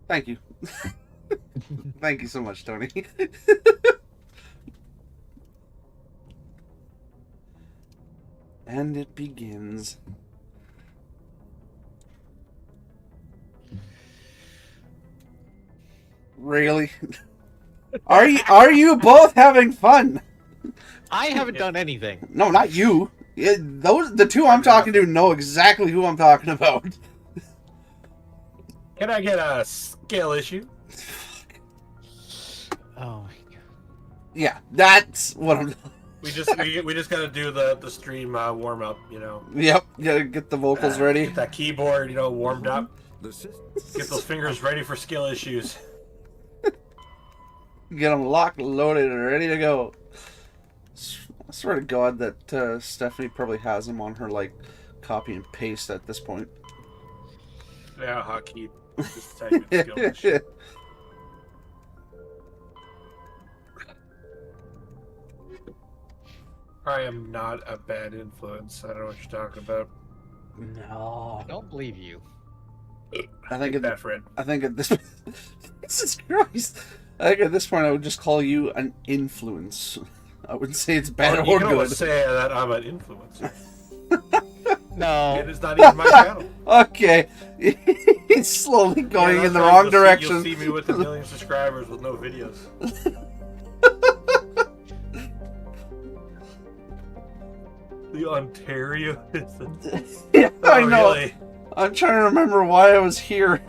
Thank you. Thank you so much, Tony. And it begins. Really? Are you both having fun? I haven't done anything. No, not you. The two I'm talking to know exactly who I'm talking about. Can I get a skill issue? Oh my god. Yeah, that's what I'm. We just gotta do the stream warm up, you know. Yep, gotta get the vocals ready. Get that keyboard, you know, warmed up. Get those fingers ready for skill issues. Get them locked, loaded, and ready to go. I swear to God that Stephanie probably has them on her like copy and paste at this point. Yeah, hotkey. Just type in skill issue. I am not a bad influence. I don't know what you're talking about. No, I don't believe you. I think at That Fred. I think at this Jesus Christ. I think at this point I would just call you an influence. I wouldn't say it's bad You or can good. always say that I'm an influencer. No. It is not even my channel. Okay. He's slowly going Yeah, in the that's right. wrong You'll direction. See me with a million subscribers with no videos. The Ontario is Yeah, I Oh, know. really? I'm trying to remember why I was here.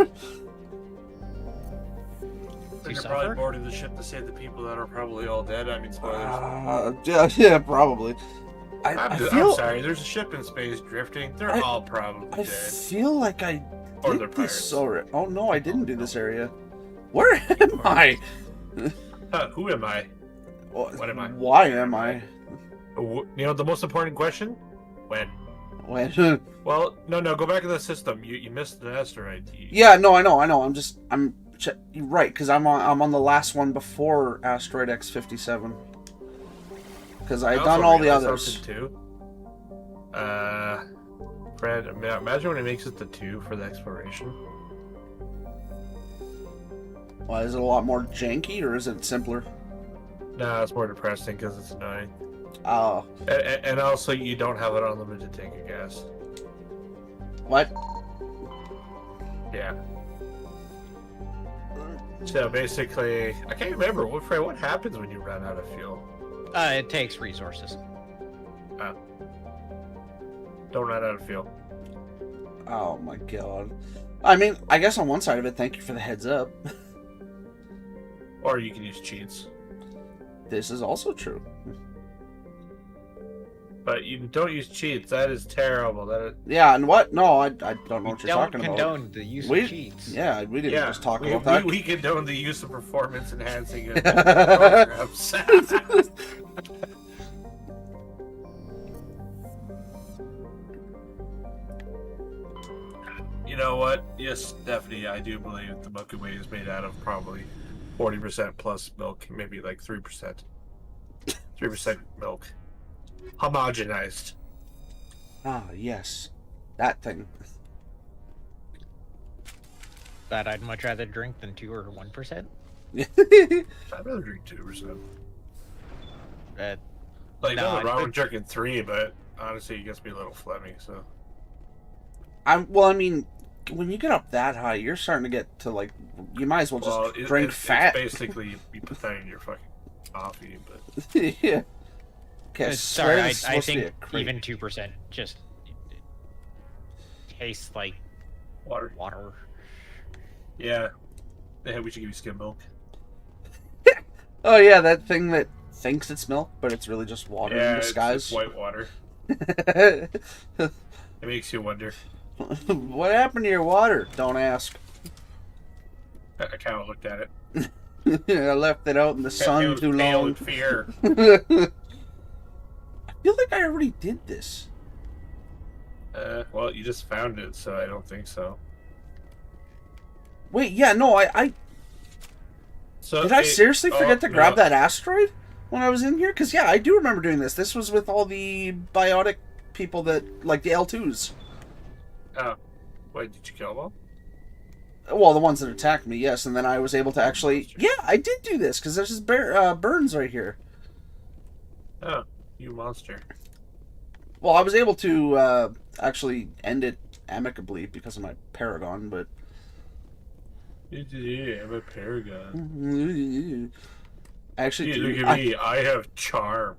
They're suffer? probably boarding the ship to save the people that are probably all dead. I mean, spoilers. Yeah, probably. I I'm feel sorry. There's a ship in space drifting. They're all probably I dead. feel like I Or did they're this pirates. already. Oh no, I didn't do this area. Where am I? Who am I? What am I? Why am I? You know the most important question? When? When? Well, no. Go back to the system. You missed the asteroid. Yeah, no, I know. You're right, because I'm on the last one before Asteroid X-57. Because I've done all the others. Too. Fred, imagine when he makes it to 2 for the exploration. Why, is it a lot more janky, or is it simpler? Nah, it's more depressing because it's annoying. Oh. And also, you don't have an unlimited tank of gas. What? Yeah. So basically, I can't remember. Fred, what happens when you run out of fuel? It takes resources. Don't run out of fuel. Oh my god. I mean, I guess on one side of it, thank you for the heads up. Or you can use cheats. This is also true. But you don't use cheats. That is terrible. Yeah, and what? No, I don't know what you're Don't talking about. condone the use We- of cheats. Yeah, we didn't just talk about that. We condone the use of performance enhancing programs. You know what? Yes, Stephanie, I do believe the Milky Way is made out of probably 40% plus milk, maybe like 3%. 3% milk. Homogenized. Ah, yes. That thing. That I'd much rather drink than 2 or 1%. I'd rather drink 2%. Like, No, nothing wrong I- with drinking 3, but honestly, it gets me a little phlegmy, so. Well, I mean, when you get up that high, you're starting to get to, like, you might as well just drink fat. It's basically, you put that in your fucking coffee, but. Yeah. Okay, Sorry, I supposed to be a think crate. even 2% just tastes like Water. water. Yeah. Yeah, we should give you skim milk. Oh yeah, that thing that thinks it's milk, but it's really just water Yeah, in it's disguise. white water. It makes you wonder. What happened to your water? Don't ask. I kind of looked at it. I left it out in the It sun was too pale long. with fear. I feel like I already did this. Well, you just found it, so I don't think so. Wait, yeah, no, I So did I seriously forget to grab no. that asteroid when I was in here? Because, yeah, I do remember doing this. This was with all the biotic people that, like the L2s. Oh, wait, did you kill them all? Well, the ones that attacked me, yes, and then I was able to actually... Yeah, I did do this, because there's this Burns right here. Oh, you monster. Well, I was able to actually end it amicably because of my Paragon, but... Yeah, I'm a Paragon. Actually, Look at me, I have charm.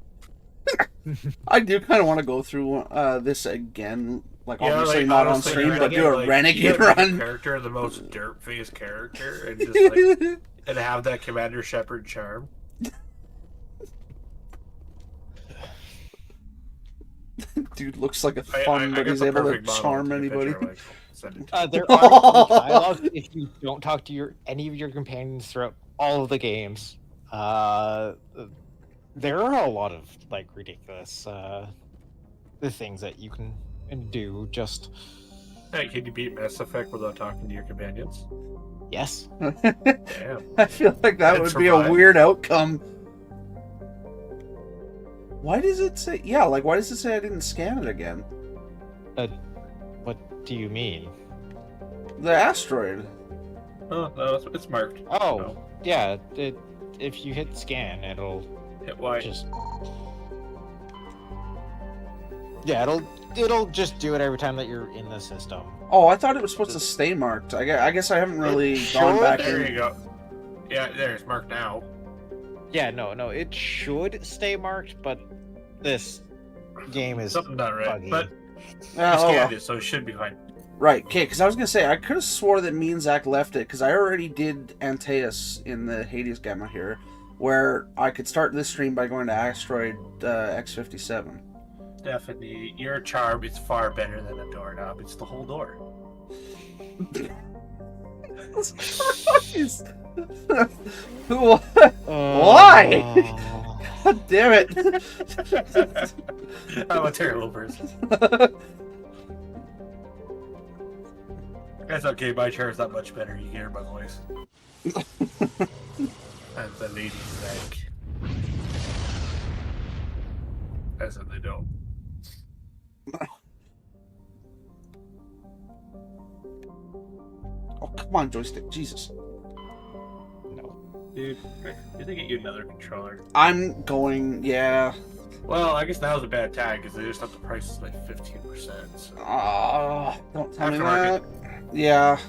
I do kind of want to go through this again. Like, Yeah, obviously like, not on honestly, stream, but Renegade, do a like, Renegade you gotta make run. a character, the most dirt-faced character, and just like and have that Commander Shepard charm. Dude looks like a I fun, but got he's the able to perfect model charm to take a anybody. picture, like, send it to you. There are dialogue if you don't talk to any of your companions throughout all of the games. There are a lot of like ridiculous the things that you can do. Just Hey, can you beat Mass Effect without talking to your companions? yes. Damn. I feel like that I'd would be a survive. weird outcome. Why does it say... Yeah, like, why does it say I didn't scan it again? What do you mean? The asteroid. Oh, no, it's marked. Oh, No. yeah. If you hit scan, it'll Hit Y. just yeah, it'll just do it every time that you're in the system. Oh, I thought it was supposed to stay marked. I guess I haven't really gone should. back There in. you go. Yeah, there, it's marked now. Yeah, no, it should stay marked, but this game is Something not right. buggy. But Ah, you oh, well. scanned it, so it should be fine. Right, okay, because I was going to say, I could have swore that me and Zach left it, because I already did Antaeus in the Hades Gamma here, where I could start this stream by going to Asteroid X57. Definitely. Your charm is far better than a doorknob. It's the whole door. What? Why? Oh. God damn it. I'm a terrible person. That's okay, my chair is not much better. You can hear my voice. And the ladies like. As in they don't. Oh, come on, joystick. Jesus. No. Dude, you think get you another controller? I'm going, yeah. Well, I guess now's a bad time because they just up the prices by 15%. So. Don't tell me Aftermarket. that. Yeah.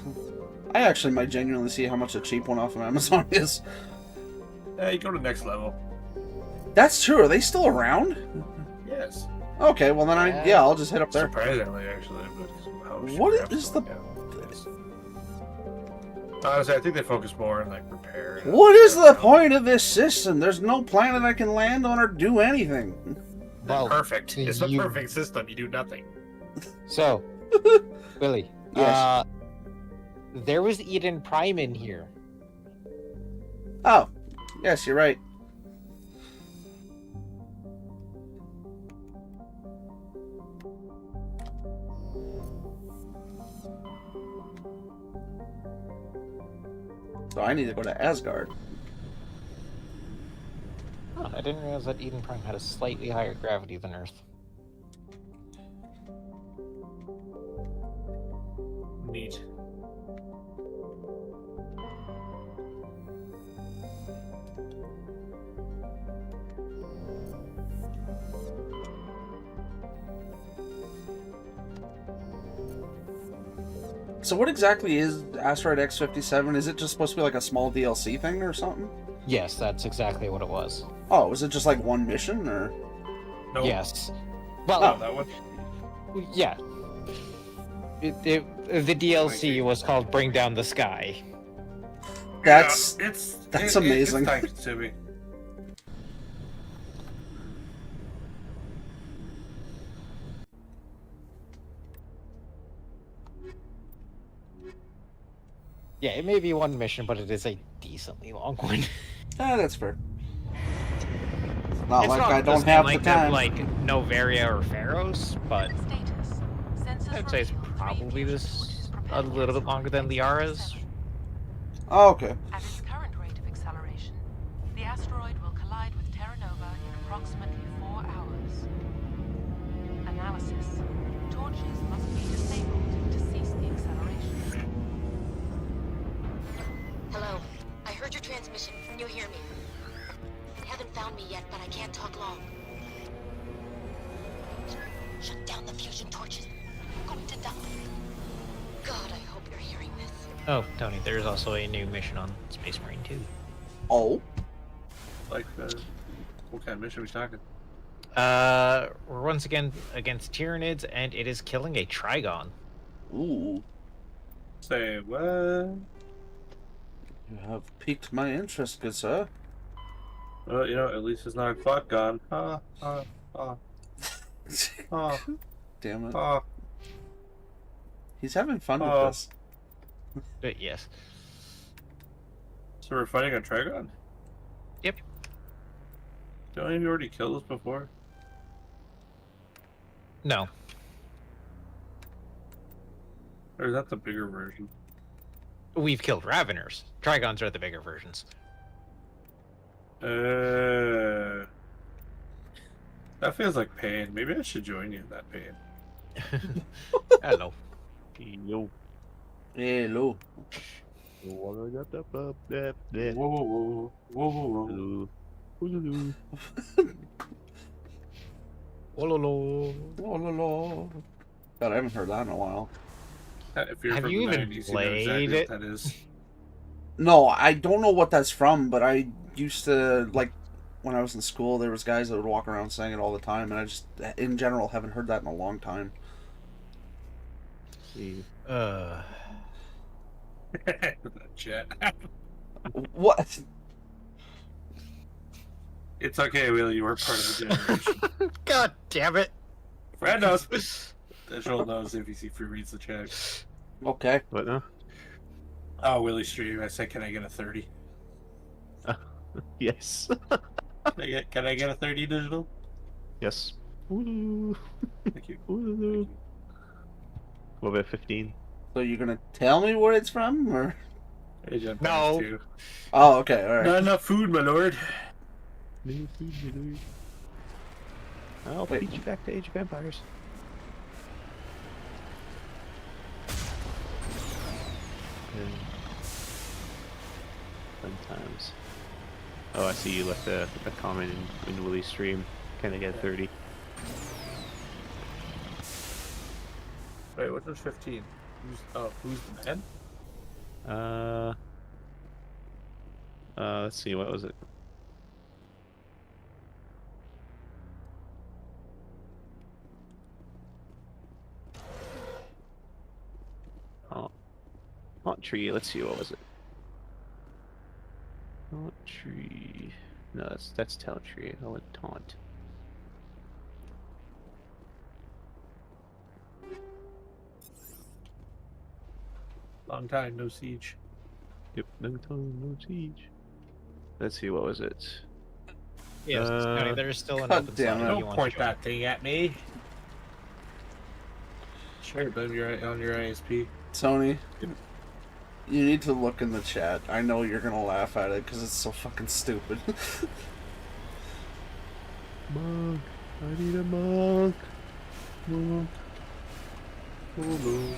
I actually might genuinely see how much a cheap one off of Amazon is. You go to next level. That's true. Are they still around? Yes. Okay, well then I'll just hit up there. Surprisingly, actually. But how What crap's is the- going down. Honestly, I think they focus more on like repair. and- What is the point of this system? There's no planet I can land on or do anything. Well, Perfect. It's the you- perfect system. You do nothing. so Willie, Yes. there was Eden Prime in here. Oh, yes, you're right. So I need to go to Asgard. Oh, I didn't realize that Eden Prime had a slightly higher gravity than Earth. Neat. So what exactly is Asteroid X57? Is it just supposed to be like a small DLC thing or something? Yes, that's exactly what it was. Oh, was it just like one mission or? Nope. Yes. Well, Oh, that one. yeah. The DLC was called Bring Down the Sky. That's Yeah, it's that's amazing. It's time consuming. Yeah, it may be one mission, but it is a decently long one. That's fair. It's not It's like not I don't just have like the time. Like Novaria or Pharaohs, but Status. Sensors I'd say it's reveal probably three this fusions a little bit longer than Liara's. Oh, okay. At its current rate of acceleration, the asteroid will collide with Terra Nova in approximately 4 hours. Analysis. Torches must be disabled to cease the acceleration. Hello. I heard your transmission. Can you hear me? They haven't found me yet, but I can't talk long. Shut down the fusion torches. I'm going to die. God, I hope you're hearing this. Oh, Tony, there's also a new mission on Space Marine 2. Oh, Like, what kind of mission are we talking? We're once again against Tyranids, and it is killing a Trigon. ooh, Say what? you have piqued my interest, good sir. Well, you know, at least it's not a clock gun. Ha, ha, ha, ha, Damn it. ha. He's having fun with Oh. this. But yes. So we're fighting a Trigon? Yep. Don't you already kill us before? No. Or is that the bigger version? We've killed Raveners. Trigons are the bigger versions. That feels like pain. Maybe I should join you in that pain. Hello. Yo. Hello. Whoa, whoa, whoa, whoa, whoa, whoa. Ololo. Oh, la, la. God, I haven't heard that in a while. If you're Have from you the even 90s, played you know exactly it? what that is. No, I don't know what that's from, but I used to, like, when I was in school, there was guys that would walk around saying it all the time, and I just, in general, haven't heard that in a long time. That chat. What? It's okay, Will. You were part of the generation. God damn it. Fred knows. Digital knows if he reads the chat. Okay. What now? Oh, Willie Stream. I said, can I get a 30? Yes. Can I get a 30 digital? Yes. Ooh. Thank you. Ooh. What about 15? So you're gonna tell me where it's from, or? Age of No. Empires 2. Oh, okay, alright. Not enough food, my lord. I'll Wait. feed you back to Age of Empires. Fun times. Oh, I see you left a comment in Willie's stream. Can I get 30? Wait, what was 15? Who's the man? Let's see, what was it? Oh, Haunt Tree. Let's see, what was it? Haunt Tree. No, that's Talent Tree. I went Taunt. Long time, no siege. Yep, no time, no siege. Let's see, what was it? Yes, Tony, there's still an God open damn slot it. if you Don't want point to join. that thing at me. Sure, but you're on your ISP. Tony, you need to look in the chat. I know you're gonna laugh at it because it's so fucking stupid. Monk! I need a monk! Monk! Oh no.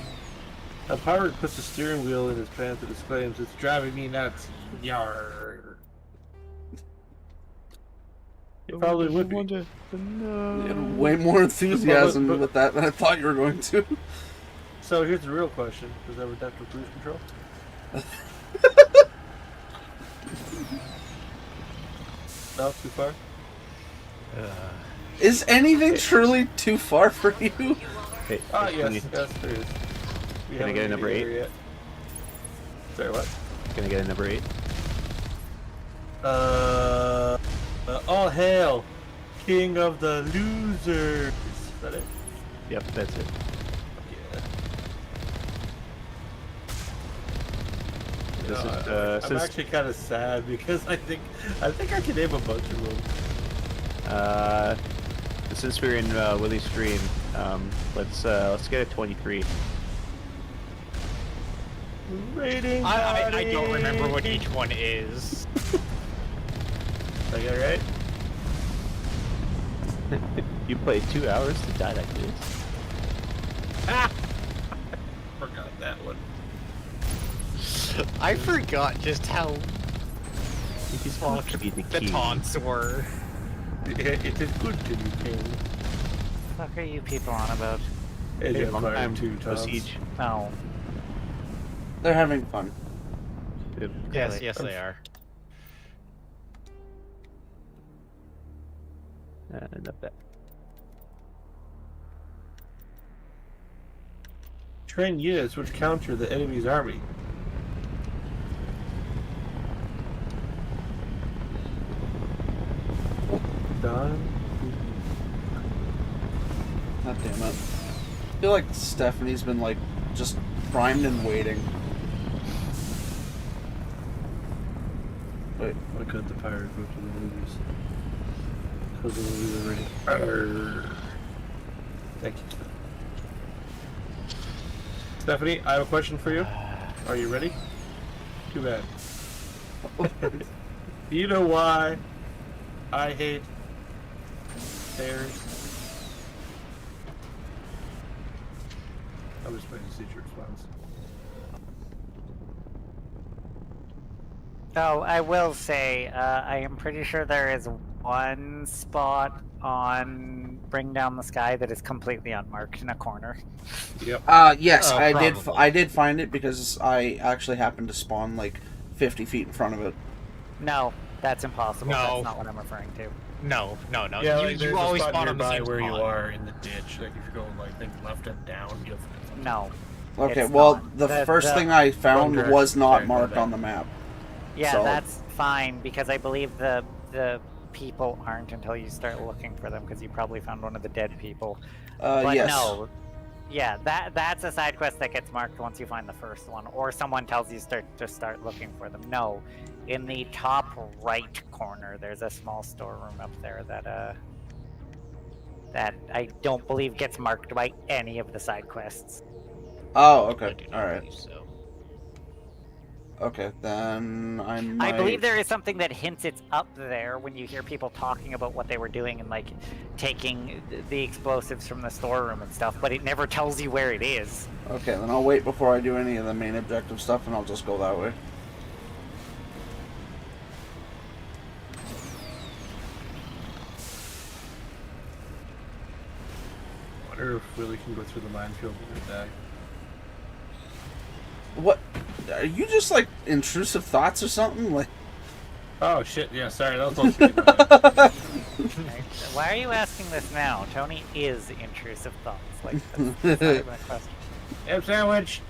A pirate puts a steering wheel in his pants and exclaims, "It's driving me nuts." Yar. It probably would be. You had No. way more enthusiasm But- with that than I thought you were going to. So here's the real question: does that reduct for cruise control? No, too far. Is anything truly too far for you? Hey, Ah, can yes, you- yes, there is. We Can I haven't get a made number it 8? here yet. Sorry, what? Can I get a number 8? All hail, King of the Losers. Is that it? Yep, that's it. Yeah. This No, is, I'm since, actually kind of sad because I think I can name a bunch of them. since we're in Willie's stream, let's get a 23. Rating. I don't remember what each one is. Did I get it right? You played 2 hours to die like this. Ah! Forgot that one. I forgot just how It is good to be the the king. taunts were. It is good to be king. What are you people on about? Age Hey, of long Empire time 2 no times. siege. No. They're having fun. Good. Yes, Really? yes, they are. Enough that. Train units which counter the enemy's army. Done. God damn it. I feel like Stephanie's been like just primed and waiting. Wait, Why couldn't the pirate go to the movies? Because the movies are ready. Arrgh. Thank you. Stephanie, I have a question for you. Are you ready? Too bad. Do you know why I hate stairs? I was waiting to see your response. Oh, I will say, I am pretty sure there is one spot on Bring Down the Sky that is completely unmarked in a corner. Yep. yes, Oh, probably. I did find it because I actually happened to spawn like 50 feet in front of it. No, that's impossible. No. That's not what I'm referring to. No. Yeah, you, like, there's you a always spot spawn on the nearby same where you spot. are in the ditch. Like if you're going like think left and down, you'll find No. Okay, It's well, not. the The- first the- thing I found Wrong was direction, not sorry, my marked bad. on the map. Yeah, So- that's fine because I believe the people aren't until you start looking for them because you probably found one of the dead people. But Yes. no. Yeah, that's a side quest that gets marked once you find the first one, or someone tells you to start looking for them. No, in the top right corner, there's a small storeroom up there that I don't believe gets marked by any of the side quests. Oh, I okay. do not Alright. believe so. Okay, then I I might... believe there is something that hints it's up there when you hear people talking about what they were doing and like taking the explosives from the storeroom and stuff, but it never tells you where it is. Okay, then I'll wait before I do any of the main objective stuff and I'll just go that way. I wonder if Willie can go through the minefield and die. What? Are you just like intrusive thoughts or something? Like... Oh shit! Yeah, sorry, that was supposed to be mine. Why are you asking this now? Tony is intrusive thoughts. Like, that's not even a question. Ham sandwich.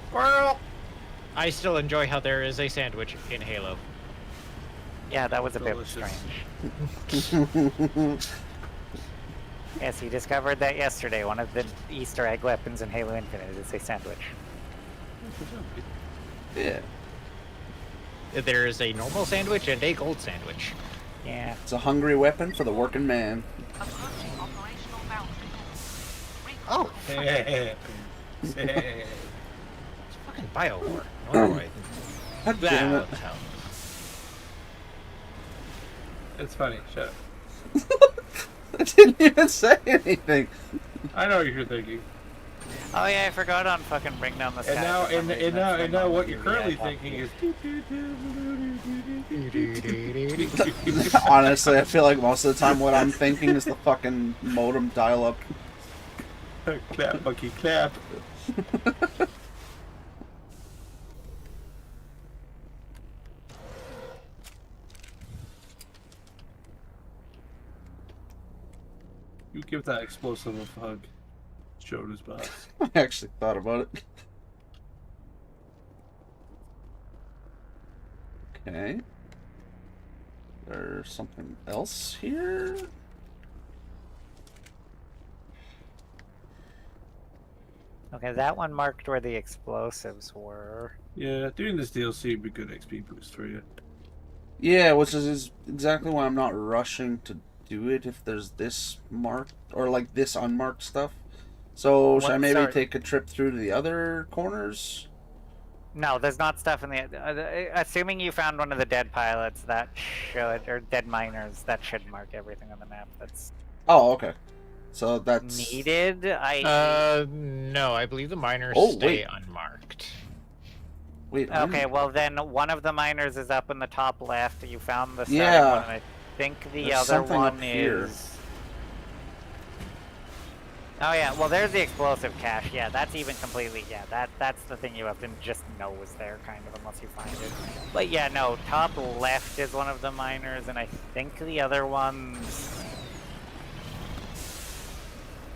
Squirrel. I still enjoy how there is a sandwich in Halo. Yeah, that was a Delicious. bit strange. Yes, he discovered that yesterday. One of the Easter egg weapons in Halo Infinite is a sandwich. Yeah. There is a normal sandwich and a gold sandwich. Yeah. It's a hungry weapon for the working man. Approaching operational boundary. Oh, Hey. it's fucking Biowar. Oh, boy. God damn it. What the hell? It's funny. Shut up. I didn't even say anything. I know what you're thinking. Oh yeah, I forgot on fucking Bring Down the Sky. And now, for some and, reason. and now, That's and my now, what moment you're movie I currently thought. thinking is. Honestly, I feel like most of the time what I'm thinking is the fucking modem dial-up. Clap, monkey, clap. You give that explosive a hug. Showed his boss. I actually thought about it. Okay. There's something else here? Okay, that one marked where the explosives were. Yeah, doing this DLC would be good XP boost for you. Yeah, which is exactly why I'm not rushing to do it if there's this marked, or like this unmarked stuff. So, should I What- maybe sorry. take a trip through to the other corners? No, there's not stuff in the. Assuming you found one of the dead pilots, that should, or dead miners, that should mark everything on the map that's Oh, okay. So that's... needed. No, I believe the miners Oh, stay wait. unmarked. Wait. I Okay, didn't- well then one of the miners is up in the top left. You found the second Yeah. one, and I think the There's other something up one here. is. Oh yeah, well there's the explosive cache. Yeah, that's even completely. Yeah, that's the thing you have to just know is there, kind of, unless you find it. But yeah, no, top left is one of the miners, and I think the other one's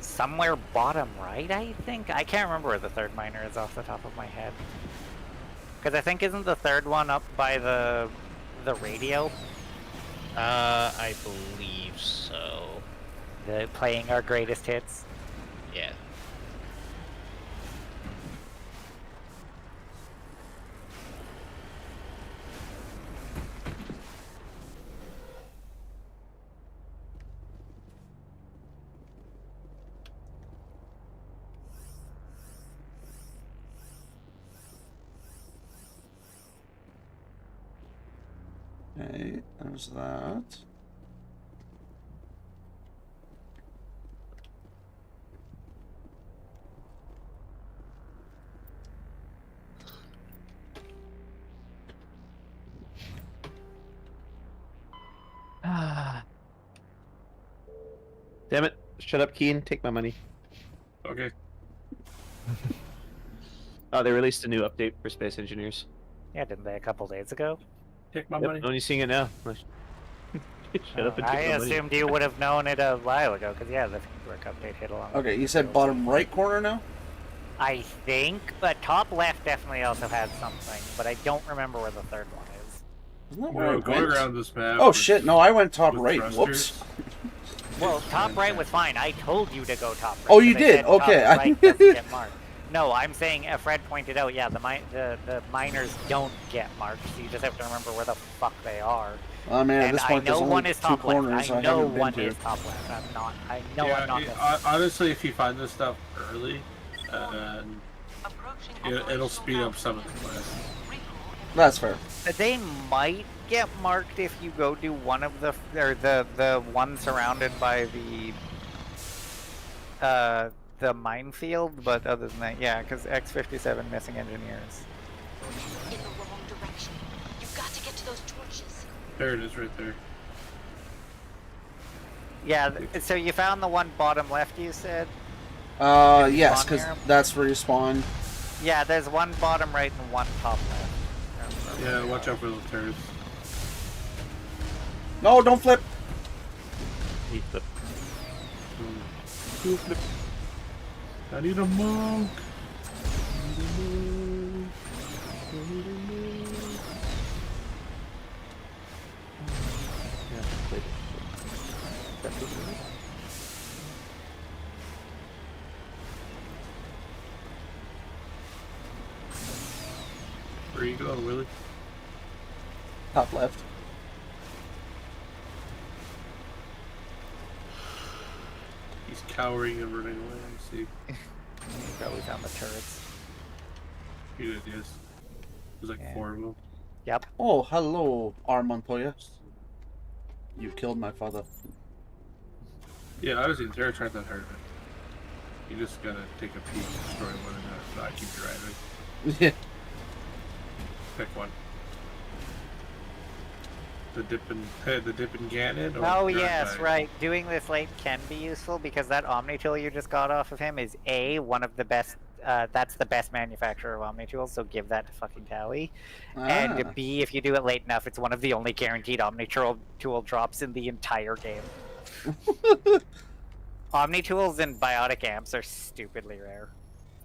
somewhere bottom right. I think I can't remember where the third miner is off the top of my head. Because I think isn't the third one up by the radio? I believe so. The playing our greatest hits. Yeah. Okay, there's that. Damn it! Shut up, Keen. Take my money. Okay. Oh, they released a new update for Space Engineers. Yeah, didn't they a couple days ago? Take my Yep, money. only seeing it now. Shut up and I take my money. assumed you would have known it a while ago, because yeah, the work update hit along. Okay, you said bottom right corner now? I think, but top left definitely also had something, but I don't remember where the third one is. Isn't that where I We're going went? around this map. Oh with- shit, no, I went top with right. thrusters. Whoops. Well, top right was fine. I told you to go top right. Oh, you but I did? said top Okay. right doesn't get marked. No, I'm saying Fred pointed out. Yeah, the miners don't get marked. So you just have to remember where the fuck they are. Oh man, at And this I point there's know only one is two top corners left. I I know haven't been one to. is top left. I'm not. I know Yeah, I'm not. honestly, if you find this stuff early, Approaching it'll operational speed up some of the outpost. quests. Recall That's fair. They might get marked if you go to one of the or the one surrounded by the minefield, but other than that, yeah, because X-57 missing engineers. In the wrong direction. You've got to get to those torches. There it is, right there. Yeah, so you found the one bottom left, you said? Yes, Spawn because here? that's where you spawn. Yeah, there's one bottom right and one top left. Yeah, watch out for those turrets. No, don't flip. He flipped. I need a monk. Yeah, played it. That's what it is. Where you go, Willie? Top left. He's cowering and running away. I see. Probably found the turrets. He did, yes. There's like Yeah. 4 of them. Yep. Oh, hello, R. Montoya. You killed my father. Yeah, I was in turret trying to hurt him. You just gotta take a peek, destroy one, and not keep driving. Yeah. Pick one. The dippin' Ganon? Or Oh Drive yes, By? right. Doing this late can be useful because that Omni tool you just got off of him is one of the best. That's the best manufacturer of Omni tools, so give that to fucking Tally. Ah. And B, if you do it late enough, it's one of the only guaranteed Omni tool drops in the entire game. Omni tools and biotic amps are stupidly rare.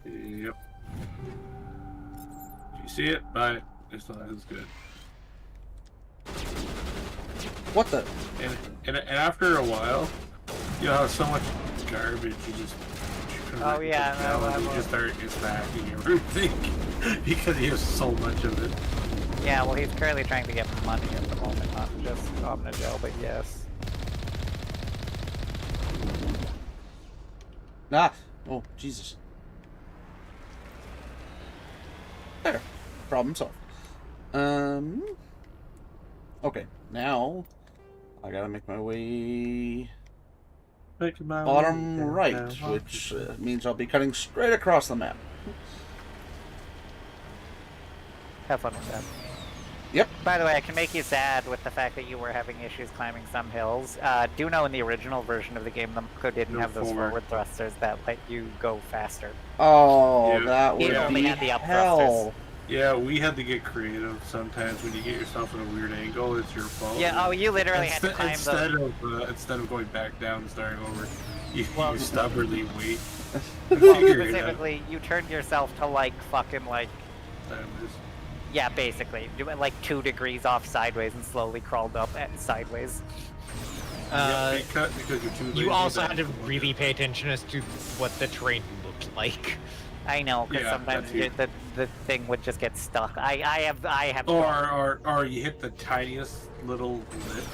Yep. If you see it, buy it. It's not as good. What the? And after a while, you have so much garbage, you just... Oh, yeah, no, you just start attacking everything because you have so much of it. Yeah, well, he's currently trying to get money at the moment, not just Omnigel, but yes. Ah. Oh, Jesus. There. Problem solved. Okay, now I gotta make my way Making my bottom way right, downtown. which means I'll be cutting straight across the map. Have fun with that. Yep. By the way, I can make you sad with the fact that you were having issues climbing some hills. Do know in the original version of the game, the Mako didn't No have those forward. thrusters that let you go faster. Oh, Yeah. that would It only be had the up hell. Yeah, we had to get creative sometimes. When you get yourself in a weird angle, it's your fault. Yeah, oh, you literally had to climb Instead of going back down and starting over, you Well- stubbornly wait. Well, Figure it out. specifically, you turned yourself to like fucking like, Time is- yeah, basically, do it like 2 degrees off sideways and slowly crawled up sideways. Yeah, because you're too lazy You also to- had to really pay attention as to what the terrain looked like. I know, because Yeah, sometimes that too. the thing would just get stuck. I have. Or you hit the tiniest little lip,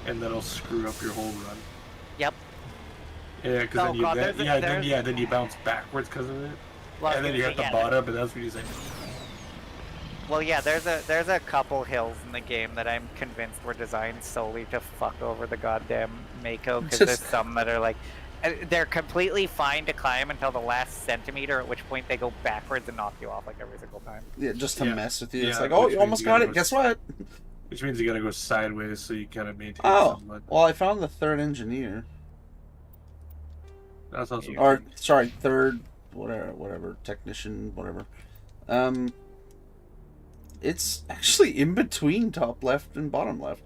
and that'll screw up your whole run. Yep. Yeah, because Oh, then you God, then, there's- then you bounce backwards because of it, Well, and then you hit the yeah, bottom, and that's when you say, Well, yeah, there's a couple hills in the game that I'm convinced were designed solely to fuck over the goddamn Mako, because there's some that are like, they're completely fine to climb until the last centimeter, at which point they go backwards and knock you off like every single time. Yeah, just to Yeah. mess with you. It's Yeah, like, oh, which you means almost you got gotta it. go Guess what? which means you gotta go sideways so you kind of maintain Oh, somewhat. well, I found the third engineer. That's also Or, sorry, third, whatever, technician, whatever. It's actually in between top left and bottom left.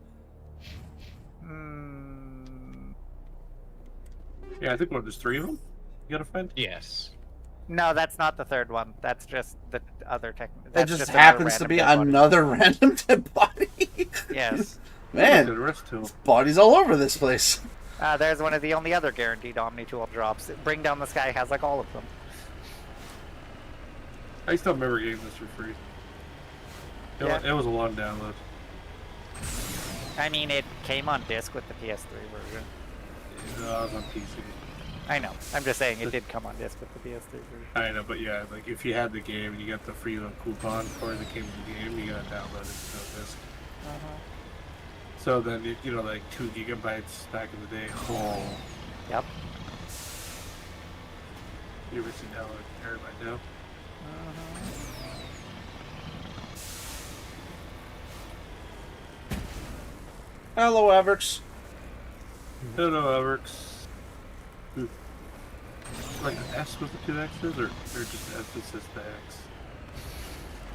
yeah. I think there's 3 of them. You gotta find. Yes. No, that's not the third one. That's just the other tech. It That's just another happens to random be dead body. another random dead body. Yes. Look at the Man, rest too. bodies all over this place. There's one of the only other guaranteed Omni-Tool drops. Bring Down the Sky has like all of them. I still remember getting this for free. It was a long download. I mean, it came on disc with the PS3 version. I was on PC. I know. I'm just saying it did come on disc with the PS3 version. I know, but yeah, like if you had the game and you got the free little coupon for it that came with the game, you gotta download it to the disc. So then, like 2 gigabytes back in the day. Oh, Yep. you ever seen download a terabyte now? Hello, Averx. No, Everx. Like an S with the 2 X's, or just emphasis the X?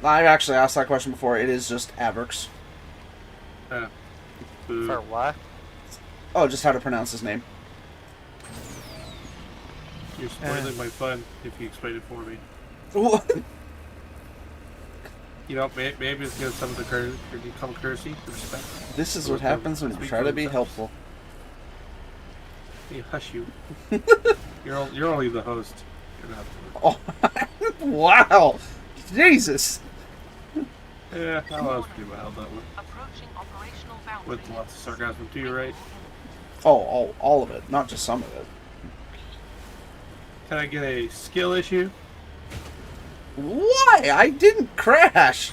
I've actually asked that question before. It is just Averx. Boo. For what? Oh, just how to pronounce his name. You're spoiling my fun if you explain it for me. Maybe it's because some of the come courtesy, the respect. This is what happens when you try to be helpful. Hey, hush you. You're only the host. You're not the Oh, wow. Jesus. Yeah, that was pretty wild, that one. Approaching operational boundary. With lots of sarcasm too, right? Oh, all of it, not just some of it. Can I get a skill issue? Why? I didn't crash.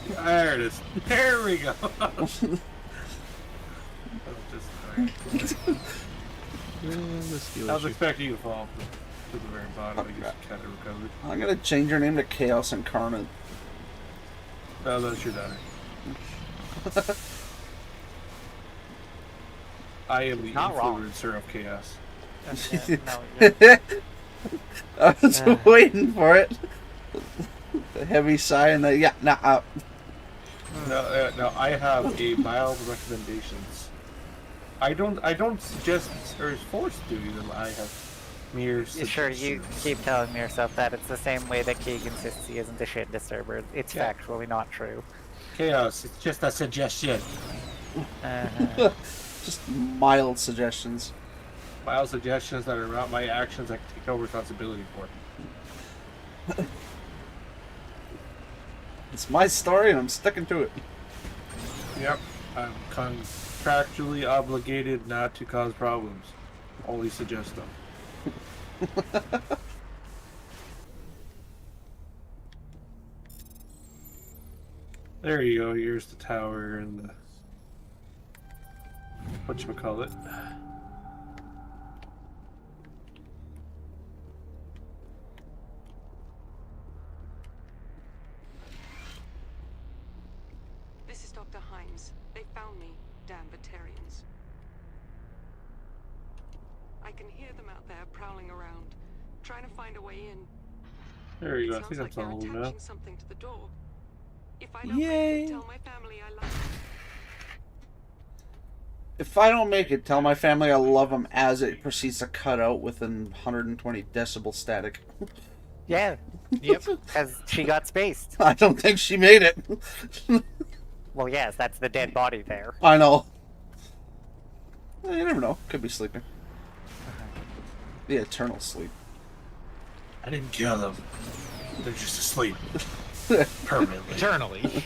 There it is. There we go. That was just alright. I was expecting you to fall to the very bottom. I guess you kind of recovered. I'm gonna change your name to Chaos Incarnate. No, that's your daughter. I am the Not wrong. influencer of chaos. I was waiting for it. The heavy sigh and the No, I have a mild recommendations. I don't suggest or force to them. I have mere Sure, you suggestions. keep telling yourself that. It's the same way that Keeg insists he isn't a shit disturber. It's Yeah. factually not true. Chaos. It's just a suggestion. just mild suggestions. Mild suggestions that are not my actions. I can take no responsibility for. It's my story and I'm sticking to it. Yep. I'm contractually obligated not to cause problems. Only suggest them. There you go. Here's the tower and the whatchamacallit. found me, damn Batarians. I can hear them out there prowling around, trying to find a way in. There you go. I Sounds think like that's all they're now. attaching something to the door. If I don't Yay. make it, tell my family I love them. If I don't make it, tell my family I love them as it proceeds to cut out within 120 decibel static. Yeah. Yep. Because she got spaced. I don't think she made it. Well, yes, that's the dead body there. I know. You never know. Could be sleeping. The eternal sleep. I didn't kill them. They're just asleep. Permanently. Eternally.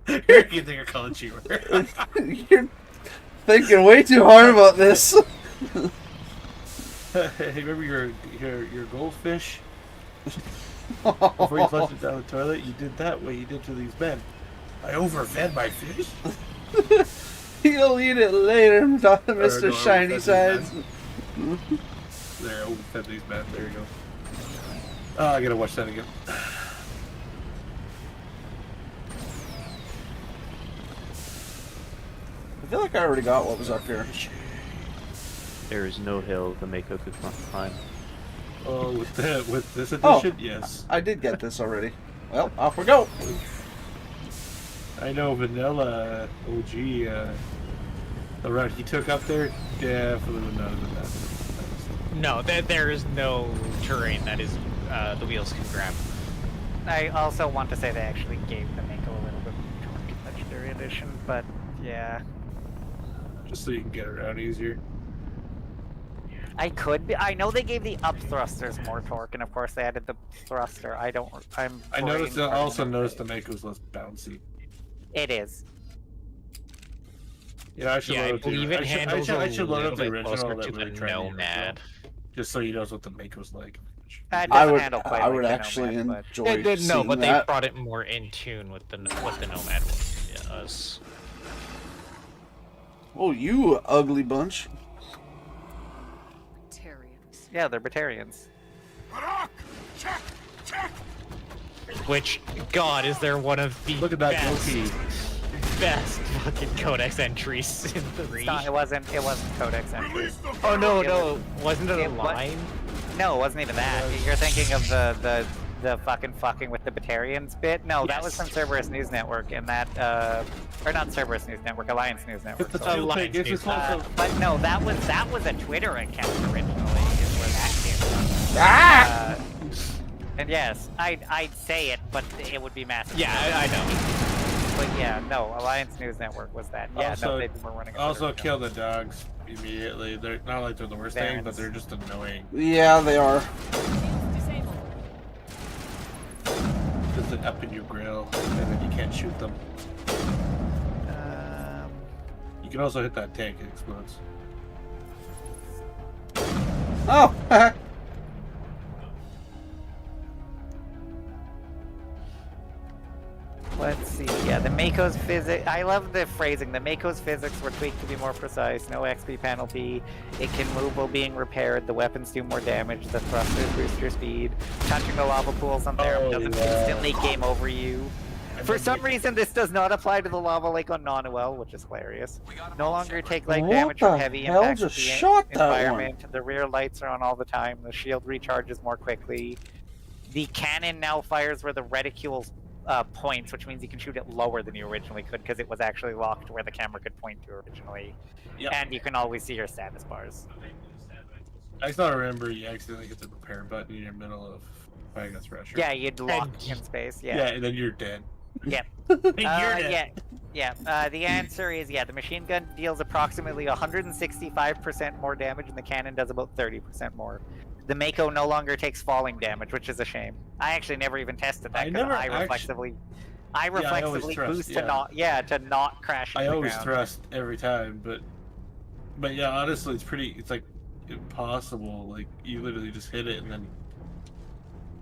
You're getting a college humor. You're thinking way too hard about this. Hey, remember your goldfish? Before you flushed it down the toilet, you did that way you did to these men. I overfed my fish? You'll eat it later, Mr. no, Shiny overfed these Sides. There, I overfed these men. There you go. Oh, I gotta watch that again. I feel like I already got what was up here. There is no hill the Mako could climb. Oh, with this edition, yes. I did get this already. Well, off we go. I know Vanilla OG, the route he took up there, definitely would not have been that. No, there is no terrain that is the wheels can grab. I also want to say they actually gave the Mako a little bit more torque in Legendary Edition, but yeah. Just so you can get around easier. I know they gave the up thrusters more torque, and of course they added the thruster. I also noticed the Mako's less bouncy. It is. Yeah, I should Yeah, I load up the believe it handles I should load up the little bit original closer that to we were the trying to use, Nomad. just so he knows what the Mako's like. It I doesn't would, handle quite I like would the actually Nomad, enjoy No, seeing but they that. brought it more in tune with what the Nomad does. Oh, you ugly bunch. Batarians. Yeah, they're Batarians. Which, God, is there one of the Look at that best, goatee. best fucking Codex entries in 3? It wasn't Codex entry. Oh no, It no, wasn't it a it wa- line? No, it wasn't even that. You're thinking of the fucking with the Batarians bit? No, that was Yes. from Cerberus News Network, and that or not Cerberus News Network, Alliance News Network. It's the sorry. fuel tank. It's just also But no, that was a Twitter account originally, is where that came from. Ah! And yes, I'd say it, but it would be massive. Yeah, I know. But yeah, no, Alliance News Network was that. Yeah, Also- no, they were running. a also Twitter kill the dogs immediately. They're not like they're the worst thing, but Vans. they're just annoying. Yeah, they are. Because they're up in your grill, and then you can't shoot them. account. You can also hit that tank; it explodes. Oh! Let's see. Yeah, the Mako's physics. I love the phrasing. The Mako's physics were tweaked to be more precise. No XP penalty. It can move while being repaired. The weapons do more damage. The thrusters boost your speed. Touching the lava pools on there Oh, doesn't yeah. instantly game over you. For some reason, this does not apply to the lava lake on Nonuel, which is hilarious. No longer take light What damage the from heavy hell impacts just with the shot that one? environment. The rear lights are on all the time. The shield recharges more quickly. The cannon now fires where the reticule points, which means you can shoot it lower than you originally could because it was actually locked where the camera could point to originally. Yep. And you can always see your status bars. I still remember you accidentally hit the repair button in the middle of fighting a Thresher. Yeah, you'd lock in space. Yeah, Yeah. and then you're dead. Yep. You're dead. Yeah. The answer is yeah. The machine gun deals approximately 165% more damage, and the cannon does about 30% more. The Mako no longer takes falling damage, which is a shame. I actually never even tested that I because never I actu- reflexively I always thrust, boost yeah. to not crash. I into the always ground. thrust every time, but yeah, honestly, it's like impossible. Like you literally just hit it and then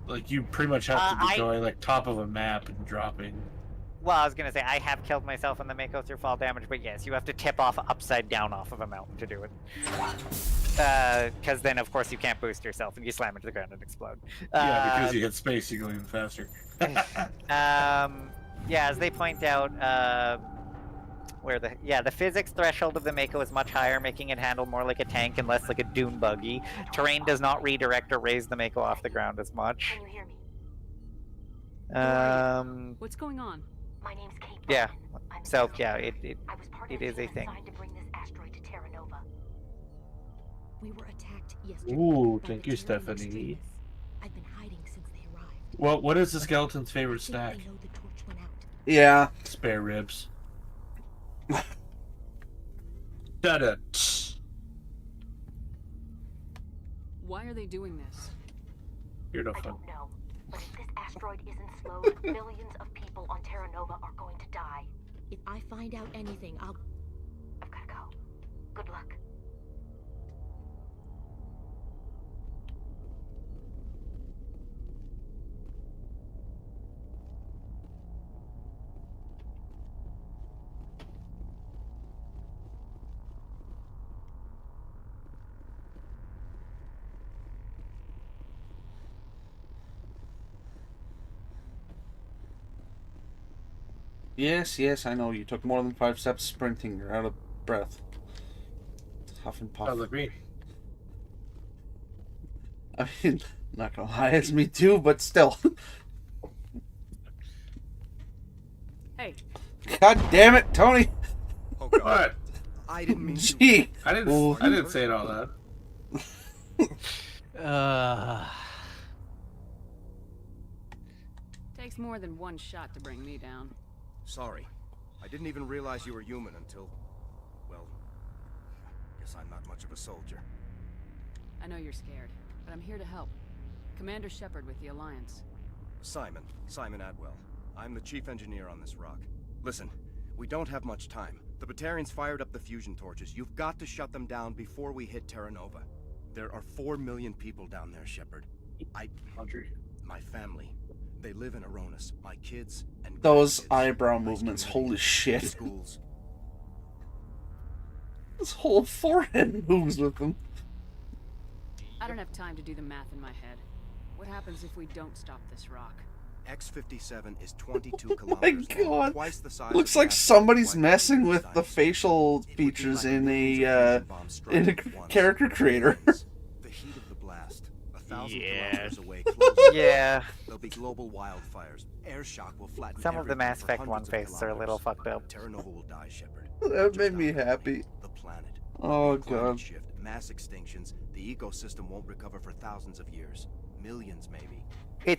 like you pretty much have to be I- going like top of a map and dropping. Well, I was gonna say I have killed myself in the Mako through fall damage, but yes, you have to tip off upside down off of a mountain to do it. Because then, of course, you can't boost yourself and you slam into the ground and explode. Yeah, because you hit space, you go even faster. Yeah, as they point out, the physics threshold of the Mako is much higher, making it handle more like a tank and less like a dune buggy. Terrain does not redirect or raise the Mako off the ground as much. Can you hear me? What's going on? My name's Kate. Yeah. Bowman. I'm So Sarah. yeah, I was part it of the is a team thing. assigned to bring this asteroid to Terra Nova. We were attacked yesterday. Ooh, by thank the you, Terran Stephanie. extremists. I've been hiding since they arrived. Well, what is the skeleton's I favorite think snack? they know the torch went out. Yeah. Spare ribs. Shut it. Why are they doing this? You're no I fun. don't know, but if this asteroid isn't slowed, billions of people on Terra Nova are going to die. If I find out anything, I've gotta go. Good luck. Yes, I know. You took more than 5 steps sprinting. You're out of breath. Huff and puff. Sounds like me. I mean, not gonna lie, it's me too, but still. Hey, God damn it, Tony! Oh god. What? I didn't mean to. Gee! I didn't say it all that. takes more than one shot to bring me down. Sorry. I didn't even realize you were human until... well... guess I'm not much of a soldier. I know you're scared, but I'm here to help. Commander Shepard with the Alliance. Simon Atwell. I'm the chief engineer on this rock. Listen, we don't have much time. The Batarians fired up the fusion torches. You've got to shut them down before we hit Terra Nova. There are 4 million people down there, Shepard. My family. They live in Aronis. My kids and Those grandkids. eyebrow Nice movements, community. holy shit. Schools. His whole forehead moves with them. I don't have time to do the math in my head. What happens if we don't stop this rock? X-57 is 22 Oh my kilometers long, god. twice the size Looks of the like asteroid somebody's White messing Dwarf with the size. facial It would be features like in millions of a fusion bombs struck at once. character creator. The heat of the blast, 1,000 Yeah. kilometers away, close. Yeah. There'll be global wildfires. Air shock will flatten Some of the everything Mass for Effect hundreds 1 of faces are a little kilometers. fucked up. Terra Nova will die, Shepard. That Just made me not the happy. enemy, the planet. Oh Climate god. shift, mass extinctions, the ecosystem won't recover for thousands of years. Millions, maybe. It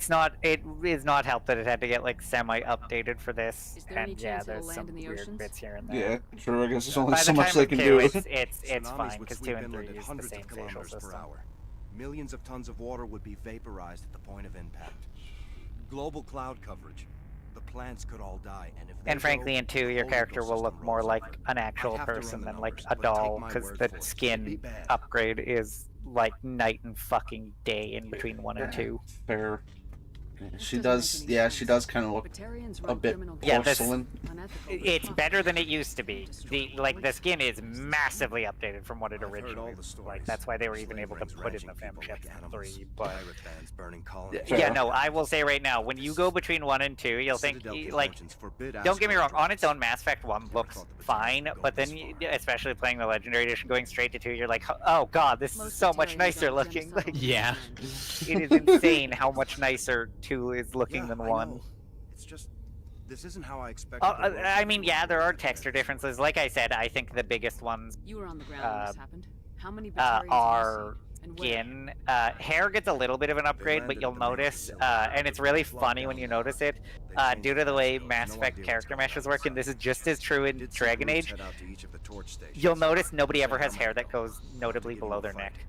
is not helped that it had to get like semi-updated for this, Is there any and yeah, chance it'll there's land some in the weird oceans? bits here and there. Yeah, true. I guess there's only By so the much time they of can 2, do. it's Tsunamis fine would because 2 sweep and 3 inland at use the hundreds same of facial kilometers per system. hour. Millions of tons of water would be vaporized at the point of impact. Global cloud coverage. The plants could all die, and if they And frankly, go, in 2, the your whole character will look ecosystem more rolls like over. an actual I'd have to run person the than like numbers, a but take doll, my because word the for it. It'd be skin bad. upgrade is like night and fucking day in between 1 and 2. Fair. This She doesn't does, make any yeah, sense. she does kind of look Batarians a run bit criminal Yeah, gangs. this- porcelain. Unethical, but It's tough. better than it used to be. The skin is massively updated from what it I've heard originally all the was. stories. Like that's why they were even Slave able to rings put in ranching the Fem people Chef like animals, 3. But pirate bands burning colonies. Fair. yeah, no, I will say right now, when you go between 1 and 2, you'll think Citadel like. conventions forbid Don't get me wrong. asteroid On its drops. own, Mass Effect 1 Never looks thought the Batarians fine, would go but then, this you, far. especially playing the Legendary Edition, going straight to 2, you're like, oh god, this is Most so much Batarians nicer don't looking. genocide Like, Yeah. it is insane how much nicer 2 is looking Yeah, than I 1. know. It's just this isn't how I expected. the world I to mean, be. yeah, there are texture differences. Like I said, I think the biggest ones You were on the ground when this happened. How many Batarians have you are seen? And where? skin. Hair gets a little bit of an upgrade, but landed you'll at the main notice, facility. and it's really funny when you notice it, They changed due to the way passcodes. Mass No Effect idea character what's meshes going on work, and this is just as true in Did see Dragon groups Age. head out to each of the torch stations. You'll notice nobody Said ever how has hair much that goes notably give you below a their fight. neck.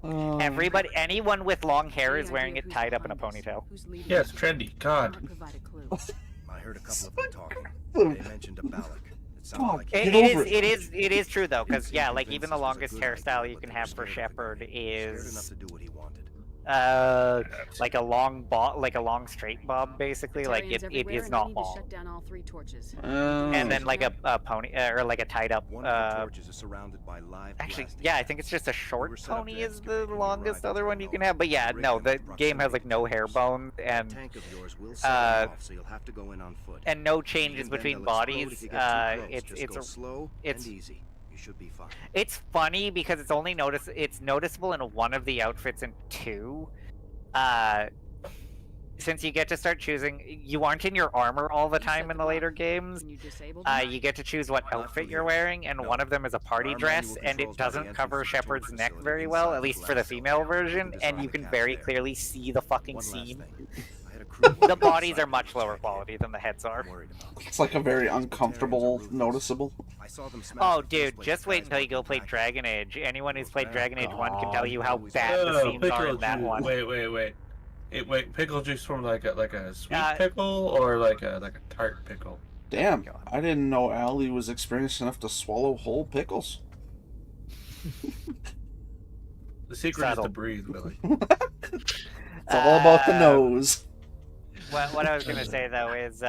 Um, Everybody, anyone with long hair Any is wearing idea it who's tied up in a behind this? ponytail. Who's leading Yeah, it's this? trendy. God. Cannot provide a clue. I heard a couple of them talking. Oh. They mentioned a Balak. It sounded Oh, like Get It over it is true though, because Seemed yeah, like convinced even the this was a longest good hairstyle idea, you but can they were have for scared of the Shepard Scared enough is to do what he wanted. like a long bob, like a long straight bob, basically. Like Batarians it everywhere, is and I not need to long. shut down all 3 torches. And then like a pony or like a tied up. One of the torches is surrounded by live Actually, blasting. yeah, I think it's just a We short were set up to pony is excavate the when you longest arrived at other one you can Terranova. have. But yeah, Rig no, them the in game has proximity like to no the hair torches. bone That tank of yours will set them off, so you'll have to go in on foot. and no Even changes then, between they'll explode bodies. if you get too close. It's Just go slow it's- and easy. You should be fine. It's funny because it's only it's noticeable in one of the outfits and 2. Since you get to start choosing, you aren't in your armor all the You time set in the the later block. games. Can you disable them? You get to choose what Not outfit from you're here. wearing, and No. one of them is a party Our dress, manual and it controls by the doesn't entrance cover to the Shepard's storage neck facility very well, inside at the least for the blast zone. female You can version, design and you the can cap very there. clearly see the fucking One last seam. thing. I had a crew The working bodies inside are much when lower we checked in. quality than the heads are. I'm worried about them. It's like a very Batarians are uncomfortable, ruthless. noticeable. I saw them smash Oh, the first dude, place just the wait guys until you go walked play back. Dragon Age. Anyone who's played Those Dragon Age 1 can tell you how always bad the Oh, seams are pickle in that juice. one. Wait. Wait, pickle juice from like a sweet Uh, pickle or like a tart pickle? Damn, God. I didn't know Allie was experienced enough to swallow whole pickles. The secret is Subtle. to breathe, Billy. It's all about the nose. What I was gonna say though is,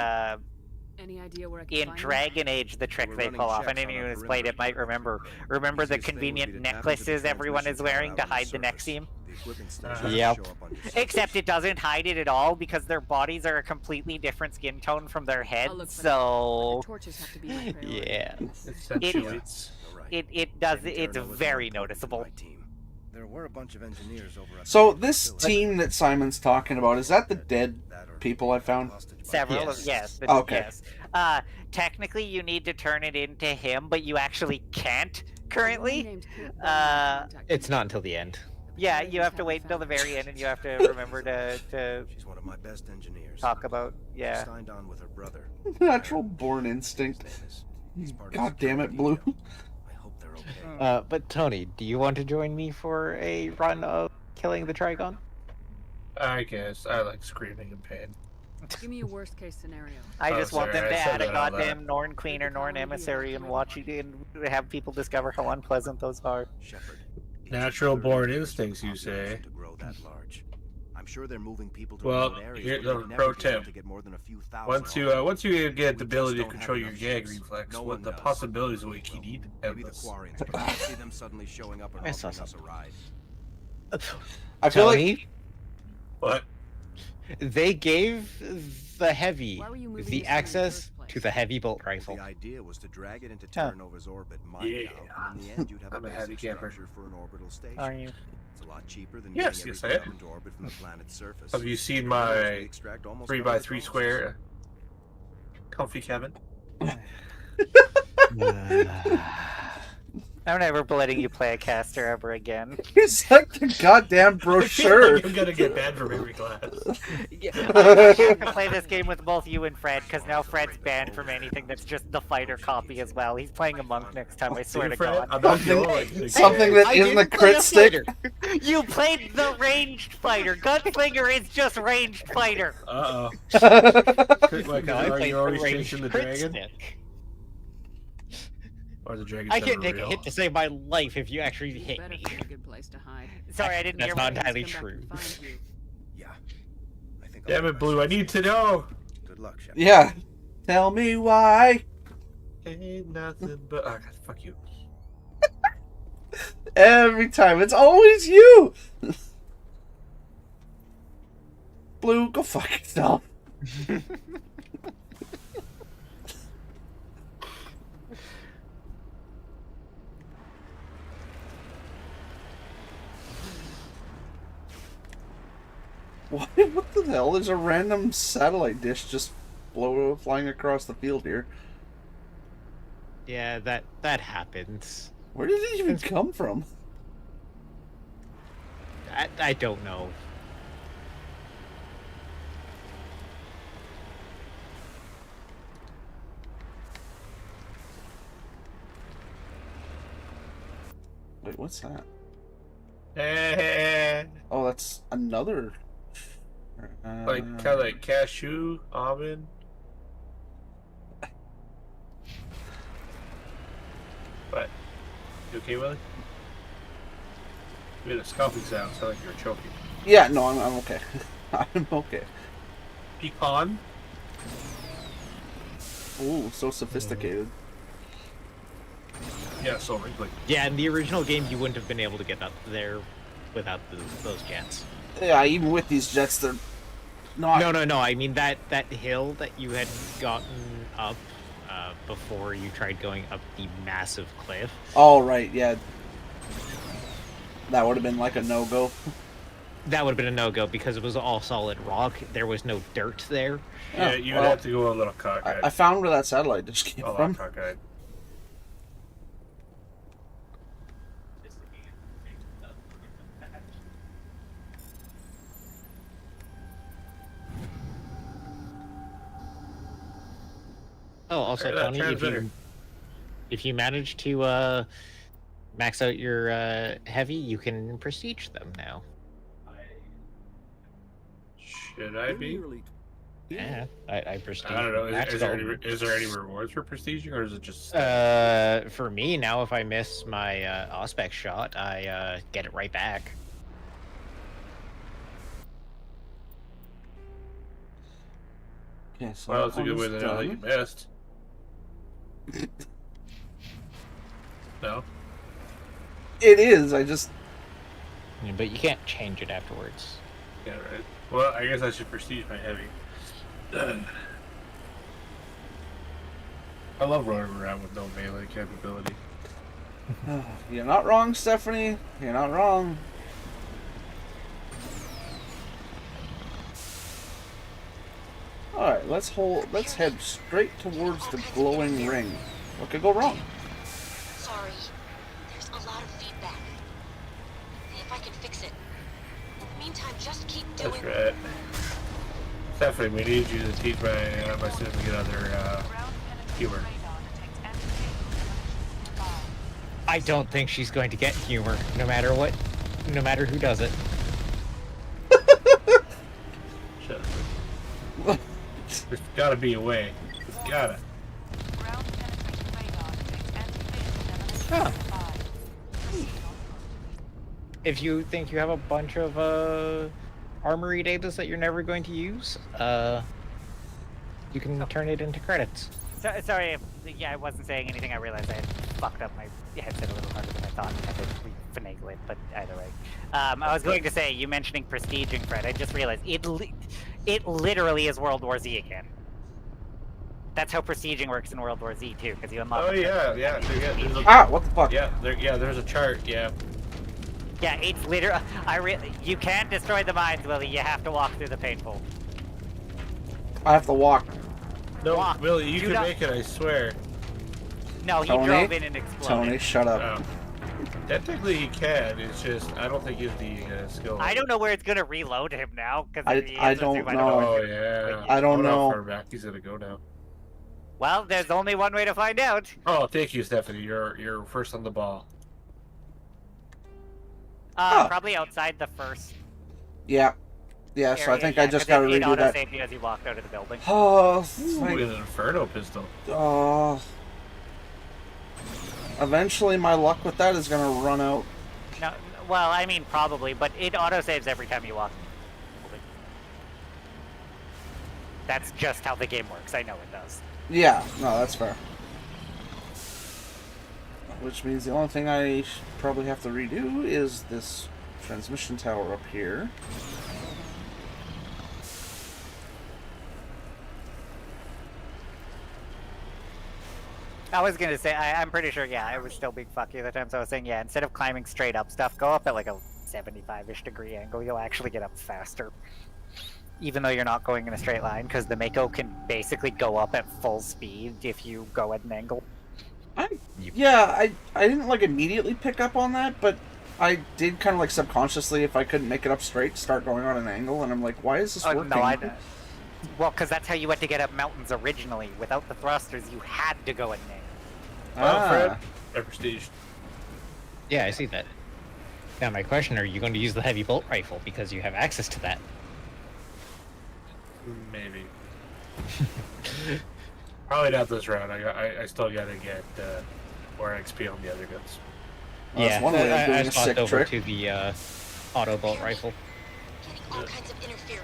Any idea where I can in find Dragon Age, the trick We're they running pull off, checks and on anyone our who's played it might remember. Remember the Easiest thing would convenient be to tap into the necklaces everyone is transmission wearing to tower out on hide the neck surface. seam? The equipping station Uh-huh. will Yep. show up on your Except surface. it doesn't hide it at all because their bodies are a completely different skin tone from their heads. look for that. So The torches have to be my priority. Yeah. It accentuates. You're right. it does Getting it's Terranova's very more important than noticeable. my team. There were a bunch of engineers over at So the this facility. team that Simon's talking about, is that the dead That or people I found? hostage by Several Yes. of yes, but Okay. yes. Technically you need to turn it into him, but you actually can't currently. Named Kate Bowman Uh, contacted It's me. not until the end. Yeah, Batarians you have to haven't wait until found the her. very end, and you have to remember to She's one of my best engineers. talk about She yeah. signed on with her brother. Natural born instinct. He's part of God damn it, security Blue. detail. I hope they're okay. But Tony, do you want to join me for a run of killing the Trigon? I guess I like screaming in pain. Give me a worst case scenario. I Oh, just want sorry, them to I said add a that out loud. goddamn Norn Queen or Norn Emissary and watch it and have people discover how unpleasant those are. Shepard. Natural Each born third instincts, you population say? To grow that large. I'm sure they're moving people to Well, remote areas here's where a they'd pro never be able tip. to get more than a few thousand Once you get the We ability just to don't control have your enough gag ships. reflex, No what one the does. possibilities of what you need Maybe the endless. Quarians can see them suddenly showing up and I saw offering us a ride. I feel like Tony, What? they gave the heavy Why were you moving the this thing in the access first place? to the heavy bolt rifle. The idea was to drag it into Huh. Terranova's orbit, mine Yeah. out, and in the end you'd have I'm a a heavy basic camper. structure for an orbital station. Are you? It's a lot cheaper than Yes, getting yes, everything I up am. into orbit from the planet's surface. Have you seen We my extract almost 3x3 none of the square comfy cabin? I'm never letting you play a caster ever again. it's like the goddamn brochure. I'm gonna get banned from every class. I have to play this game with both you and Fred, because now Fred's banned from anything that's just the fighter copy as well. He's playing a monk next time, I swear to Fred, God. I'm not the Something- only one. Something that isn't a crit stick. You played the ranged fighter. Gunslinger is just ranged fighter. Uh-oh. Like, No, I are played you the already ranged chasing the crit dragon? stick. Or the dragon? I can't take a hit to save my life if you actually You hit better me. find a good place to hide. Sorry, I didn't That's hear not what entirely Come back true. and find you. Yeah. I think Damn it, Blue! I need to know. Good luck, Shepard. Yeah. Tell me why. Ain't nothing but. Oh, God, fuck you. Every time. It's always you. Blue, go fuck yourself. What the hell? There's a random satellite dish just flying across the field here. Yeah, that happens. Where did it even come from? I don't know. Wait, what's that? Like Oh, that's another. kind of like cashew, almond. What? You okay, Willie? You made a scuffing sound. Sound like you were choking. Yeah, no, I'm okay. I'm okay. Pecan? Ooh, so sophisticated. Yeah, so wrinkly. Yeah, in the original game, you wouldn't have been able to get up there without those jets. Yeah, even with these jets, they're not. No. I mean that hill that you had gotten up before you tried going up the massive cliff. Oh, right, yeah. That would have been like a no-go. That would have been a no-go because it was all solid rock. There was no dirt there. Yeah, you would have to go a little cockeyed. I found where that satellite dish came from. Cockeyed. Oh, also, That Tony, transmitter. if you manage to max out your heavy, you can prestige them now. Should I be? Yeah, I prestige. I don't know. maxed Is there any rewards for prestiging, or is it just? For me now, if I miss my Auspex shot, I get it right back. Okay, so Well, it's a that good way one's to know that you done. missed. No. It is. I just. Yeah, but you can't change it afterwards. Yeah, right. Well, I guess I should prestige my heavy. I love running around with no melee capability. You're not wrong, Stephanie. You're not wrong. All right, let's head straight towards the glowing ring. What could go wrong? Sorry. There's a lot of feedback. See if I can fix it. In the meantime, just keep doing. That's right. Stephanie, we need you to teach my significant other humor. I don't think she's going to get humor, no matter what, no matter who does it. Shut up. There's gotta be a way. There's gotta. Huh. If you think you have a bunch of armory data that you're never going to use, you can turn it into credits. Sorry, yeah, I wasn't saying anything. I realized I had fucked up my headset a little harder than I thought. I had to finagle it, but either way. I was going to say, you mentioning prestiging, Fred, I just realized it literally is World War Z again. That's how prestiging works in World War Z too, because you unlock. Oh yeah. There's a, Ah, what the fuck? yeah, there's a chart. Yeah. Yeah, it's literally. You can't destroy the mines, Willie. You have to walk through the painful. I have to walk. No, Walk. Billy, you Do can not- make it. I swear. No, he Tony? drove in and exploded. Tony, shut up. Oh. Technically, he can. It's just I don't think he has the skill. I don't know where it's gonna reload him now, because I don't know. Oh yeah. I don't wonder know. how far back he's gonna go now. Well, there's only one way to find out. Oh, thank you, Stephanie. You're first on the ball. Oh. Probably outside the first. Yeah. Yeah, so I area, think yeah, I just 'cause gotta it redo that. auto-saved you as you walked out of the building. Oh, Ooh, thank- an Inferno pistol. oh. Eventually, my luck with that is gonna run out. No, well, I mean probably, but it auto-saves every time you walk. That's just how the game works. I know it does. Yeah, no, that's fair. Which means the only thing I probably have to redo is this transmission tower up here. I was gonna say, I'm pretty sure, yeah, I was still being fucky at the time, so I was saying, yeah, instead of climbing straight up stuff, go up at like a 75-ish degree angle, you'll actually get up faster. Even though you're not going in a straight line, because the Mako can basically go up at full speed if you go at an angle. Yeah, I didn't like immediately pick up on that, but I did kind of like subconsciously, if I couldn't make it up straight, start going on an angle, and I'm like, why is this working? No, well, because that's how you had to get up mountains originally. Without the thrusters, you had to go at an angle. Well, Fred, I prestige. Yeah, I see that. Now my question, are you going to use the heavy bolt rifle because you have access to that? Maybe. Probably not this round. I still gotta get more XP on the other guns. Well, that's one way of doing I a swapped sick over trick. to the auto bolt rifle. all kinds of interference.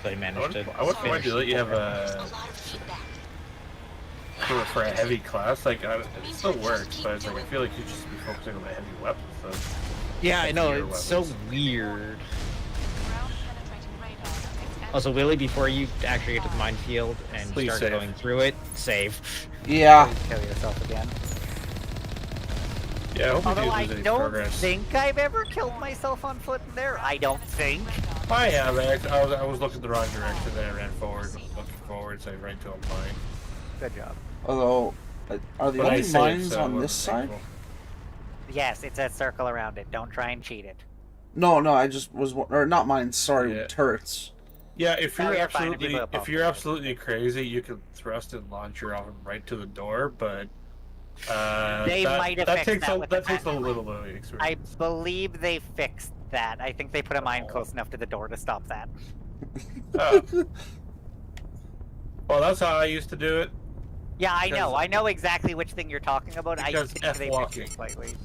They managed to. I wouldn't mind to let you have There's a a lot of feedback. for a heavy class. Like it still works, but it's like I feel like you should just be focusing on the heavy weapons. So Yeah, I know. heavier It's so weapons. weird. Ground-penetrating radar detects Also, Willie, before you actually get to the minefield and Please start save. going through it, save. Yeah. Kill yourself again. Yeah, I hope we Although do I lose any don't progress. think I've ever killed myself on foot in there. I don't think. I have. I was looking the wrong direction, then I ran forward. Looking forward, so I ran to a mine. Good job. Although, are the But I only saved, mines so I on this wasn't side? thankful. Yes, it's a circle around it. Don't try and cheat it. No, I just was, or not mines. Sorry, Yeah. turrets. Yeah, if Oh, you're you're fine. If you absolutely go up, if you're absolutely crazy, you can thrust and launch your oven right to the door, but They might have that fixed takes that a with that the takes a map. little bit of I experience. believe they fixed that. I think they put a mine close enough to the door to stop that. Oh. Well, that's how I used to do it. Yeah, I know. Because- I know exactly which thing you're talking about. I Because think F they walking. fixed it slightly.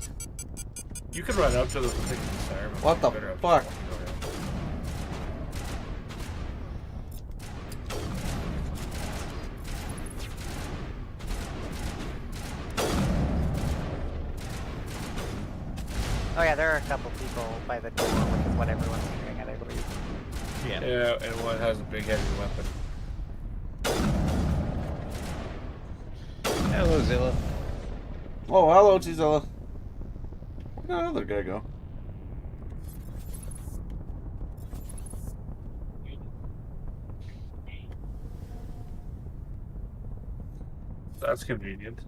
You can run up to the thing there, but What the better have fuck? to go ahead. Oh yeah, there are a couple people by the door, which is what everyone's shooting at, I believe. Yeah. Yeah, and one has a big heavy weapon. Hello, Zilla. Oh, hello, Tizilla. Where'd that other guy go? That's convenient.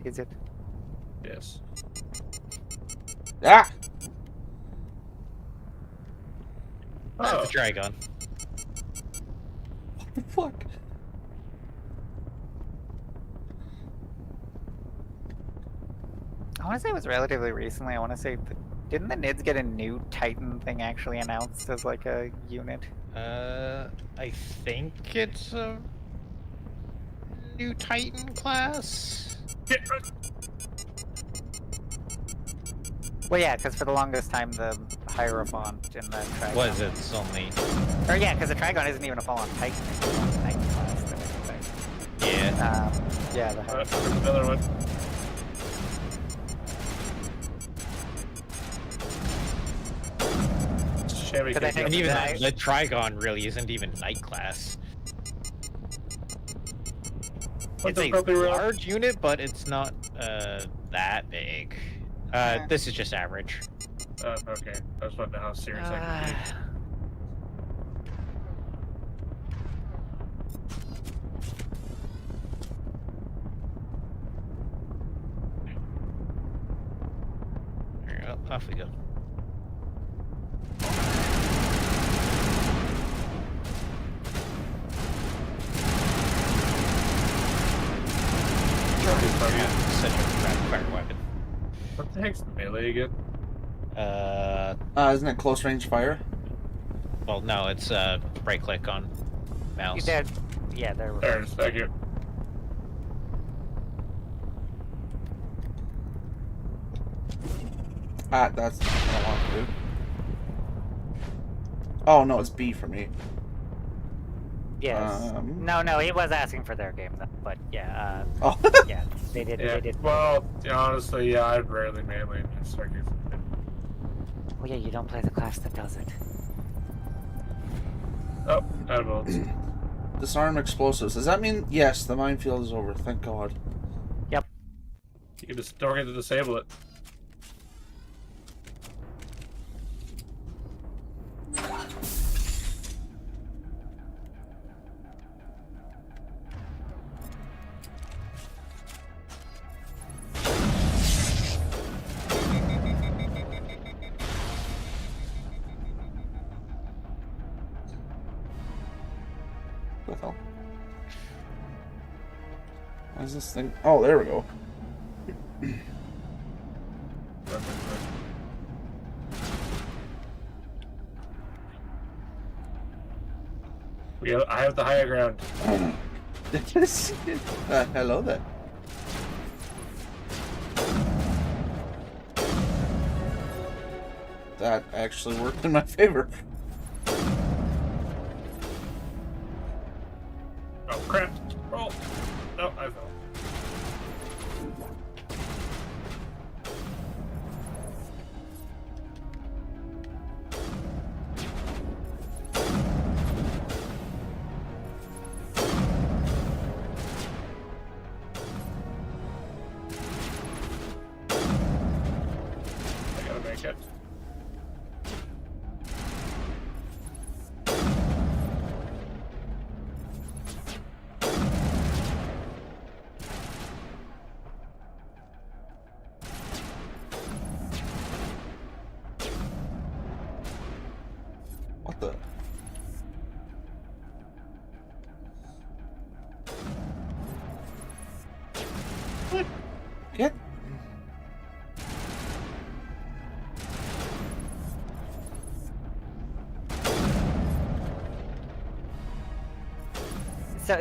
Is it? Yes. Ah! That's Oh, a Trigon. What the fuck? I want to say it was relatively recently. I want to say, didn't the Nids get a new Titan thing actually announced as like a unit? I think it's a new Titan class. Well, yeah, because for the longest time the Hierophant and the Trigon. Was it's only. Or yeah, because the Trigon isn't even a full-on Titan. It's a full-on Titan class. That I think. Yeah. Yeah, the Hierophant. there's another one. It's a shame we But I can't think And get even that- the Trigon really isn't even Knight class. What's It's up, a Puppy Roll? large unit, but it's not that big. This is just average. Okay. I was wondering how serious I could be. There you go. Off we go. Such a rapid fire weapon. What the heck's melee again? Isn't it close range fire? Well, no, it's right click on mouse. Yeah, there. There it is. Thank you. Ah, that's what I want to do. Oh, no, it's B for me. Yes. No, he was asking for their game, though, but yeah, Oh. yeah, they did. Yeah. They did. Well, yeah, honestly, yeah, I'd rarely melee in this circuit. Well, yeah, you don't play the class that does it. Oh, out of bullets. Disarm explosives. Does that mean, yes, the minefield is over, thank God. Yep. You can just don't get to disable it. What the hell? Why is this thing? Oh, there we go. I have the higher ground. Hello there. that actually worked in my favor. Oh crap! Roll. No, I fell. I gotta make it. What the? Get.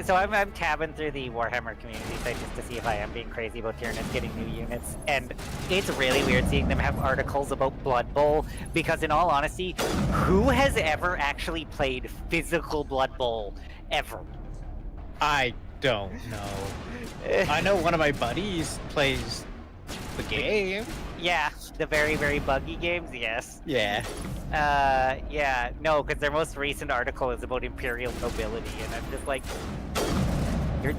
So I'm tabbing through the Warhammer community site just to see if I am being crazy about Tyranids getting new units, and it's really weird seeing them have articles about Blood Bowl, because in all honesty, who has ever actually played physical Blood Bowl, ever? I don't know. I know one of my buddies plays the game. Yeah, the very, very buggy games, yes. Yeah. Yeah, no, because their most recent article is about Imperial nobility, and I'm just like,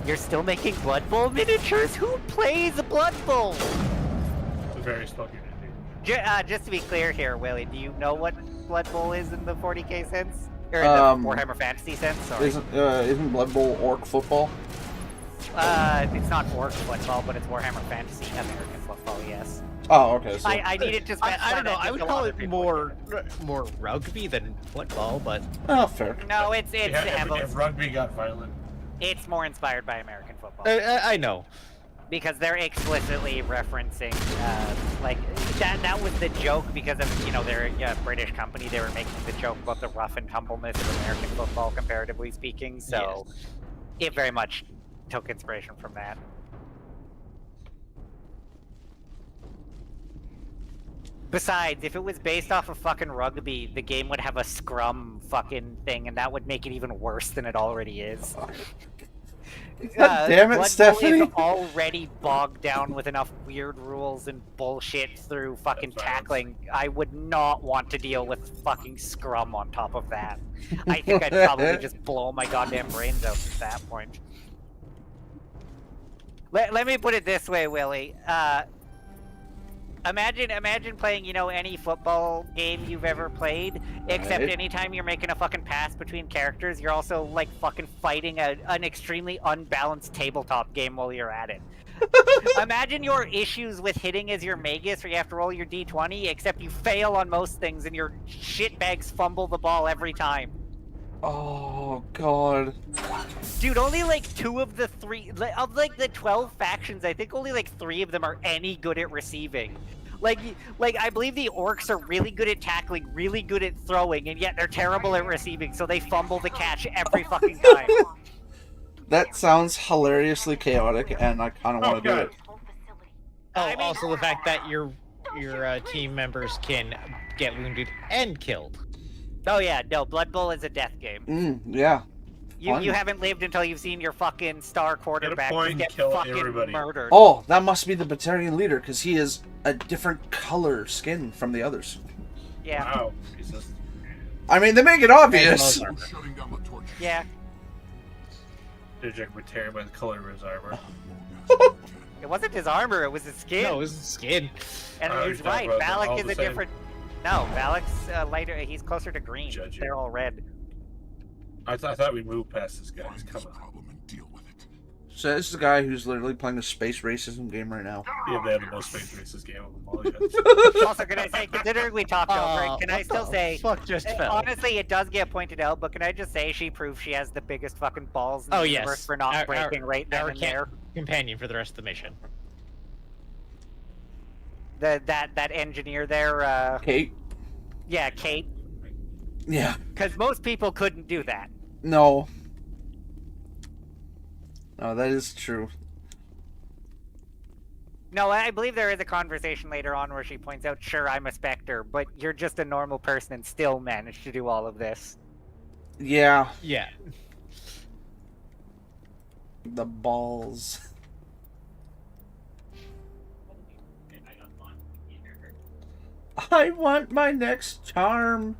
you're still making Blood Bowl miniatures? Who plays a Blood Bowl? It's a very spunky indeed. Just to be clear here, Willie, do you know what Blood Bowl is in the 40k sense? Or in the Warhammer Fantasy sense? Sorry. Isn't Blood Bowl orc football? It's not orc football, but it's Warhammer Fantasy American football, yes. Oh, okay. So I needed to I don't know. that I would just a call lot it of people more rugby than football, but oh, fair. No, it's If rugby got violent. it's more inspired by American football. I know. Because they're explicitly referencing, like, that was the joke because of, they're a British company. They were making the joke about the rough and tumbleness of American football, comparatively speaking. So it very much took inspiration from that. Besides, if it was based off of fucking rugby, the game would have a scrum fucking thing, and that would make it even worse than it already is. God damn it, Blood Bowl Stephanie! is already bogged down with enough weird rules and bullshit through fucking tackling. I would not want to deal with fucking scrum on top of that. I think I'd probably just blow my goddamn brains out at that point. Let me put it this way, Willie. Imagine playing, any football game you've ever played, except anytime you're making a fucking pass between characters, you're also, like, fucking fighting an extremely unbalanced tabletop game while you're at it. Imagine your issues with hitting as your Magus, where you have to roll your d20, except you fail on most things and your shitbags fumble the ball every time. Oh, God. Dude, only like 2 of the 3, of like the 12 factions, I think only like 3 of them are any good at receiving. Like I believe the orcs are really good at tackling, really good at throwing, and yet they're terrible at receiving, so they fumble the catch every fucking time. That sounds hilariously chaotic, and I kind of want to do it. Also the fact that your team members can get wounded and killed. Oh yeah, no, Blood Bowl is a death game. Yeah. You haven't lived until you've seen your fucking star quarterback get fucking murdered. Oh, that must be the Batarian leader, because he is a different color skin from the others. Yeah. Wow. I mean, they make it obvious. Yeah. Jack Batarian by the color of his armor. It wasn't his armor, it was his skin. No, it was his skin. And he's right, Valak is a different... No, Valak's lighter, he's closer to green. They're all red. I thought we moved past this guy. He's coming. So this is a guy who's literally playing a space racism game right now. Yeah, they have the most space racist game of them all. Yes. Also, can I say, considering we talked over it, can I still say, honestly, it does get pointed out, but can I just say she proves she has the biggest fucking balls in the universe for not breaking right then and there? Companion for the rest of the mission. That engineer there, Kate? Yeah, Kate. Yeah. Because most people couldn't do that. No. No, that is true. No, I believe there is a conversation later on where she points out, sure, I'm a Spectre, but you're just a normal person and still managed to do all of this. Yeah, Yeah. the balls. I want my next charm.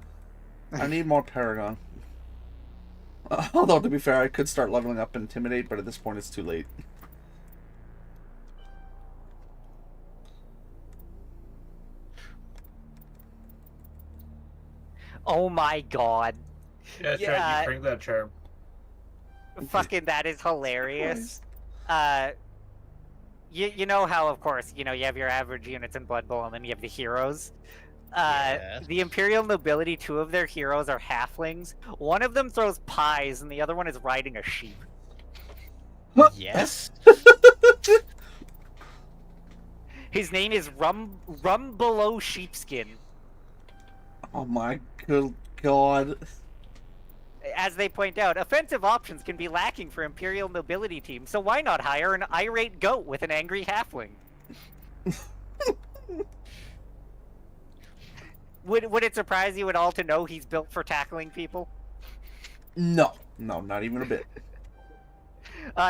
I need more Paragon. Although, to be fair, I could start leveling up Intimidate, but at this point it's too late. Oh my god. Yeah, that's Yeah. right. You bring that charm. Fucking, that is hilarious. You know how, of course, you have your average units in Blood Bowl, and then you have the heroes. Yes. The Imperial Nobility, 2 of their heroes are halflings. One of them throws pies, and the other one is riding a sheep. Yes. His name is Rumbelow Sheepskin. Oh my good god. As they point out, offensive options can be lacking for Imperial Nobility teams, so why not hire an irate goat with an angry halfling? Would it surprise you at all to know he's built for tackling people? No, not even a bit.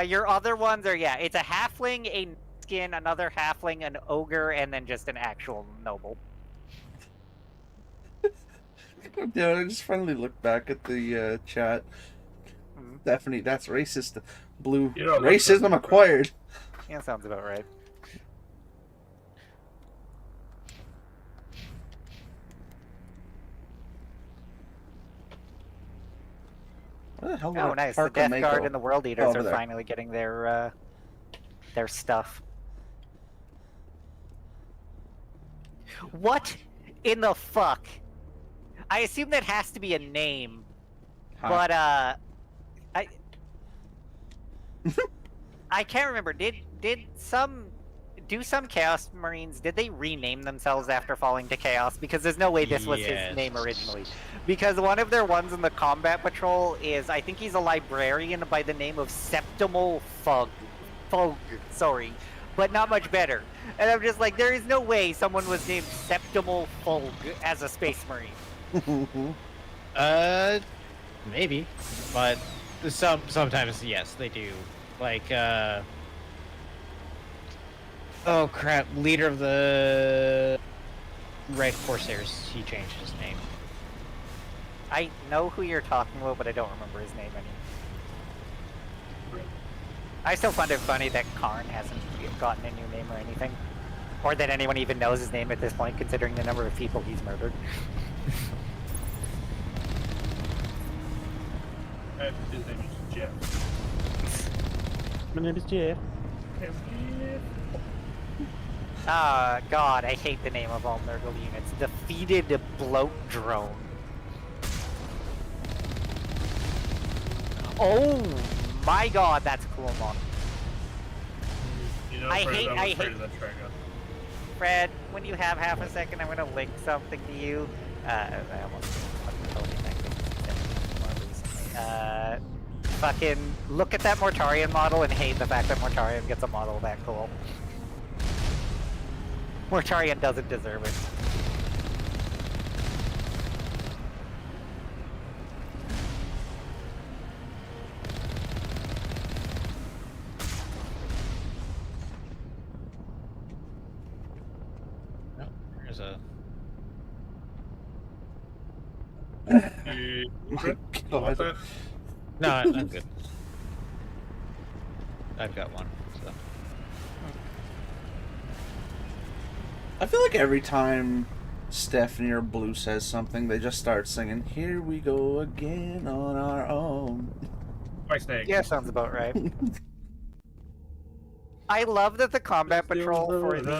Your other ones are, it's a halfling, a skin, another halfling, an ogre, and then just an actual noble. Yeah, I just finally looked back at the chat. Stephanie, that's racist. Blue. You don't look Racism so- acquired. Yeah, sounds about right. What the hell would Oh, a nice. The Parker Death Mako- Guard and the World Eaters over are there. finally getting their stuff. What in the fuck? I assume that has to be a name, Huh. but I can't remember. Did some Chaos Marines, did they rename themselves after falling to Chaos? Because there's no way this was Yes. his name originally. Because one of their ones in the Combat Patrol is, I think he's a librarian by the name of Septimal Fug, sorry, but not much better. And I'm just like, there is no way someone was named Septimal Fug as a Space Marine. Maybe, but sometimes yes, they do. Like, oh crap, leader of the Red Corsairs, he changed his name. I know who you're talking about, but I don't remember his name anymore. I still find it funny that Karn hasn't gotten a new name or anything. Or that anyone even knows his name at this point, considering the number of people he's murdered. His name is Jeff. My name is Jeff. Ah, God, I hate the name of all Nurgle units. Defeated Bloat Drone. Oh my God, that's a cool mod. You know, I Fred, hate- I'm I afraid hate- of that Trigon. Fred, when you have half a second, I'm gonna link something to you. I almost fucking told you that. Fucking look at that Mortarion model and hate the fact that Mortarion gets a model that cool. Mortarion doesn't deserve it. No, there's a. You My want God. that? No, I'm good. I've got one. So. I feel like every time Stephanie or Blue says something, they just start singing, "Here we go again on our own." My snake. Yeah, sounds about right. I love that the Combat Patrol for the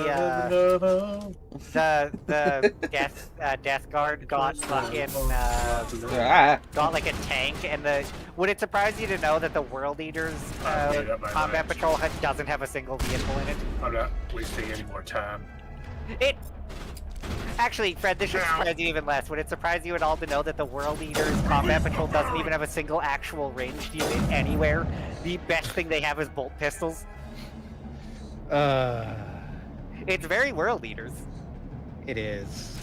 Death Guard got fucking Ah. got like a tank, and would it surprise you to know that the World Eaters made up my Combat mind. Patrol doesn't have a single vehicle in it? I'm not wasting any more time. It actually, Fred, this should surprise you even less. Would it surprise you at all to know that the World Eaters Combat Patrol doesn't even have a single actual ranged unit anywhere? The best thing they have is bolt pistols. It's very World Eaters. It is.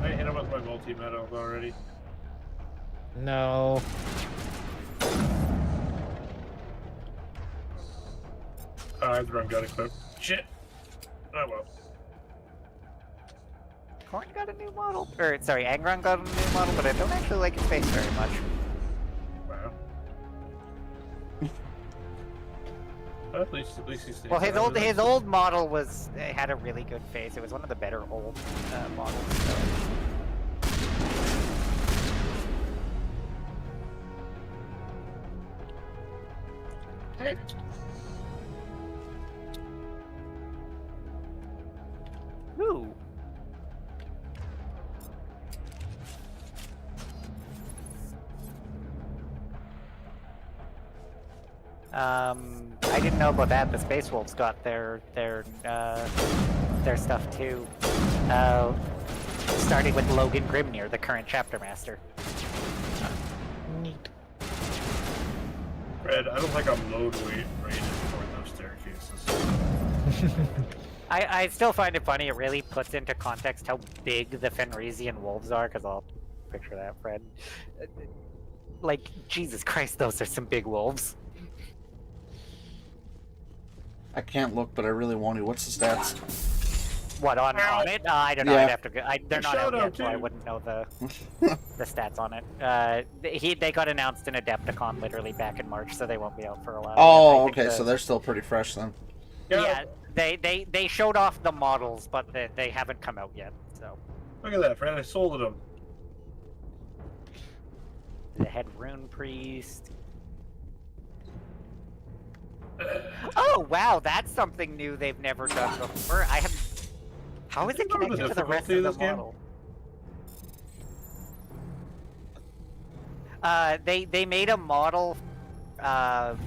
I hit him with my multi-metal already. No. I've got equipped. Shit. Oh well. Korn got a new model. Or, sorry, Angron got a new model, but I don't actually like his face very much. Wow. At least he stays Well, his alive. old model was had a really good face. It was one of the better old models. So. Hey. Ooh. I didn't know about that. The Space Wolves got their stuff too. Starting with Logan Grimnir, the current chapter master. Neat. Fred, I don't think I'm load weight rated for those staircases. I still find it funny. It really puts into context how big the Fenrisian wolves are, because I'll picture that, Fred. Like, Jesus Christ, those are some big wolves. I can't look, but I really want to. What's the stats? What, on it? I don't know. Yeah. I'd have to go. They're not out yet, so I too. wouldn't know the stats on it. They got announced in Adepticon literally back in March, so they won't be out for a while. Oh, I think okay, so they're still pretty fresh then. Yeah, they showed off the models, but they haven't come out yet. So Look at that, Fred. I sold them. the head rune priest. Oh wow, that's something new they've never done before. I have. How is it Do you know the connected to the rest difficulty of the of this game? model? They made a model, Arjak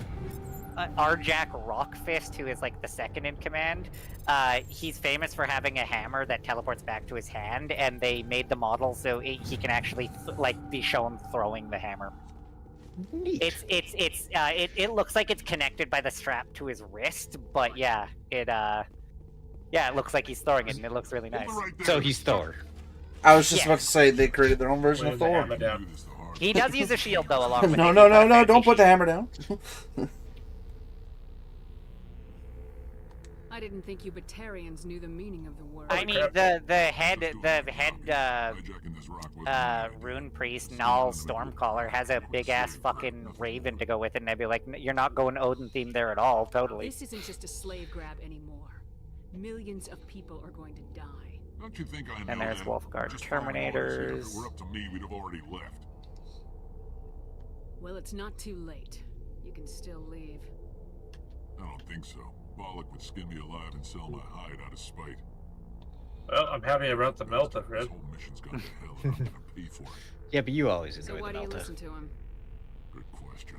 Rockfist, who is like the second in command. He's famous for having a hammer that teleports back to his hand, and they made the model so he can actually be shown throwing the hammer. Neat. It looks like it's connected by the strap to his wrist, but yeah, it looks like he's throwing it, and it looks really nice. So he's Thor. I was just Yeah. about to say they created their own version of Putting the Thor. hammer down. He does use a shield though, along with No, it. no, He's no, got a no! fancy Don't put the shield. hammer down. I didn't think you Batarians knew the meaning of the word. I mean, the head rune priest Null Stormcaller has a big ass fucking raven to go with it, and I'd be like, you're not going Odin theme there at all, totally. This isn't just a slave grab anymore. Millions of people are going to die. Don't you think I know And there's that? Wolfguard Just following orders here. If Terminators. it were up to me, we'd have already left. Well, it's not too late. You can still leave. I don't think so. Bollock would skin me alive and sell my hide out of spite. Well, I'm happy about the Melta, This Fred. whole mission's gone to hell and I'm gonna pay for it. Yeah, but you always So enjoy why the do you Melta. listen to him? Good question.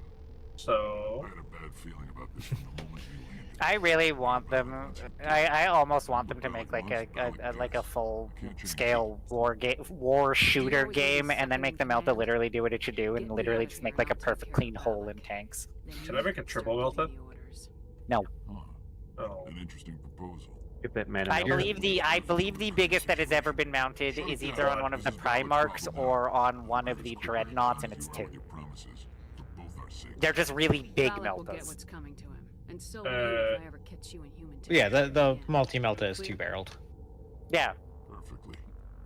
So, I had a bad feeling about this from the moment we landed. I really want them. I almost want them to make like a full scale war shooter game, and then make the Melta literally do what it should do, and literally just make like a perfect clean hole in tanks. Can I make a triple Melta? No. Huh. Oh. An interesting proposal. Get that mana. I melt. believe the biggest that has ever been mounted is either on one of the Primarchs or on one of the Dreadnoughts, and it's two. Your promises for both our sakes. They're just really big Valak will get Meltas. what's coming to him, and so will you if I ever catch you in human Yeah, the territory again. multi-Melta is two-barreled. Yeah. Perfectly.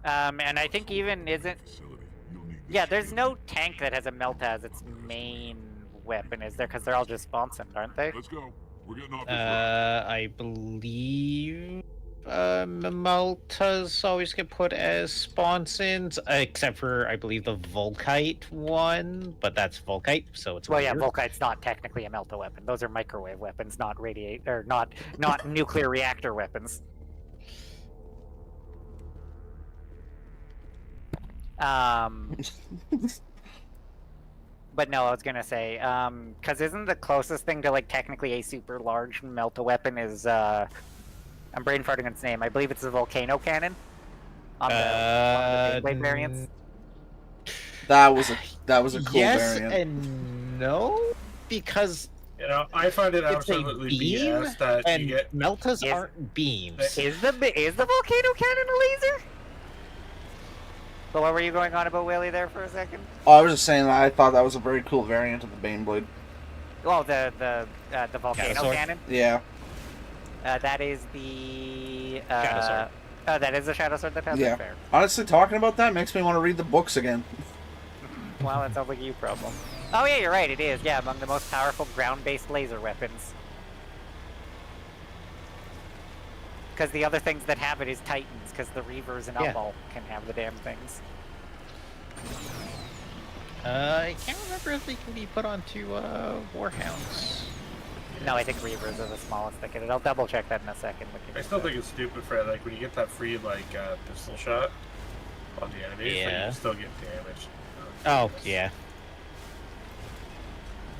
And I think even isn't. Facility. You'll need this Yeah, there's shield. no tank that has a Melta as its main weapon, is there? Because they're all just sponsored, aren't they? Let's go. We're getting off this road. I believe Meltas always get put as sponsons, except for I believe the Volkite one, but that's Volkite, so it's Well, yeah, weird. Volkite's not technically a Melta weapon. Those are microwave weapons, not not nuclear reactor weapons. But no, I was gonna say, because isn't the closest thing to like technically a super large Melta weapon is I'm brain farting on its name. I believe it's the Volcano Cannon. On one of the big blade variants. That was a cool yes variant. and no, because You know, I find it It's a absolutely beam, BS that and you get. meltas Yes. aren't beams. Is the volcano cannon a laser? But what were you going on about Willie there for a second? Oh, I was just saying that I thought that was a very cool variant of the Baneblade. Oh, the volcano Shadow sword? cannon. Yeah. That is the Shadow sword. That is the shadow sword that has Yeah. it fair. Honestly, talking about that makes me want to read the books again. Well, that sounds like a you problem. Oh yeah, you're right. It is. Yeah, among the most powerful ground-based laser weapons. Because the other things that have it is Titans, because the Reavers and Yeah. Upball can have the damn things. I can't remember if they can be put onto Warhounds. No, I think Reavers are the smallest that get it. I'll double check that in a second. I still think it's stupid, Fred. Like when you get that free pistol shot on the enemies, like, Yeah. you still get damaged. Oh, yeah.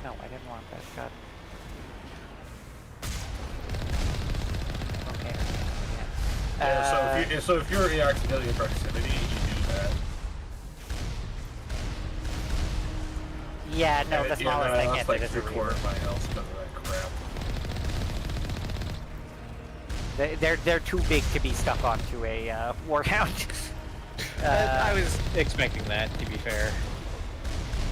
No, I didn't want that shot. Okay. Yeah, so if you're accidentally in proximity, you do that. Yeah, no, the smallest I I get lost like is a 3/4 of my health because of that crap. They're too big to be stuck onto a Warhound. I was expecting that, to be fair.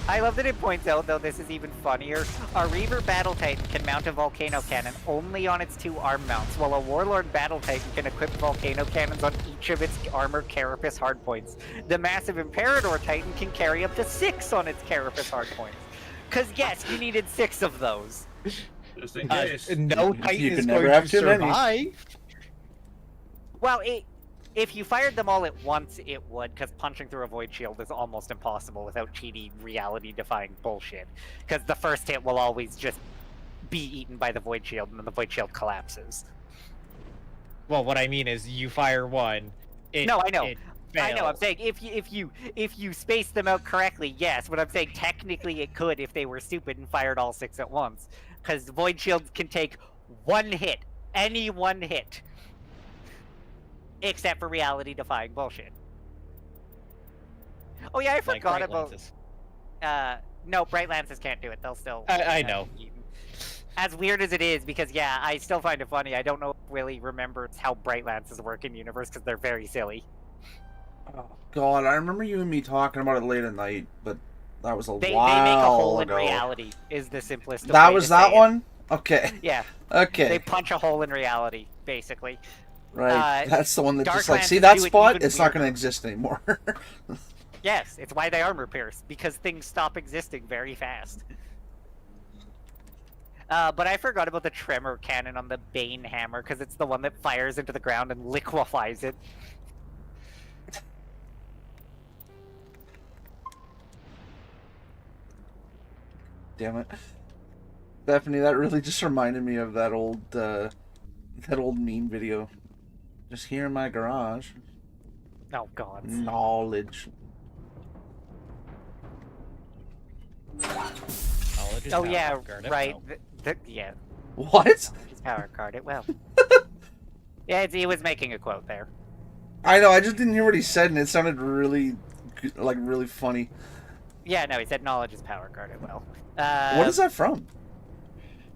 I love that it points out, though, this is even funnier. A Reaver Battle Titan can mount a Volcano Cannon only on its 2 arm mounts, while a Warlord Battle Titan can equip Volcano Cannons on each of its armor Carapace hardpoints. The massive Imperador Titan can carry up to 6 on its Carapace hardpoints. Cause yes, you needed 6 of those. Just in case. No You Titan can is never going have to too many. survive. Well, if you fired them all at once, it would, because punching through a Void Shield is almost impossible without cheaty, reality-defying bullshit. Because the first hit will always just be eaten by the Void Shield, and then the Void Shield collapses. Well, what I mean is, you fire one. No, I know. It I know. I'm fails. saying if you space them out correctly, yes. But I'm saying technically it could if they were stupid and fired all 6 at once, because Void Shields can take one hit, any one hit. Except for reality-defying bullshit. Oh yeah, I Like forgot Bright about. Lances. No, Bright Lances can't do it. They'll still. I know. As weird as it is, because yeah, I still find it funny. I don't know if Willie remembers how Bright Lances work in universe because they're very silly. Oh, God, I remember you and me talking about it late at night, but that was a They while make a hole ago. in reality. Is the simplest. That way was to that say it. one? Okay. Yeah. Okay. They punch a hole in reality, basically. Right. That's the one that just like, Darklances see that do it spot? even It's not going to weirder. exist anymore. Yes, it's why they armor pierce, because things stop existing very fast. But I forgot about the Tremor Cannon on the Bane Hammer, because it's the one that fires into the ground and liquefies it. Damn it. Stephanie, that really just reminded me of that old meme video. Just here in my garage. Oh, God. Knowledge. Knowledge is Oh, power. yeah, Guard it right. well. Yeah. What? Knowledge is power, guard it well. Yeah, he was making a quote there. I know, I just didn't hear what he said, and it sounded really, like, really funny. Yeah, no, he said knowledge is power, guard it well. What is that from?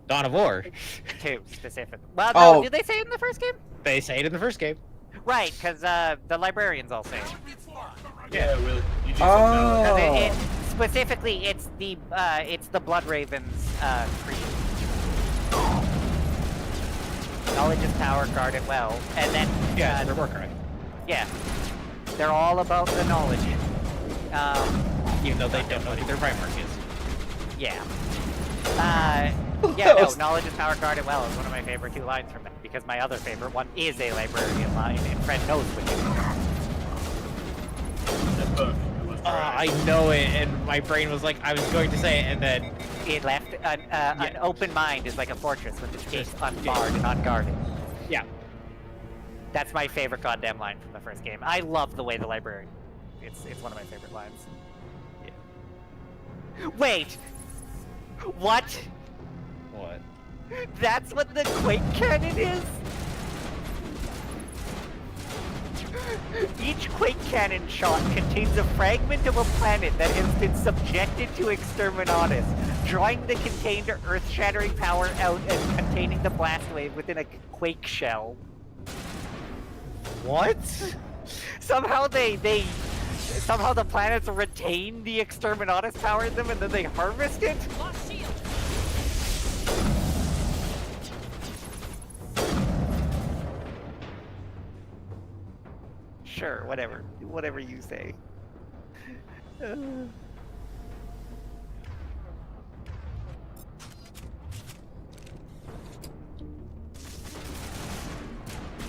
Dawn of War. 2, specific. Well, Oh. no, did they say it in the first game? They say it in the first game. Right, because the librarians all say it. Yeah, really. You do Oh. Because it specifically, it's the Blood Ravens creed. Knowledge is power, guard it well, and then Yeah, they're working right. yeah, they're all about the knowledge. Even though they don't know who their Primarch is. Yeah. Yeah, That no, was- knowledge is power, guard it well is one of my favorite 2 lines from that, because my other favorite one is a librarian line, and Fred knows which it is. That book. It was I know it, and my brain was like, I was going to say it, and then It left an open mind is like a fortress with its gates unbarred and unguarded. yeah. That's my favorite goddamn line from the first game. I love the way the librarian. It's one of my favorite lines. Yeah. Wait. What? What? That's what the Quake Cannon is? Each Quake Cannon shot contains a fragment of a planet that has been subjected to exterminatus. drawing the contained earth-shattering power out and containing the blast wave within a quake shell. What? Somehow somehow the planets retain the Exterminatus power in them and then they harvest it? Lost shield. Sure, whatever. Whatever you say.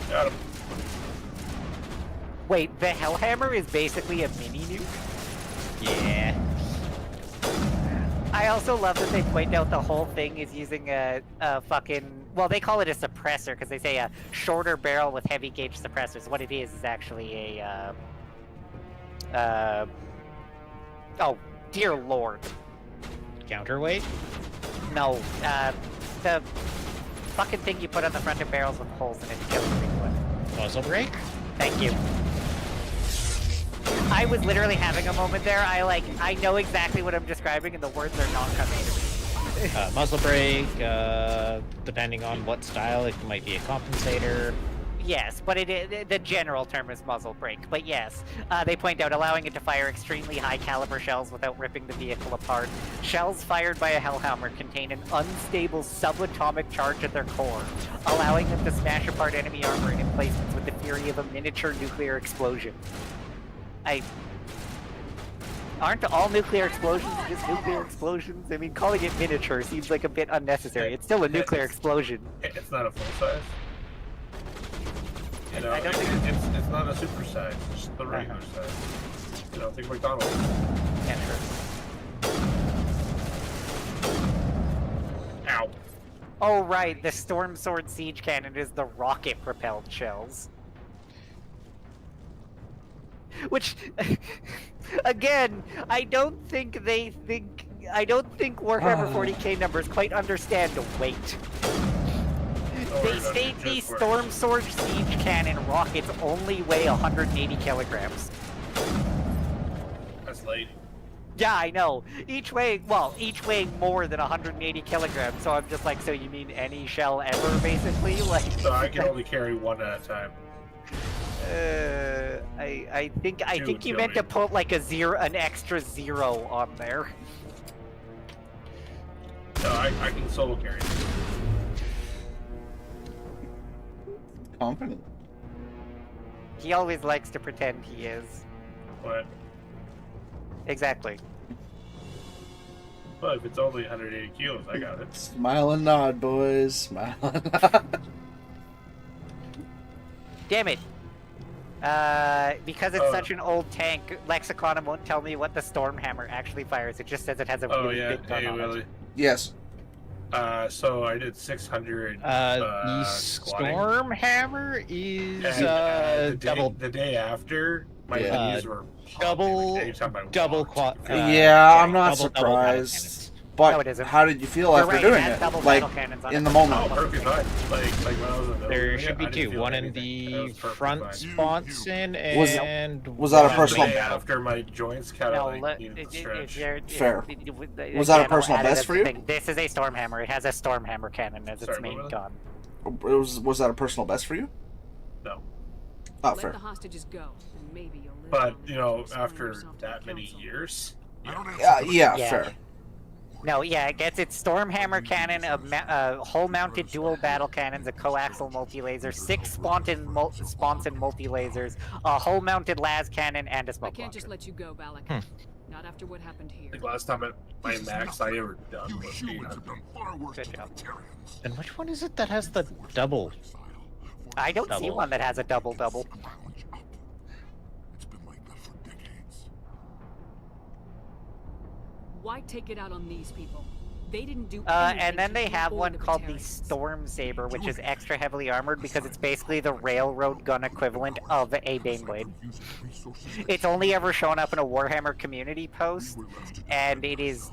Got him. Wait, the Hellhammer is basically a mini nuke? Yeah. I also love that they point out the whole thing is using a fucking... Well, they call it a suppressor because they say a shorter barrel with heavy gauge suppressors. What it is actually a... Oh, dear lord. Counterweight? No, the fucking thing you put on the front of barrels with holes in it to kill everyone. Muzzle brake? Thank you. I was literally having a moment there. I know exactly what I'm describing, and the words are not coming to me. Muzzle brake, depending on what style, it might be a compensator. Yes, but the general term is muzzle brake. But yes, they point out allowing it to fire extremely high caliber shells without ripping the vehicle apart. Shells fired by a Hellhammer contain an unstable subatomic charge at their core, allowing them to smash apart enemy armor and emplacements with the fury of a miniature nuclear explosion. Aren't all nuclear explosions just nuclear explosions? I mean, calling it miniature seems like a bit unnecessary. It's still a nuclear explosion. It's not a full size. You know, I don't think it's not a super size. It's just the regular size. You know, think McDonald's. Yeah, sure. Ow. Oh right, the Storm Sword Siege Cannon is the rocket-propelled shells. Which, again, I don't think Warhammer 40k numbers quite understand weight. They state the Storm Sword Siege Cannon rockets only weigh 180 kilograms. That's late. Yeah, I know. Each weighing more than 180 kilograms. So I'm just like, so you mean any shell ever, basically? Like, So I can only carry one at a time. I think you meant to put like an extra 0 on there. No, I can solo carry. Confident. He always likes to pretend he is. What? Exactly. But if it's only 180 kilos, I got it. Smile and nod, boys. Smile and nod. Damn it. Because it's such an old tank, Lexicon won't tell me what the Stormhammer actually fires. It just says it has a really big gun on it. Yes. So I did 600. The squatting. Stormhammer is And, double. The day after, my Yeah. knees were double quad. I'm not double battle surprised. No, But it isn't. how did you feel You're after right, doing it has it? double Like, battle cannons on in it. the moment. Oh, perfectly fine. Like when I was in the There I should be didn't two. feel One in anything. It the was perfectly front fine. sponson Was- and was that a one personal- The day battle- after my joints kind No, of like needed to stretch. Fair. Was that a Again, I'll personal add it best as for the you? thing. This is a Stormhammer. It has a Stormhammer cannon as its Sorry, main what was gun. Was that a personal best for you? No. Oh, Let fair. the hostages go, and maybe you'll live But, long you enough know, to explain after yourself to the that many council. years, Yeah, Yeah. fair. No, yeah, it gets its Stormhammer cannon, a hull-mounted dual battle cannons, a coaxial multi-laser, 6 sponson multi-lasers, a hull-mounted las cannon, and a I smoke can't just launcher. let you go, Balak. Not after what happened here. like last time at my max I ever done You was humans have 800. done far worse Good to job. Batarians. And which one is it that has the double? I don't see Double. one that has a double-double. Lounge up. It's been like that for decades. Why take it out on these people? They didn't do And anything then to they you have or one the called the Batarians. Storm Saber, which is extra heavily armored because it's basically the railroad gun equivalent of a Baneblade. It's only ever shown up in a Warhammer community post, and it is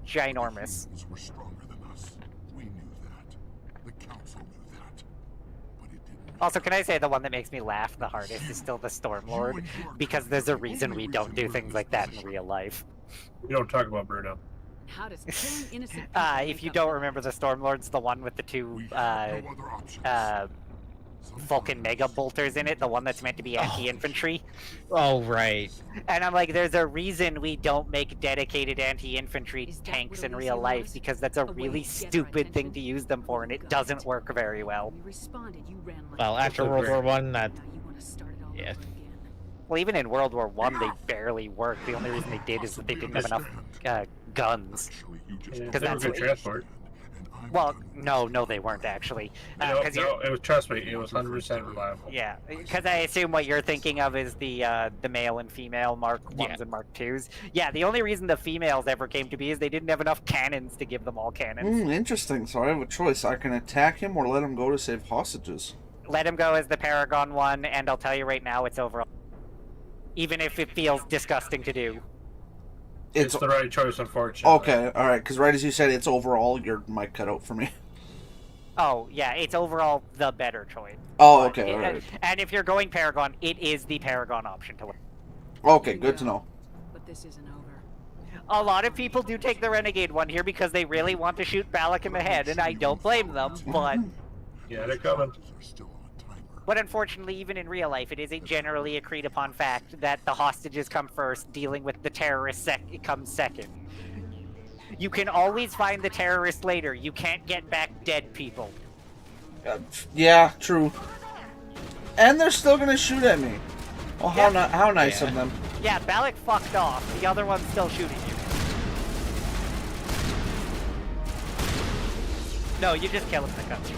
ginormous. We're stronger than us. We knew that. The council knew that. But it didn't. Also, can I say the one that makes me laugh the hardest is still the Stormlord, because there's a reason we don't do things like that in real life. We don't talk about Bruno. How does killing innocent people If make you up don't for remember, the Stormlord's the one with the two We have no other options. Vulcan mega bolters in it, the one that's meant to be anti-infantry. Oh, right. And I'm like, there's a reason we don't make dedicated anti-infantry Is that tanks what in real Elysium life, was? because that's a A way really to get our stupid thing attention? to use them for, and it Got doesn't it. work very well. When we responded, you ran like Well, after So World great. War One, that now you want to start it all Yeah. over again. Well, even in World War One, they barely worked. The only reason they did is that they didn't have enough guns. Actually, you just Yeah, Because they were that's good what- transport. and I'm Well, done. no, they weren't actually. No, 'Cause you're- no, it was. Trust me, it was 100% reliable. Yeah, because I assume what you're thinking of is the male and female Mark 1s Yeah. and Mark 2s. Yeah, the only reason the females ever came to be is they didn't have enough cannons to give them all cannons. Interesting. So I have a choice. I can attack him or let him go to save hostages. Let him go as the Paragon one, and I'll tell you right now, it's overall. Even if it feels disgusting to do. It's the right choice, unfortunately. Okay, alright, because right as you said, it's overall, your mic cut out for me. Oh, yeah, it's overall the better choice. Oh, But okay, alright. And if you're going Paragon, it is the Paragon option to win. Okay, good to know. But this isn't over. A lot of people do take the Renegade one here because they really want to shoot Balak in the head, and I don't blame them, but... Yeah, they're coming. Are still on a timer. But unfortunately, even in real life, it is a generally agreed upon fact that the hostages come first, dealing with the terrorists comes second. You can always find the terrorists later. You can't get back dead people. Yeah, true. And they're still gonna shoot at me. Well, how, Yeah. how nice Yeah. of them. Yeah, Balak fucked off. The other one's still shooting you. No, you just kill him in the cutscene.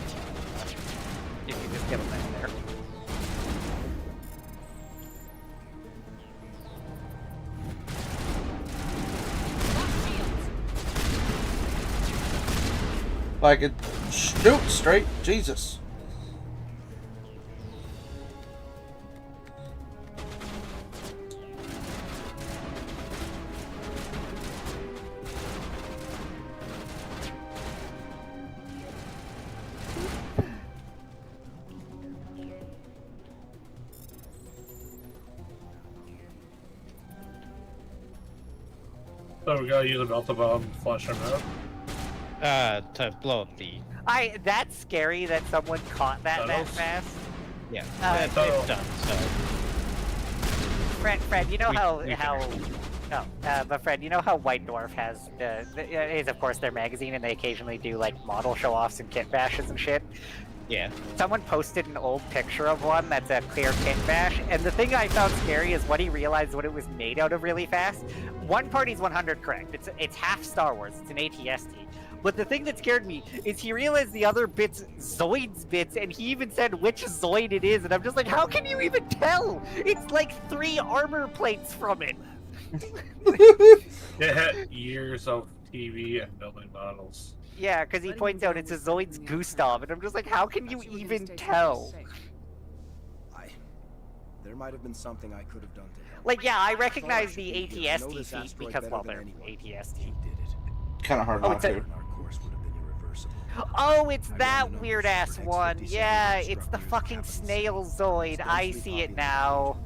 You just kill him in there. If I could shoot straight, Jesus. So we gotta use a melta bomb to flush them out. to blow up the That's scary that someone caught that Tunnels? fast. yeah. Uh, It's done. So Fred, you know We- how we but Fred, you know how White Dwarf has is of course their magazine, and they occasionally do like model show-offs and kit bashes and shit. yeah. Someone posted an old picture of one that's a clear kit bash, and the thing I found scary is what he realized what it was made out of really fast. One party's 100 correct. It's half Star Wars. It's an ATST. But the thing that scared me is he realized the other bit's Zoid's bits, and he even said which Zoid it is, and I'm just like, how can you even tell? It's like 3 armor plates from it. They had years of TV and building models. Yeah, because he points out it's a Zoid's Gustav, and I'm just like, how can you even tell? There might have been something I could have done to help. Like, yeah, I Thought recognize should the be here. Know ATST this feat asteroid because, better well, than they're anyone. ATST. He did it. Kind of hard Oh, not it's a- to. And our course would have been irreversible. Oh, it's I ran that the numbers weird ass for one. X57 Yeah, and it's the struck fucking near the snail Zoid. I Densely see it populated now.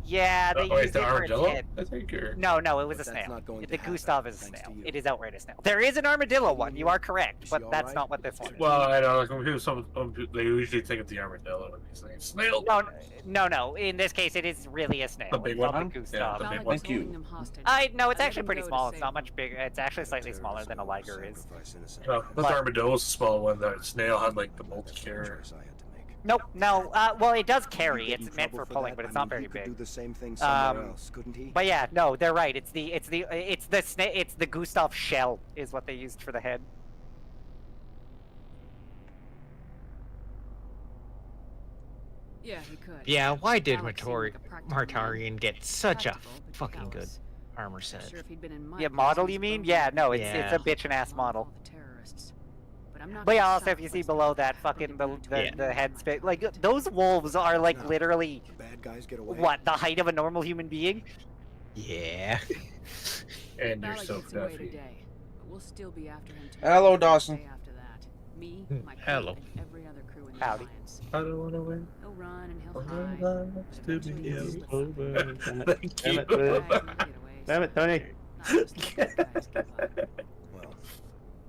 Yeah, they Oh, wait, used the it for its armadillo? head. I think you're. No, it was But a that's snail. not going The to happen, Gustav is a thanks to snail. you. It is outright a snail. There is an armadillo one. You are correct, Is but she all that's right? not what this one is. Well, I know. Like, when people, some they usually think of the armadillo when these things. Snail. No. In this case, it is really a snail. The big It's not one? the Gustav. Yeah, the big Balak one. was Thank you. holding them hostage. No, it's I let actually him pretty go to small. It's save not them. much bigger. It's actually slightly smaller than a liger is. Sacrifice innocent No, lives. the But- armadillo's a small one. The snail had like the multi That's the carrier. choice I had to make. Nope, no. Well, it does Could he carry. get in It's meant trouble for pulling, that? but it's I not mean, very he could big. do the same thing somewhere Um, else, couldn't he? But yeah, no, they're right. It's the Gustav shell is what they used for the head. Yeah, he could. Yeah, why did Balak seemed like a practical man. Martarian get such a Practical, but fucking good callous. armor Not set? sure if he'd been in my Yeah, place, model he's you mean? bone Yeah, no, it's Yeah. a bitchin' ass along with model. all the terrorists. But I'm not But yeah, gonna also if you see sacrifice below them. that fucking the Yeah. head space, like those wolves are like No. literally The bad guys get away. what the height of a normal human being. Yeah. And you're Balak so gets away Duffy. today, but we'll still be after him too. Hello, The Dawson. day after that. Me, Hmm, my crew, hello. and every other crew in the Howdy. Alliance. I don't want to win. He'll run and he'll Oh, hide. no, but to be eventually he'll slip up. Thank Damn you. it, Drag and get away Damn it, Tony. Not just let those guys give up. Well,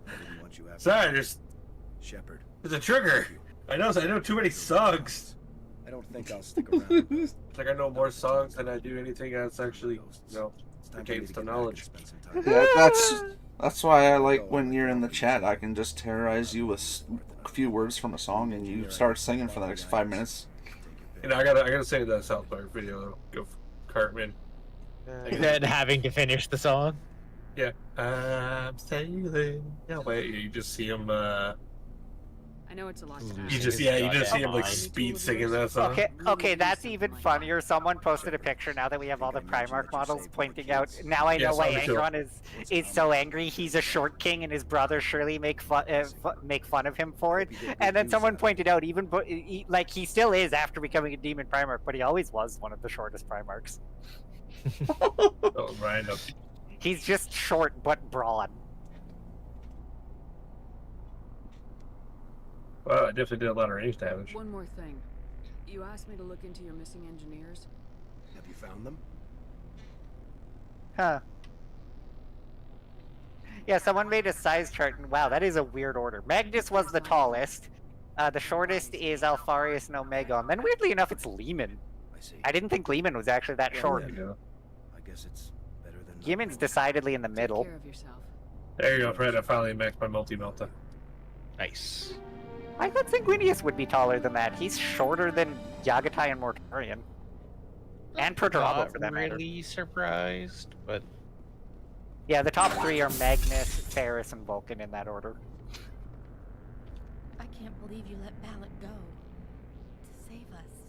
I didn't want you after. Sorry, there's a trigger. I know too many songs. I don't think I'll stick around. It's like I know more songs than I do anything that's actually, pertains to knowledge. Yeah, that's why I like when you're in the chat. I can just terrorize you with a few words from a song, and you start singing for the next 5 minutes. You know, I gotta say that South Park video of Cartman. And having to finish the song. Yeah, I'm sailing. Yeah, wait, you just see him. I know it's a lot. You just see him like speed singing that song. Okay, that's even funnier. Someone posted a picture now that we have all the Primarch models pointing out. Now I know why Angron is so angry. He's a short king, and his brother surely make fun of him for it. And then someone pointed out, he still is after becoming a demon Primarch, but he always was one of the shortest Primarchs. Oh, random. He's just short but broad. Well, I definitely did a lot of range damage. One more thing. You asked me to look into your missing engineers. Have you found them? Huh. Yeah, someone made a size chart, and wow, that is a weird order. Magnus was the tallest. The shortest is Alfarius and Omega, and then weirdly enough, it's Lehman. I didn't think Lehman was actually that short. I guess it's better than. Gimin's decidedly in the middle. Take care of yourself. There you go, Fred. I finally maxed my multi-melta. Nice. I thought Sanguinius would be taller than that. He's shorter than Yagatai and Mortarion. And Perturabo, for that matter. Not really surprised, but... Yeah, the top three are Magnus, Ferris, and Vulcan in that order. I can't believe you let Ballot go. To save us.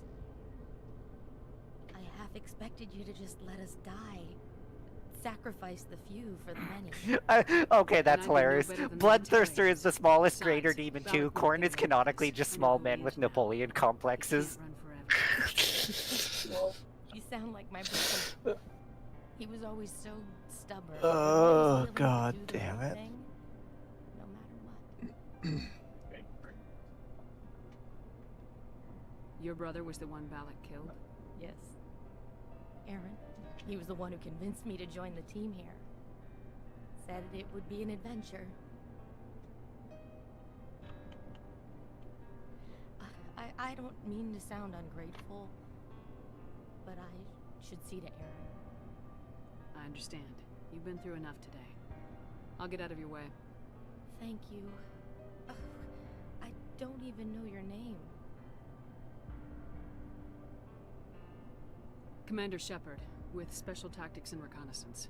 I half expected you to just let us die. Sacrifice the few for the many. Okay, that's hilarious. Bloodthirster is the smallest greater demon too. Korn is canonically just small men with Napoleon complexes. You sound like my brother. He was always so stubborn. Oh, god damn it. No matter what. Your brother was the one Ballot killed? Yes. Aaron. He was the one who convinced me to join the team here. Said it would be an adventure. I don't mean to sound ungrateful, but I should see to Aaron. I understand. You've been through enough today. I'll get out of your way. Thank you. Oh, I don't even know your name. Commander Shepard, with Special Tactics and Reconnaissance.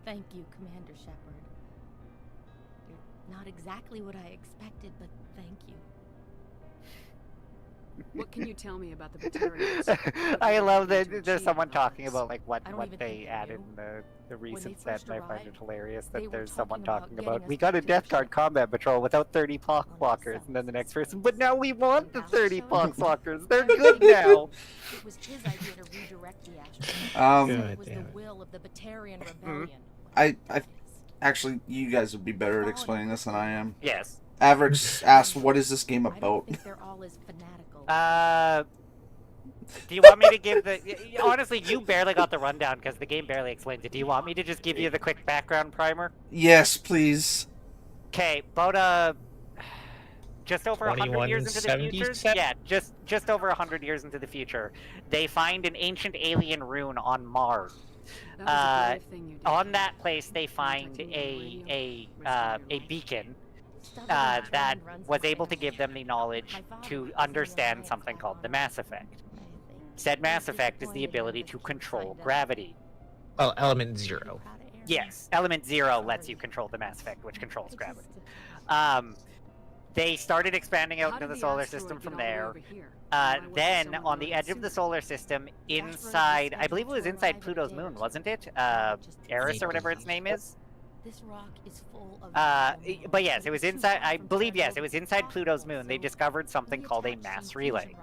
Thank you, Commander Shepard. You're not exactly what I expected, but thank you. What can you tell me about the Batarians? I love that there's someone talking about like what they added in the recent set, and I find it hilarious that there's someone talking about we got a Death Guard combat patrol without 30 poxwalkers, and then the next person, but now we want the 30 poxwalkers. They're good now. It was his idea to redirect the asteroid. It was the will of the Batarian rebellion. I actually, you guys would be better at explaining this than I am. Yes. Avrix asked, "What is this game about?" They're all as fanatical. Do you want me to give the... Honestly, you barely got the rundown because the game barely explains it. Do you want me to just give you the quick background primer? Yes, please. Okay, about just over 100 years into the future? Yeah, just over 100 years into the future. They find an ancient alien rune on Mars. On that place, they find a beacon that was able to give them the knowledge to understand something called the Mass Effect. Said Mass Effect is the ability to control gravity. Well, Element 0. Yes, Element 0 lets you control the Mass Effect, which controls gravity. They started expanding out into the solar system from there. Then, on the edge of the solar system, inside, I believe it was inside Pluto's moon, wasn't it? Eris or whatever its name is? This rock is full of but yes, it was inside, I believe, yes, it was inside Pluto's moon. They discovered something called a mass relay.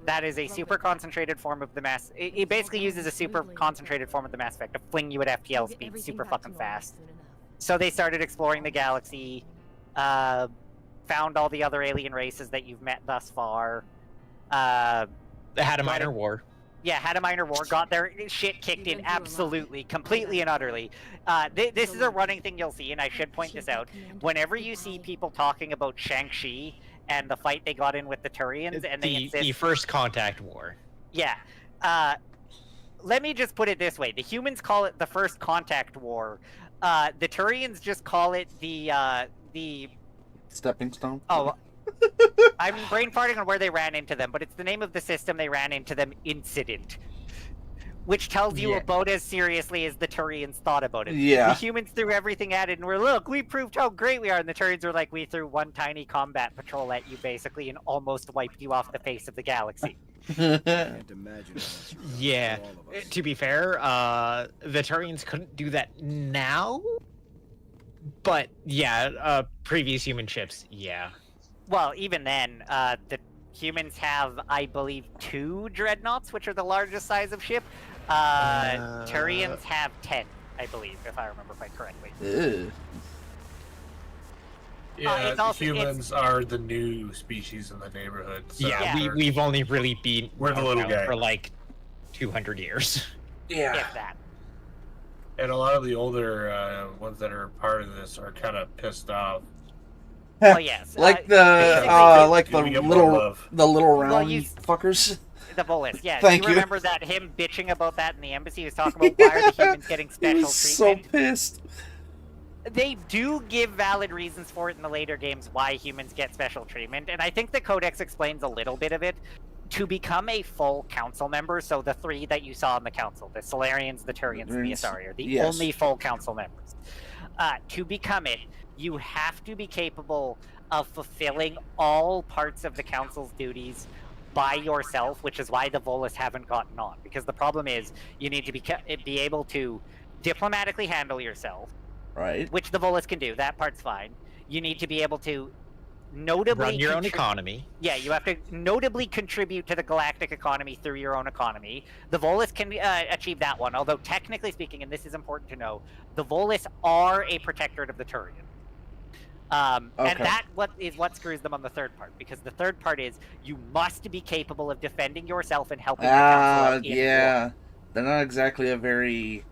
That is a super concentrated form of the mass, it basically uses a super concentrated form of the Mass Effect to fling you at FPL speed super fucking fast. So they started exploring the galaxy, found all the other alien races that you've met thus far. They had a minor war. had a minor war, got their shit kicked in absolutely, completely and utterly. This is a running thing you'll see, and I should point this out. Whenever you see people talking about Shang-Chi and the fight they got in with the Turians, and they insist... The First Contact War. Yeah. Let me just put it this way. The humans call it the First Contact War. The Turians just call it the... Stepping stone? Oh, I'm brain farting on where they ran into them, but it's the name of the system they ran into them, Incident. Which tells you about as seriously as the Turians thought about it. Yeah. The humans threw everything at it and were, look, we proved how great we are. And the Turians were like, we threw one tiny combat patrol at you, basically, and almost wiped you off the face of the galaxy. Can't imagine. Yeah. To be fair, the Turians couldn't do that now. But, yeah, previous human ships, yeah. Well, even then, the humans have, I believe, 2 dreadnoughts, which are the largest size of ship. Turians have 10, I believe, if I remember quite correctly. Ew. Yeah, it's also- humans are the new species in the neighborhood. So We've only really been We're the little around guy. for like 200 years. Yeah. If that. And a lot of the older ones that are part of this are kind of pissed off. Oh, yes. Like the Giving it more love. little round Well, you- fuckers. The Volus, yeah. Thank you you. remember that him bitching about that in the embassy? He was talking about why are the humans getting He special was so treatment. pissed. They do give valid reasons for it in the later games why humans get special treatment, and I think the Codex explains a little bit of it. To become a full council member, so the 3 that you saw in the council, the Solarians, the Turians, and the Asari, are the only full council members. To become it, you have to be capable of fulfilling all parts of the council's duties by yourself, which is why the Volus haven't gotten on. Because the problem is, you need to be able to diplomatically handle yourself, Right. which the Volus can do. That part's fine. You need to be able to notably Run your own economy. Yeah, you have to notably contribute to the galactic economy through your own economy. The Volus can achieve that one, although technically speaking, and this is important to know, the Volus are a protectorate of the Turian. And that is what screws them on the third part, because the third part is you must be capable of defending yourself and helping the council out in Yeah. war. They're not exactly a very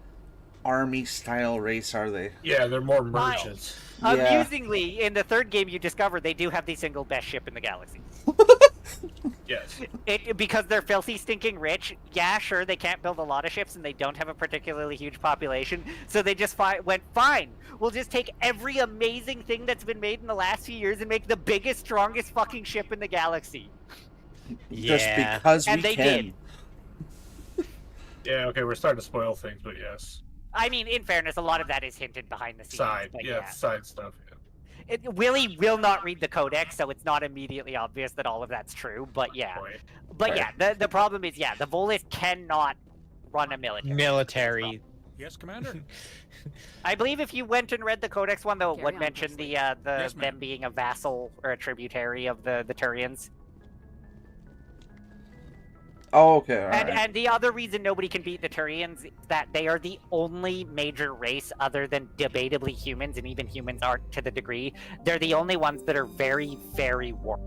army-style race, are they? Yeah, they're more merchants. Yeah. Amusingly, in the third game you discover they do have the single best ship in the galaxy. Yes. Because they're filthy stinking rich. Yeah, sure, they can't build a lot of ships and they don't have a particularly huge population, so they just went, fine, we'll just take every amazing thing that's been made in the last few years and make the biggest, strongest fucking ship in the galaxy. Just because And we they can. did. Yeah, okay, we're starting to spoil things, but yes. I mean, in fairness, a lot of that is hinted behind the scenes. Side, but yeah, side stuff. Yeah. Willie will not read the codex, so it's not immediately obvious that all of that's true, but yeah. But yeah, the problem is, yeah, the Volus cannot run a military. Yes, Commander. I believe if you went and read the codex one, though, it would on, mention Presley. them being a vassal or a tributary of the Turians. Oh, okay, alright. And the other reason nobody can beat the Turians is that they are the only major race other than debatably humans, and even humans aren't to the degree. They're the only ones that are very, very warped.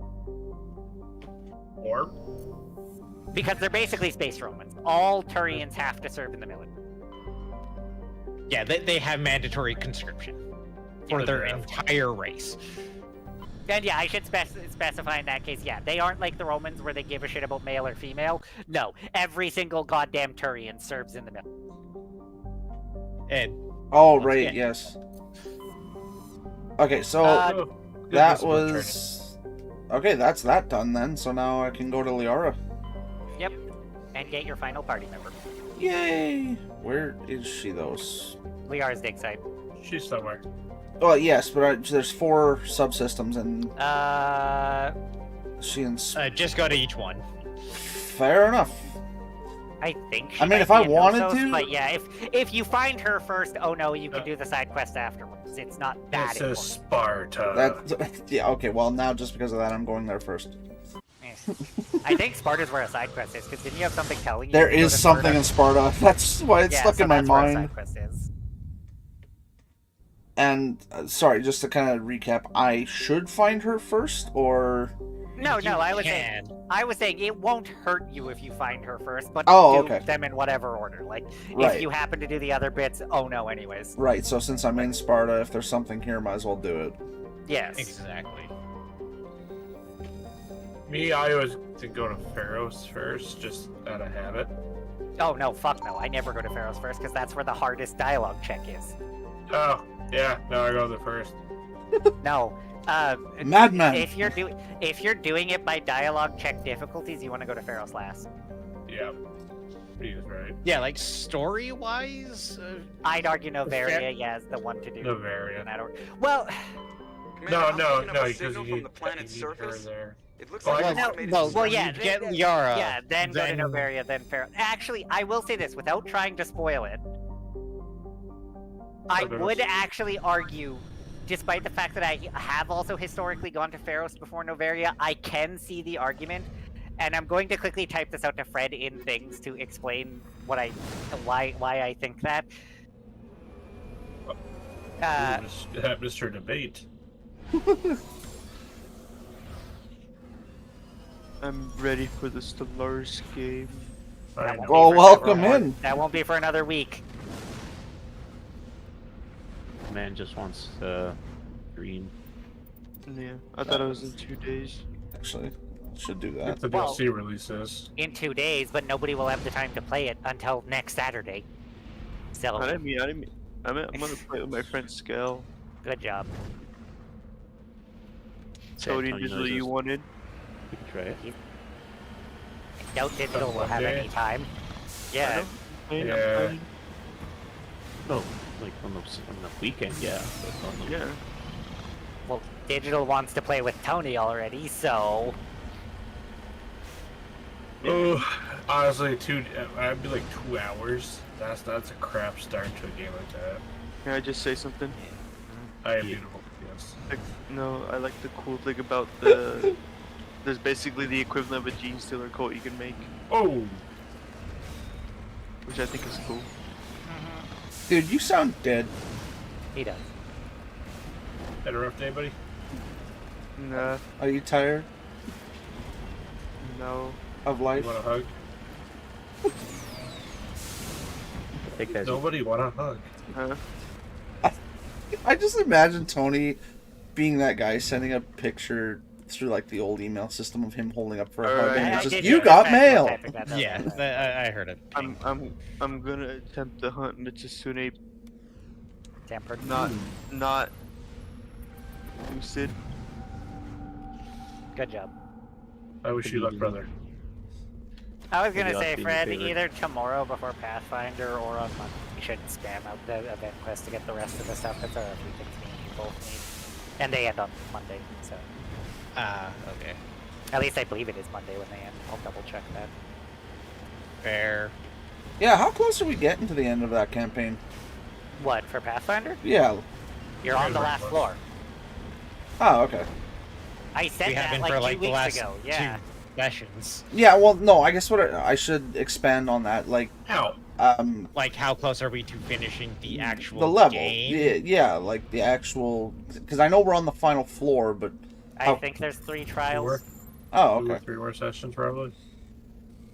Warped? Because they're basically space Romans. All Turians have to serve in the military. Yeah, they have mandatory conscription for their entire race. And yeah, I should specify in that case, yeah, they aren't like the Romans where they give a shit about male or female. No, every single goddamn Turian serves in the military. And oh, right, yes. Okay, so that was... Okay, that's that done then, so now I can go to Liara. Yep, and get your final party member. Yay! Where is she, though? Liara's dig site. She's somewhere. Well, yes, but there's 4 subsystems, and she and... just go to each one. Fair enough. I think. I mean, if I wanted to... But yeah, if you find her first, oh no, you can do the side quest afterwards. It's not that This important. is Sparta. Yeah, okay, well, now just because of that, I'm going there first. I think Sparta's where a side quest is, because didn't you have something telling you? There to go is to something Sparta? in Sparta. That's why it's stuck so in my that's where a mind. side quest is. And, sorry, just to kind of recap, I should find her first, or... No, You I can. was saying it won't hurt you if you find her first, but Oh, do okay. them in whatever order. Like, Right. if you happen to do the other bits, oh no, anyways. Right, so since I'm in Sparta, if there's something here, might as well do it. Yes. Exactly. Me, I always go to Pharaoh's first, just out of habit. Oh no, fuck no. I never go to Pharaoh's first because that's where the hardest dialogue check is. Oh, yeah, no, I go the first. No. Madman. If you're doing it by dialogue check difficulties, you want to go to Pharaoh's last. Yeah, he is right. Yeah, like story-wise, I'd argue Novaria, yeah, is the one to do. Novaria. in that order. Well, No, I'm picking up a because signal you from the planet's need her surface. there. It looks Well, like I- an well, automated well, system. well, yeah, you get Liara. yeah, then go to then- Novaria, then Pharaoh. Actually, I will say this without trying to spoil it. I Okay. would actually argue, despite the fact that I have also historically gone to Pharaoh's before Novaria, I can see the argument, and I'm going to quickly type this out to Fred in things to explain why I think that. Mr. Debate. I'm ready for the Stellaris game. I know. Well, welcome in. That won't be for another week. Man just wants to dream. Yeah, I thought it was in 2 days. Actually, should do If that. the Well- DLC releases. In 2 days, but nobody will have the time to play it until next Saturday. So, I didn't mean. I'm gonna play with my friend Scale. good job. Tony Tony Digital, knows you us. wanted? We can try it. Doubt Digital will have Monday? any time. Yeah, Yeah. No, like on the weekend, yeah. But on the, Yeah. well, Digital wants to play with Tony already, so... Oh, honestly, I'd be like 2 hours. That's a crap start to a game like that. Can I just say something? I am beautiful. Yes. Like, no, I like the cool thing about the. There's basically the equivalent of a Gene Stealer cult you can make, Oh, which I think is cool. Dude, you sound dead. He does. had a rough day, buddy. Nah, Are you tired no. of You life? want a hug? take that. Nobody want a hug. Huh? I just imagine Tony being that guy sending a picture through like the old email system of him holding up for a hug, Alright. and I it's just, did you notice got that, mail. typing that down. Yeah, I heard it. I'm gonna attempt to hunt Mitsune, Tempered. not lucid. Good job. I wish you luck, brother. I was gonna Maybe I'll say, be Fred, your favorite. either tomorrow before Pathfinder or on Monday, you should spam out the event quest to get the rest of the stuff. That's a few things me and you both need. And they end on Monday, so... Okay. At least I believe it is Monday when they end. I'll double check that. Fair. Yeah, how close are we getting to the end of that campaign? What, for Pathfinder? Yeah. You're on the Very last close. floor. Oh, okay. I said We have that been like for 2 like the weeks last ago, yeah. 2 sessions. Yeah, well, no, I guess what I should expand on that, like, How? Like, how close are we to finishing the actual the level. game? Yeah, like the actual, because I know we're on the final floor, but I think there's 3 trials. oh, 2 or okay. 3 more sessions, probably.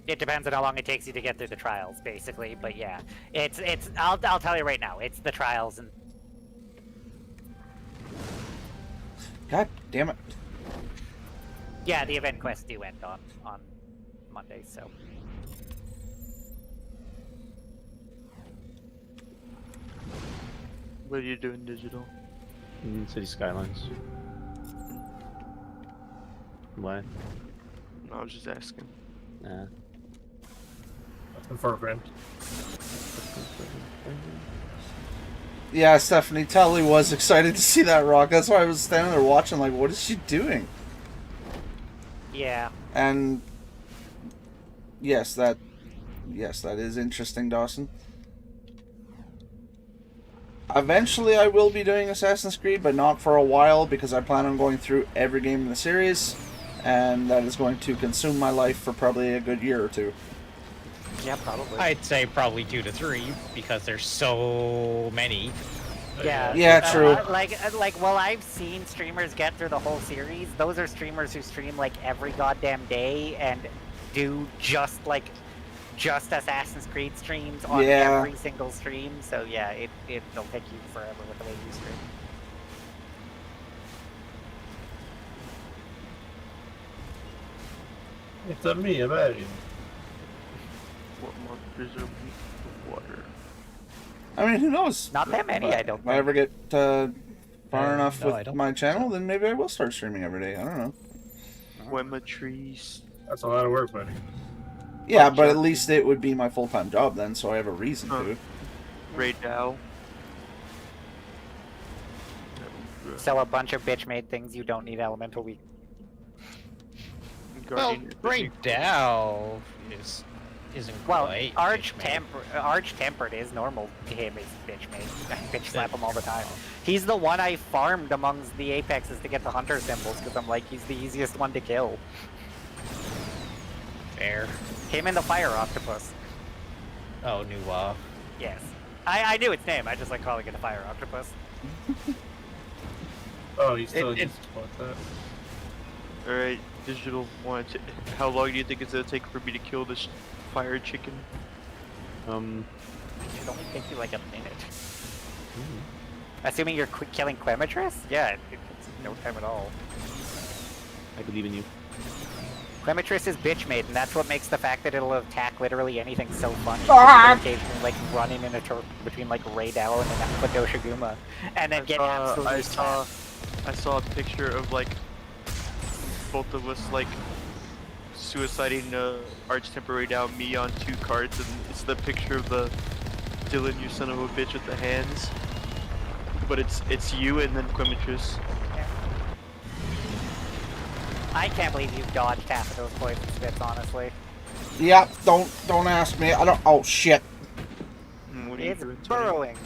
It depends on how long it takes you to get through the trials, basically. But yeah, it's. I'll tell you right now, it's the trials and. God damn it. Yeah, the event quests do end on Monday, so. What are you doing, Digital? City Skylines. Why? No, I was just asking. Nah. And for a friend. Yeah, Stephanie Tully was excited to see that rock. That's why I was standing there watching, like, what is she doing? Yeah. And yes, that is interesting, Dawson. Eventually, I will be doing Assassin's Creed, but not for a while because I plan on going through every game in the series, and that is going to consume my life for probably a good year or 2. Yeah, probably. I'd say probably 2 to 3 because there's so many. Yeah. Yeah, true. Well, I've seen streamers get through the whole series. Those are streamers who stream like every goddamn day and do just Assassin's Creed streams on Yeah. every single stream. So yeah, it'll take you forever with the way you stream. It's a me, imagine. What monsters are weak to water? I mean, who knows? Not that many, I don't If I ever get far enough no, I with don't my think channel, then maybe I will start streaming every day. I don't know. Wema trees. That's a lot of work, buddy. Yeah, but at least it would be my full-time job then, so I have a reason to. Raid Dow. Sell a bunch of bitch-made things you don't need elemental weak. Well, Great Dow isn't Well, quite Arch bitch-made. Tempered is normal to him. Is bitch made. I bitch slap him all the time. He's the one I farmed amongst the Apexes to get the hunter symbols because I'm like, he's the easiest one to kill. Fair. Him and the fire octopus. Oh, Nuwa. Yes. I knew its name. I just like calling it a fire octopus. Oh, you still get support that. Alright, Digital wants it. How long do you think it's gonna take for me to kill this fire chicken? It should only take you like a minute. Assuming you're killing Quemetris? Yeah, it takes no time at all. I believe in you. Quemetris is bitch made, and that's what makes the fact that it'll attack literally anything so funny. Ah! Occasionally, like running in a between like Raydell and then Kodoshiguma, and then get absolutely slapped. I saw a picture of like both of us like suiciding Arch Temporary down me on 2 cards, and it's the picture of the Dylan, you son of a bitch, with the hands. But it's you and then Quemetris. I can't believe you've dodged half of those poison spits, honestly. Yeah, don't ask me. I don't. Oh shit. What are you It's doing, Tony? burrowing.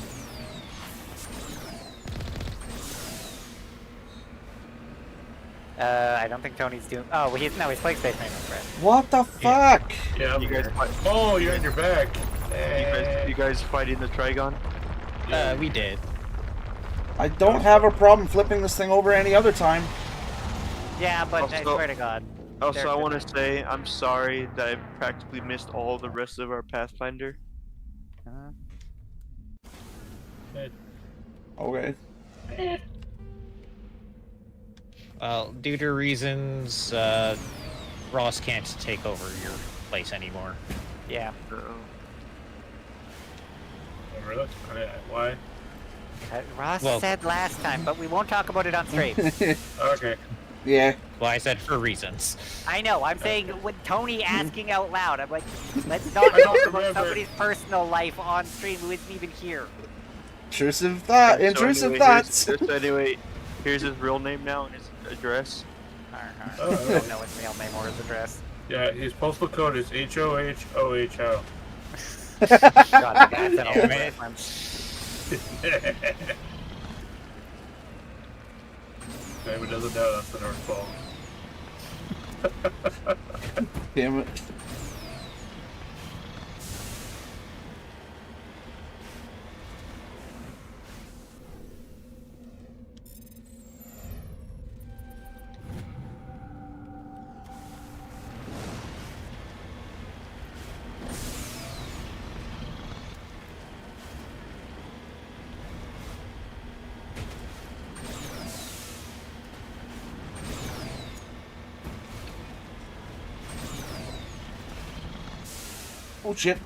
I don't think Tony's doing. Oh, he's playing Space Maintenance, right? What the fuck? Yeah, I'm You guys here. fight- Oh, you're in your back. You guys fighting the Trigon? We did. I don't have a problem flipping this thing over any other time. Yeah, but I Also- swear to God. Also, they're I want good. to say I'm sorry that I practically missed all the rest of our Pathfinder. Okay. Well, due to reasons, Ross can't take over your place anymore. Yeah. Oh, really? Why? Ross Well- said last time, but we won't talk about it on stream. Okay. Yeah. Well, I said for reasons. I know. I'm saying with Tony asking out loud, I'm like, let's not talk about somebody's personal life on stream who isn't even here. Intrusive thought. So Intrusive anyway, thoughts. So anyway, here's his real name now and his address. I Oh, don't know his real name or his address. Yeah, his postal code is HOHOHO. God, that's an old man. If anyone doesn't know, that's the North Pole. Damn it. Oh shit.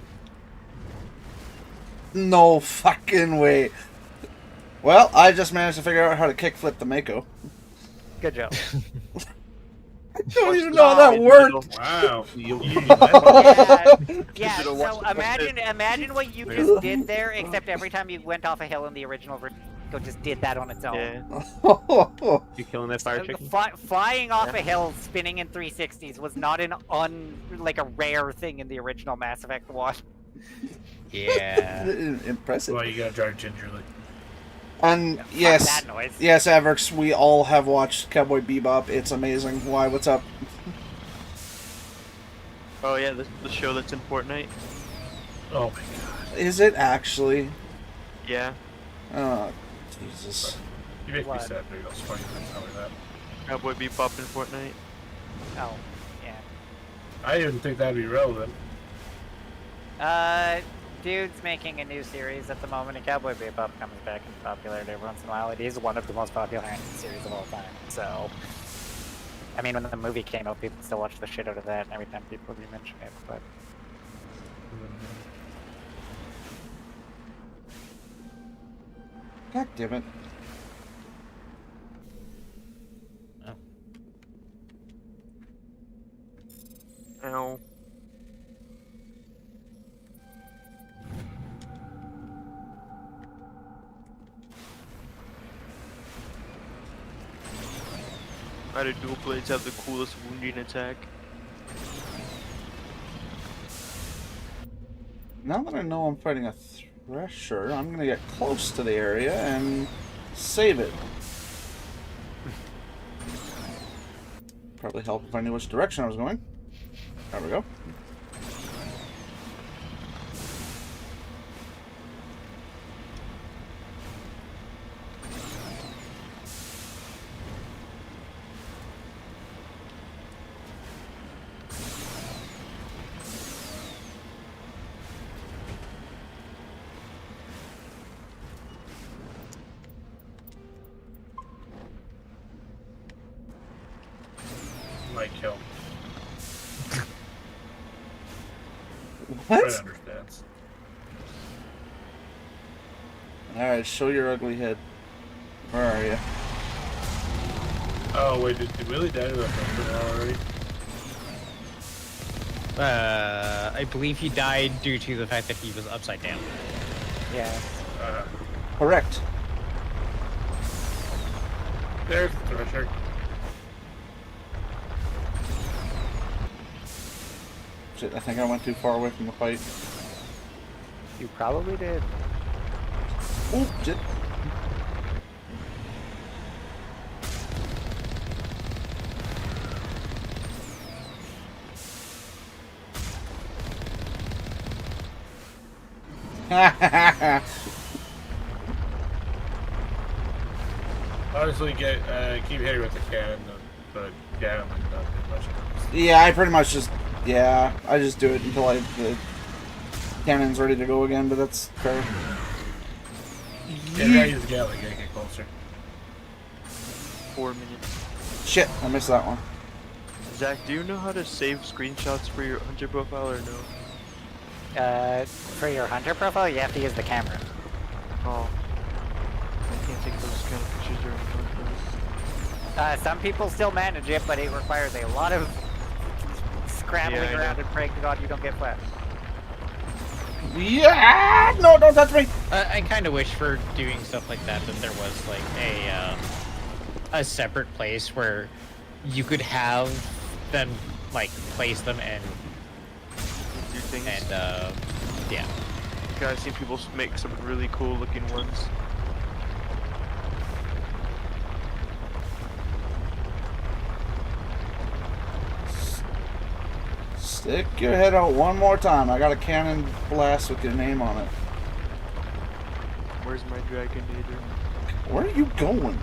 No fucking way. Well, I just managed to figure out how to kickflip the Mako. Good job. I don't even know how that worked. Wow. Yeah, so imagine what you just did there, except every time you went off a hill in the original Vertigo just did that on its own. Yeah. You killing that fire chicken? Flying off a hill, spinning in 360s was not like a rare thing in the original Mass Effect 1. Yeah. Impressive. Well, you gotta drive gingerly. And Fuck yes, that noise. yes, Averx, we all have watched Cowboy Bebop. It's amazing. Why? What's up? Oh yeah, the show that's in Fortnite. Oh my god. Is it actually? Yeah. Jesus. You make me What? sad, dude. I'll spite you tell me that. Cowboy Bebop in Fortnite. Oh, yeah. I didn't think that'd be relevant. Dude's making a new series at the moment, and Cowboy Bebop comes back in popularity every once in a while. It is one of the most popular anime series of all time, so... I mean, when the movie came out, people still watch the shit out of that every time people mention it, but... God damn it. Ow. Why do dual blades have the coolest wounding attack? Now that I know I'm fighting a Thresher, I'm gonna get close to the area and save it. Probably help if I knew which direction I was going. There we go. Might kill. What? Fred understands. Alright, show your ugly head. Where are you? Oh wait, did Willie die to the Thresher already? I believe he died due to the fact that he was upside down. Yeah. Correct. There's the Thresher. Shit, I think I went too far away from the fight. You probably did. Oh, shit. Honestly, keep hitting with the cannon, but yeah, I'm not doing much. Yeah, I pretty much just... Yeah, I just do it until the cannon's ready to go again, but that's fair. Yeah, now use the Gatling, get closer. 4 minutes. Shit, I missed that one. Zach, do you know how to save screenshots for your hunter profile or no? For your hunter profile, you have to use the camera. Oh. I can't take those kind of pictures during hunter. Some people still manage it, but it requires a lot of scrambling Yeah, I around know. and praying to God you don't get wet. Yeah! No, don't touch me! I kind of wish for doing stuff like that there was like a separate place where you could have them like place them and Do things. and yeah. Okay, I've seen people make some really cool looking ones. Stick your head out one more time. I got a cannon blast with your name on it. Where's my Dragonator? Where are you going?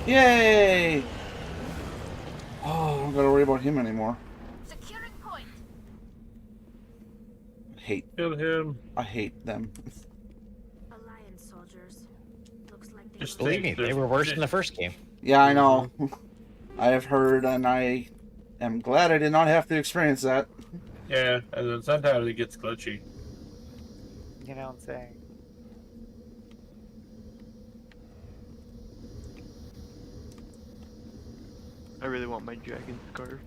Yay! Oh, I don't gotta worry about him anymore. Securing point. Kill him. I hate them. Alliance soldiers. Looks like they Just Believe me, they were worse in the first game. Yeah, I know. I have heard, and I am glad I did not have to experience that. Yeah, and then sometimes it gets glitchy. You know what I'm saying? I really want my dragon scarf.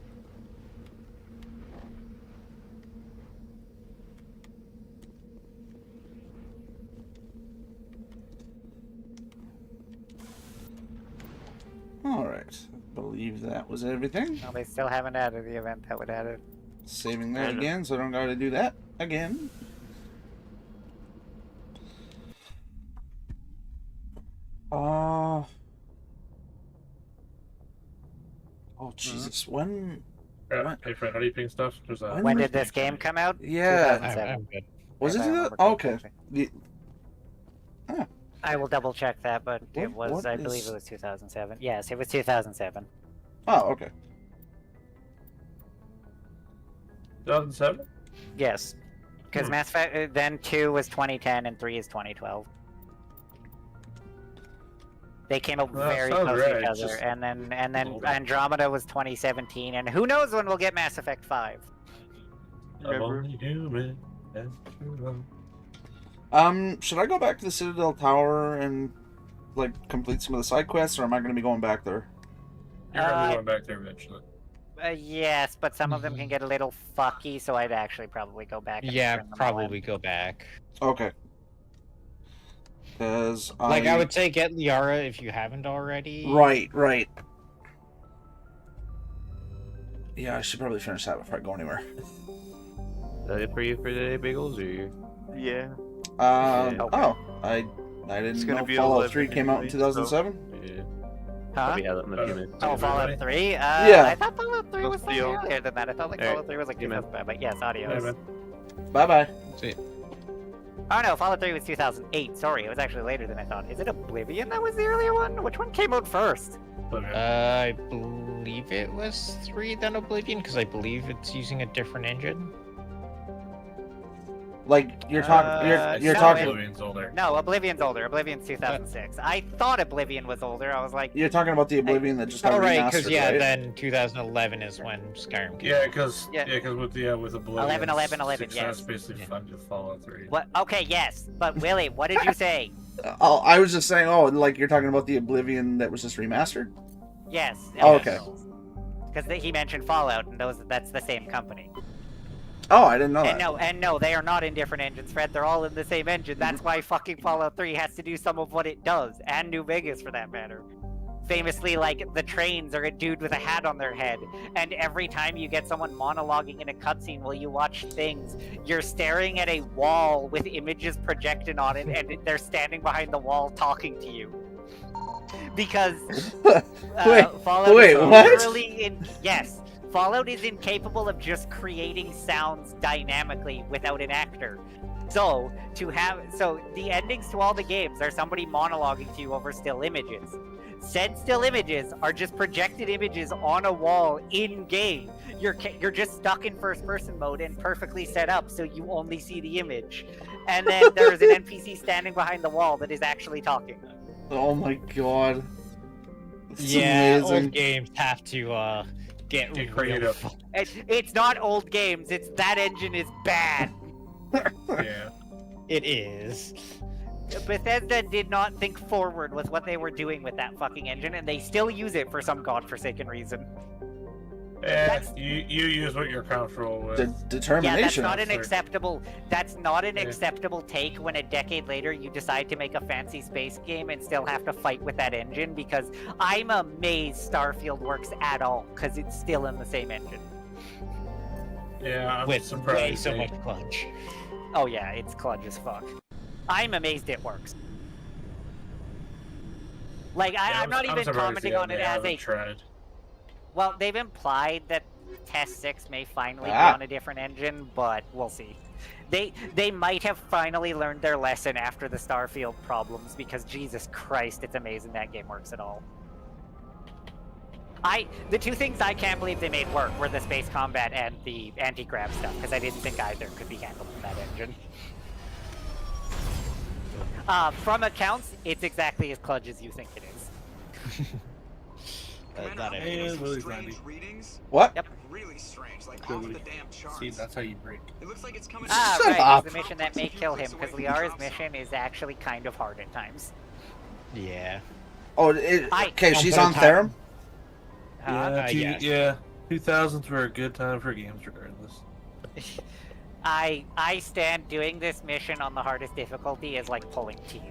Alright, I believe that was everything. No, they still haven't added the event that would add it. Saving that I know. again, so I don't gotta do that again. Oh Jesus! When? Hey Fred, how do you ping stuff? There's a... When did this game come out? Yeah. 2007. I'm good. Was it? If I remember Oh, okay. correctly. I will double check that, but it was, what I believe is- it was 2007. Yes, it was 2007. Oh, okay. 2007? Yes. Because Mass Effect, then 2 was 2010 and 3 is 2012. They came out Well, very sounds close to right, each it's other, just and then older. Andromeda was 2017, and who knows when we'll get Mass Effect 5. I'm Remember? only human. That's true. Should I go back to the Citadel Tower and like complete some of the side quests, or am I going to be going back there? You're gonna Uh, be going back there eventually. Yes, but some of them can get a little fucky, so I'd actually probably go back. And Yeah, turn them all in. probably go back. Okay. Because Like, I would say get Liara if you haven't already. Right. Yeah, I should probably finish that before I go anywhere. Is that it for you for today, Bagels? Or you? Yeah. Oh, I It's didn't gonna know be Fallout 11 3 came out in anyway, so- 2007. Yeah. Huh? Probably have that in a few minutes. Oh, Fallout 3? Yeah. I thought Fallout 3 was Let's deal. earlier than that. I thought like Alright. Fallout 3 was like See you, man. 2005, but yes, audio. Hey, man. Bye bye. Oh no, Fallout 3 was 2008. Sorry, it was actually later than I thought. Is it Oblivion that was the earlier one? Which one came out first? I believe it was 3 then Oblivion, because I believe it's using a different engine. Like you're talking, you're no, talking, Oblivion's older. No, Oblivion's older. Oblivion's 2006. I thought Oblivion was older. I was like, you're talking about the Oblivion that just got Oh, right, remastered, because, yeah, right? then 2011 is when Skyrim came Yeah, out. because Yeah. with Oblivion, 11, success yes. basically funded Fallout 3. what? Okay, yes, but Willie, what did you say? Oh, I was just saying. Oh, like you're talking about the Oblivion that was just remastered. Yes. Oh, okay. Because he mentioned Fallout, and that's the same company. Oh, I didn't know And that. no, they are not in different engines, Fred. They're all in the same engine. That's why fucking Fallout 3 has to do some of what it does, and New Vegas for that matter. Famously, like, the trains are a dude with a hat on their head, and every time you get someone monologuing in a cutscene while you watch things, you're staring at a wall with images projected on it, and they're standing behind the wall talking to you. Because Fallout wait, is what? literally yes. Fallout is incapable of just creating sounds dynamically without an actor. So the endings to all the games are somebody monologuing to you over still images. Said still images are just projected images on a wall in game. You're just stuck in first person mode and perfectly set up so you only see the image. And then there's an NPC standing behind the wall that is actually talking. Oh my god. This is Yeah, amazing. old games have to get Get real. creative. It's not old games. It's that engine is bad. Yeah. It is. Bethesda did not think forward with what they were doing with that fucking engine, and they still use it for some godforsaken reason. You use what you're comfortable with. Determination. Yeah, that's not an Sorry. acceptable. That's not an Yeah. acceptable take when a decade later you decide to make a fancy space game and still have to fight with that engine. Because I'm amazed Starfield works at all, because it's still in the same engine. Yeah, I'm With surprised. way so they- much clunge. Oh yeah, it's clunge as fuck. I'm amazed it works. Like Yeah, I'm not even surprised commenting they on it as haven't a. tried. Well, they've implied that Test 6 may finally be Ah. on a different engine, but we'll see. They might have finally learned their lesson after the Starfield problems, because Jesus Christ, it's amazing that game works at all. The two things I can't believe they made work were the space combat and the anti-grav stuff, because I didn't think either could be handled in that engine. From accounts, it's exactly as clunge as you think it is. That Yeah, is. Willie's 90. What? Yep. Really strange, like Really? off the damn charts. See, that's how you break. It looks like it's coming. Ah, Shut right, up. it's the mission that may kill him, because Liara's mission is actually kind of hard at times. Yeah. Oh, I- okay. I'll She's put a on time- Therum. yes. Yeah, 2000s were a good time for games, regardless. I stand doing this mission on the hardest difficulty is like pulling teeth.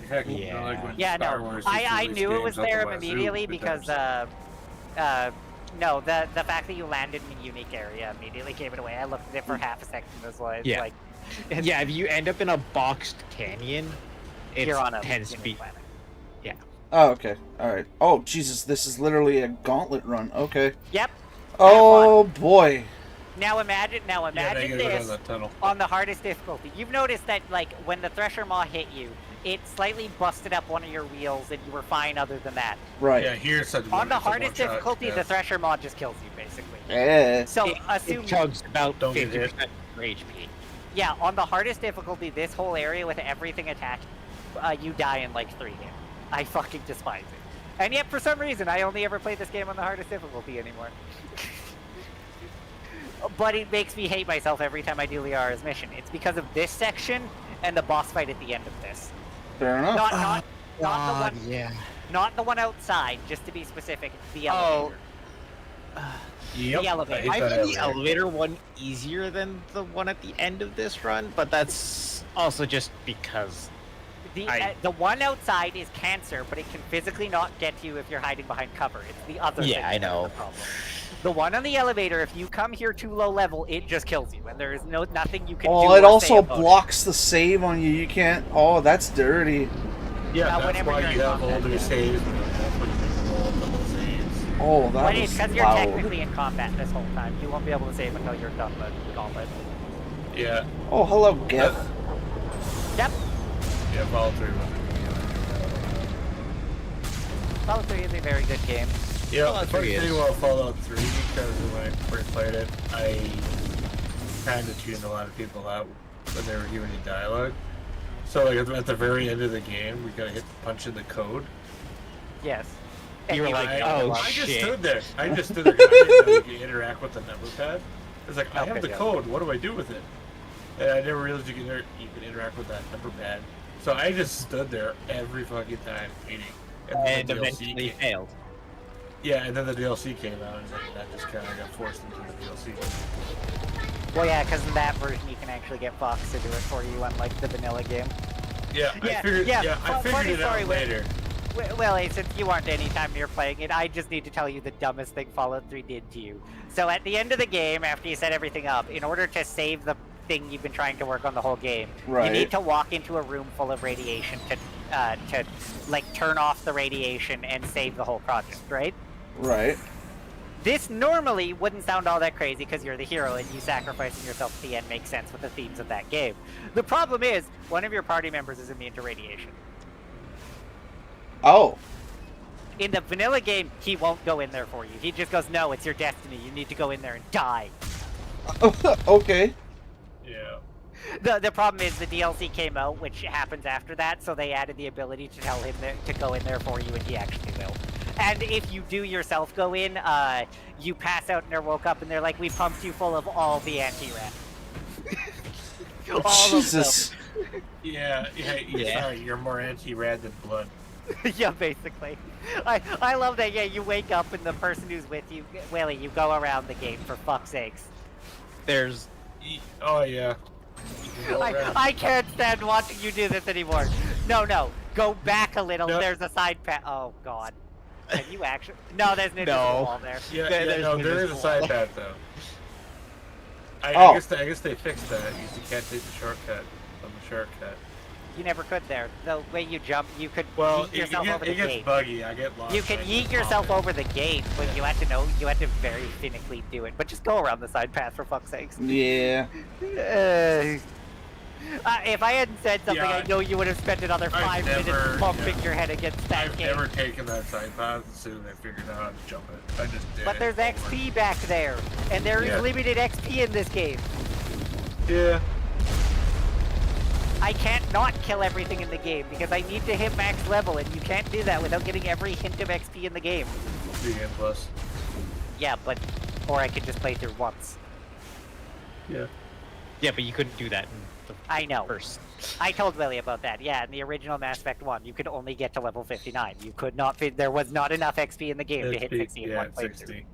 Heck, Yeah. like when Yeah, Star no, Wars I released knew it was games out the there wazoo immediately for because times. no, the fact that you landed in a unique area immediately gave it away. I looked at it for half a second and was like, Yeah. like Yeah, if you end up in a boxed canyon, it you're on a tends to unique be. planet. Yeah. Oh, okay. Alright. Oh, Jesus, this is literally a gauntlet run. Okay. Yep. Oh, boy. Now imagine they get rid of this that tunnel. on the hardest difficulty. You've noticed that, like, when the Thresher Maw hit you, it slightly busted up one of your wheels, and you were fine other than that. Right. Yeah, here's such On the hardest difficulty, the Thresher Maw just kills you, basically. Yeah. So assume It chugs about Don't get 50% hit. of your HP. yeah, on the hardest difficulty, this whole area with everything attached, you die in like 3 hits. I fucking despise it. And yet, for some reason, I only ever play this game on the hardest difficulty anymore. But it makes me hate myself every time I do Liara's mission. It's because of this section and the boss fight at the end of this. Fair enough. Not the one, yeah. not the one outside. Just to be specific, the elevator. Yep. The elevator. I I hate that find the elevator one easier than the one at the end of this run, but that's also just because The one outside is cancer, but it can physically not get to you if you're hiding behind cover. It's the other thing I that's know. the problem. The one on the elevator, if you come here too low level, it just kills you, and there is nothing you can do. Oh, it or say also about blocks the save on you. You can't. Oh, that's dirty. Yeah, that's whenever why you're you in have combat, older yeah. saves. That's what you make all double saves. Oh, that But was it's because you're loud. technically in combat this whole time. You won't be able to save until you're done the gauntlet. Yeah. Oh, hello, Geth. Yep. Yeah, follow through. Fallout 3 is a very good game. Yeah, Fallout the funny 3 thing is. about Fallout 3, because when I first played it, I kind of tuned a lot of people out when they were giving me dialogue. So, like, at the very end of the game, we gotta hit punch in the code. Yes. You were And like, would oh, know. I just shit. stood there. I just stood there. 'Cause I didn't know you could interact with the number pad. It's like, I have Okay, the yeah. code. What do I do with it? And I never realized you could interact with that number pad. So I just stood there every fucking time waiting. And then the DLC eventually came. failed. Yeah, and then the DLC came out, and then that just kind of got forced into the DLC. Well, yeah, because in that version you can actually get Fox to do it for you, unlike the vanilla game. Yeah, I Yeah, figured. yeah, Yeah, I fu- figured funny it story out with- later. Well, hey, since you aren't anytime near playing it, I just need to tell you the dumbest thing Fallout 3 did to you. So at the end of the game, after you set everything up, in order to save the thing you've been trying to work on the whole game, Right. you need to walk into a room full of radiation to like turn off the radiation and save the whole project, right? Right. This normally wouldn't sound all that crazy because you're the hero and you sacrificing yourself at the end makes sense with the themes of that game. The problem is, one of your party members is immune to radiation. Oh. In the vanilla game, he won't go in there for you. He just goes, no, it's your destiny. You need to go in there and die. Okay. Yeah. The problem is the DLC came out, which happens after that, so they added the ability to tell him to go in there for you, and he actually will. And if you do yourself go in, you pass out and they're woke up, and they're like, we pumped you full of all the anti-rat. Jesus. Yeah, Yeah. Sorry, you're more anti-rad than blood. Yeah, basically. I love that, yeah, you wake up and the person who's with you, Willie, you go around the game, for fuck's sakes. There's Oh yeah. You can go around. I can't stand watching you do this anymore. No, go back a little. No. There's a side path. Oh god. Can you actually? No, there's an invisible No. wall there. Yeah, There's no, an there is a invisible side wall. path though. Oh. I guess they fixed that. You can't take the shortcut on the shortcut. You never could there. The way you jump, you could Well, yeet yourself over the it gets gate. buggy. I get lost. You could trying to yeet yourself follow. over the gate, but you had to very finically do it. But just go around the side path for fuck's sakes. Yeah. If I hadn't said something, Yeah, I know you would have spent another I've 5 minutes never- bumping yeah. your head against that I've gate. never taken that side path as soon as I figured out how to jump it. I just did. But there's it. XP back there, and there is Yeah. limited XP in this game. Yeah. I can't not kill everything in the game because I need to hit max level, and you can't do that without getting every hint of XP in the game. Begin plus. Yeah, or I could just play through once. Yeah. yeah, but you couldn't do that in the I know. first. I told Willie about that. Yeah, in the original Mass Effect 1, you could only get to level 59. You could not fit. There was not enough XP in the game to hit 60 in yeah, one playthrough. 60.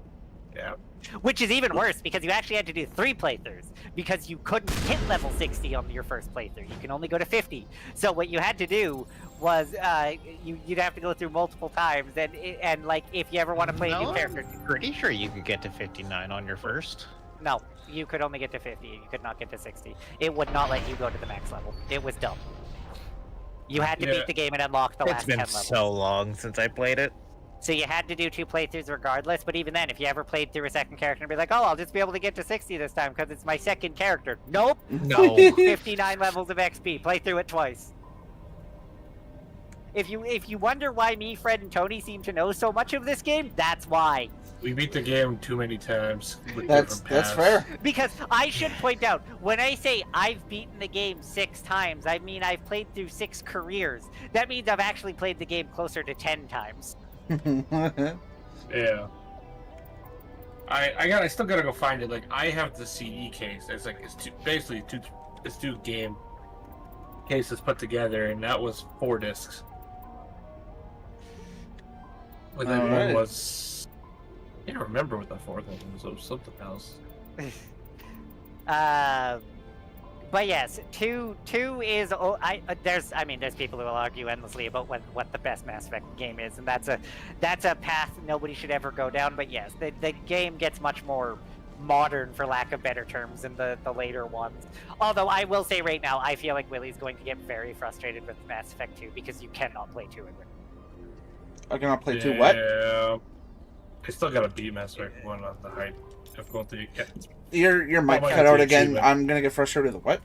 Yeah. Which is even worse because you actually had to do 3 playthroughs because you couldn't hit level 60 on your first playthrough. You can only go to 50. So what you had to do was you'd have to go through multiple times, and like if you ever want to play a new character, Pretty sure you could get to 59 on your first. no, you could only get to 50. You could not get to 60. It would not let you go to the max level. It was dumb. You had to beat the game and unlock the It's last been 10 levels. so long since I played it. So you had to do 2 playthroughs regardless, but even then, if you ever played through a second character and be like, oh, I'll just be able to get to 60 this time because it's my second character. Nope. No. 59 levels of XP. Play through it twice. If you wonder why me, Fred, and Tony seem to know so much of this game, that's why. We beat the game too many times. With That's different paths. fair. Because I should point out, when I say I've beaten the game 6 times, I mean I've played through 6 careers. That means I've actually played the game closer to 10 times. Yeah. I still gotta go find it. Like, I have the CD case. It's like basically two game cases put together, and that was 4 discs. But then one was, I can't remember what the 4th one was. It was something else. But yes, two is there's people who will argue endlessly about what the best Mass Effect game is, and that's a path nobody should ever go down. But yes, the game gets much more modern, for lack of better terms, than the later ones. Although I will say right now, I feel like Willie's going to get very frustrated with Mass Effect 2 because you cannot play 2 in it. I cannot play 2 what? Yeah. I still gotta beat Mass Effect 1 on the height of going through. Your mic cut out again. I'm gonna get frustrated with what?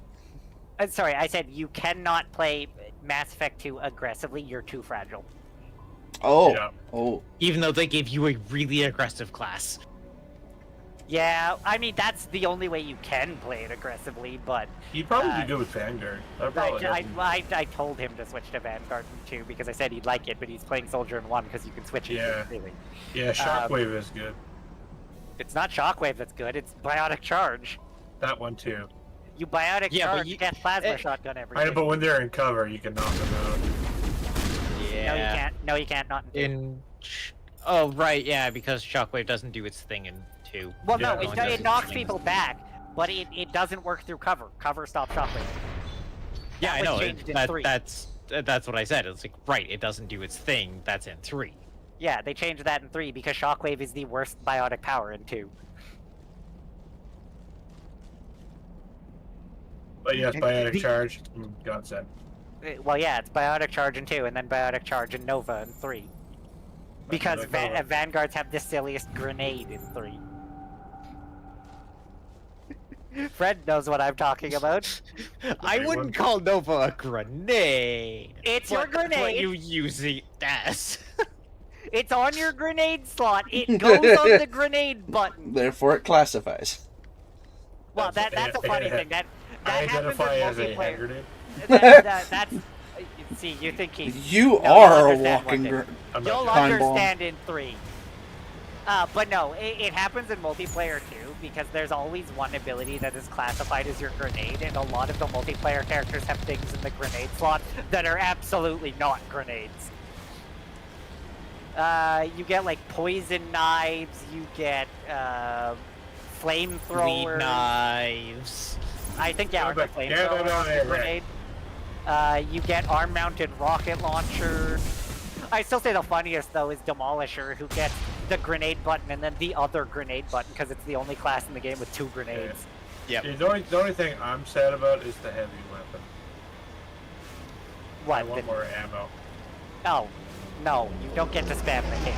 Sorry, I said you cannot play Mass Effect 2 aggressively. You're too fragile. Oh. Yeah. Oh. Even though they gave you a really aggressive class. Yeah, I mean, that's the only way you can play it aggressively, but... He'd probably be good with Vanguard. I told him to switch to Vanguard in 2 because I said he'd like it, but he's playing Soldier in 1 because you can switch it. Yeah. Really. Yeah, Shockwave is good. It's not Shockwave that's good, it's Biotic Charge. That one too. You Biotic Charge, you get Plasma Shotgun everything. I know, but when they're in cover, you can knock them out. Yeah. No, you can't. Not in 2. Oh, right, yeah, because Shockwave doesn't do its thing in 2. Well, Yeah, no, it knocks people back, but it doesn't work through cover. Cover stops Shockwave. Yeah, I know. Changed in 3. That's what I said. It's like, right, it doesn't do its thing. That's in 3. Yeah, they changed that in 3 because Shockwave is the worst biotic power in 2. But yes, Biotic Charge, godsend. Well, yeah, it's Biotic Charge in 2, and then Biotic Charge in Nova in 3. Because Vanguards have the silliest grenade in 3. Fred knows what I'm talking about. I wouldn't call Nova a grenade. It's your grenade. What you use it as. It's on your grenade slot. It goes on the grenade button. Therefore, it classifies. Well, that's a funny thing. That happens in as a hand multiplayer. grenade. That's see, you think he's... You no, are a you'll understand walking You'll time bomb. understand in 3. But no, it happens in multiplayer too, because there's always one ability that is classified as your grenade, and a lot of the multiplayer characters have things in the grenade slot that are absolutely not grenades. You get like poison knives, you get flamethrowers. Knives. I think yeah, the flamethrower grenade. You get arm-mounted rocket launchers. I still say the funniest though is Demolisher, who gets the grenade button and then the other grenade button because it's the only class in the game with 2 grenades. Yeah. The only thing I'm sad about is the heavy weapon. What? I want more ammo. Oh, no, you don't get to spam the cane.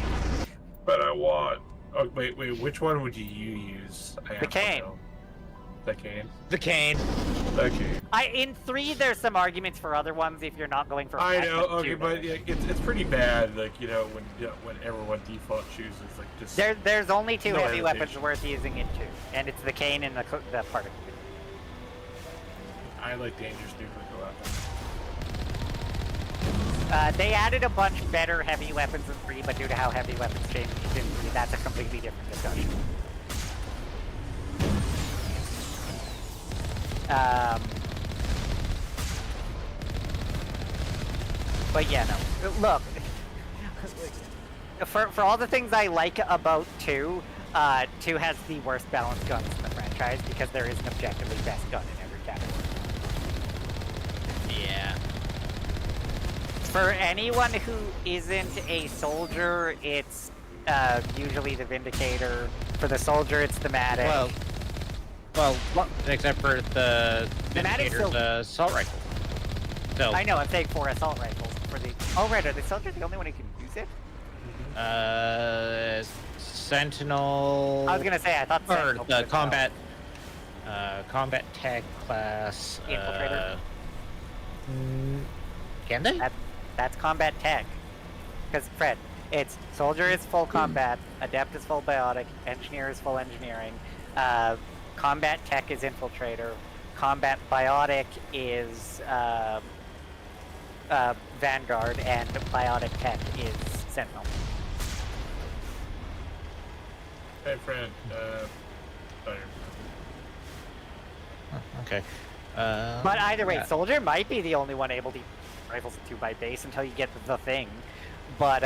But I want. Oh wait, which one would you use? The cane. The cane. The cane. The cane. In 3, there's some arguments for other ones if you're not going for. I know. Flashback 2, Okay, but yeah, it's pretty bad. Like when everyone default chooses like just. There's only 2 no heavy hesitation. weapons worth using it to, and it's the cane and the particle. I like dangerous nuclear weapons. They added a bunch better heavy weapons in 3, but due to how heavy weapons changed in 3, that's a completely different discussion. But yeah, no. Look, for all the things I like about 2, 2 has the worst balanced guns in the franchise because there is an objectively best gun in every category. Yeah. For anyone who isn't a soldier, it's usually the Vindicator. For the soldier, it's the Matic. Well, except for the Matic's Vindicator, the assault rifle. So I know, I'm saying 4 assault rifles for the. Oh, right, are the soldiers the only one who can use it? Sentinel. I was gonna say, I thought or Sentinel the could combat combat tech class. Infiltrator? Can they? That's combat tech. Because, Fred, it's soldier is full combat, adept is full biotic, engineer is full engineering, combat tech is infiltrator, combat biotic is vanguard, and biotic tech is sentinel. Hey, friend. Sorry. Okay. But either way, yeah. soldier might be the only one able to use rifles at 2 by base until you get the thing. But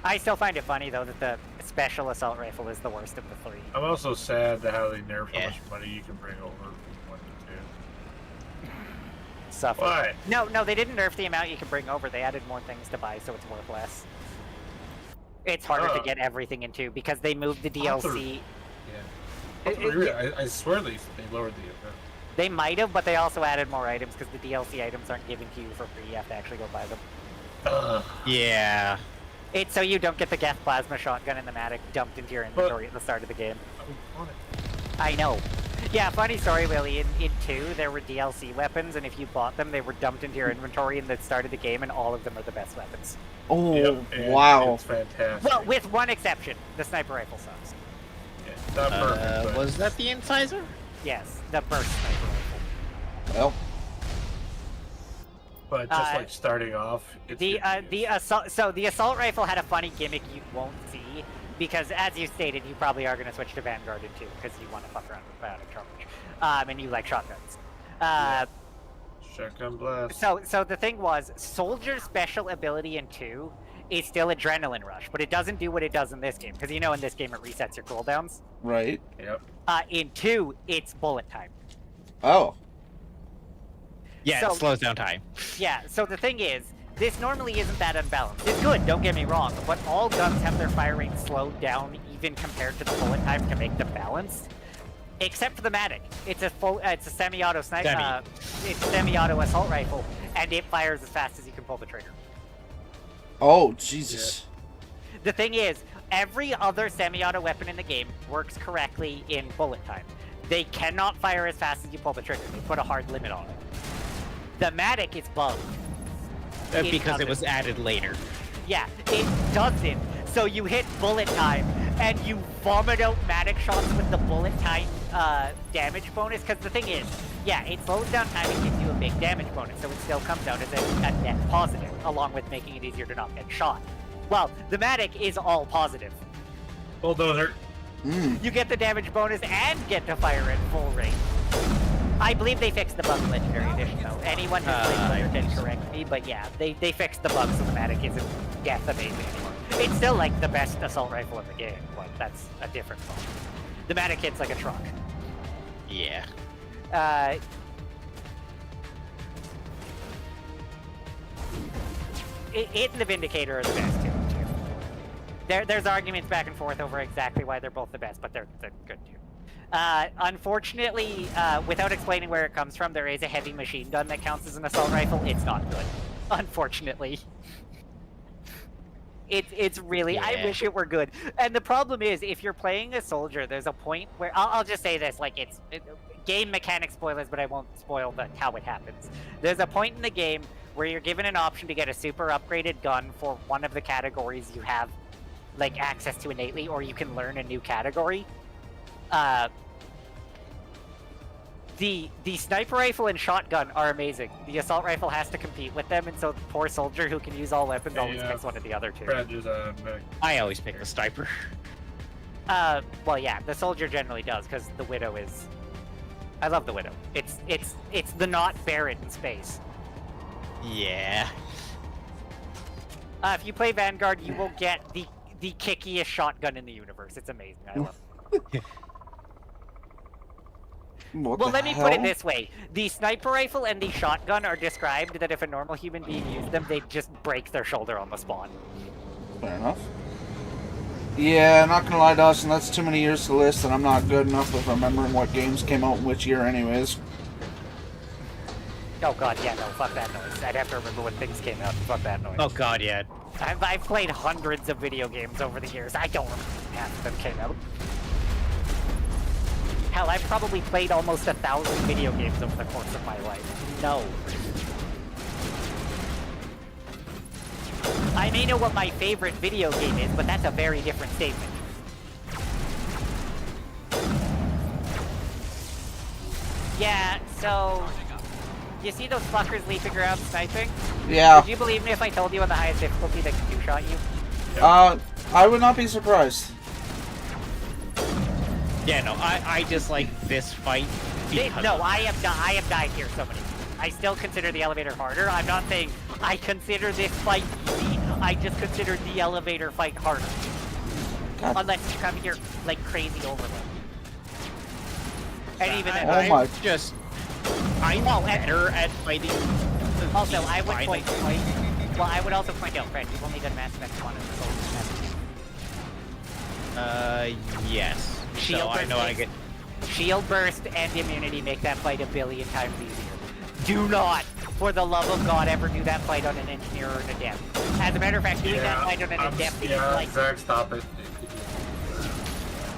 I still find it funny though that the special assault rifle is the worst of the 3. I'm also sad that how they nerfed Yeah. how much money you can bring over from 1 to 2. Suffer. Why? No, they didn't nerf the amount you can bring over. They added more things to buy, so it's worth less. It's harder to get everything in 2 because they moved the DLC. Yeah. I swear they lowered the amount. They might have, but they also added more items because the DLC items aren't given to you for free. You have to actually go buy them. Yeah. It's so you don't get the Geth plasma shotgun and the Matic dumped into your inventory at the start of the game. I know. Yeah, funny story, Willie. In 2, there were DLC weapons, and if you bought them, they were dumped into your inventory in the start of the game, and all of them are the best weapons. Oh, and wow. It's fantastic. Well, with one exception, the sniper rifle sucks. Yeah, not perfect, but Was that the incisor? Yes, the burst sniper rifle. Well, But just like starting off, it's the assault rifle had a funny gimmick you won't see because, as you stated, you probably are going to switch to Vanguard in 2 because you want to fuck around with biotic charge, and you like shotguns. shotgun blast. So the thing was, soldier special ability in 2 is still adrenaline rush, but it doesn't do what it does in this game because in this game it resets your cooldowns. right. Yep. In 2, it's bullet time. Oh. Yeah, So- it slows down time. Yeah, so the thing is, this normally isn't that unbalanced. It's good, don't get me wrong, but all guns have their fire rate slowed down even compared to the bullet time to make them balanced. Except for the Matic. It's a semi-auto sniper. It's a semi-auto assault rifle, and it fires as fast as you can pull the trigger. Oh, Jesus. The thing is, every other semi-auto weapon in the game works correctly in bullet time. They cannot fire as fast as you pull the trigger. They put a hard limit on it. The Matic is bugged. Because it was added later. Yeah, it doesn't. So you hit bullet time, and you vomit out Matic shots with the bullet time damage bonus. Because the thing is, yeah, it slows down time and gives you a big damage bonus, so it still comes out as a net positive, along with making it easier to not get shot. Well, the Matic is all positive. Bulldozer. You get the damage bonus and get to fire at full rate. I believe they fixed the bug in Legendary Edition, though. Anyone who's played player can correct me, but yeah, they fixed the bug so the Matic isn't death amazing anymore. It's still like the best assault rifle in the game, but that's a different song. The Matic hits like a truck. Yeah. It and the Vindicator are the best too. There's arguments back and forth over exactly why they're both the best, but they're good too. Unfortunately, without explaining where it comes from, there is a heavy machine gun that counts as an assault rifle. It's not good, unfortunately. It's really, Yeah. I wish it were good. And the problem is, if you're playing a soldier, there's a point where, I'll just say this, like game mechanic spoilers, but I won't spoil how it happens. There's a point in the game where you're given an option to get a super upgraded gun for one of the categories you have like access to innately, or you can learn a new category. The sniper rifle and shotgun are amazing. The assault rifle has to compete with them, and so the poor soldier who can use all weapons always picks one of the other two. I always pick the sniper. Well, yeah, the soldier generally does, because the Widow is... I love the Widow. It's the not Barrett in space. Yeah. If you play Vanguard, you will get the kickiest shotgun in the universe. It's amazing. I love it. Well, let me put it this way. The sniper rifle and the shotgun are described that if a normal human being used them, they'd just break their shoulder on the spawn. Fair enough. Yeah, not gonna lie, Dawson, that's too many years to list, and I'm not good enough with remembering what games came out in which year anyways. Oh god, yeah, no, fuck that noise. I'd have to remember when things came out. Fuck that noise. Oh god, yeah. I've played hundreds of video games over the years. I don't remember when half of them came out. Hell, I've probably played almost 1,000 video games over the course of my life. No. I may know what my favorite video game is, but that's a very different statement. Yeah, so... You see those fuckers leaping around sniping? Yeah. Would you believe me if I told you on the highest difficulty they can two-shot you? I would not be surprised. Yeah, no, I dislike this fight. No, I have died here so many times. I still consider the elevator harder. I'm not saying I consider this fight easy. I just consider the elevator fight harder. God. Unless you come here like crazy overload. And even then, I'm better at fighting. Also, I would point. Well, I would also point out, Fred, you've only done Mass Effect 1 and Assault. Yes. Shield so I burst know I get. Shield burst and immunity make that fight a billion times easier. Do not, for the love of God, ever do that fight on an engineer or an adept. As a matter of fact, doing that fight on an adept is like... Zach, stop it.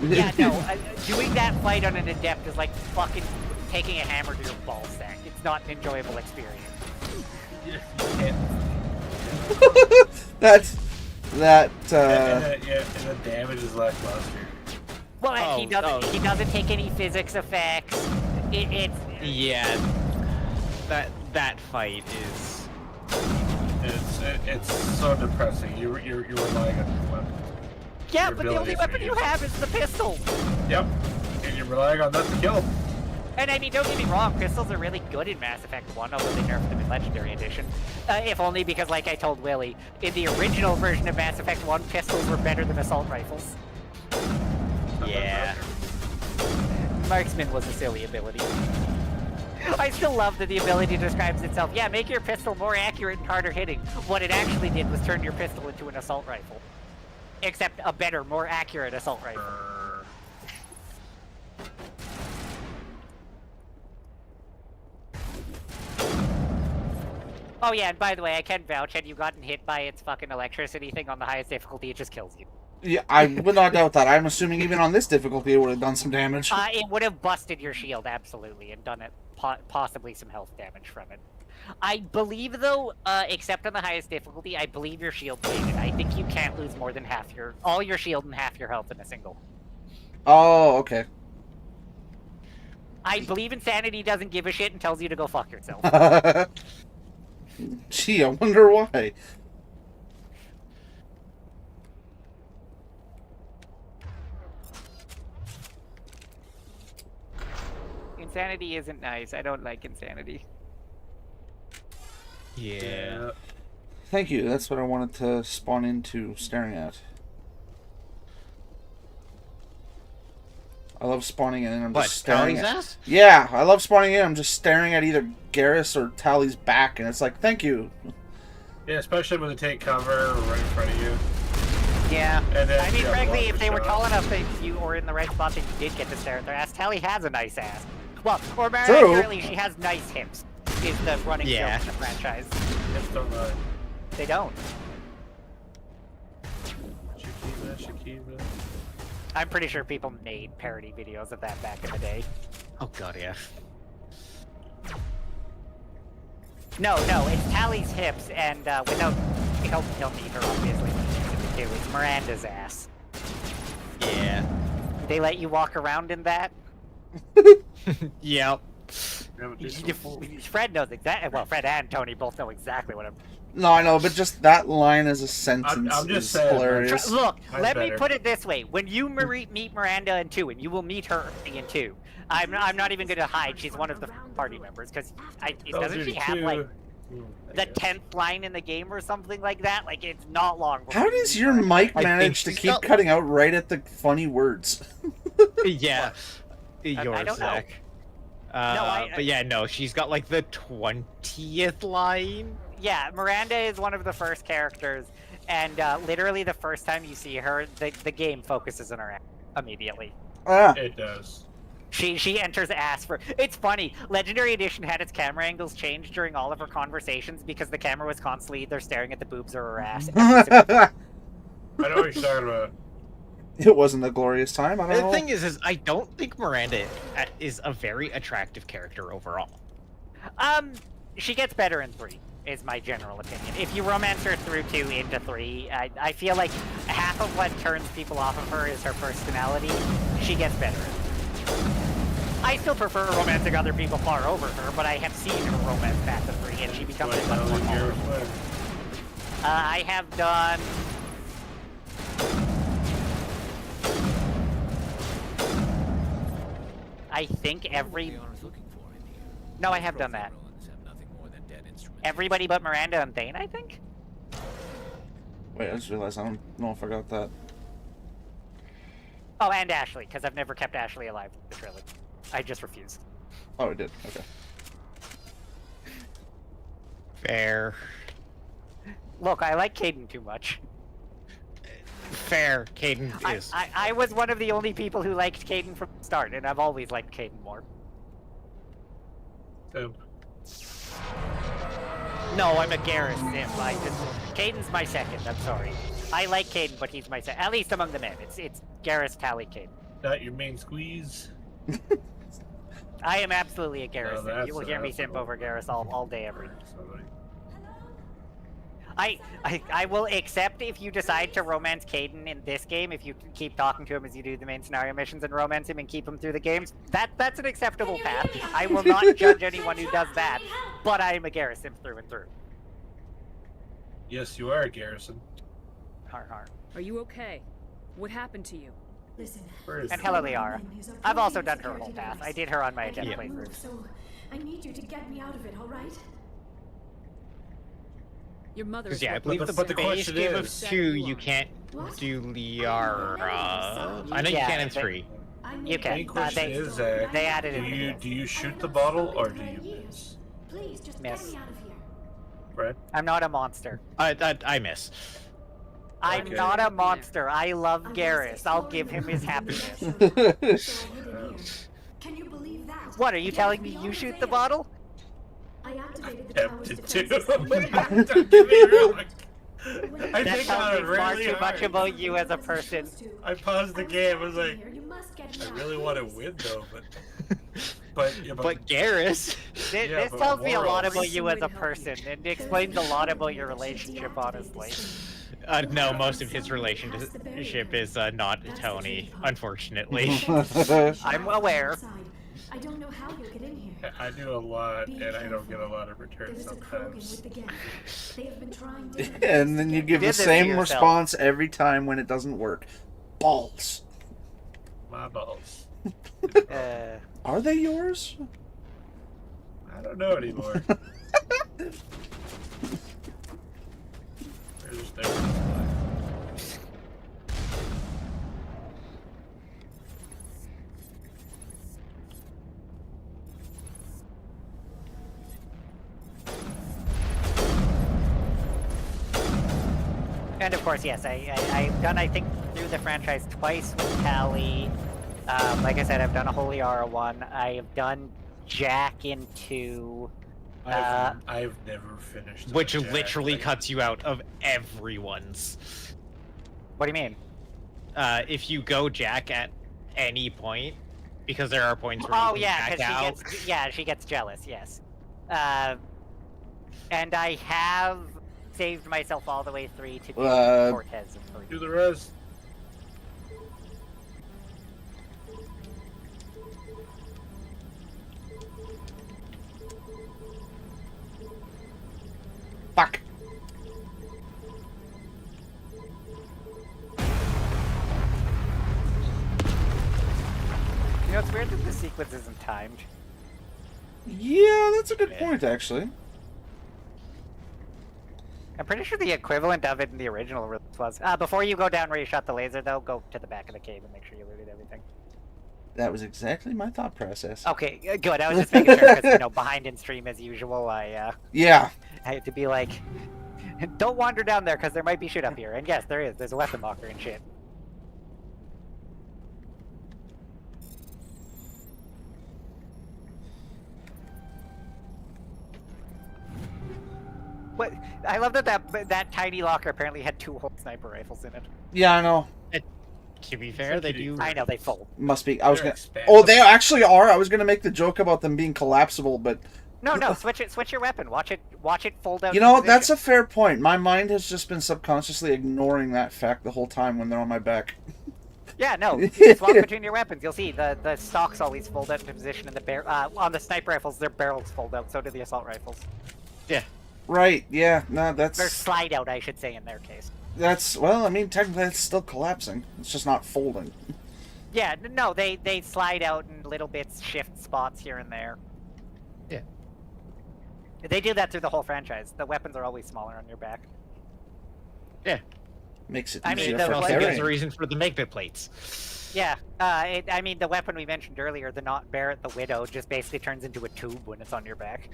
Yeah, no, doing that fight on an adept is like fucking taking a hammer to your ball sack. It's not an enjoyable experience. That. And the damage is lackluster. Well, he doesn't take any physics effects. Yeah, that fight is. It's so depressing. You're relying on your weapon. Yeah, but the only weapon you have is the pistol. Yep, and you're relying on that to kill. And I mean, don't get me wrong, pistols are really good in Mass Effect 1, although they nerfed them in Legendary Edition. If only because, like I told Willie, in the original version of Mass Effect 1, pistols were better than assault rifles. Yeah. Marksman was a silly ability. I still love that the ability describes itself. Yeah, make your pistol more accurate and harder hitting. What it actually did was turn your pistol into an assault rifle. Except a better, more accurate assault rifle. Oh yeah, and by the way, I can vouch, had you gotten hit by its fucking electricity thing on the highest difficulty, it just kills you. Yeah, I would not doubt that. I'm assuming even on this difficulty it would have done some damage. It would have busted your shield, absolutely, and done it possibly some health damage from it. I believe, though, except on the highest difficulty, I believe your shield gated. I think you can't lose more than all your shield and half your health in a single. Oh, okay. I believe Insanity doesn't give a shit and tells you to go fuck yourself. Gee, I wonder why. Insanity isn't nice. I don't like Insanity. Yeah. Thank you. That's what I wanted to spawn into staring at. I love spawning in and I'm just staring at... ass? Yeah, I love spawning in. I'm just staring at either Garrus or Tally's back, and it's like, thank you. Yeah, especially when they take cover right in front of you. Yeah. And then I mean, frankly, if they were shot. tall enough that you were in the right spot, then you did get to stare at their ass. Tally has a nice ass. Well, or more True. accurately, she has nice hips. Is the running joke in the franchise. Hips don't lie. They don't. Shakira. I'm pretty sure people made parody videos of that back in the day. Oh god, yeah. No, it's Tally's hips, and without... We don't need her, obviously. It's Miranda's ass. Yeah. They let you walk around in that? Yep. Fred knows exactly. Well, Fred and Tony both know exactly what I'm... No, I know, but just that line as a sentence I'm just is saying, hilarious. Look, let me better. put it this way. When you meet Miranda in 2, and you will meet her in 2, I'm not even going to hide. She's one of the party members, because doesn't she have, like, the 10th line in the game or something like that? Like, it's not long. How does your mic manage to keep cutting out right at the funny words? Yeah. I Yours, don't know. Zach. But yeah, no, she's got like the 20th line. Yeah, Miranda is one of the first characters, And literally the first time you see her, the game focuses on her immediately. It does. She enters ass for. It's funny. Legendary Edition had its camera angles changed during all of her conversations because the camera was constantly either staring at the boobs or her ass. I know what you're talking about. It wasn't a glorious time. I don't know. The thing is I don't think Miranda is a very attractive character overall. She gets better in 3, is my general opinion. If you romance her through 2 into 3, I feel like half of what turns people off of her is her personality. She gets better. I still prefer romancing other people far over her, but I have seen her romance Path of 3, and she becomes a much more tolerable. I have done... I think every... No, I have done that. Everybody but Miranda and Thane, I think? Wait, I just realized I don't know if I got that. Oh, and Ashley, because I've never kept Ashley alive in the trilogy. I just refuse. Oh, it did. Okay. Fair. Look, I like Caden too much. Fair. Caden is. I was one of the only people who liked Caden from the start, and I've always liked Caden more. No, I'm a Garrus simp. Caden's my second, I'm sorry. I like Caden, but he's my second. At least among the men. It's Garrus, Tally, Caden. Not your main squeeze? I am absolutely a Garrus No, simp. You will hear me simp over Garrus all day, every day. I will accept if you decide to romance Caden in this game, if you keep talking to him as you do the main scenario missions and romance him and keep him through the games. That's an acceptable path. I will not judge anyone who does that, but I am a Garrus simp through and through. Yes, you are, Garrison. Har har. Are you okay? What happened to you? Listen. And hello, Liara. I've also done her whole path. I did her on my Adept playthrough. So I need you to get me out of it, all right? Your mother. Because yeah, I believe but the the base question game of is- 2, you can't do Liara. I know you Yeah, can in they- 3. You The can. main question They is, they added do it. you shoot the bottle or do you miss? Please, just Miss. get me out of here. Right? I'm not a monster. I miss. I'm Okay. not a monster. I love Garrus. I'll give him his happiness. Can you believe that? What, are you telling me you shoot the bottle? I activated the tower's Tempted defenses. to. Don't get me wrong. I That think about tells it me far really too much hard. about you as a person. I paused the game. I was like, You must get me I out really of want to this. win though, but yeah, But Garrus. This, Yeah, this but tells me a lot morals. about you as a person, and explains a lot about your relationship, honestly. No, most of his relationship is not Tony, unfortunately. I'm aware. I don't know how you get in here. I do a lot and I don't get a lot of return There's a Krogan sometimes. with the gang. They have been trying different And then you give Did the this to same yourself. response every time when it doesn't work. Balls. My balls. Are they yours? I don't know anymore. There's there. And of course, yes, I've done, I think, through the franchise twice with Tally. Like I said, I've done a Holy Aura one. I have done Jack in 2. I've never finished. Which Jack. literally cuts you out of everyone's. What do you mean? If you go Jack at any point, because there are points where Oh you yeah, can back because out. she gets jealous. Yes. And I have saved myself all the way through to do Cortez in 3. Do the rest. Fuck. You know, it's weird that this sequence isn't timed. Yeah, that's a good point, actually. I'm pretty sure the equivalent of it in the original release was. Before you go down where you shot the laser, though, go to the back of the cave and make sure you looted everything. That was exactly my thought process. Okay, good. I was just making sure because, behind in stream as usual, Yeah. I had to be like, Don't wander down there, because there might be shit up here. And yes, there is. There's a weapon locker and shit. What? I love that tiny locker apparently had 2 whole sniper rifles in it. Yeah, I know. To be fair, they do. I know, they fold. Must be. I was They're gonna. expandable. Oh, they actually are. I was gonna make the joke about them being collapsible, but No, switch your weapon. Watch it fold out. you know that's a fair point. My mind has just been subconsciously ignoring that fact the whole time when they're on my back. Yeah, no. You swap between your weapons. You'll see the stocks always fold out into position, and on the sniper rifles, their barrels fold out. So do the assault rifles. Yeah. Right. Yeah. No, They're that's slide out, I should say, in their case. well. I mean, technically, it's still collapsing. It's just not folding. Yeah, no, they slide out in little bits, shift spots here and there. Yeah. They do that through the whole franchise. The weapons are always smaller on your back. Yeah. Makes it I mean, easier the for Also carrying. gives a reason for the make-bit plates. Yeah, I mean, the weapon we mentioned earlier, the Not Barrett the Widow, just basically turns into a tube when it's on your back.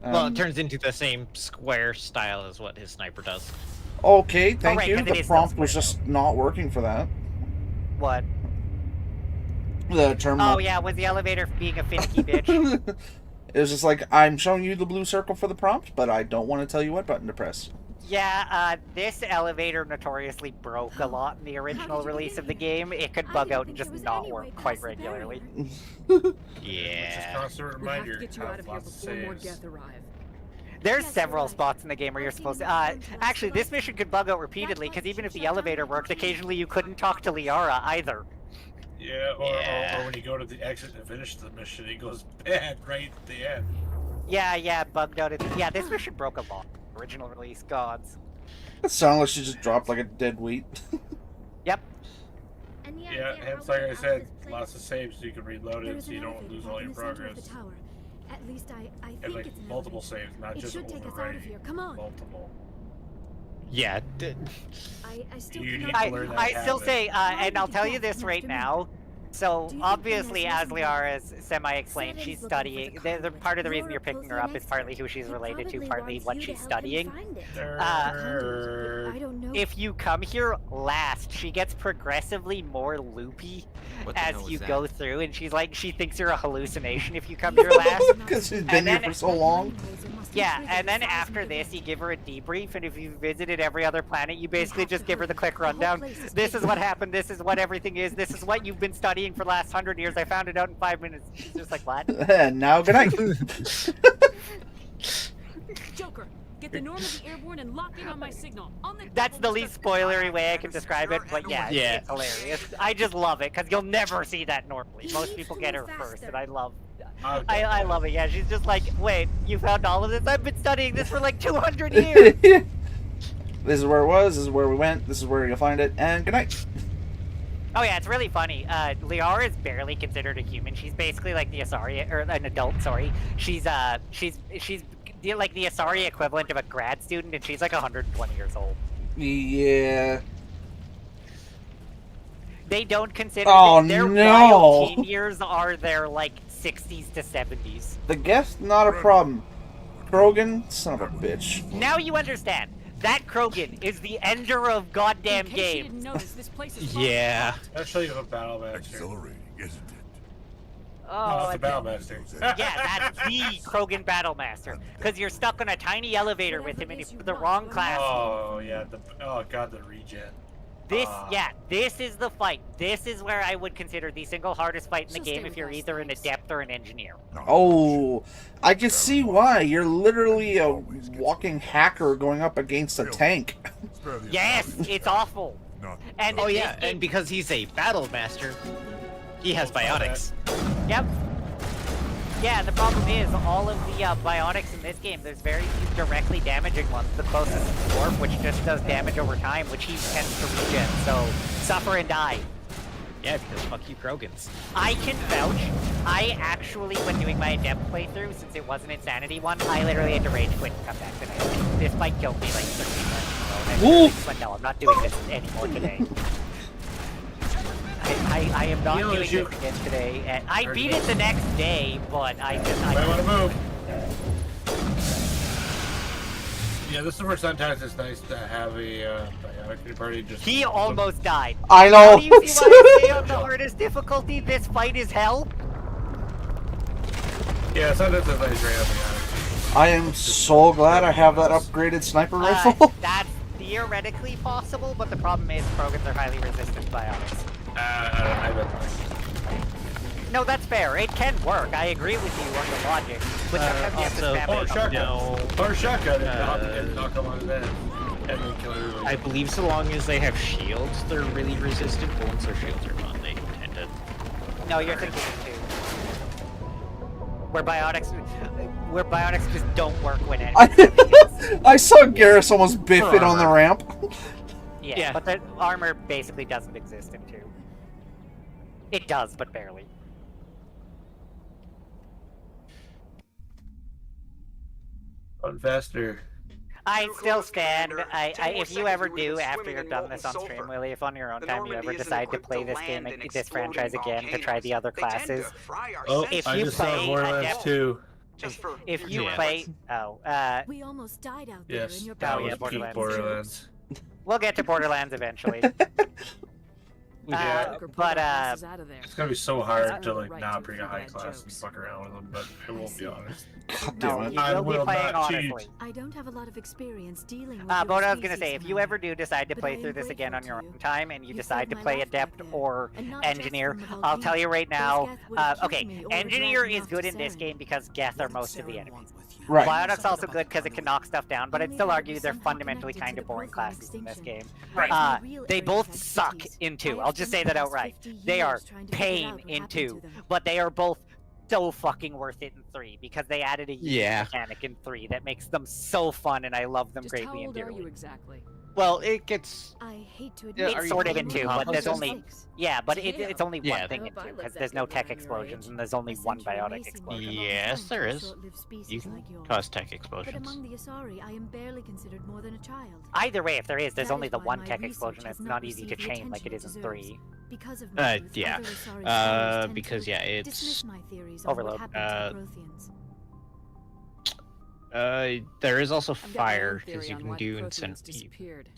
Well, it turns into the same square style as what his sniper does. Okay, thank right, you. 'cause it The is prompt was square, just not working for that. What? The terminal. Oh, yeah, was the elevator being a finicky bitch? It was just like, I'm showing you the blue circle for the prompt, but I don't want to tell you what button to press. Yeah, this elevator notoriously broke a lot in the original release of the game. It could bug out and just not work quite regularly. Yeah. Constant We have to reminder. get you out of here lots of before more saves. death arrive. There's several spots in the game where you're supposed to... actually, this mission could bug out repeatedly, because even if the elevator worked, occasionally you couldn't talk to Liara either. Yeah, or when you go to the exit and finish the mission, it goes bad right at the end. Yeah, bugged out. Yeah, this mission broke a lot. Original release, gods. It sounded like she just dropped like a dead weight. Yep. Yeah, hence like I said, lots of saves so you can reload it so you don't lose all your progress. At least I think And like it's an multiple elevator. saves, not It just should take us out of here. Come on. multiple. Yeah. I still You cannot need to believe learn it. that I still habit. say, Why and would I'll you tell do you that this right after me? now. So Do you think obviously, Vanessa's as Liara is semi-explained, Said she's he's looking for the studying. The culprit. part of the reason You're you're picking her closely up is next partly to who she's He related to, probably partly wants what you to she's help him studying. find it. Nerd. I don't know. If you come here last, she gets progressively more loopy What the hell as was you that? go through, and she thinks you're a hallucination if you come here last. Because she's And been here then- for so long. Yeah, and then after this, you give her a debrief, and if you've visited every other planet, you basically just give her the quick rundown. This is what happened, this is what everything is, this is what you've been studying for the last 100 years, I found it out in 5 minutes. She's just like, what? And now, good night. Joker, get the Normandy airborne and lock in on my signal. On the That's the least spoilery way I can describe it, but yeah, Yeah. it's hilarious. I just love it, because you'll never see that normally. Most people get her first, and I love I love it, yeah. She's just like, wait, you found all of this? I've been studying this for like 200 years! This is where it was, this is where we went, this is where you'll find it, and good night. Oh yeah, it's really funny. Liara is barely considered a human. She's basically like the Asari, or an adult, sorry. She's like the Asari equivalent of a grad student, and she's like 120 years old. Yeah. They don't consider their no. wild teen years are their like 60s to 70s. The guest, not a problem. Krogan, son of a bitch. Now you understand. That Krogan is the ender of goddamn In case you games. didn't notice, this place is Yeah. Actually, you have a battle master. Exhilarating, isn't it? Oh, it's a battle master. yeah, that's the Krogan Battlemaster. Because you're stuck on a tiny elevator with him, and if you're the wrong class. Oh yeah, oh god, the regen. This is the fight. This is where I would consider the single hardest fight in the game if you're either an adept or an engineer. Oh, I can see why. You're literally a walking hacker going up against a tank. Yes, it's awful. And Oh yeah, and because he's a battle master, he has biotics. Yep. Yeah, the problem is all of the biotics in this game, there's very few directly damaging ones. The closest is Dwarf, which just does damage over time, which he tends to regen, so suffer and die. Yeah, because fuck you, Krogans. I can vouch. I actually, when doing my Adept playthrough, since it was an Insanity one, I literally had to rage quit and come back today. This fight killed me like 13 times in a row, and I literally just went, no, I'm not doing this anymore today. I am not doing this again today. And I beat it the next day, but I Might want to move. Yeah, this is where sometimes it's nice to have a bionic party. Just He almost died. I Now know. do you see why I say on the hardest difficulty, this fight is hell? Yeah, sometimes it's nice to have a bionic. I am so glad I have that upgraded sniper rifle. That's theoretically possible, but the problem is Krogans are highly resistant to biotics. I bet. No, that's fair. It can work. I agree with you on the logic. But sometimes you have to also, spam it. Shotgun. Or shotgun and knock them on the head. And then kill everybody. I believe so long as they have shields, they're really resistant, but once their shields are gone, they tend to... No, you're thinking it too. Where biotics just don't work when enemies. I saw Garrus almost biff it on the ramp. Yeah, but the armor basically doesn't exist in 2. It does, but barely. Run faster. I still stand. If you ever do, after you're done this on stream, Willie, if on your own time you ever decide to play this game, this franchise again, to try the other classes, if I you just saw play Borderlands 2. if you play, We almost died out there Yes, in your that Oh, yeah, was peak Borderlands. Borderlands. we'll get to Borderlands eventually. Yeah. But It's gonna be so hard to like not bring a high class and fuck around with them, but it won't be honest. no, you I will be will playing not cheat. honestly. I don't have a lot of experience dealing with But your what I was gonna species, say, if you Commander. ever do decide to But play I am through this again grateful on your to own time, and you You decide saved to my play life Adept back there, or and not just Engineer, from the I'll tell you right now, Geth would have okay, killed me or Engineer dragged me is off good to in this Saren. game because Geth are most of the enemies. Right. Biotic's also good because it can knock stuff down, but I'd still argue they're fundamentally kind of boring classes in this game. They both suck in 2. I'll just say that outright. They are pain in 2, but they are both so fucking worth it in 3 because they added a unique mechanic in 3 that makes them so fun, and I love them Just greatly how and old are you dearly. exactly? Well, it gets... I hate to Yeah, admit It's sort of in I'm 2, but there's only... Yeah, but Damn. it's only one Yeah. thing I in hope I 2 lived because that there's no good tech around your explosions age. and there's only one Essentially biotic racing explosion. among Yes, long, there is. short-lived species You can like yours. cause tech But explosions. among the Asari, I am barely considered more than a child. Either way, if there is, there's That only is the why one my tech research explosion. has It's not not easy to received the chain like it is in attention it 3. Because of my youth, Yeah. other Asari scholars tend Because, to yeah, it's... dismiss my theories on Overload. what happened to the Protheans. There is also I've got my own fire, theory because you on can why do the Protheans disappeared.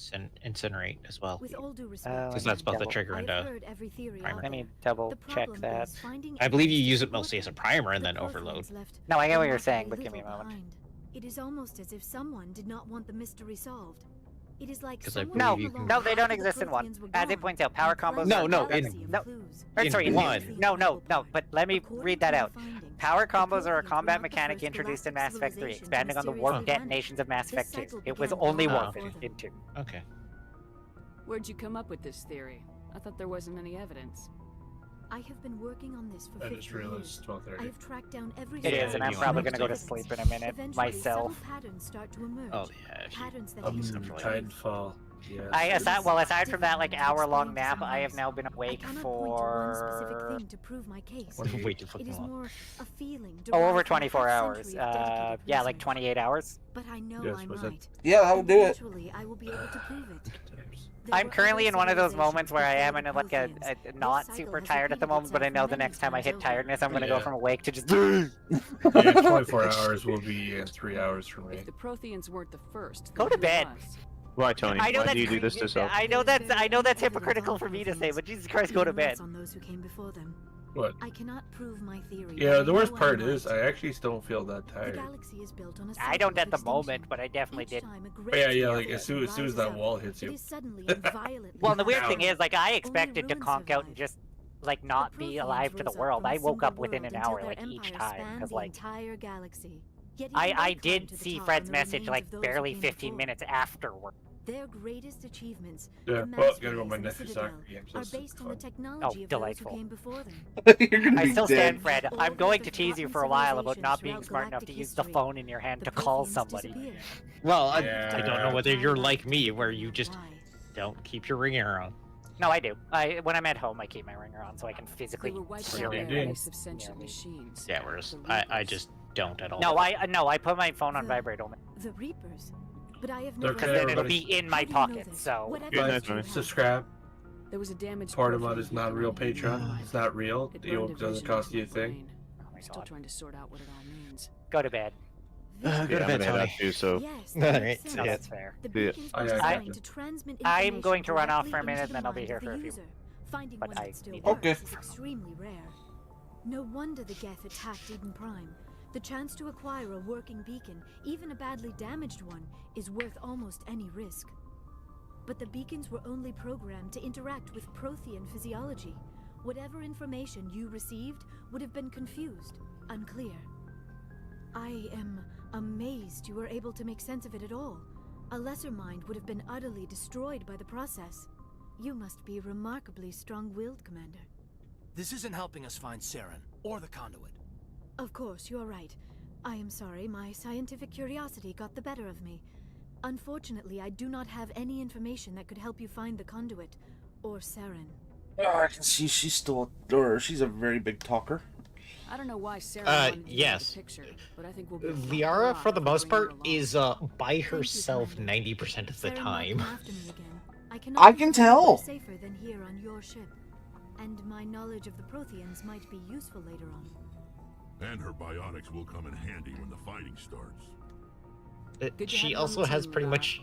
incinerate as well. With all due Uh, respect, Because that's both a double- trigger and I've a... heard every theory primer. out Let me there. double The check problem that. is finding I believe you evidence use to it mostly as a support primer and them. then The overload. Protheans left No, I get what not you're saying, very but give me a little moment. behind. It is almost as if someone did not want the mystery solved. It is like 'Cause I someone believe came you can- along No, they don't after the exist in 1. Protheans were As it gone points out, power and combos... planted No, a no, galaxy in- of no. clues. Or, In sorry, one. No, but let me According read to that my out. findings, Power the combos are a Protheans combat were not the mechanic first introduced in galactic Mass Effect 3, civilization expanding on the warp mysteriously detonations of Mass This Effect 2. cycle It was began only long warp before them. in 2. Okay. Where'd you come up with this theory? I thought there wasn't any evidence. I have been working on this for I 50 just realized years. it's 12:30. I have tracked down every It is, and I'm you probably want gonna go to to- sleep in a minute Eventually, myself. subtle patterns start to emerge. Oh, yeah. If you... Patterns that Oh, use stuff like- Titanfall. Yes. Aside from that, like, hour-long nap, I have now been I awake cannot point to one specific for... thing to prove my case. What do you- Way too It fucking is long. more a feeling. Oh, over derived from 24 half hours. century of dedicated Yeah, like research. 28 hours. But I know Yes, I'm was that- right. Yeah, that would do it. Eventually, I will be able to prove it. There I'm were currently other in one of those civilizations moments where I before am the in like a Protheans. This not cycle super has tired at the repeated moment, but I itself know the many next time I hit times over. tiredness, I'm gonna go Yeah. from awake to just... Yeah, 24 hours will be 3 hours for me. If the Protheans weren't the first, Go then to who bed. was? Why, Tony? I know Why that's do you do this to yourself? I know that's hypocritical for me to say, but Jesus Christ, go to bed. On those who came before them. What? I cannot prove my theory. Yeah, but the I worst know part I'm is right. I actually still don't feel that The tired. galaxy is built on a I don't cycle at of the extinction. moment, but I definitely Each did. time a But yeah, great like meteor as soon as rises that up, wall hits it you. is suddenly and violently Well, and the weird thing devoured. is, like, I Only expected to ruins conk out and survive. just, like, not The be Protheans alive to the rose up world. from a I woke up single within world an until hour, their like, each empire time, spanned because, the like, entire galaxy. Yet even I they did climbed to the see top Fred's on the message, remains like, of those who barely came 15 before. minutes afterward. Their greatest achievements, Yeah, the well, mass gotta go rays my and the nephew's Citadel, soccer game, so are this is based on the fun. technology of delightful. those who came before them. You're gonna I be still dead. stand, Fred. All I'm of going the to tease you forgotten for a while about not civilizations being throughout smart enough to galactic use the history. phone in your hand The to call Protheans somebody. disappeared. Well, I Yeah. don't know whether you're like Time me, to where find you out just why. don't keep your ringer on. No, I do. When I'm at home, I keep my ringer on so I can physically. They were wiped hear out by it. Yeah. a race of sentient machines. Yeah, whereas The I Reapers. just don't at all. No, I put my phone on vibrate only. The Reapers. But I have They're never Okay, Because then it'll everybody- be in my How do you know pocket, this? so. What Good evidence night, do you Tony. have? Subscribe. There was a damaged Part of Prothean it is not a beacon real on the main Patreon. drive. It's not real. It It burned a doesn't vision cost out you a of my thing. brain. Oh my Still god. trying to sort out what it all means. Go to bed. Go Yeah, to I'm bed, gonna head out Tony. too. So Yes, All that right, makes No, yeah. that's fair. The Yeah. beacons Oh, were yeah, designed yeah. to transmit I'm information going to run off directly for a minute, into the then I'll be mind here of for the a few. user. Finding But one I that still need- works Okay. is extremely rare. No wonder the Geth attacked Eden Prime. The chance to acquire a working beacon, even a badly damaged one, is worth almost any risk. But the beacons were only programmed to interact with Prothean physiology. Whatever information you received would have been confused, unclear. I am amazed you were able to make sense of it at all. A lesser mind would have been utterly destroyed by the process. You must be remarkably strong-willed, Commander. This isn't helping us find Saren or the conduit. Of course, you're right. I am sorry, my scientific curiosity got the better of me. Unfortunately, I do not have any information that could help you find the conduit, or Saren. Oh, I can see she's still, or she's a very big talker. I don't know why Sarah wanted to yes. the picture, but I think we'll be Liara, for the most part, bringing her is by herself 90% of the Saren will time. come after me again. I I cannot can be far tell. safer than here on your ship. And my knowledge of the Protheans might be useful later on. And her biotics will come in handy when the fighting starts. Good to have She you on also the has team, pretty Liara. much.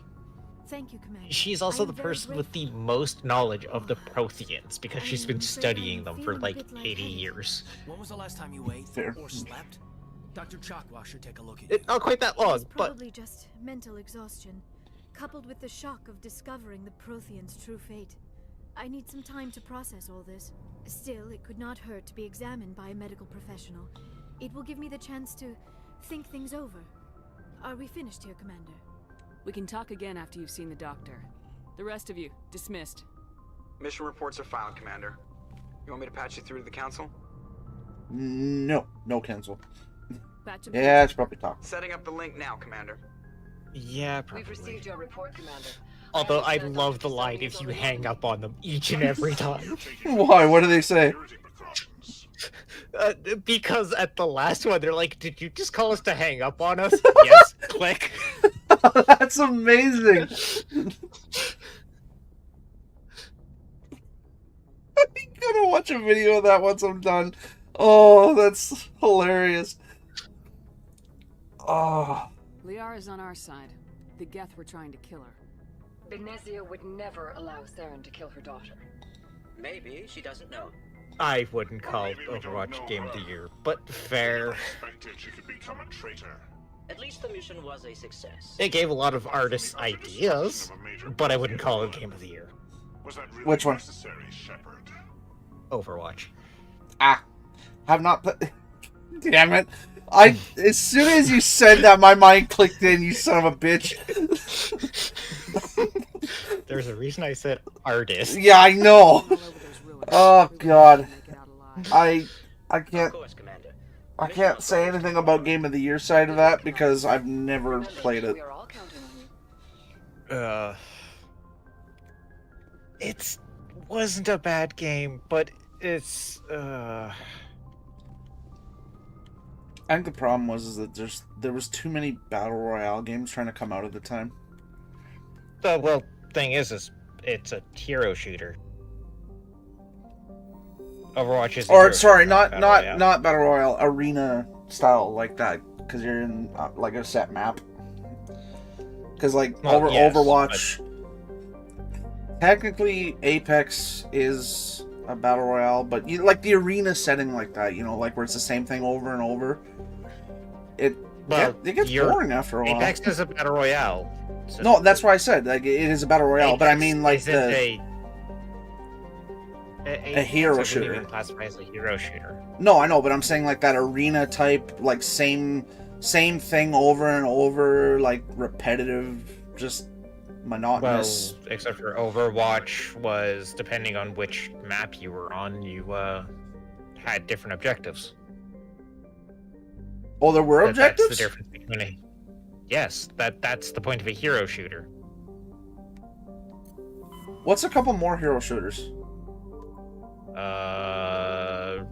Thank you, Commander. She's I also am the very person with the grateful. most knowledge of the Protheans because she's been I'm afraid studying I'm them for feeling a like bit 80 lightheaded. years. When was the last time you ate Fair. or slept? Dr. Chakwa should take a look at you. Not quite that long, It's but probably just mental exhaustion, coupled with the shock of discovering the Protheans' true fate. I need some time to process all this. Still, it could not hurt to be examined by a medical professional. It will give me the chance to think things over. Are we finished here, Commander? We can talk again after you've seen the doctor. The rest of you, dismissed. Mission reports are filed, Commander. You want me to patch you through to the Council? No, no cancel. Patch him Yeah, through. it's probably talk. Setting up the link now, Commander. yeah, probably. We've received your report, Commander. Although I love the line if you hang up on them each and every time. Why? What do they say? Because at the last one, they're like, "Did you just call us to hang up on us?" Yes. Click. That's amazing. I'm gonna watch a video of that once I'm done. Oh, that's hilarious. Oh. Liara's on our side. The Geth were trying to kill her. Benezia would never allow Saren to kill her daughter. Maybe she doesn't know. I wouldn't call Overwatch Game of the Year, but fair. She could become a traitor. At least the mission was a success. It gave a lot of artists ideas, but I wouldn't call it Game of the Year. Was that really Which one? necessary, Shepard? Overwatch. Ah, have not put. Damn it! As soon as you said that, my mind clicked in. You son of a bitch. There's a reason I said artist. Yeah, I know. Oh God, I can't. I can't say anything about Game of the Year side of that because I've never played it. It wasn't a bad game, but it's I think the problem was that there was too many battle royale games trying to come out at the time. The thing is it's a hero shooter. Overwatch is. Or sorry, not battle royale, arena style like that, because you're in like a set map. Because like Overwatch, technically Apex is a battle royale, but you like the arena setting like that, you know, like where it's the same thing over and over. It gets boring after a while. Apex is a battle royale. So no, that's why I said like it is a battle royale, but I mean like a hero shooter. Wouldn't even classify as a hero shooter. No, I know, but I'm saying like that arena type, like same thing over and over, like repetitive, just monotonous. Well, except for Overwatch was, depending on which map you were on, you had different objectives. Oh, there were objectives? That's the difference between yes, that's the point of a hero shooter. What's a couple more hero shooters?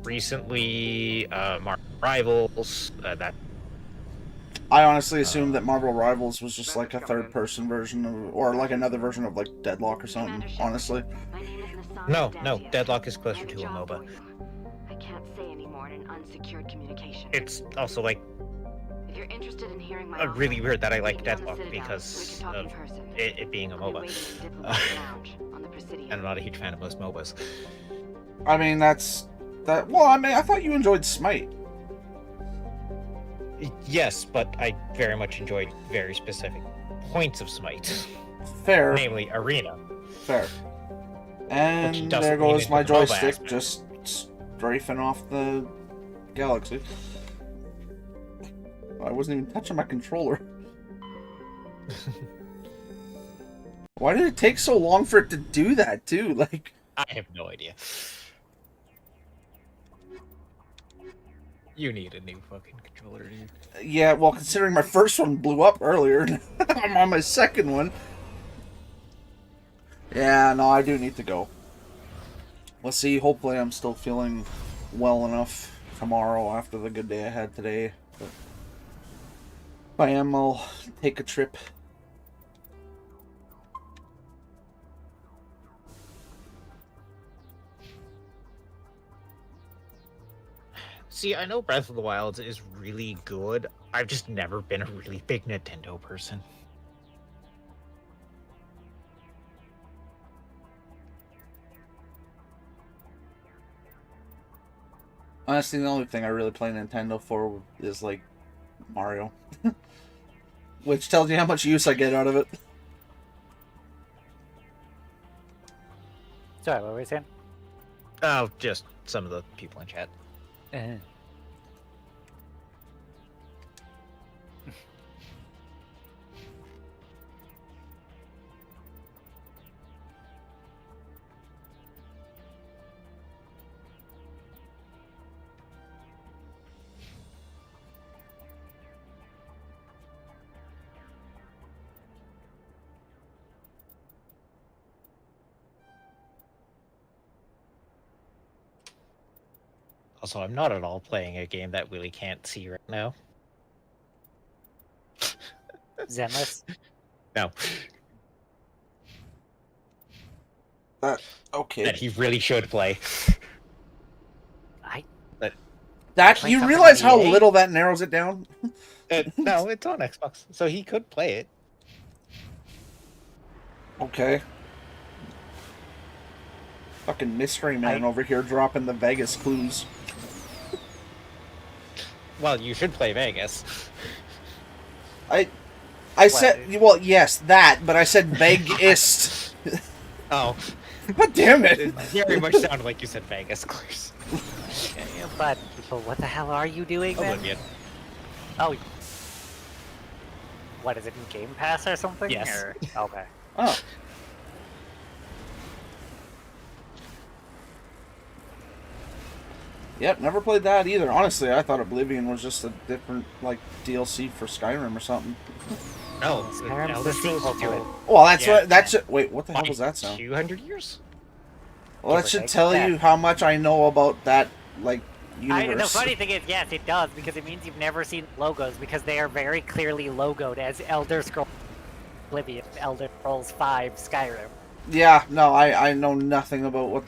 Recently, Marvel Rivals. That. I honestly assumed that Marvel Rivals was just like a third-person version of, or like another version of like Deadlock or something. Honestly. No, Deadlock is closer to a MOBA. I can't say anymore in an unsecured communication. It's also like you're interested in hearing my really offer, weird that I meet like me on the Deathlock Citadel, because so we can talk in of person. it being a I'll be MOBA. waiting in Diplomat Lounge on the Presidium. I'm not a huge fan of most MOBAs. I mean, that's that. Well, I mean, I thought you enjoyed Smite. Yes, but I very much enjoyed very specific points of Smite. Fair. Namely, Arena. Fair. And doesn't there mean goes it's my a MOBA joystick aspect. just strafing off the galaxy. I wasn't even touching my controller. Why did it take so long for it to do that, too? Like, I have no idea. You need a new fucking controller, dude. yeah, well, considering my first one blew up earlier, I'm on my second one. Yeah, no, I do need to go. Let's see, hopefully I'm still feeling well enough tomorrow after the good day I had today. But if I am, I'll take a trip. See, I know Breath of the Wild is really good. I've just never been a really big Nintendo person. Honestly, the only thing I really play Nintendo for is, like, Mario. Which tells you how much use I get out of it. Sorry, what were we saying? Oh, just some of the people in chat. Also, I'm not at all playing a game that Willie can't see right now. Zenless? No. Okay. That he really should play. That Play you something realize on how EA? little that narrows it down? No, it's on Xbox, so he could play it. Okay. Fucking mystery man over here dropping the Vegas clues. Well, you should play Vegas. I said, well, yes, that, but I said Vegas. Oh. God damn it. It very much sounded like you said Vegas, Clarice. But what the hell are you doing then? Oblivion. Oh. What, is it in Game Pass or something? Yes. Or... Okay. Oh. Yep, never played that either. Honestly, I thought Oblivion was just a different, like, DLC for Skyrim or something. No, Skyrim's the sequel to it. Well, that's Yeah. what, that's it. Wait, what the hell Like was that sound? 200 years? Well, that Give or should take. tell Yeah. you how much I know about that, like, The universe. funny thing is, yes, it does, because it means you've never seen logos, because they are very clearly logoed as Elder Scrolls Oblivion, Elder Scrolls 5, Skyrim. Yeah, no, I know nothing about what...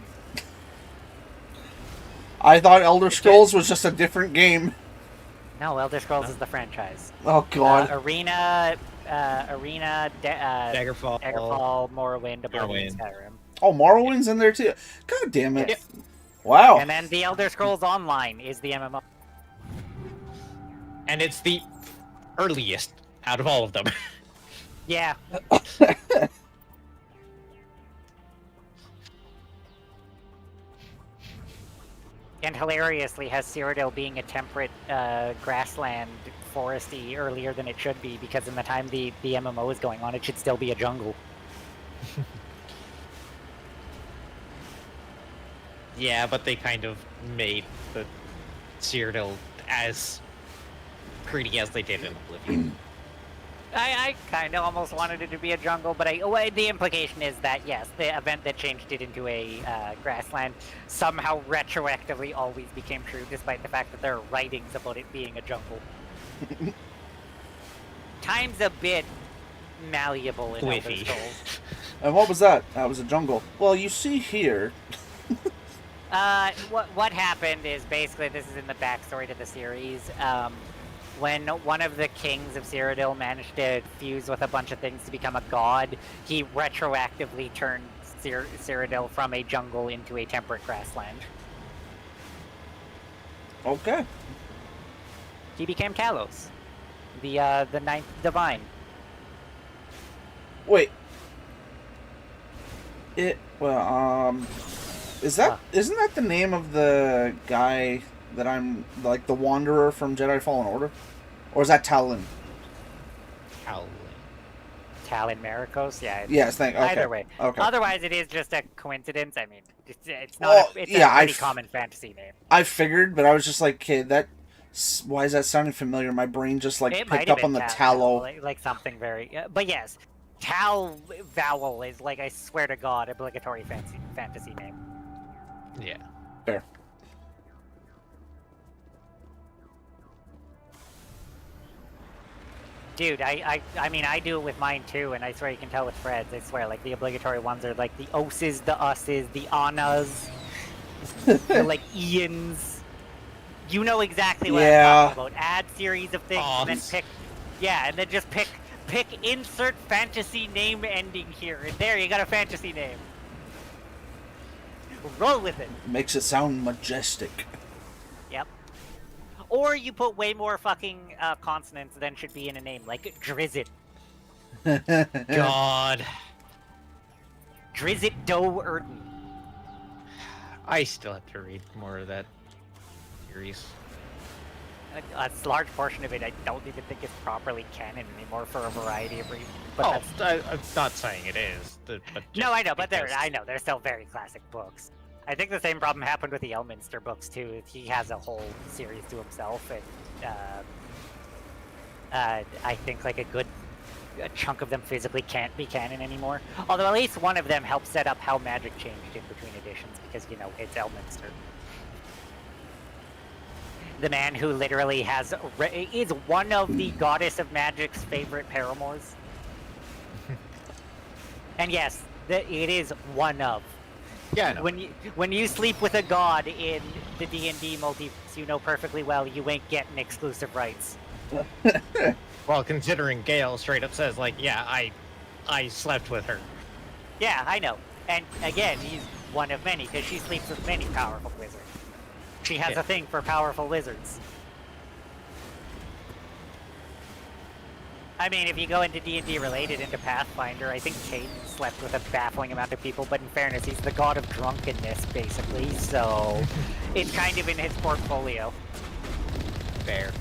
I thought Elder Scrolls was just a different game. No, Elder Scrolls is the franchise. Oh, God. Daggerfall, Morrowind, Oblivion, Morrowind. Skyrim. Oh, Morrowind's in there, too. God damn it. Wow. And then the Elder Scrolls Online is the MMO. And it's the earliest out of all of them. Yeah. And hilariously has Cyrodiil being a temperate grassland foresty earlier than it should be, because in the time the MMO is going on, it should still be a jungle. Yeah, but they kind of made the Cyrodiil as pretty as they did in Oblivion. I kind of almost wanted it to be a jungle, but the implication is that, yes, the event that changed it into a grassland somehow retroactively always became true, despite the fact that there are writings about it being a jungle. Time's a bit malleable in Elder Whiffy. Scrolls. And what was that? That was a jungle. Well, you see here... What happened is basically, this is in the backstory to the series. when one of the kings of Cyrodiil managed to fuse with a bunch of things to become a god, he retroactively turned Cyrodiil from a jungle into a temperate grassland. Okay. He became Talos, the ninth divine. Wait. Isn't that the name of the guy that I'm like the Wanderer from Jedi Fallen Order, or is that Talon? Talon Marikos, yeah. Yes, okay. Either way. Okay. Otherwise, it is just a coincidence. I mean, it's not. It's a pretty common fantasy name. I figured, but I was just like, okay, why is that sounding familiar? My brain just like It picked might have up on been the Tal, tallow. like something very. But yes, Tal vowel is like, I swear to God, obligatory fantasy name. Yeah. Fair. Dude, I mean, I do it with mine too, and I swear you can tell with Fred's. I swear, like, the obligatory ones are like the Oses, the Us's, the Annas, the like Ians. You know exactly what I'm talking about. Add series of things and then pick, and then just pick insert fantasy name ending here, and there you got a fantasy name. Roll with it. Makes it sound majestic. Yep. Or you put way more fucking consonants than should be in a name, like Drizzt. God. Drizzt Doe Erden. I still have to read more of that series. A large portion of it I don't even think is properly canon anymore for a variety of reasons. But I'm not saying it is. But no, I know, but they're still very classic books. I think the same problem happened with the Elminster books too. He has a whole series to himself, and I think like a chunk of them physically can't be canon anymore. Although at least one of them helps set up how magic changed in between editions, because you know it's Elminster. The man who literally is one of the Goddess of Magic's favorite paramours. And yes, it is one of. Yeah. When you sleep with a god in the D&D multiverse, you know perfectly well you ain't getting exclusive rights. Well, considering Gale straight up says, like, yeah, I slept with her. Yeah, I know. And again, he's one of many, because she sleeps with many powerful wizards. She has a thing for powerful wizards. I mean, if you go into D&D related, into Pathfinder, I think Caden slept with a baffling amount of people, but in fairness, he's the god of drunkenness, basically, so it's kind of in his portfolio. Fair.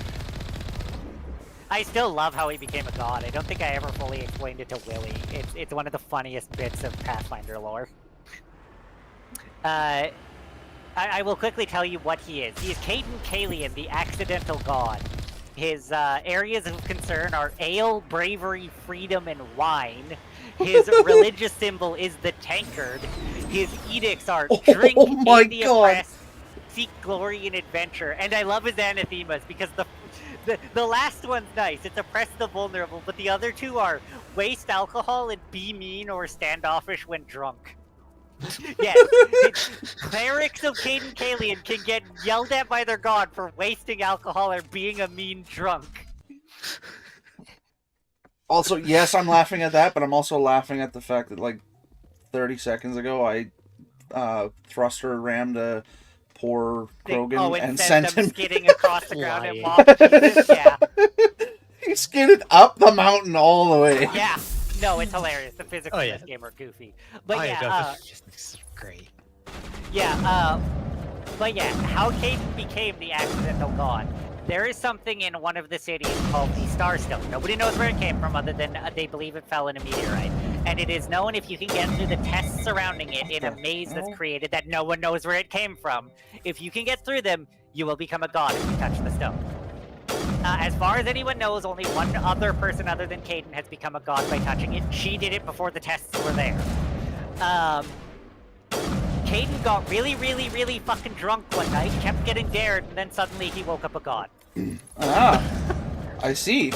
I still love how he became a god. I don't think I ever fully explained it to Willie. It's one of the funniest bits of Pathfinder lore. I will quickly tell you what he is. He is Caden Kalian, the accidental god. His areas of concern are ale, bravery, freedom, and wine. His religious symbol is the tankard. His edicts are drink, aid the oppressed, seek glory and adventure. And I love his anathemas because the last one's nice. It's oppress the vulnerable, but the other two are waste alcohol and be mean or standoffish when drunk. Yes, clerics of Caden Kalian can get yelled at by their god for wasting alcohol or being a mean drunk. Also, yes, I'm laughing at that, but I'm also laughing at the fact that, like, 30 seconds ago, I thruster rammed a poor Krogan and sent him skidding across the ground and mobbed Jesus, yeah. He skidded up the mountain all the way. Yeah. No, it's hilarious. The physics of this game are goofy. But it's great. Yeah, but yeah, how Caden became the accidental god. There is something in one of the cities called the Starstone. Nobody knows where it came from other than they believe it fell in a meteorite. And it is known if you can get through the tests surrounding it in a maze that's created that no one knows where it came from. If you can get through them, you will become a god if you touch the stone. As far as anyone knows, only one other person other than Caden has become a god by touching it. She did it before the tests were there. Caden got really, really, really fucking drunk one night, kept getting dared, and then suddenly he woke up a god. I see.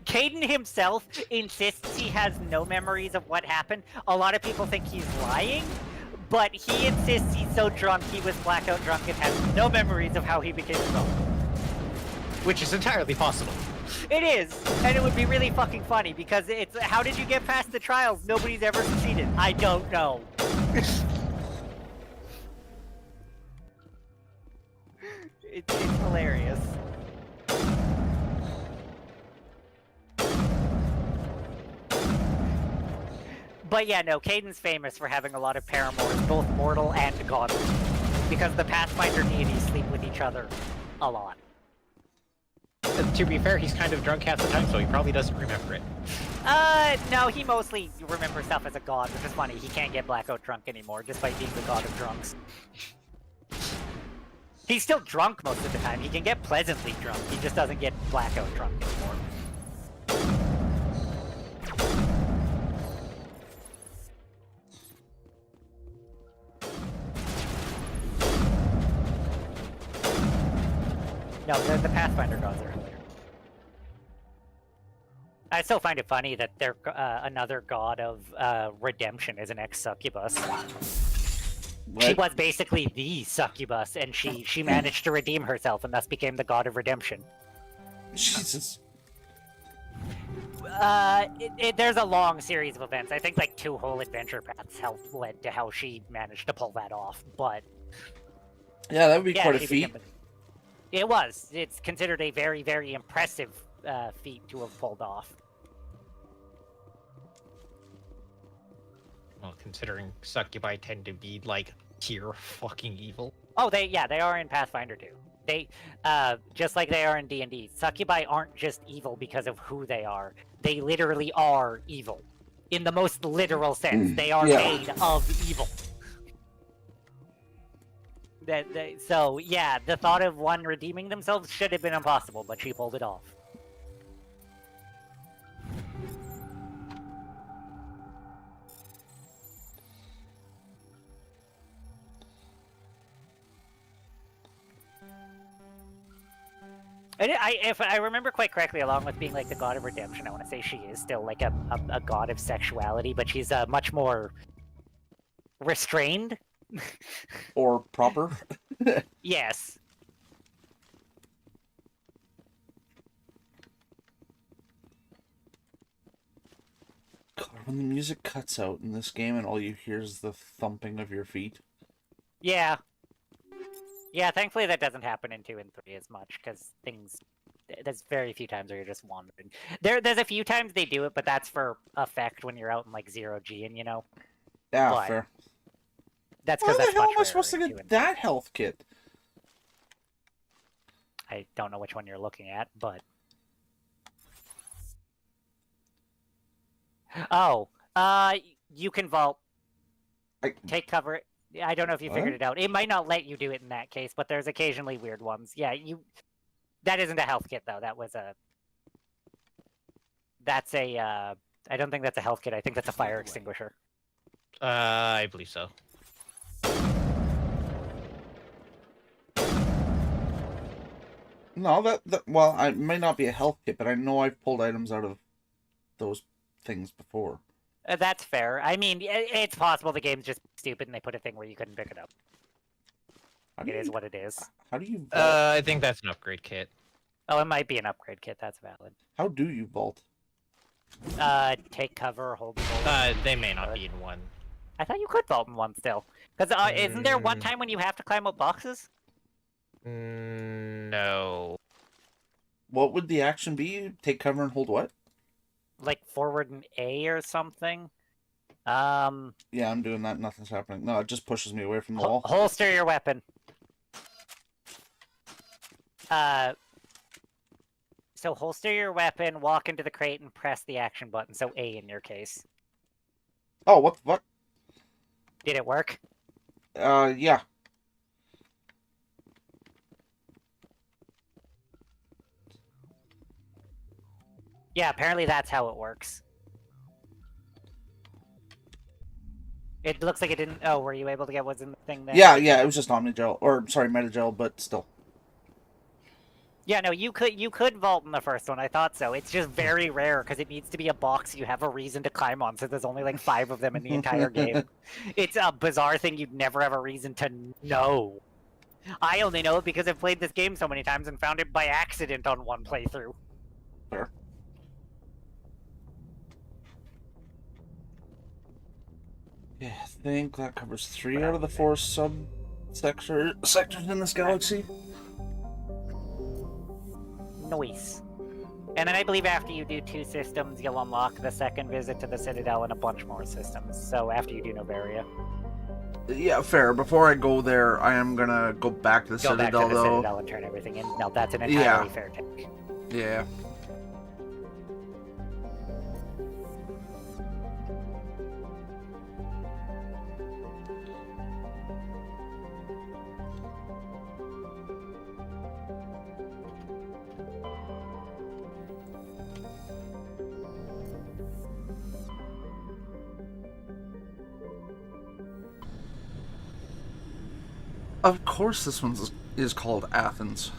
Caden himself insists he has no memories of what happened. A lot of people think he's lying, But he insists he's so drunk he was blackout drunk and has no memories of how he became a god. Which is entirely possible. It is, and it would be really fucking funny because it's how did you get past the trials? Nobody's ever succeeded. I don't know. It's hilarious. But yeah, no, Caden's famous for having a lot of paramours, both mortal and godly, because the Pathfinder deities sleep with each other a lot. To be fair, he's kind of drunk half the time, so he probably doesn't remember it. No, he mostly remembers stuff as a god, which is funny. He can't get blackout drunk anymore, despite being the god of drunks. He's still drunk most of the time. He can get pleasantly drunk. He just doesn't get blackout drunk anymore. No, the Pathfinder gods are hilarious. I still find it funny that they're another god of redemption is an ex-succubus. She was basically the succubus, and she managed to redeem herself, and thus became the god of redemption. Jesus. There's a long series of events. I think like 2 whole adventure paths led to how she managed to pull that off, but... Yeah, that would be quite a feat. It was. It's considered a very, very impressive feat to have pulled off. Well, considering succubi tend to be, like, pure fucking evil. Oh, they are in Pathfinder too. They, just like they are in D&D, succubi aren't just evil because of who they are. They literally are evil. In the most literal sense, they are made of evil. So, yeah, the thought of one redeeming themselves should have been impossible, but she pulled it off. And if I remember quite correctly, along with being like the god of redemption, I want to say she is still like a god of sexuality, but she's much more restrained. Or proper. Yes. God, when the music cuts out in this game and all you hear is the thumping of your feet. Yeah. Yeah, thankfully that doesn't happen in 2 and 3 as much, because there's very few times where you're just wandering. There's a few times they do it, but that's for effect when you're out in, like, 0G, and you know? Yeah, but fair. That's because Where that's the hell much am I supposed to rarer in get 2 and that health kit? I don't know which one you're looking at, but... Oh, you can vault. Take cover. I don't know if you figured it out. It might not let you do it in that case, but there's occasionally weird ones. Yeah, that isn't a health kit, though. That's a, I don't think that's a health kit. I think that's a fire extinguisher. I believe so. No, well, it may not be a health kit, but I know I've pulled items out of those things before. That's fair. I mean, it's possible the game's just stupid and they put a thing where you couldn't pick it up. It is what it is. How do you vault? I think that's an upgrade kit. Oh, it might be an upgrade kit. That's valid. How do you vault? Take cover, hold the they may not be in one. I thought you could vault in one still. Because isn't there one time when you have to climb up boxes? No. What would the action be? Take cover and hold what? Like forward and A or something? Yeah, I'm doing that. Nothing's happening. No, it just pushes me away from the wall. Holster your weapon. So holster your weapon, walk into the crate, and press the action button. So A in your case. Oh, what the fuck? Did it work? Yeah. Yeah, apparently that's how it works. It looks like it didn't... Oh, were you able to get what's in the thing there? Yeah, it was just Omnigel. Or, sorry, Metagel, but still. Yeah, no, you could vault in the first one. I thought so. It's just very rare because it needs to be a box you have a reason to climb on. So there's only like 5 of them in the entire game. It's a bizarre thing you'd never have a reason to know. I only know it because I've played this game so many times and found it by accident on one playthrough. Fair. Yeah, I think that covers 3 out of the 4 sectors in this galaxy. Nice. And then I believe after you do 2 systems, you'll unlock the second visit to the Citadel and a bunch more systems. So after you do Novaria. Yeah, fair. Before I go there, I am gonna go back to the Citadel, Go back to the though. Citadel and turn everything in. No, that's an entirely fair take. Yeah. Of course, this one is called Athens.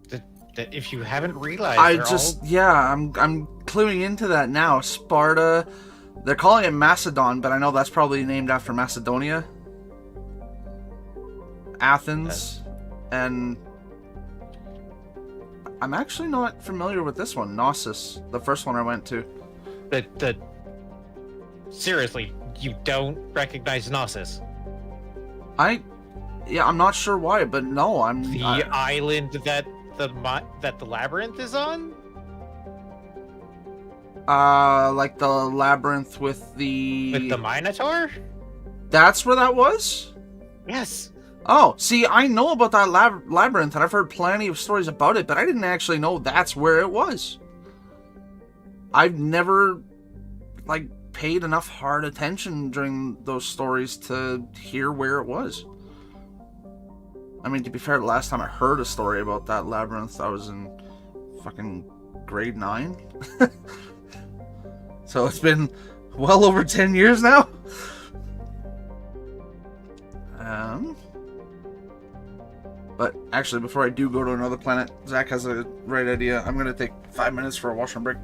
That if you haven't realized, I'm cluing into that now. Sparta, they're calling it Macedon, but I know that's probably named after Macedonia. Athens, and I'm actually not familiar with this one, Knossos, the first one I went to. Seriously, you don't recognize Knossos? I'm not sure why, but no, the island that the labyrinth is on. Like the labyrinth with the Minotaur. That's where that was. Yes. Oh, see, I know about that labyrinth, and I've heard plenty of stories about it, but I didn't actually know that's where it was. I've never paid enough hard attention during those stories to hear where it was. I mean, to be fair, the last time I heard a story about that labyrinth, I was in fucking grade 9. So it's been well over 10 years now. But actually, before I do go to another planet, Zach has a right idea. I'm going to take 5 minutes for a washroom break.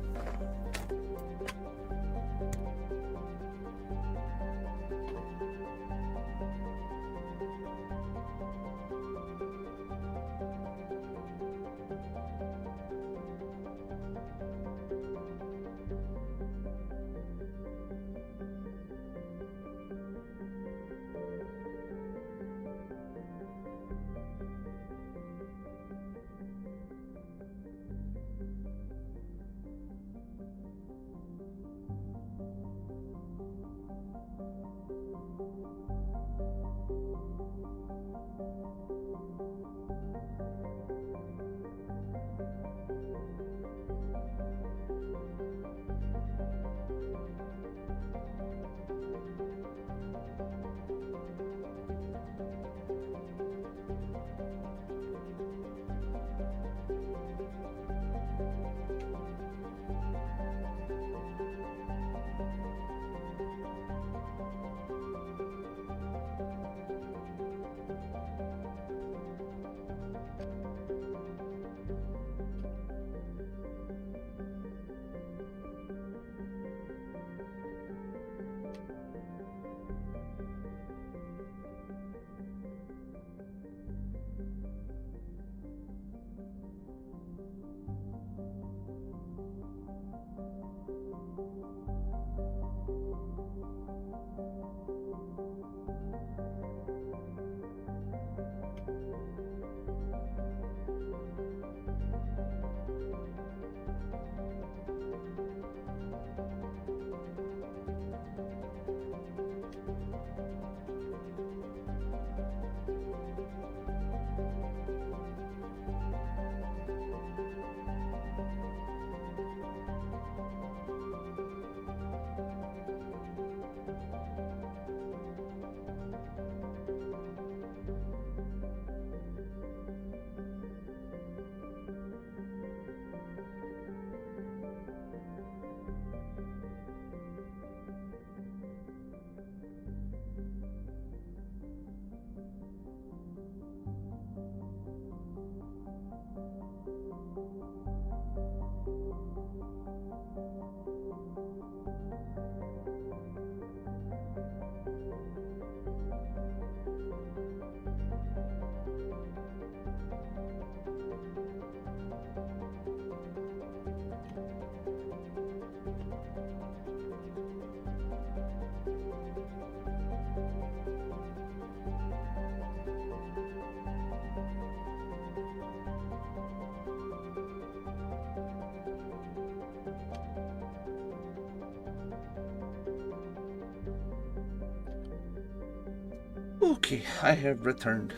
Okay, I have returned.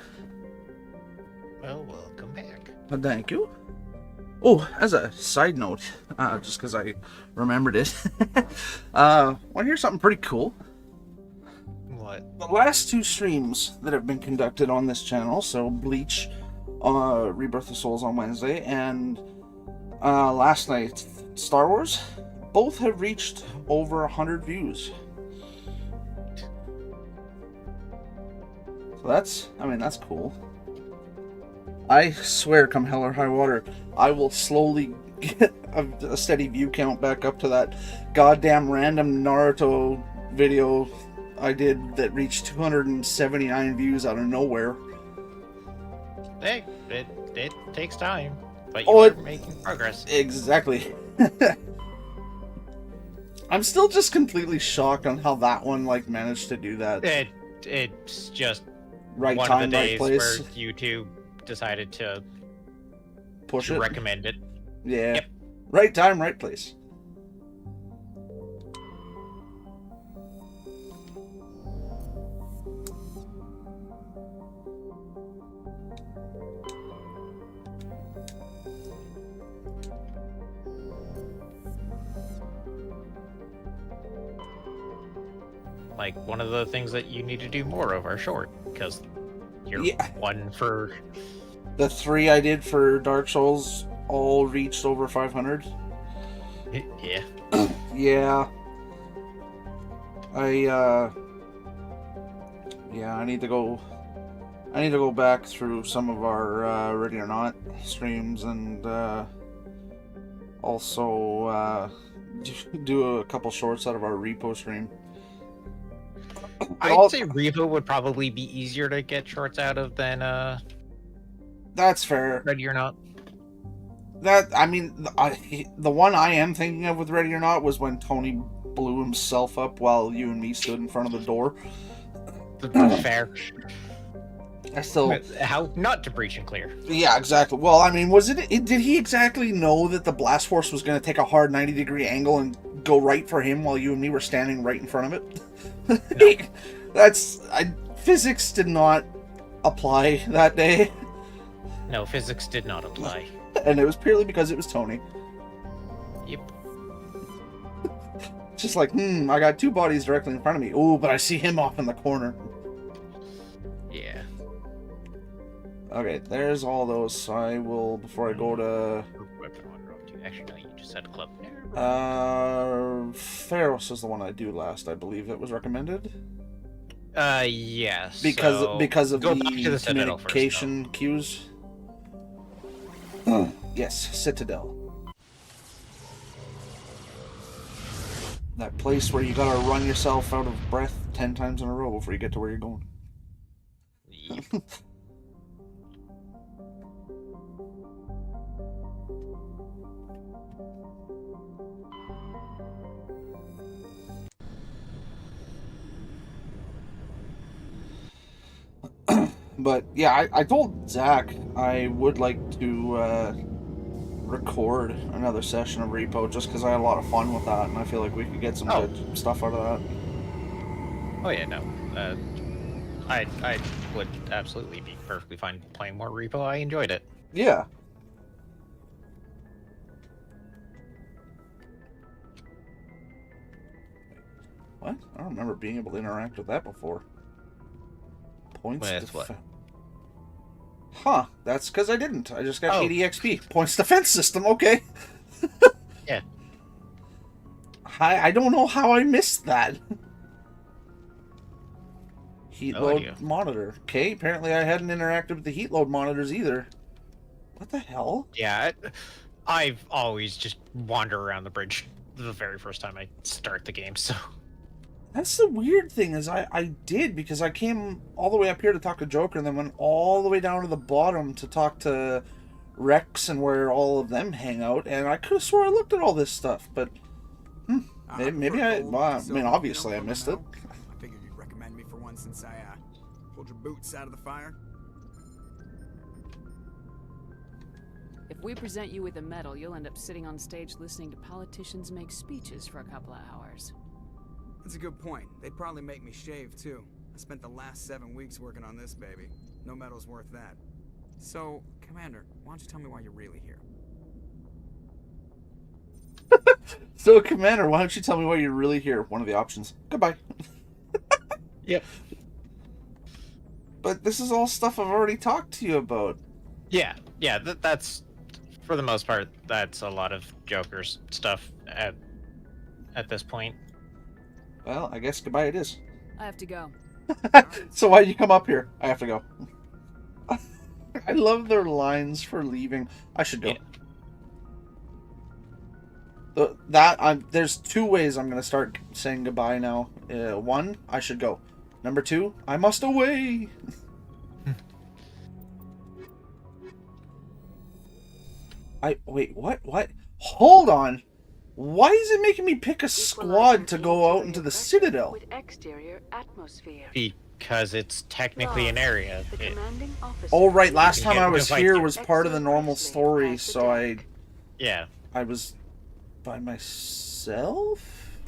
Well, welcome back. Thank you. Oh, as a side note, just because I remembered it, want to hear something pretty cool? What? The last two streams that have been conducted on this channel, so Bleach, Rebirth of Souls on Wednesday, and last night, Star Wars, both have reached over 100 views. So that's cool. I swear, come hell or high water, I will slowly get a steady view count back up to that goddamn random Naruto video I did that reached 279 views out of nowhere. Hey, it takes time, but Oh, you're making progress. Exactly. I'm still just completely shocked on how that one managed to do that. It's just Right one time, of the right days place. where YouTube decided to Push it. recommend it. Yeah. Yep. Right time, right place. Like, one of the things that you need to do more of are short, because you're one for... The 3 I did for Dark Souls all reached over 500. Yeah. Yeah. I need to go back through some of our Ready or Not streams and also do a couple shorts out of our repo stream. I'd say Revo would probably be easier to get shorts out of than That's fair. Ready or Not. The one I am thinking of with Ready or Not was when Tony blew himself up while you and me stood in front of the door. Fair. I still... How not to breach and clear. Yeah, exactly. Well, I mean, did he exactly know that the blast force was going to take a hard 90-degree angle and go right for him while you and me were standing right in front of it? No. Physics did not apply that day. No, physics did not apply. And it was purely because it was Tony. Yep. Just like, I got 2 bodies directly in front of me. Oh, but I see him off in the corner. Yeah. Okay, there's all those. So I will, before I go to... Actually, no, you just had a club. Pharos is the one I do last, I believe it was recommended. Yes. Because of go the back to the Citadel communication cues. Yes, Citadel. That place where you gotta run yourself out of breath 10 times in a row before you get to where you're going. Yep. But yeah, I told Zach I would like to record another session of Repo just because I had a lot of fun with that, and I feel like we could get some good stuff out of that. Oh yeah, no. I would absolutely be perfectly fine playing more Repo. I enjoyed it. Yeah. What? I don't remember being able to interact with that before. Points With what? Huh, that's because I didn't. I just got 80 XP. Points defense system, okay. Yeah. I don't know how I missed that. Heat No load idea. monitor. Okay, apparently I hadn't interacted with the heat load monitors either. What the hell? Yeah, I've always just wander around the bridge the very first time I start the game, so... That's the weird thing is I did, because I came all the way up here to talk to Joker and then went all the way down to the bottom to talk to Rex and where all of them hang out, and I could have swore I looked at all this stuff, but maybe obviously I missed it. I figured you'd recommend me for one since I pulled your boots out of the fire. If we present you with a medal, you'll end up sitting on stage listening to politicians make speeches for a couple of hours. That's a good point. They'd probably make me shave, too. I spent the last 7 weeks working on this baby. No medal's worth that. So, Commander, why don't you tell me why you're really here? So, Commander, why don't you tell me why you're really here? One of the options. Goodbye. Yep. But this is all stuff I've already talked to you about. Yeah, that's... For the most part, that's a lot of Joker's stuff at this point. Well, I guess goodbye it is. I have to go. So why'd you come up here? I have to go. I love their lines for leaving. I should go. Yeah. There's 2 ways I'm going to start saying goodbye now. 1, I should go. Number 2, I must away. Wait, what? Hold on. Why is it making me pick a squad to go out into the Citadel? Exterior atmosphere. Because it's technically an area. Oh, right. Last time I was here was part of the normal story, so I was by myself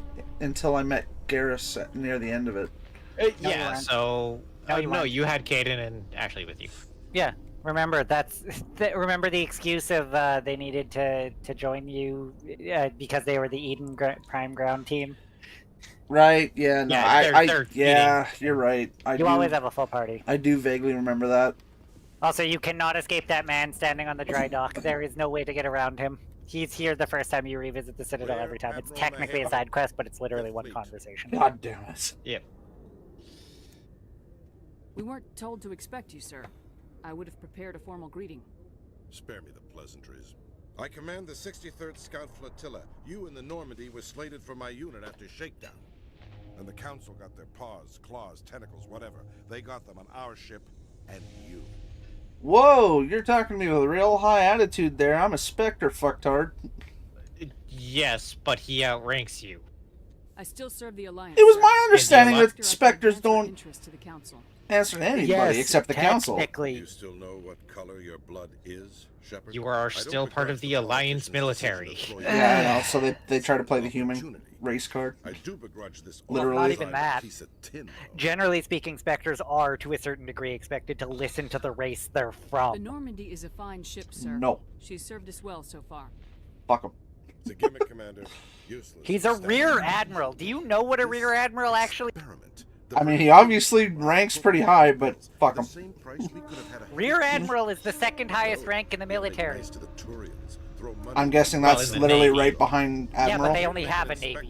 until I met Garrus near the end of it. You had Caden and Ashley with you. Yeah. Remember, remember the excuse of they needed to join you because they were the Eden Prime Ground team? Right, yeah, no, you're right. You always have a full party. I do vaguely remember that. Also, you cannot escape that man standing on the dry dock. There is no way to get around him. He's here the first time you revisit the Citadel every time. It's technically a side quest, but it's literally one conversation. God damn it. Yep. We weren't told to expect you, sir. I would have prepared a formal greeting. Spare me the pleasantries. I command the 63rd Scout Flotilla. You and the Normandy were slated for my unit after shakedown. And the Council got their paws, claws, tentacles, whatever. They got them on our ship, and you. Whoa, you're talking to me with a real high attitude there. I'm a Spectre, fucktard. Yes, but he outranks you. I still serve the Alliance. It was my understanding that Spectres don't interest to the Council. answer to anybody except the Council. You still know what color your blood is, Shepard? You are still part of the Alliance military. Yeah, I know. So they try to play the human race card. I do begrudge this. Literally. Not even that. Generally speaking, Spectres are, to a certain degree, expected to listen to the race they're from. The Normandy is a fine ship, sir. No. She's served us well so far. Fuck him. It's a gimmick, Commander. Useless. He's a rear admiral. Do you know what a rear admiral actually... I mean, he obviously ranks pretty high, but fuck him. Rear admiral is the second highest rank in the military. I'm guessing that's literally right behind admiral. Yeah, but they only have a navy.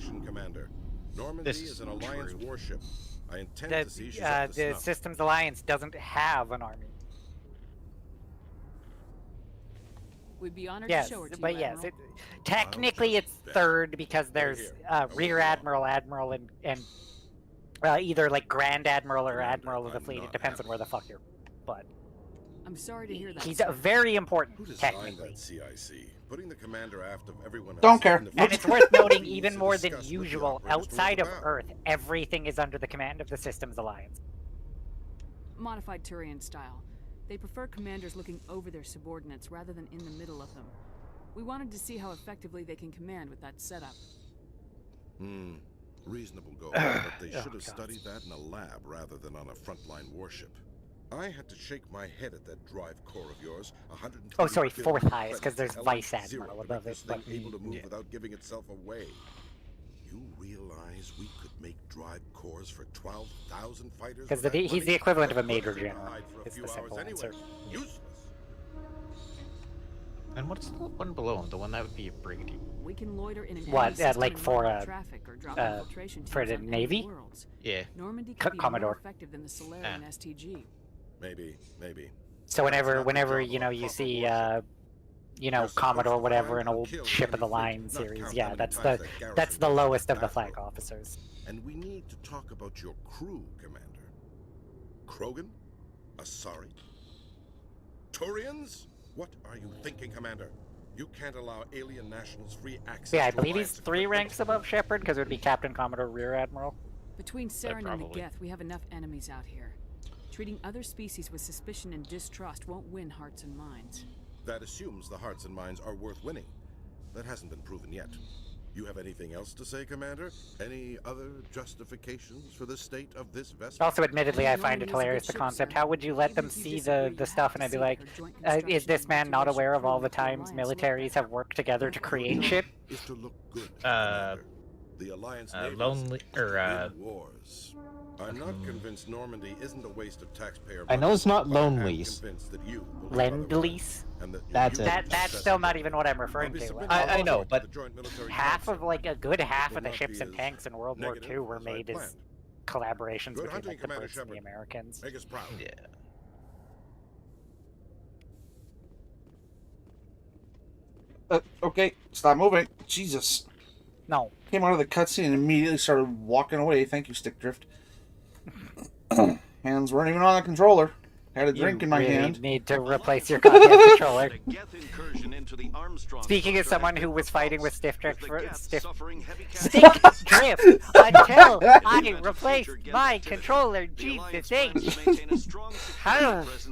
Normandy is an Alliance warship. I intend to seize the Systems Alliance doesn't have an army. We'd be honored to show her to you, but yes, Admiral. technically it's third because there's rear admiral, admiral, and either like Grand Admiral or Admiral of the Fleet. It depends on where the fuck you're. But I'm sorry to hear that. he's very important, Who designed technically. that CIC? Putting the commander aft of everyone else. Don't care. And it's worth noting, even more than usual, outside of Earth, everything is under the command of the Systems Alliance. Modified Turian style. They prefer commanders looking over their subordinates rather than in the middle of them. We wanted to see how effectively they can command with that setup. Reasonable goal, but they should have studied that in a lab rather than on a frontline warship. I had to shake my head at that drive core of yours. 120 Oh, sorry, fourth kilograms highest, because there's credits, Vice LM0 Admiral above it. this thing able to move without giving itself away. You realize we could make drive cores for 12,000 fighters? Because he's the equivalent of a Major General, is the simple answer. Useless. And what's the one below him? The one that would be a brigadier. We can loiter in an What, like for traffic or drop infiltration for the teams on Navy? worlds. Yeah. Normandy could be Commodore. more effective than the Solarian STG. Maybe. So whenever you know you see Commodore whatever, an old Ship of the Line series, yeah, that's the lowest of the flag officers. And we need to talk about your crew, Commander. Krogan? Asari? Turians? What are you thinking, Commander? You can't allow alien nationals free access. Yeah, I to believe he's Alliance 3 ranks above Shepard, because it would be Captain, Commodore, Rear Admiral. Between Saren and the probably. Geth, we have enough enemies out here. Treating other species with suspicion and distrust won't win hearts and minds. That assumes the hearts and minds are worth winning. That hasn't been proven yet. You have anything else to say, Commander? Any other justifications for the state of this vessel? Also, admittedly, I find it hilarious, the concept. How would you let them see the stuff and I'd be like, is this man not aware of all the times militaries have worked together to create ship? Is to look good, the Alliance lonely or wars. I'm not convinced Normandy isn't a waste of taxpayer I know it's not loan lease. Lend-lease? That's it. That's still not even what I'm referring to. I know, but half of a good half of the ships and tanks in World War II were made as collaborations between the Brits and the Americans. Make us proud. Yeah. Okay, stop moving. Jesus. No. Came out of the cutscene and immediately started walking away. Thank you, Stick Drift. Hands weren't even on the controller. Had a drink in my hand. Need to replace your goddamn controller. Speaking as someone who was fighting with Stick Drift until I replaced my controller. Jesus H.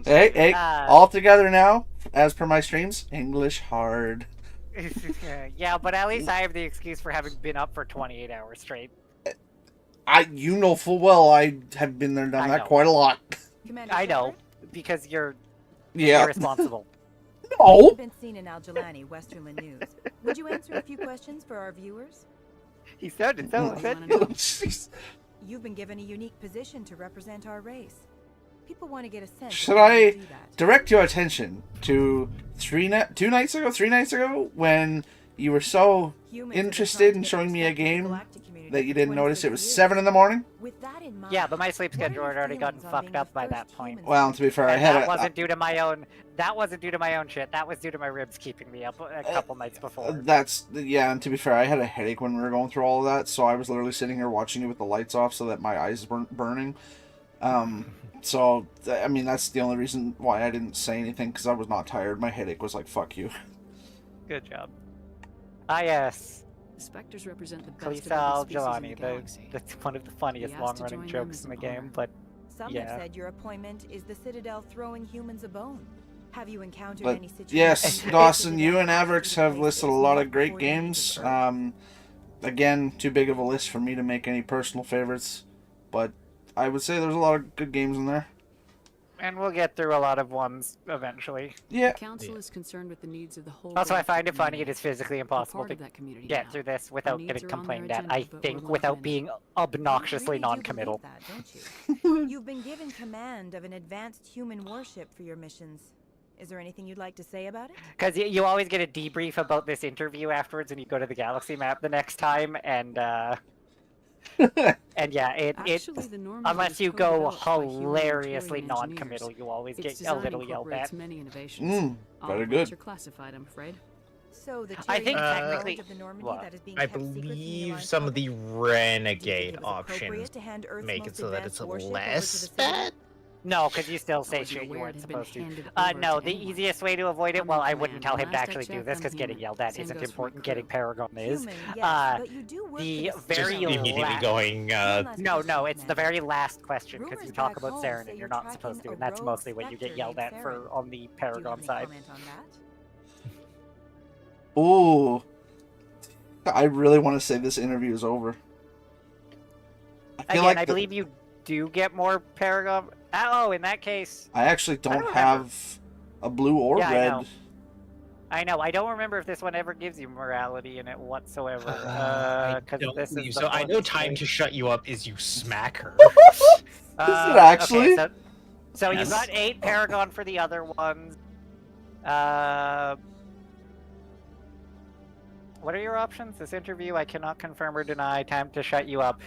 Hey, all together now, as per my streams, English hard. Yeah, but at least I have the excuse for having been up for 28 hours straight. You know full well I have been there and done that quite a lot. I know, because you're Yeah. irresponsible. No! You've been seen in Al-Jalani, Westerland News. Would you answer a few questions for our viewers? He sounded so offended. You've been given a unique position to represent our race. People want to get a sense. Should I direct your attention to 3 nights ago, when you were so interested in showing me a game that you didn't notice it was 7 in the morning? Yeah, but my sleep schedule had already gotten fucked up by that point. Well, to be fair, I And had that wasn't due to my own. That wasn't due to my own shit. That was due to my ribs keeping me up a couple nights before. And to be fair, I had a headache when we were going through all of that, so I was literally sitting here watching it with the lights off so that my eyes weren't burning. So, I mean, that's the only reason why I didn't say anything, because I was not tired. My headache was like, fuck you. Good job. Yes. The Spectres represent the best Kalisa of the species in Al-Jalani, the galaxy. that's one of the funniest He asked to long-running join them jokes as in the an game, honor. but Some yeah. have said your appointment is the Citadel throwing humans a bone. Have you encountered But any situations? yes, Dawson, you and Avrix have listed a lot of great games. Again, too big of a list for me to make any personal favorites, but I would say there's a lot of good games in there. And we'll get through a lot of ones eventually. Yeah. The Council is concerned with the needs of the whole. Also, I galactic find it funny community. it is physically impossible part to of that community get now. through this Our without needs getting are on their complained at. agenda, I but think we're without limited. being obnoxiously non-committal. You've been given command of an advanced human warship for your missions. Is there anything you'd like to say about it? Because you always get a debrief about this interview afterwards, and you go to the galaxy map the next time, and and yeah, Actually, the Normandy unless was you go co-developed by human hilariously Turian non-committal, engineers. you always Its get a design little yelled at. incorporates many innovations. All very of which good. are classified, I'm afraid. So the I think Turian technically- knowledge of the Normandy well, that is being I kept secret from the believe Alliance some of the it renegade was options appropriate to hand Earth's make it most so that advanced it's a warship over to less the Citadel? bad. No, because you still say wasn't shit you aware weren't it had been supposed to. handed over No, to the anyone. easiest way to avoid it, well, I wouldn't Plan. tell him to Last I actually do checked, this, I'm because getting human. yelled at Same isn't goes for my important. Getting Paragon is. Human, yes, but you do work The for the very Citadel. Immediately going, No, it's the very last question, because Rumors you talk back about home Saren say and you're you're not tracking supposed to, a and that's rogue mostly what you get Spectre yelled at named for Saren. on the Do you have Paragon any side. comment on that? Ooh. I really want to say this interview is over. I feel Again, like I believe you do get more Paragon. Oh, in that case, I actually don't remember. have a blue or Yeah, I red. know. I know. I don't remember if this one ever gives you morality in it whatsoever. I Because don't this is believe the so. I know fourth time stage. to shut you up is you smack her. Is it actually? Okay, so Yes. you've got 8 Paragon for the other ones. What are your options? This interview, I cannot confirm or deny. Time to shut you up.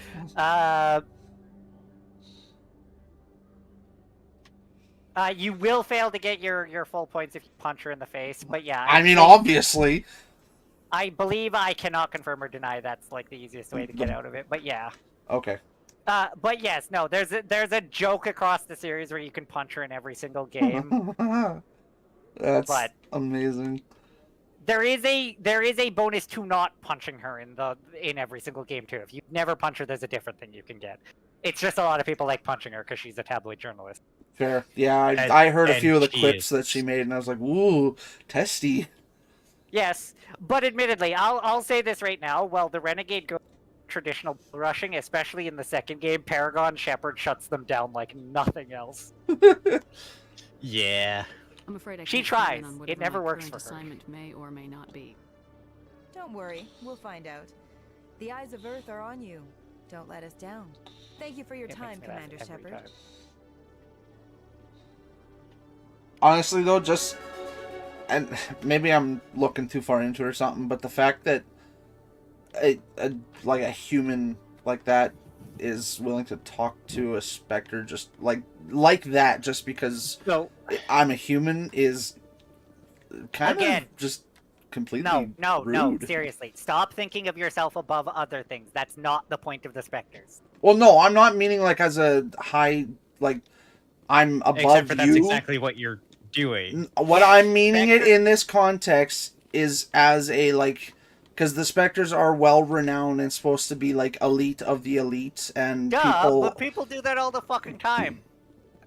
You will fail to get your full points if you punch her in the face, but yeah. I mean, obviously. I believe I cannot confirm or deny that's like the easiest way to get out of it, but yeah. Okay. But yes, no, there's a joke across the series where you can punch her in every single game. That's But- amazing. There is a bonus to not punching her in every single game too. If you never punch her, there's a different thing you can get. It's just a lot of people like punching her because she's a tabloid journalist. Fair. Yeah, I heard a few of the clips that she made, and I was like, "Ooh, testy." Yes, but admittedly, I'll say this right now. While the Renegade goes traditional rushing, especially in the second game, Paragon Shepard shuts them down like nothing else. Yeah. I'm afraid I She can't tries. comment on It whatever never my works current for her. assignment may or may not be. Don't worry, we'll find out. The eyes of Earth are on you. Don't let us down. Thank you for your It time, makes me laugh Commander every Shepard. time. Honestly, though, just and maybe I'm looking too far into it or something, but the fact that like a human like that is willing to talk to a Spectre just like that just because I'm a human is kind Again, of just completely No, rude. seriously. Stop thinking of yourself above other things. That's not the point of the Spectres. Well, no, I'm not meaning like as a high like I'm above Except for that's you. exactly what you're doing. What I'm meaning it in this context is as a like, because the Spectres are well renowned and supposed to be like elite of the elite, and But people do that all the fucking time.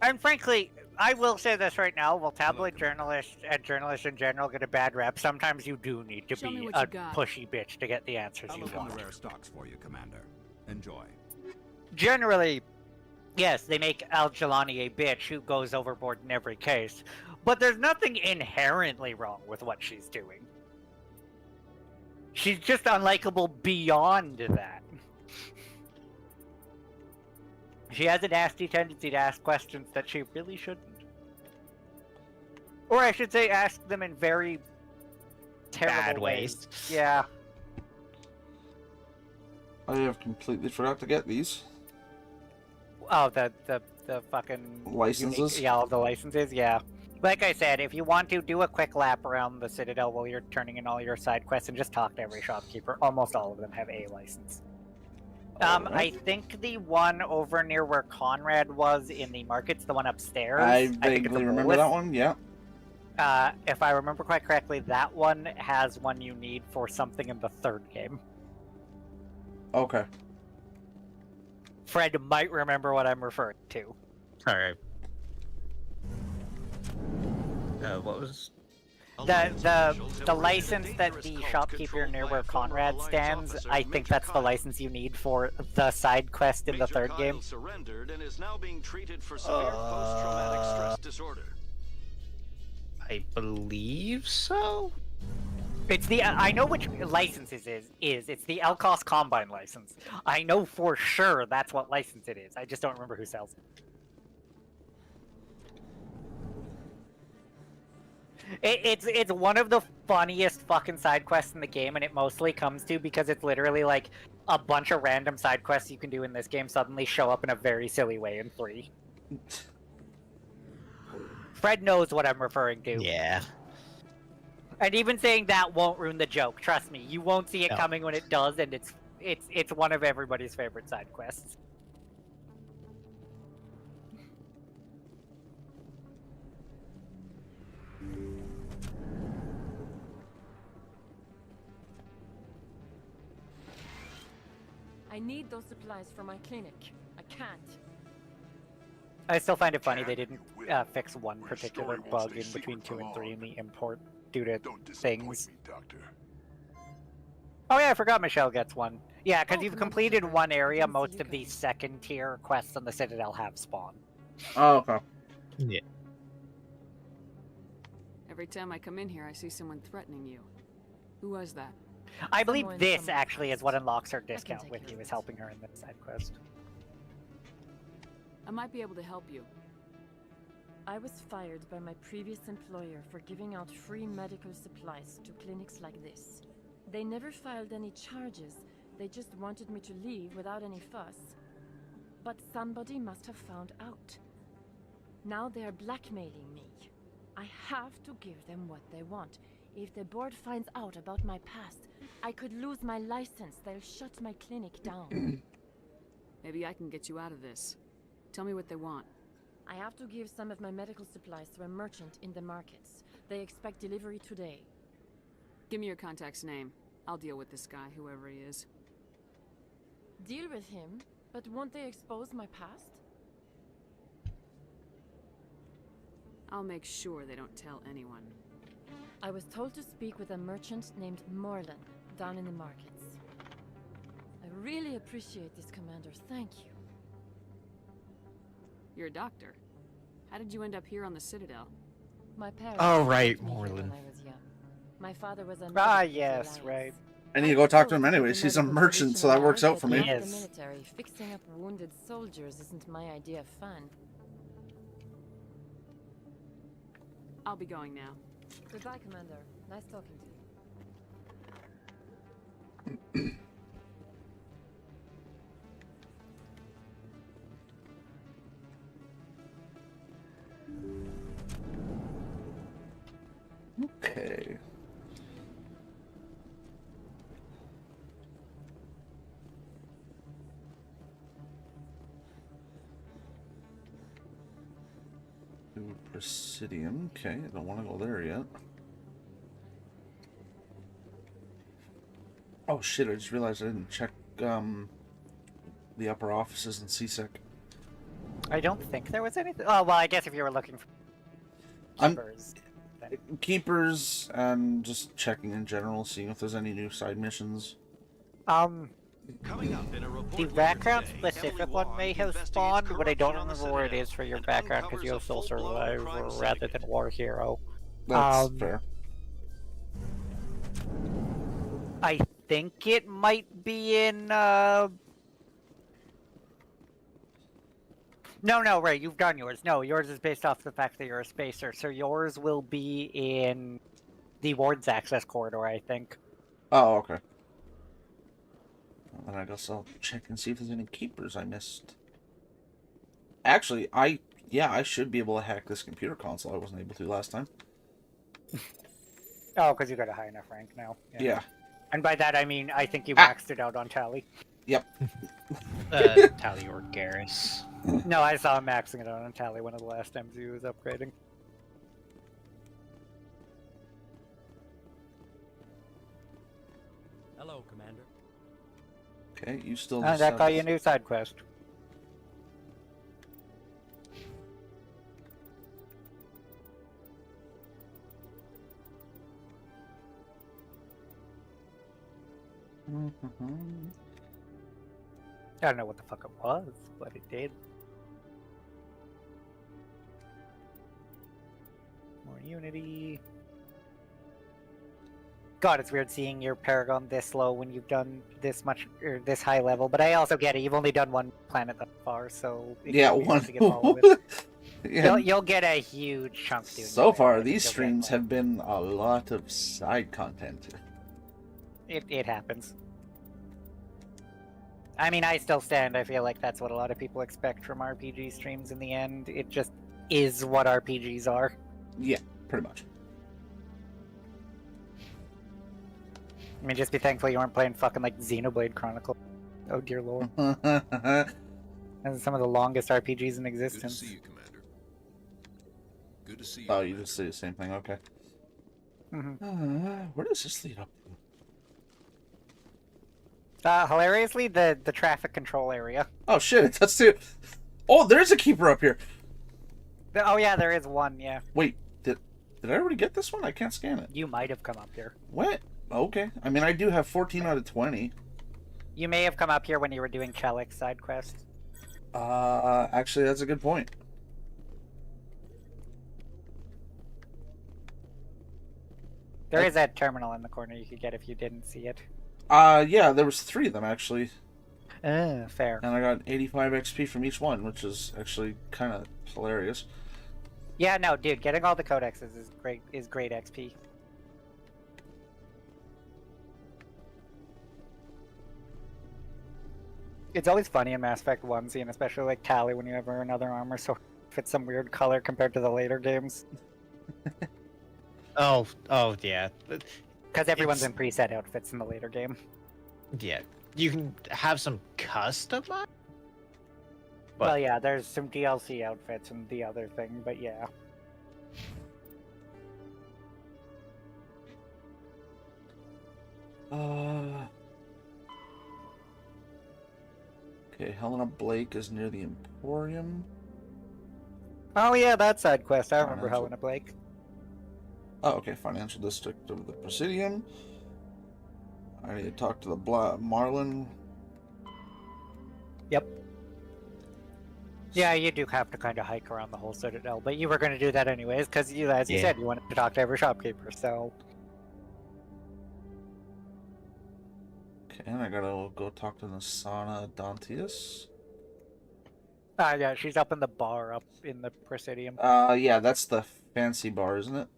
And frankly, I will say this right now, while tabloid journalists and journalists in general get a bad rep, sometimes you do need to Show me be what a you got. pushy bitch to get the answers I'll you look in want. the rare stocks for you, Commander. Enjoy. Generally, yes, they make Al-Jelani a bitch who goes overboard in every case, but there's nothing inherently wrong with what she's doing. She's just unlikable beyond that. She has a nasty tendency to ask questions that she really shouldn't. Or I should say, ask them in very terrible Bad ways. Yeah. I have completely forgot to get these. Oh, the fucking Licenses? unique- yeah, all the licenses. Yeah. Like I said, if you want to do a quick lap around the Citadel while you're turning in all your side quests and just talk to every shopkeeper, almost all of them have a license. I think the one over near where Conrad was in the market's the one upstairs. I think it's vaguely a remember Bolus. that one. Yeah. If I remember quite correctly, that one has one you need for something in the third game. Okay. Fred might remember what I'm referring to. Alright. What was... The license that the shopkeeper near where Conrad stands, I think that's the license you need for the side quest in the third game. Surrendered and is now being treated for severe post-traumatic stress disorder. I believe so? It's the I know which license it is. It's the Elkos Combine license. I know for sure that's what license it is. I just don't remember who sells it. It's one of the funniest fucking side quests in the game, and it mostly comes to because it's literally like a bunch of random side quests you can do in this game suddenly show up in a very silly way in 3. Fred knows what I'm referring to. Yeah. And even saying that won't ruin the joke. Trust me, you won't see it No. coming when it does, and it's one of everybody's favorite side quests. I need those supplies for my clinic. I can't. I still find it funny they didn't fix one particular bug in between 2 and 3 in the import due to things. Oh yeah, I forgot Michelle gets one. Yeah, because you've completed one area, most of the second tier quests on the Citadel have spawned. Oh, okay. Yeah. Every time I come in here, I see someone threatening you. Who was that? I believe this actually is what unlocks her discount with you, is helping her in this side quest. I might be able to help you. I was fired by my previous employer for giving out free medical supplies to clinics like this. They never filed any charges, they just wanted me to leave without any fuss. But somebody must have found out. Now they're blackmailing me. I have to give them what they want. If the board finds out about my past, I could lose my license. They'll shut my clinic down. Maybe I can get you out of this. Tell me what they want. I have to give some of my medical supplies to a merchant in the markets. They expect delivery today. Give me your contact's name. I'll deal with this guy, whoever he is. Deal with him, but won't they expose my past? I'll make sure they don't tell anyone. I was told to speak with a merchant named Morlan, down in the markets. I really appreciate this, Commander. Thank you. You're a doctor. How did you end up here on the Citadel? My parents. Oh, right, sent me here Morlan. when I was young. My father was a Ah, medic yes, with the right. Alliance. I need to go talk to him anyways. He's a merchant, so that works out for me. The military, fixing up wounded soldiers isn't my idea of fun. I'll be going now. Goodbye, Commander. Nice talking to you. Okay. Presidium. Okay, I don't want to go there yet. Oh shit, I just realized I didn't check the upper offices in CSEC. I don't think there was anything. Oh, well, I guess if you were looking for keepers. Keepers and just checking in general, seeing if there's any new side missions. Coming up in a report The later background today, specific Emily one Wong may have investigates spawned, but I don't corruption on the remember where it Citadel is for your and background because uncovers you're a still full-blown crime Survivor rather than syndicate. War Hero. That's fair. I think it might be in. No, Ray, you've done yours. No, yours is based off the fact that you're a spacer, so yours will be in the Ward's access corridor, I think. Oh, okay. Well, then I guess I'll check and see if there's any keepers I missed. Actually, I should be able to hack this computer console. I wasn't able to last time. Oh, because you got a high enough rank now. Yeah. And by that I mean I think you maxed it out on Tally. Yep. Tally or Garrus. No, I saw him maxing it out on Tally one of the last times he was upgrading. Hello, Commander. Okay, you still. Oh, that got you a new side quest. I don't know what the fuck it was, but it did. More Unity. God, it's weird seeing your Paragon this low when you've done this much, or this high level, but I also get it. You've only done one planet thus far, so... Yeah, one. To get all of it. Yeah. You'll get a huge chunk doing So it. far, these streams have been a lot of side content. It happens. I mean, I still stand. I feel like that's what a lot of people expect from RPG streams in the end. It just is what RPGs are. Yeah, pretty much. I mean, just be thankful you weren't playing fucking like Xenoblade Chronicle. Oh dear lord. That's some of the longest RPGs in existence. Good to see you, Commander. Good to see you. Oh, you just say the same thing, okay. Where does this lead up to? Hilariously, the traffic control area. Oh shit, that's too. Oh, there's a keeper up here. Oh yeah, there is one, yeah. Wait, did I already get this one? I can't scan it. You might have come up here. What? Okay. I mean, I do have 14 out of 20. You may have come up here when you were doing Chelik's side quest. Actually, that's a good point. There is that terminal in the corner you could get if you didn't see it. Yeah, there was 3 of them, actually. Fair. And I got 85 XP from each one, which is actually kind of hilarious. Yeah, no, dude, getting all the codexes is great XP. It's always funny in Mass Effect 1, seeing especially like Tally when you have her another armor sword. if it's some weird color compared to the later games. Oh, yeah. Because everyone's It's- in preset outfits in the later game. Yeah. You can have some customized. Well, yeah, there's some DLC outfits and the other thing, but yeah. Okay, Helena Blake is near the Emporium. Oh yeah, that side quest. I remember Financial- Helena Blake. Oh, okay, Financial District of the Presidium. I need to talk to the Marlin. Yep. Yeah, you do have to kind of hike around the whole Citadel, but you were going to do that anyways, because you, as you Yeah. said, you wanted to talk to every shopkeeper, so... Okay, and I gotta go talk to Nasana Dantius. Yeah, she's up in the bar up in the Presidium. Yeah, that's the fancy bar, isn't it?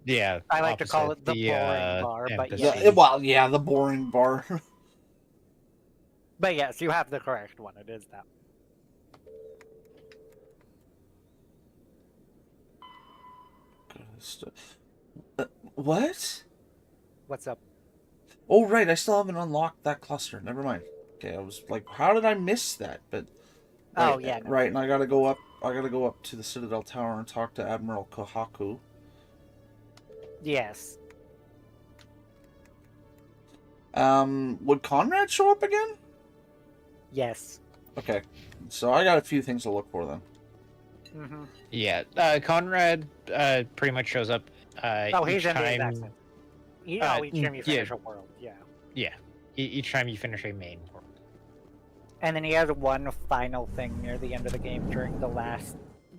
Yeah. I like to call opposite it the boring bar, but embassy. yeah. Yeah, well, yeah, the boring bar. But yes, you have the correct one. It is that. What? What's up? Oh, right, I still haven't unlocked that cluster. Never mind. Okay, I was like, how did I miss that? But Oh, right, yeah, no. right, and I gotta go up. I gotta go up to the Citadel Tower and talk to Admiral Kohaku. Yes. Would Conrad show up again? Yes. Okay, so I got a few things to look for then. Mm-hmm. Yeah. Conrad pretty much shows up. Oh, he's each in his time. accent. Each time you yeah. finish a world, yeah. Yeah. Each time you finish a main world. And then he has one final thing near the end of the game during the last...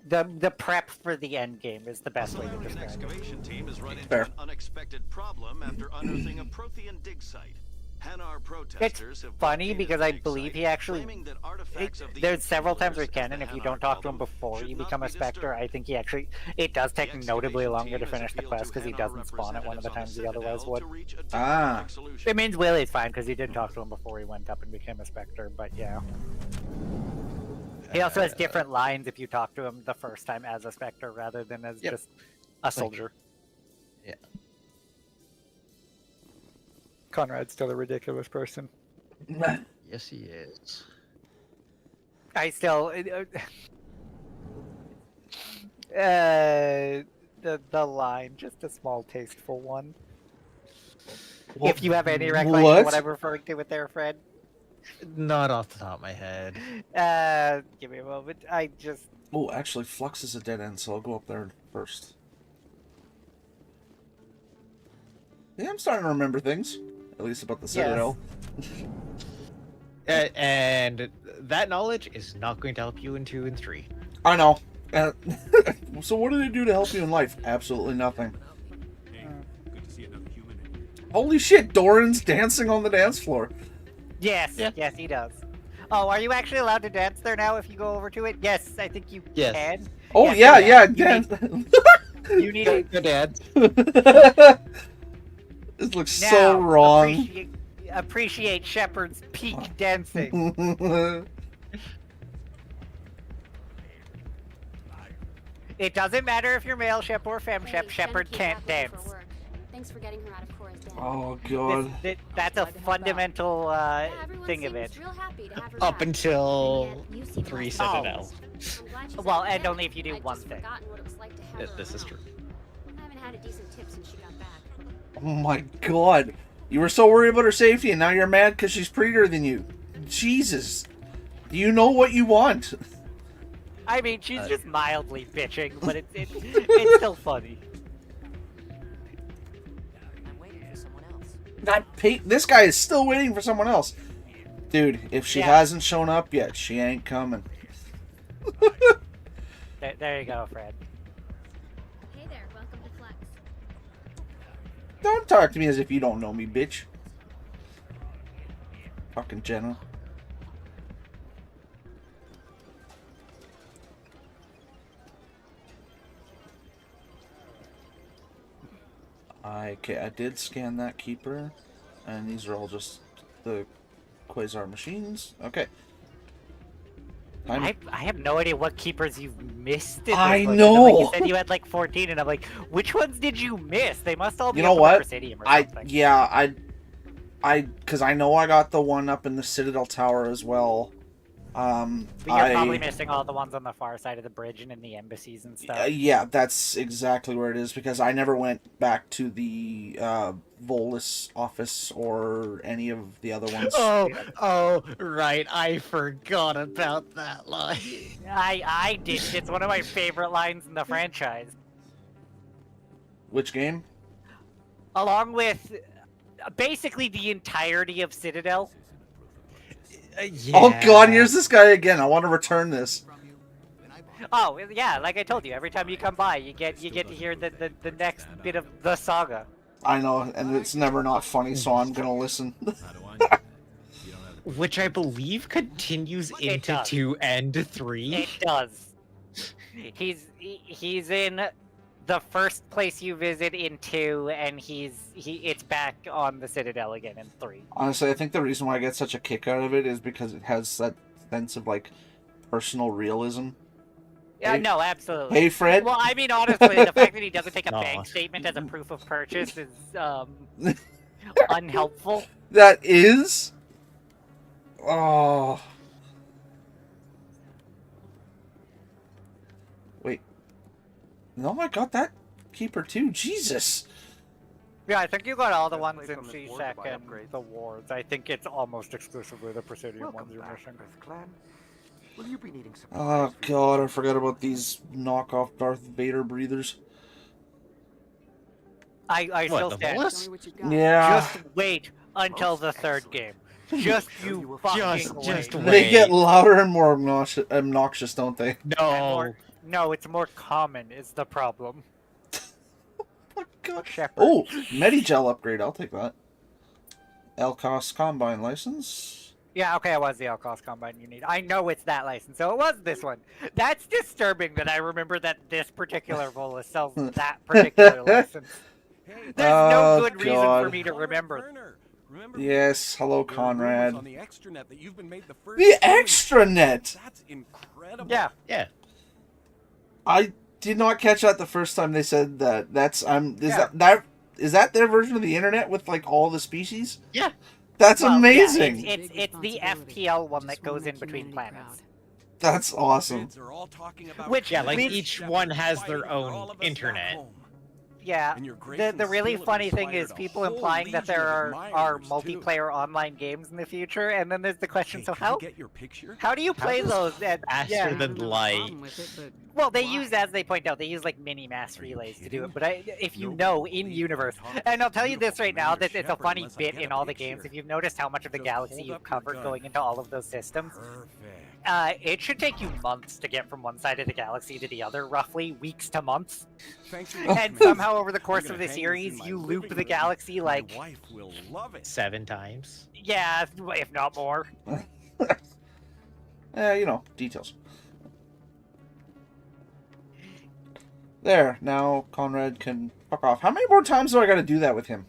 The prep for the end game is the best way to An describe it. excavation team has run into Fair. an unexpected problem after unearthing a Prothean dig site. Hanar It's protesters have funny blockaded because the I dig believe site, he actually... claiming that artifacts of the There's several times where Inquisitors, canon, as if the you don't Hanar talk to call him them, before should you not become be a Spectre, disturbed. I think he actually... It does take notably excavation longer to team has finish the appealed quest to because he Hanar doesn't spawn it one of the times the other ones Citadel would. to reach a Ah. diplomatic solution. It means Willie's fine because he did talk to him before he went up and became a Spectre, but yeah. He also has different lines if you talk to him the first time as a Spectre rather than as just a soldier. Yeah. Conrad's still a ridiculous person. Yes, he is. I still... the line, just a small tasteful one. If you have any recollection What? of what I'm referring to with their friend. Not off the top of my head. Give me a moment. I just... Oh, actually, Flux is a dead end, so I'll go up there first. Yeah, I'm starting to remember things. At least about the Citadel. And that knowledge is not going to help you in 2 and 3. I know. So what do they do to help you in life? Absolutely nothing. Holy shit, Doran's dancing on the dance floor. Yes, yes, he does. Oh, are you actually allowed to dance there now if you go over to it? Yes, I think you Yes. can. Oh, Yes, yeah, you dance. You need to Good dance. This looks now, so wrong. Appreciate Shepard's peak dancing. It doesn't matter if you're male Shep or fem Shep, Shepard can't dance. Thanks for getting her out of Cora's den. Oh, God. That's a fundamental thing of it. Real happy to have her Up back. until And yet, you seem 3 less- Citadel. I'm glad she's Well, out and there. only if you do I'd one just thing. forgotten what it was like to have her This is around. true. I haven't had a decent tip since she got back. Oh my God. You were so worried about her safety, and now you're mad because she's prettier than you. Jesus. You know what you want. I mean, she's just mildly bitching, but it's still funny. I'm waiting for someone else. This guy is still waiting for someone else. Dude, if she Yeah. hasn't shown up yet, she ain't coming. There you go, Fred. Hey there, welcome to Flex. Don't talk to me as if you don't know me, bitch. Fucking Jenna. Okay, I did scan that keeper, and these are all just the Quasar machines. Okay. I have no idea what keepers you've missed. In I this one. know. Like, you said you had like 14, and I'm like, which ones did you miss? They must all be You know up in what? the Presidium or something. Because I know I got the one up in the Citadel Tower as well. But you're probably missing all the ones on the far side of the bridge and in the embassies and stuff. Yeah, that's exactly where it is, because I never went back to the Volus office or any of the other ones. Oh, right. I forgot about that line. I did. It's one of my favorite lines in the franchise. Which game? Along with basically the entirety of Citadel. Oh god, here's this guy again. I want to return this. Oh yeah, like I told you, every time you come by, you get to hear the next bit of the saga. I know, and it's never not funny, so I'm gonna listen. Which I believe continues into 2 and 3. It does. He's in the first place you visit in 2, and it's back on the Citadel again in 3. Honestly, I think the reason why I get such a kick out of it is because it has that sense of like personal realism. Yeah, Hey- no, absolutely. Hey, Fred. Well, I mean, honestly, the fact that he doesn't take a bank statement as a proof of purchase is unhelpful. That is. Oh. Wait. No, I got that keeper too. Jesus. Yeah, I think you got all the ones in CSEC and the wards. I think it's almost exclusively the Presidium ones you're missing. Will you be needing some? Oh god, I forgot about these knockoff Darth Vader breathers. I What, still the stand. Volus? Yeah. Just wait until the third game. Just you fucking wait. They get louder and more obnoxious, don't they? No, it's more common is the problem. Shepard. Oh, Medigel upgrade. I'll take that. Elcos Combine license. Yeah, okay, it was the Alcos Combine you need. I know it's that license, so it was this one. That's disturbing that I remember that this particular Volus sells that particular license. There's no Oh, good reason God. for me to remember. Yes, hello, Conrad. On the extranet that you've been made the first. The extranet. That's incredible. Yeah. I did not catch that the first time they said that. That's is that their version of the internet with like all the species? Yeah. That's Well, amazing. Yeah, it's the FTL one that goes in between planets. That's awesome. Which Yeah, like leads- each one has their own internet. Yeah, the really funny thing is people implying that there are multiplayer online games in the future, and then there's the question: so how do you play those? Faster than light. Well, they use, as they point out, they use like mini mass relays to do it. But if you know in universe, and I'll tell you this right now, that it's a funny bit in all the games. If you've noticed how much of the galaxy you've covered going into all of those systems, it should take you months to get from one side of the galaxy to the other, roughly weeks to months. And somehow over the course of the series, you loop the galaxy like 7 times. yeah, if not more. You know, details. There, now Conrad can fuck off. How many more times do I gotta do that with him?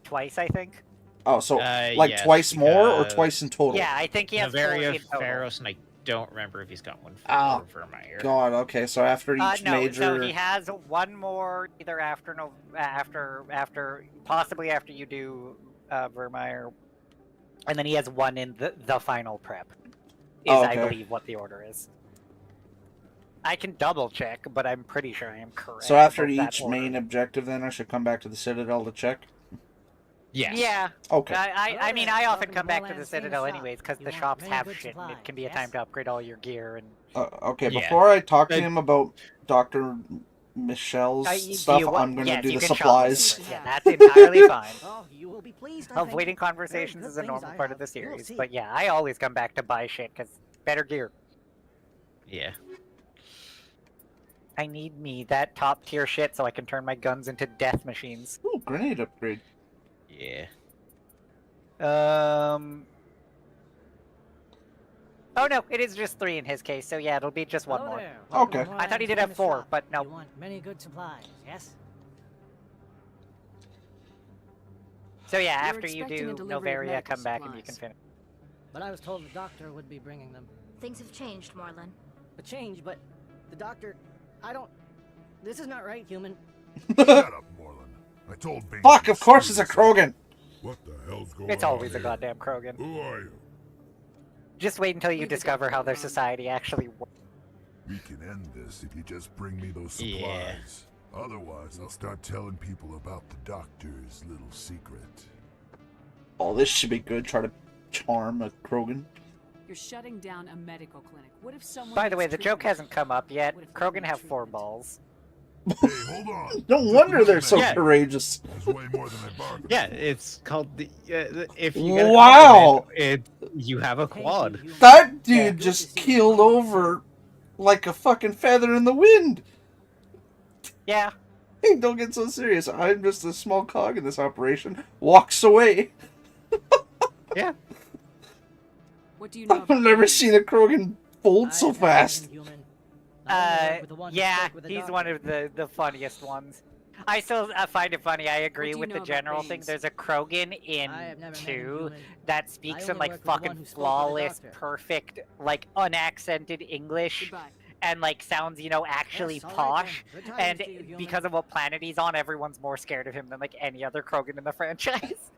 Twice, I think. Oh, so like yes, twice more or because- twice in total? Yeah, I think he has 4 in Bavaria, total. Pharos, and I don't remember if he's got one Oh, for Vermeer. God, okay, so after each No, major... so he has one more either after possibly after you do Vermeer, and then he has one in the final prep. Is Oh, I okay. believe what the order is. I can double check, but I'm pretty sure I am correct. So after about that each order. main objective, then I should come back to the Citadel to check? Yes. Yeah. Okay. I mean, I often come back to the Citadel anyways, because the shops have shit, and it can be a time to upgrade all your gear and... Okay, Yeah. before I talk to him about Dr. Michelle's stuff, I'm going to yes, do you the can shop supplies. first. Yeah, that's entirely fine. Oh, you will be pleased. Avoiding conversations is a normal part of the series, but yeah, I always come back to buy shit, because better gear. Yeah. I need that top tier shit so I can turn my guns into death machines. Ooh, grenade upgrade. Yeah. Oh no, it is just 3 in his case, so yeah, it'll be just one more. Okay. I thought he did have 4, but no. Many good supplies, yes? So yeah, We're after you expecting a do delivery of Novaria, medical come back and you can supplies. finish. but I was told the doctor would be bringing them. Things have changed, Marlon. A change, but the doctor... I don't... This is not right, human. Shut up, Moreland. I told Bing. Fuck, of course it's a Krogan. What the hell's going It's on always a here? goddamn Krogan. Who are you? Just wait until you discover how their society actually works. We can end this if you just bring me those supplies. Yeah. Otherwise, I'll start telling people about the doctor's little secret. Oh, this should be good. Try to charm a Krogan. You're shutting down a medical clinic. What if someone... By the way, needs the joke treatment? hasn't come up yet. Krogan have 4 balls. Hey, hold on. No wonder they're so Yeah. courageous. That's way more than I bargained. Yeah, it's called the. If you get a Wow. compliment, you have a quad. That dude just keeled over like a fucking feather in the wind. Yeah. Hey, don't get so serious. I'm just a small cog in this operation. Walks away. Yeah. What do you know I've about never Amy? seen a Krogan fold so fast. Yeah, he's one of the funniest ones. I still find it funny. I agree do you with know the about general thing. Baines? There's a Krogan in I have never met a 2 human. that speaks I in only like work with the one fucking who spoke with the flawless, doctor. perfect, like unaccented English. Goodbye. And like sounds, you know, actually Yes, all right posh. then. Good times And to you, human. because of what planet he's on, everyone's more scared of him than like any other Krogan in the franchise.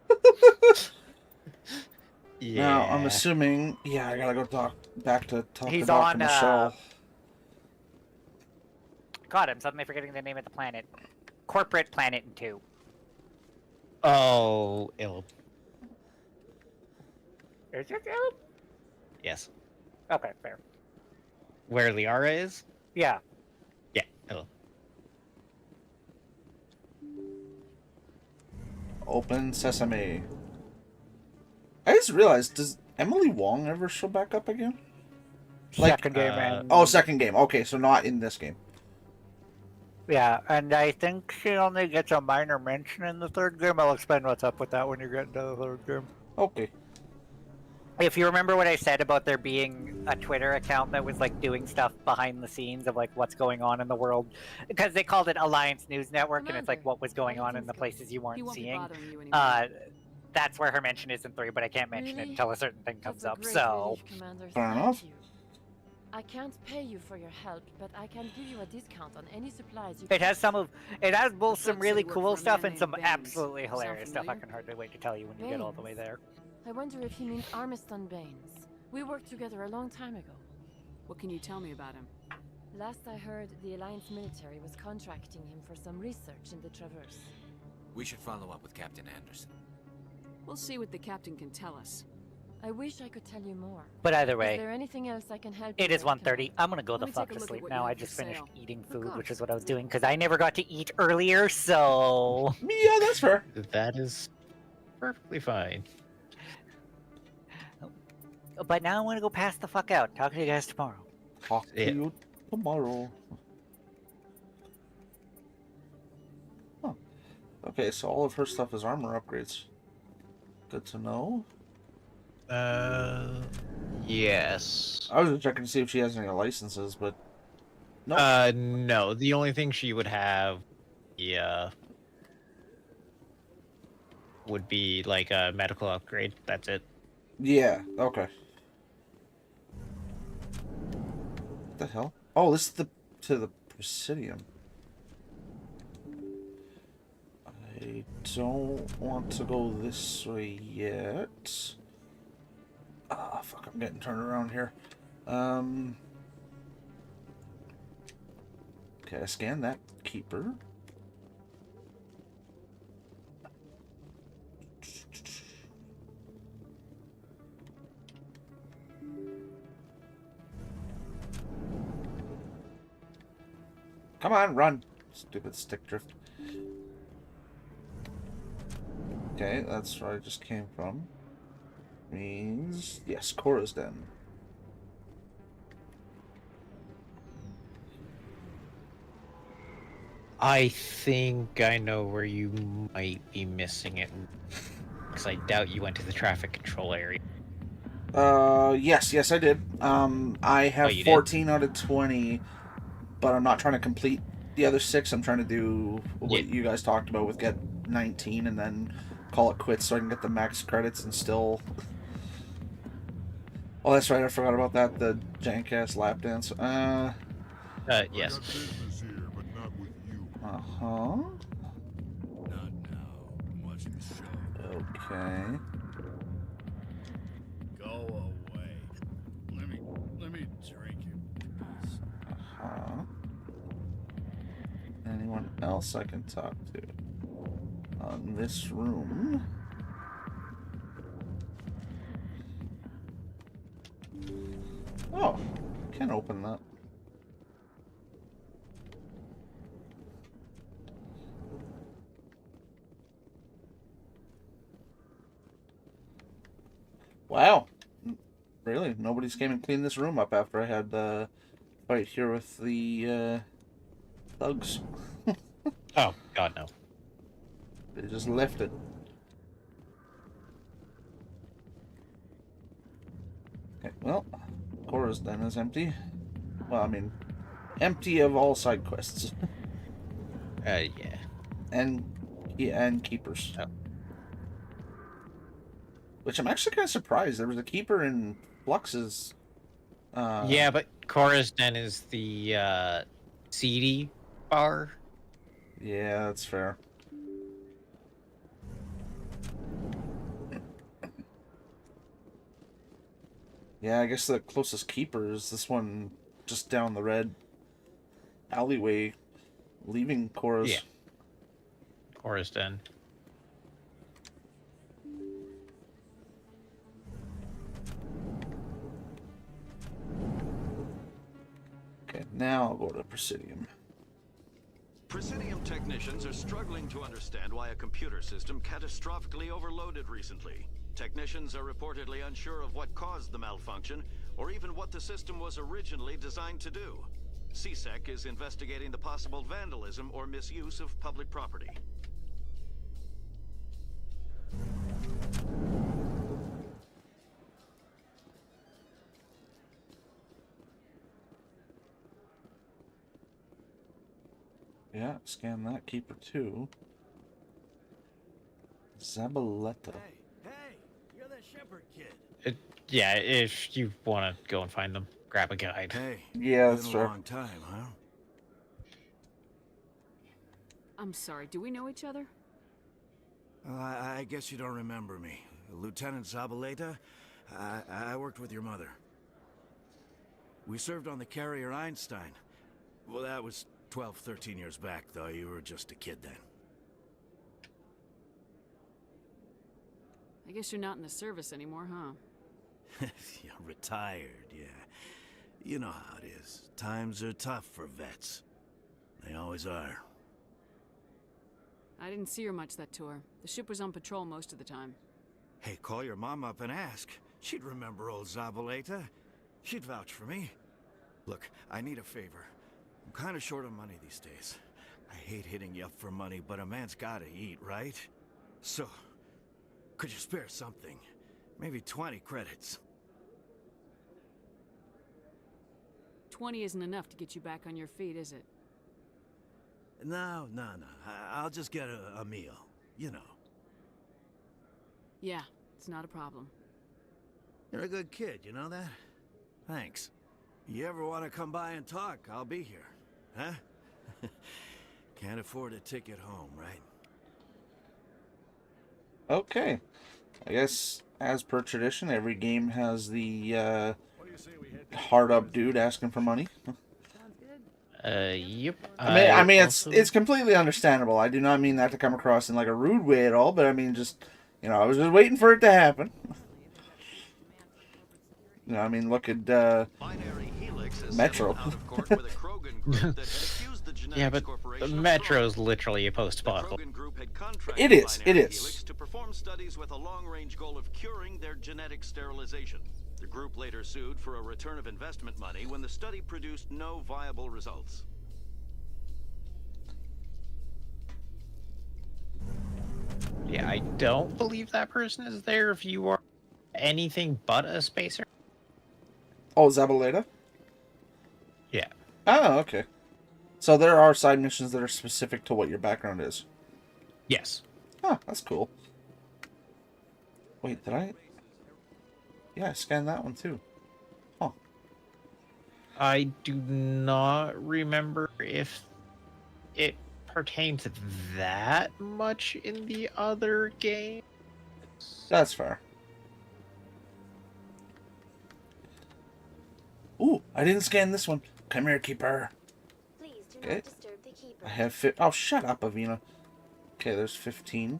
Yeah. Now, I'm assuming... Yeah, I gotta go back to talk He's to Dr. on, Michelle. God, I'm suddenly forgetting the name of the planet. Corporate planet in 2. Oh, ill. Is it Caleb? Yes. Okay, fair. Where Liara is? Yeah. Yeah, ill. Open Sesame. I just realized, does Emily Wong ever show back up again? Second game and... Oh, second game. Okay, so not in this game. Yeah, and I think she only gets a minor mention in the 3rd game. I'll explain what's up with that when you get into the 3rd game. Okay. If you remember what I said about there being a Twitter account that was like doing stuff behind the scenes of like what's going on in the world, because they called it Alliance News Network, and it's like what was going on in the places you weren't seeing. That's where her mention is in 3, but I can't mention it Really? until a certain thing comes That's a up. great So relief, Commander. Fair Thank enough. you. I can't pay you for your help, but I can give you a discount on any supplies you it has both some Folks really that work cool for a stuff man and some named Baines. absolutely Sound hilarious stuff. I familiar? can hardly wait to tell you when you get all the way there. I wonder if he means Armiston Baines. We worked together a long time ago. What can you tell me about him? Last I heard, the Alliance military was contracting him for some research in the Traverse. We should follow up with Captain Anderson. We'll see what the captain can tell us. I wish I could tell you more. But either Is way, there anything else I can help it you is with, 1:30. I'm gonna go Let the me fuck take a to look at sleep what now. you I have just for finished sale. eating Look food, up. which is what I was doing because I never got to eat earlier. So Yeah, that's fair. That is perfectly fine. but now I want to go pass the fuck out. Talk to you guys tomorrow. Talk to you tomorrow. Huh. Okay, so all of her stuff is armor upgrades. Good to know. Yes. I was just checking to see if she has any licenses, but no. No. The only thing she would have, would be like a medical upgrade. That's it. Yeah. Okay. What the hell? Oh, this is to the Presidium. I don't want to go this way yet. Ah, fuck! I'm getting turned around here. Okay, I scan that keeper. Come on, run! Stupid stick drift. Okay, that's where I just came from. Means... yes, Cora's Den. I think I know where you might be missing it. Because I doubt you went to the traffic control area. Yes, I did. I have you did? 14 out of 20, but I'm not trying to complete the other 6. I'm trying to do what you guys talked about with get 19 and then call it quits so I can get the max credits and still Oh, that's right. I forgot about that. The jank-ass lap dance. Yes. Uh-huh. Not now. I'm watching the show. Okay. Go away. Let me drink it. Uh-huh. Anyone else I can talk to? On this room. Oh, can open that. Wow. Really? Nobody's came and cleaned this room up after I had the fight here with the thugs. Oh, God, no. They just left it. Okay, well, Cora's den is empty. Well, I mean, empty of all side quests. Yeah. And keepers. Oh. Which I'm actually kind of surprised. There was a keeper in Flux's. Yeah, but Cora's Den is the seedy bar. Yeah, that's fair. Yeah, I guess the closest keeper is this one just down the red alleyway, leaving Cora's. Yeah. Cora's Den. Okay, now I'll go to Presidium. Presidium technicians are struggling to understand why a computer system catastrophically overloaded recently. Technicians are reportedly unsure of what caused the malfunction, or even what the system was originally designed to do. CSEC is investigating the possible vandalism or misuse of public property. Yeah, scan that keeper too. Zabaleta. Hey, you're the shepherd kid. Yeah, if you want to go and find them, grab a guide. Hey, Yeah, that's been fair. a long time, huh? I'm sorry, do we know each other? I guess you don't remember me. Lieutenant Zabaleta? I worked with your mother. We served on the carrier Einstein. Well, that was 12, 13 years back, though. You were just a kid then. I guess you're not in the service anymore, huh? You're retired, yeah. You know how it is. Times are tough for vets. They always are. I didn't see her much that tour. The ship was on patrol most of the time. Hey, call your mom up and ask. She'd remember old Zabaleta. She'd vouch for me. Look, I need a favor. I'm kind of short on money these days. I hate hitting you up for money, but a man's gotta eat, right? So, could you spare something? Maybe 20 credits. 20 isn't enough to get you back on your feet, is it? No. I'll just get a meal. You know. Yeah, it's not a problem. You're a good kid, you know that? Thanks. You ever want to come by and talk, I'll be here. Huh? Can't afford a ticket home, right? Okay. I guess, as per tradition, every game has the hard up dude asking for money. Yep. I mean, it's completely understandable. I do not mean that to come across in like a rude way at all, but I mean, just, you know, I was just waiting for it to happen. You know, I mean, look at Metro. Yeah, but the Metro is literally a post-apocalypse. It is. To perform studies with a long-range goal of curing their genetic sterilization. The group later sued for a return of investment money when the study produced no viable results. Yeah, I don't believe that person is there if you are anything but a spacer. Oh, Zabaleta? Yeah. Oh, okay. So there are side missions that are specific to what your background is. Yes. Oh, that's cool. Wait, did I? Yeah, I scanned that one too. I do not remember if it pertains that much in the other game. That's fair. Ooh, I didn't scan this one. Come here, keeper. Please do Okay. not disturb the keeper. I have oh, shut up, Avina. Okay, there's 15.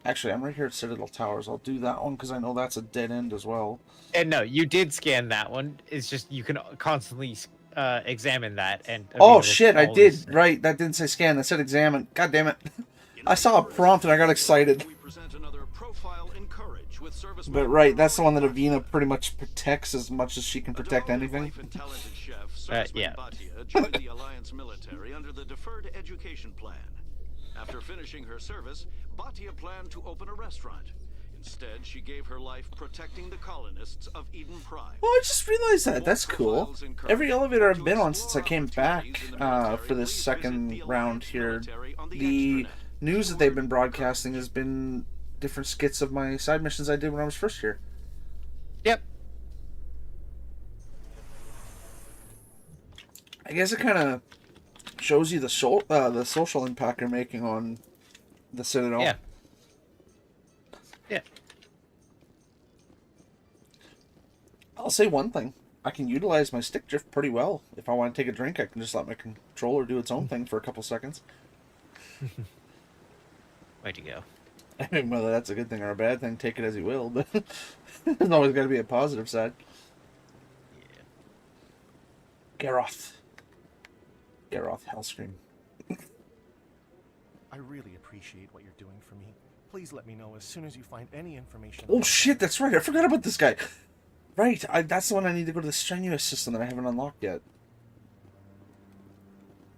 Actually, I'm right here at Citadel Towers. I'll do that one because I know that's a dead end as well. And no, you did scan that one. It's just you can constantly examine that. And Oh shit, I did. Right, that didn't say scan. That said examine. God damn it. I saw a prompt and I got excited. But right, that's the one that Avina pretty much protects as much as she can protect anything. Yeah. Joined the Alliance military under the Deferred Education Plan. After finishing her service, Batia planned to open a restaurant. Instead, she gave her life protecting the colonists of Eden Prime. Oh, I just realized that. That's cool. Every elevator I've been on since I came back for this second round here, the news that they've been broadcasting has been different skits of my side missions I did when I was first here. Yep. I guess it kind of shows you the social impact you're making on the Citadel. Yeah. Yeah. I'll say one thing. I can utilize my stick drift pretty well. If I want to take a drink, I can just let my controller do its own thing for a couple seconds. Way to go. I mean, whether that's a good thing or a bad thing, take it as you will, but there's always got to be a positive side. Yeah. Garroth Hellscream. I really appreciate what you're doing for me. Please let me know as soon as you find any information. Oh shit, that's right. I forgot about this guy. Right, that's the one I need to go to the strenuous system that I haven't unlocked yet.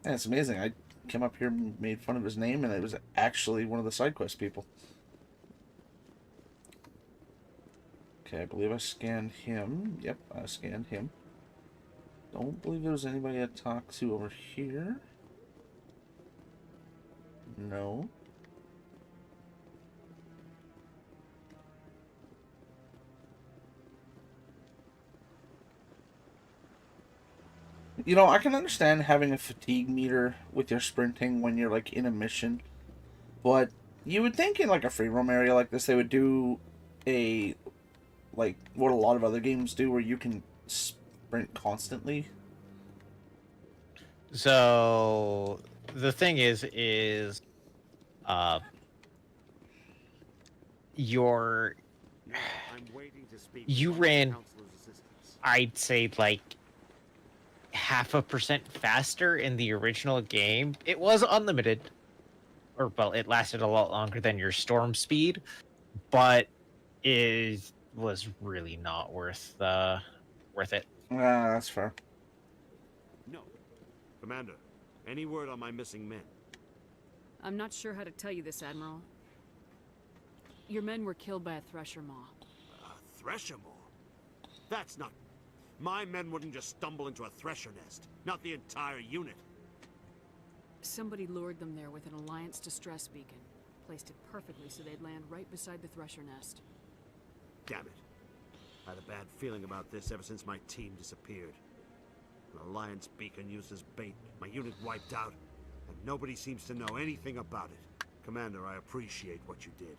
Yeah, it's amazing. I came up here and made fun of his name, and it was actually one of the side quest people. Okay, I believe I scanned him. Yep, I scanned him. Don't believe there was anybody I talked to over here. No. You know, I can understand having a fatigue meter with your sprinting when you're, like, in a mission. But you would think in, like, a free roam area like this, they would do a, like, what a lot of other games do, where you can sprint constantly. So, the thing is, you ran, I'd say, like, 0.5% faster in the original game. It was unlimited, or well, it lasted a lot longer than your storm speed, but it was really not worth it. That's fair. No. Commander, any word on my missing men? I'm not sure how to tell you this, Admiral. Your men were killed by a Thresher Maw. A Thresher Maw? That's not... My men wouldn't just stumble into a Thresher nest. Not the entire unit. Somebody lured them there with an Alliance distress beacon. Placed it perfectly so they'd land right beside the Thresher nest. Damn it. I had a bad feeling about this ever since my team disappeared. An Alliance beacon used as bait, my unit wiped out, and nobody seems to know anything about it. Commander, I appreciate what you did.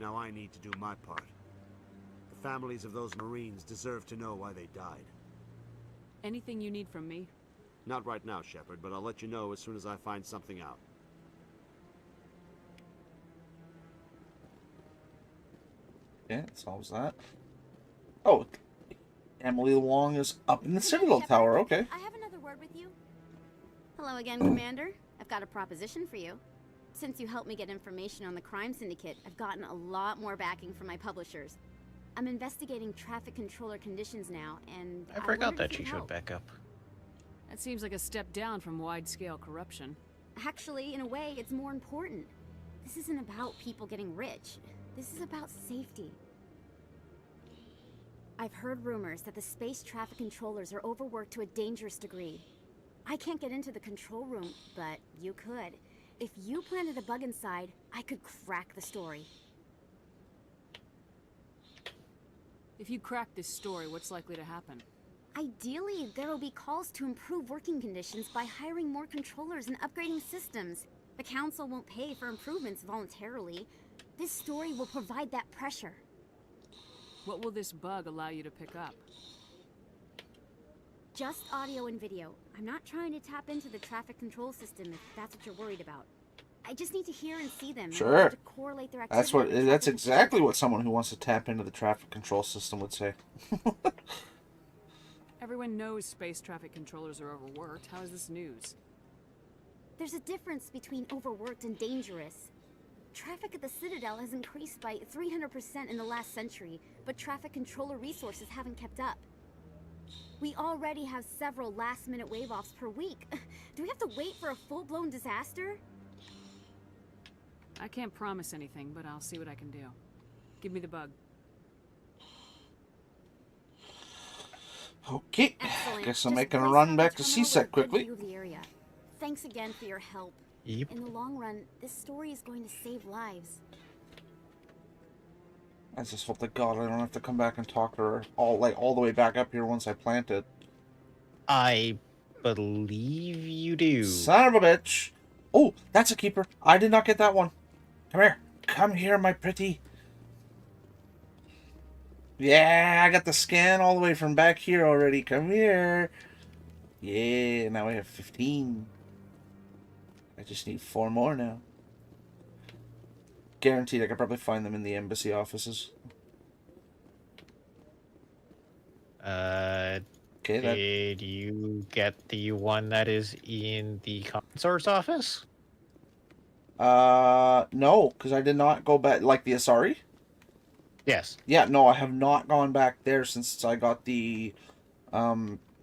Now I need to do my part. The families of those Marines deserve to know why they died. Anything you need from me? Not right now, Shepard, but I'll let you know as soon as I find something out. Okay, that solves that. Oh, Emily Long is up in the Citadel Tower, okay. I have another word with you. Hello again, Commander. I've got a proposition for you. Since you helped me get information on the crime syndicate, I've gotten a lot more backing from my publishers. I'm investigating traffic controller conditions now, and I forgot that she showed back up. That seems like a step down from wide-scale corruption. Actually, in a way, it's more important. This isn't about people getting rich. This is about safety. I've heard rumors that the space traffic controllers are overworked to a dangerous degree. I can't get into the control room, but you could. If you planted a bug inside, I could crack the story. If you crack this story, what's likely to happen? Ideally, there will be calls to improve working conditions by hiring more controllers and upgrading systems. The council won't pay for improvements voluntarily. This story will provide that pressure. What will this bug allow you to pick up? Just audio and video. I'm not trying to tap into the traffic control system if that's what you're worried about. I just need to hear and see them. Sure. To correlate their That's activity with that's traffic exactly what someone who wants to tap into the traffic control system would say. Everyone knows space traffic controllers are overworked. How is this news? There's a difference between overworked and dangerous. Traffic at the Citadel has increased by 300% in the last century, but traffic controller resources haven't kept up. We already have several last-minute wave-offs per week. Do we have to wait for a full-blown disaster? I can't promise anything, but I'll see what I can do. Give me the bug. Okay, Excellent. guess I'm Just making a place run it back on to the terminal CSEC with a good quickly. view of the area. Thanks again for your help. Yep. In the long run, this story is going to save lives. I just hope to God I don't have to come back and talk to her all the way back up here once I plant it. I believe you do. Son of a bitch! Oh, that's a keeper. I did not get that one. Come here. Come here, my pretty. Yeah, I got the scan all the way from back here already. Come here. Yeah, now I have 15. I just need 4 more now. Guaranteed I could probably find them in the embassy offices. Okay, Did you get the one that is in the source office? No, because I did not go back, like the Asari? Yes. Yeah, no, I have not gone back there since I got the,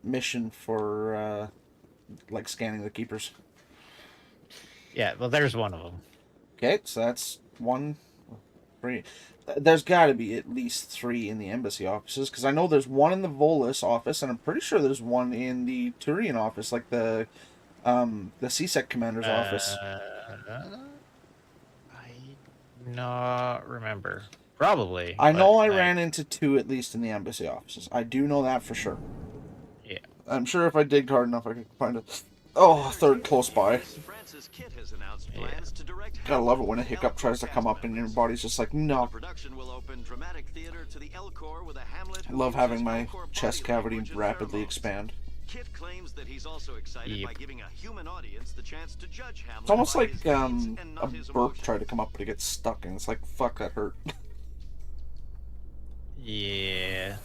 mission for, like, scanning the keepers. Yeah, well, there's one of them. Okay, so that's 1, 3. There's got to be at least 3 in the embassy offices, because I know there's 1 in the Volus office, and I'm pretty sure there's 1 in the Turian office, like the CSEC commander's office. I not remember. Probably. I know I ran into 2 at least in the embassy offices. I do know that for sure. Yeah. I'm sure if I dig hard enough, I could find a third close by. Gotta love it when a hiccup tries to come up and your body's just like, no. I love having my chest cavity rapidly expand. Kit claims that he's also excited by giving a human audience the chance to judge Hamlet. It's almost by like his deeds and a not his burp tried to come up but it gets stuck and it's like, fuck, that hurt. Yeah.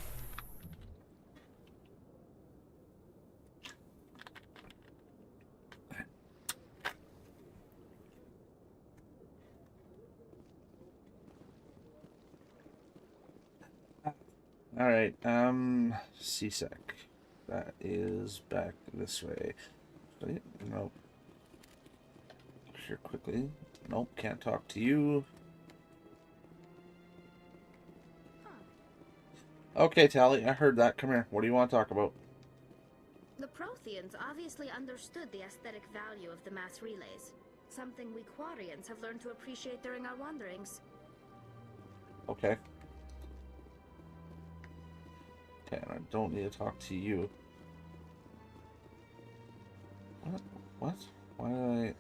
Alright, CSEC. That is back this way. Wait, nope. Here quickly. Nope, can't talk to you. Okay, Tally, I heard that. Come here. What do you want to talk about? The Protheans obviously understood the aesthetic value of the mass relays. Something we Quarians have learned to appreciate during our wanderings. Okay. Okay, I don't need to talk to you. What? What? Why did I...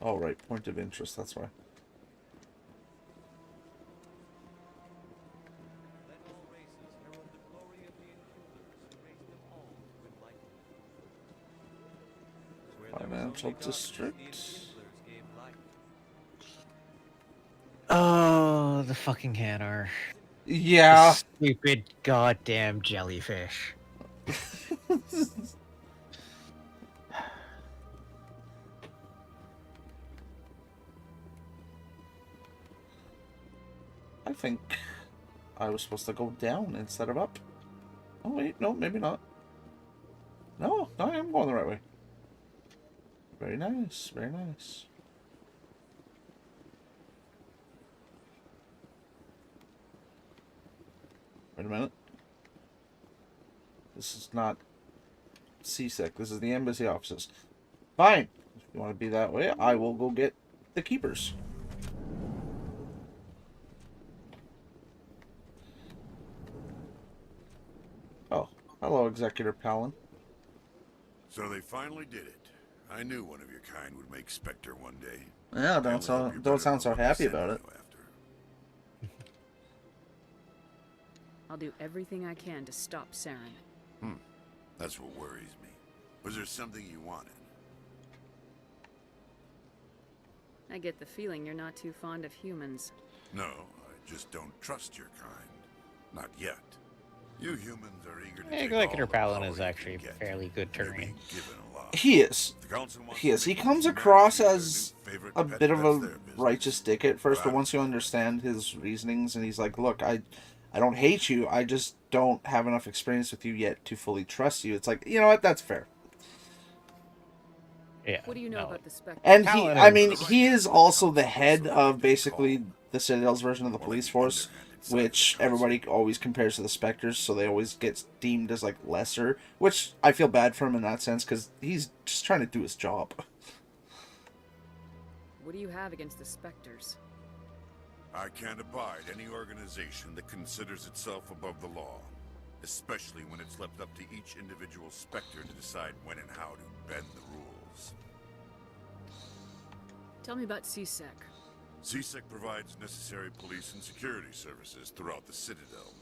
Oh, right. Point of interest, that's why. Financial district. Oh, the fucking Hanar. Yeah. The stupid goddamn jellyfish. I think I was supposed to go down instead of up. Oh wait, no, maybe not. No, I am going the right way. Very nice, very nice. Wait a minute. This is not CSEC. This is the embassy offices. Fine. If you want to be that way, I will go get the keepers. Hello, Executor Palin. So they finally did it. I knew one of your kind would make Spectre one day. Yeah, don't sound so happy about it. I'll do everything I can to stop Saren. That's what worries me. Was there something you wanted? I get the feeling you're not too fond of humans. No, I just don't trust your kind. Not yet. You humans are eager to take Executor all the Palin power is you actually a can get. fairly good You're Turian. being given a lot. He is. The council wants He to is. He make comes humanity across their as new favorite a pet. bit of That's a their business. righteous dick at first, but once you understand his reasonings, and he's like, look, I don't hate you, I just don't have enough experience with you yet to fully trust you. It's like, you know what, that's fair. Yeah. What do you know about the Spectre? And he is also the head of basically the Citadel's version of the police force, which everybody always compares to the Spectres, so they always get deemed as like lesser, which I feel bad for him in that sense, because he's just trying to do his job. What do you have against the Spectres? I can't abide any organization that considers itself above the law, especially when it's left up to each individual Spectre to decide when and how to bend the rules. Tell me about CSEC. CSEC provides necessary police and security services throughout the Citadel.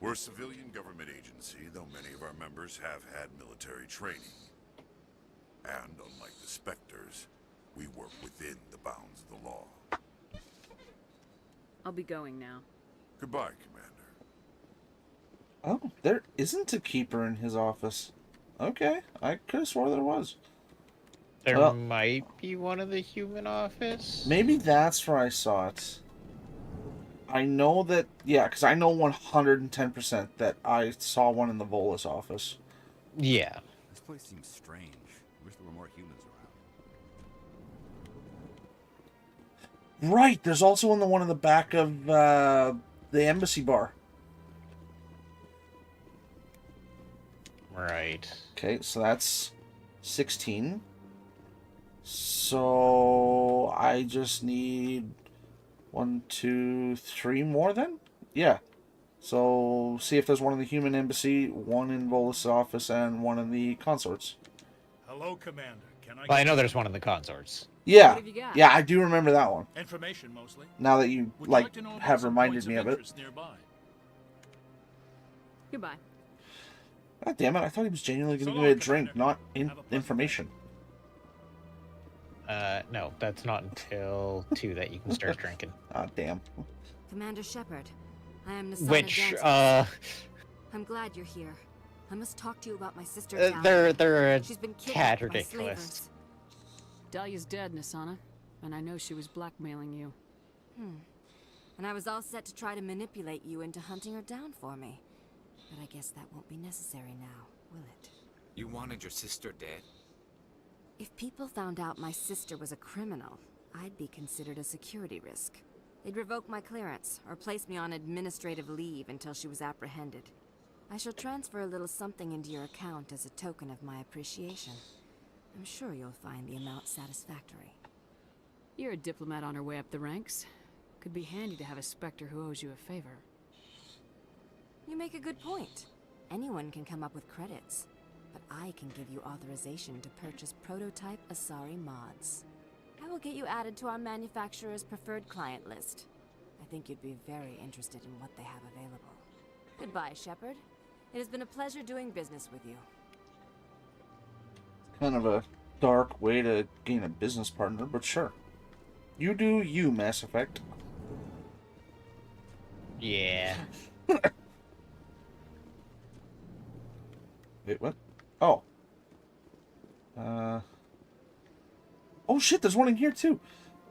We're a civilian government agency, though many of our members have had military training. And unlike the Spectres, we work within the bounds of the law. I'll be going now. Goodbye, Commander. Oh, there isn't a keeper in his office. Okay, I could have swore there was. There might be one of the human office. Maybe that's where I saw it. I know that, yeah, because I know 110% that I saw one in the Volus office. Yeah. This place seems strange. I wish there were more humans around. Right, there's also one in the back of the embassy bar. Right. Okay, so that's 16. So I just need 1, 2, 3 more then? Yeah. So see if there's one in the human embassy, one in Volus' office, and one in the consorts. Hello, Commander. Can I? Well, I know there's one in the consorts. Yeah. What have you got? Yeah, I do remember that one. Information mostly. Now that you Would like to know about have some reminded points me of it. interest nearby? Goodbye. God damn it! I thought he was genuinely going to So give me a long, drink, not information. No, that's not until 2 that you can start drinking. Ah, damn. Commander Shepard, I am Nasana Which, Danskis. I'm glad you're here. I must talk to you about my sister Dahlia. they're a She's been tad kidnapped by ridiculous. slavers. Dahlia's dead, Nasana, and I know she was blackmailing you. And I was all set to try to manipulate you into hunting her down for me. But I guess that won't be necessary now, will it? You wanted your sister dead? If people found out my sister was a criminal, I'd be considered a security risk. They'd revoke my clearance, or place me on administrative leave until she was apprehended. I shall transfer a little something into your account as a token of my appreciation. I'm sure you'll find the amount satisfactory. You're a diplomat on her way up the ranks. Could be handy to have a Spectre who owes you a favor. You make a good point. Anyone can come up with credits. But I can give you authorization to purchase prototype Asari mods. I will get you added to our manufacturer's preferred client list. I think you'd be very interested in what they have available. Goodbye, Shepard. It has been a pleasure doing business with you. Kind of a dark way to gain a business partner, but sure. You do you, Mass Effect. Yeah. Wait, what? Oh. Oh shit, there's one in here too.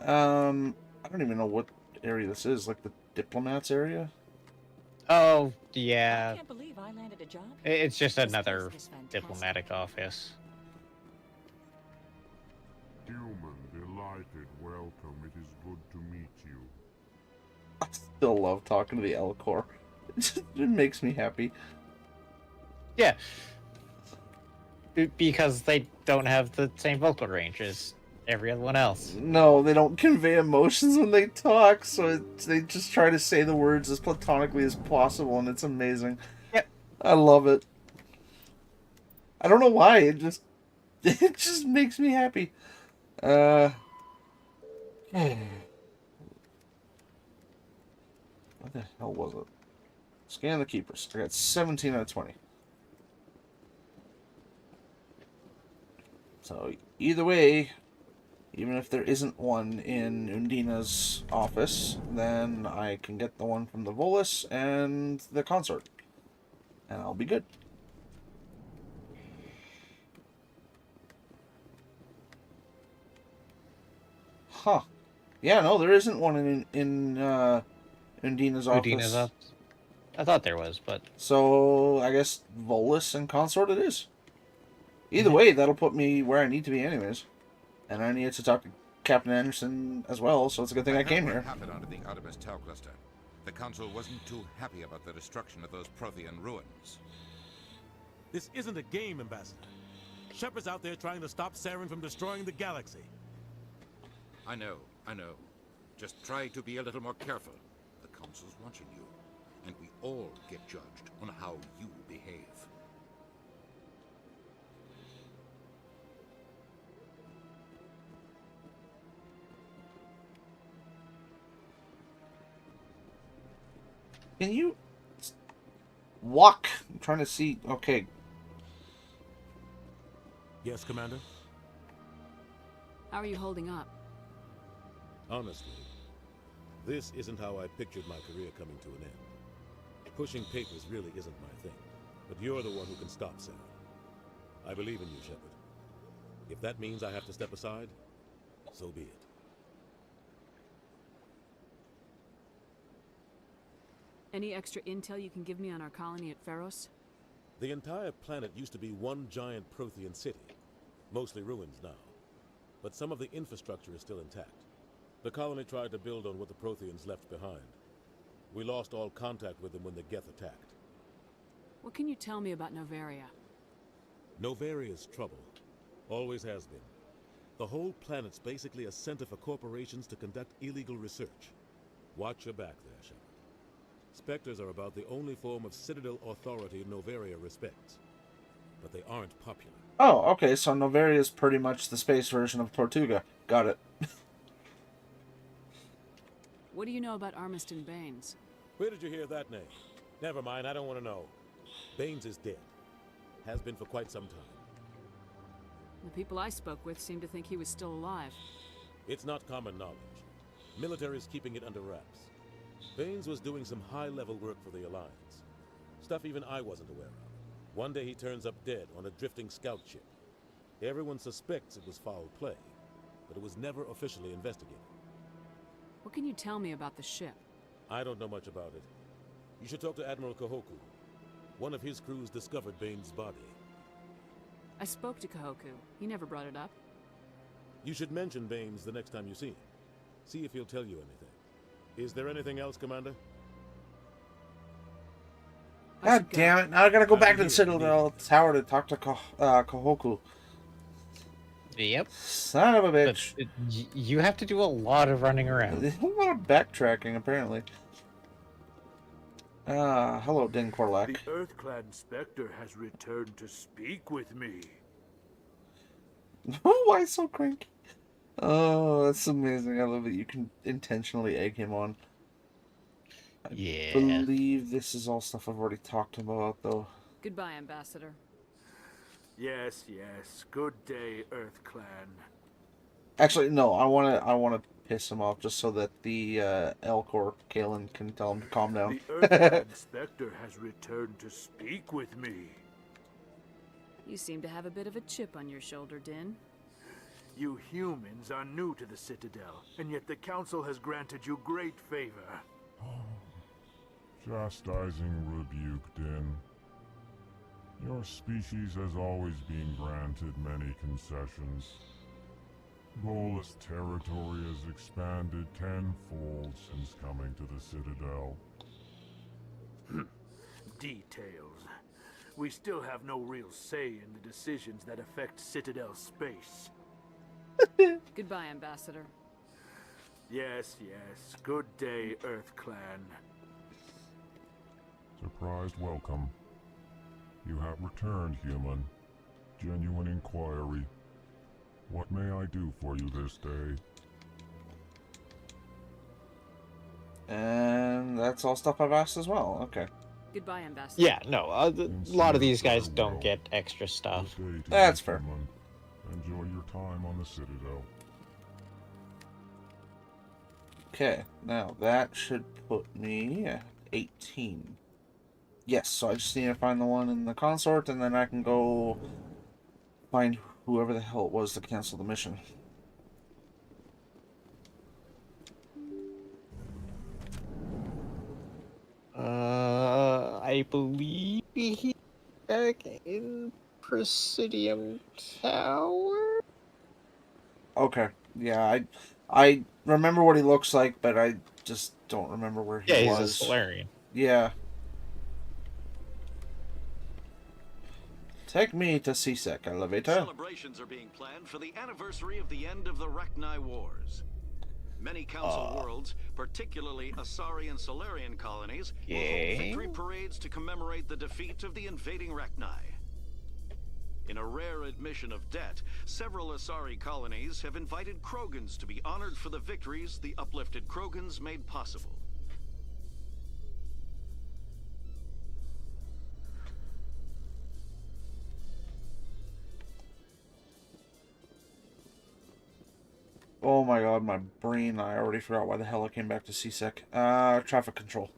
I don't even know what area this is, like the diplomats area? Oh, yeah. I can't believe I landed a job. It's just This another place is fantastic. diplomatic office. Human, delighted, welcome. It is good to meet you. I still love talking to the Elcor. It makes me happy. Yeah. Because they don't have the same vocal range as every other one else. No, they don't convey emotions when they talk, so they just try to say the words as platonically as possible, and it's amazing. Yep. I love it. I don't know why. It just makes me happy. What the hell was it? Scan the keepers. I got 17 out of 20. So either way, even if there isn't one in Undina's office, then I can get the one from the Volus and the consort. And I'll be good. Huh. Yeah, no, there isn't one in Undina's office. I thought there was, but... So, I guess Volus and consort it is. Either way, that'll put me where I need to be anyways. And I needed to talk to Captain Anderson as well, so it's a good thing I came here. What happened under the Artemis Tau cluster? The Council wasn't too happy about the destruction of those Prothean ruins. This isn't a game, Ambassador. Shepard's out there trying to stop Saren from destroying the galaxy. I know. Just try to be a little more careful. The Council's watching you, and we all get judged on how you behave. Can you walk? I'm trying to see. Okay. Yes, Commander? How are you holding up? Honestly, this isn't how I pictured my career coming to an end. Pushing papers really isn't my thing, but you're the one who can stop Saren. I believe in you, Shepard. If that means I have to step aside, so be it. Any extra intel you can give me on our colony at Pharos? The entire planet used to be one giant Prothean city, mostly ruins now. But some of the infrastructure is still intact. The colony tried to build on what the Protheans left behind. We lost all contact with them when the Geth attacked. What can you tell me about Noveria? Novaria's trouble. Always has been. The whole planet's basically a center for corporations to conduct illegal research. Watch your back there, Shepard. Spectres are about the only form of Citadel authority Noveria respects. But they aren't popular. Oh, okay, so Noveria is pretty much the space version of Tortuga. Got it. What do you know about Armiston Baines? Where did you hear that name? Never mind, I don't want to know. Baines is dead. Has been for quite some time. The people I spoke with seemed to think he was still alive. It's not common knowledge. Military's keeping it under wraps. Baines was doing some high-level work for the Alliance. Stuff even I wasn't aware of. One day he turns up dead on a drifting scout ship. Everyone suspects it was foul play, but it was never officially investigated. What can you tell me about the ship? I don't know much about it. You should talk to Admiral Kahoku. One of his crews discovered Baines' body. I spoke to Kahoku. He never brought it up. You should mention Baines the next time you see him. See if he'll tell you anything. Is there anything else, Commander? God damn it. Now I gotta go back to the Citadel Tower to talk to Kahoku. Yep. Son of a bitch. You have to do a lot of running around. A lot of backtracking, apparently. Hello, Din Korlak. The EarthClan Spectre has returned to speak with me. Why so cranky? Oh, that's amazing. I love that you can intentionally egg him on. I believe this is all stuff I've already talked about, though. Goodbye, Ambassador. Yes, yes. Good day, EarthClan. Actually, no. I wanna piss him off just so that the Elcor Kalen can tell him to calm down. The EarthClan Spectre has returned to speak with me. You seem to have a bit of a chip on your shoulder, Din. You humans are new to the Citadel, and yet the Council has granted you great favor. Chastising rebuke, Din. Your species has always been granted many concessions. Volus territory has expanded tenfold since coming to the Citadel. Details. We still have no real say in the decisions that affect Citadel space. Goodbye, Ambassador. Yes, yes. Good day, EarthClan. Surprised welcome. You have returned, human. Genuine inquiry. What may I do for you this day? And that's all stuff I've asked as well. Okay. Goodbye, Ambassador. Yeah, no, a lot of these guys don't get extra stuff. That's fair. Enjoy your time on the Citadel. Okay, now that should put me at 18. Yes, so I just need to find the one in the consort, and then I can go find whoever the hell it was to cancel the mission. I believe he's back in Presidium Tower? Okay, yeah, I remember what he looks like, but I just don't remember where he was. Yeah, he's a Solarian. Yeah. Take me to CSEC elevator. Celebrations are being planned for the anniversary of the end of the Rachni Wars. Many Council worlds, particularly Asari and Solarian colonies, will hold victory parades to commemorate the defeat of the invading Rachni. In a rare admission of debt, several Asari colonies have invited Krogans to be honored for the victories the uplifted Krogans made possible. Oh my god, my brain, I already forgot why the hell I came back to CSEC. Traffic control.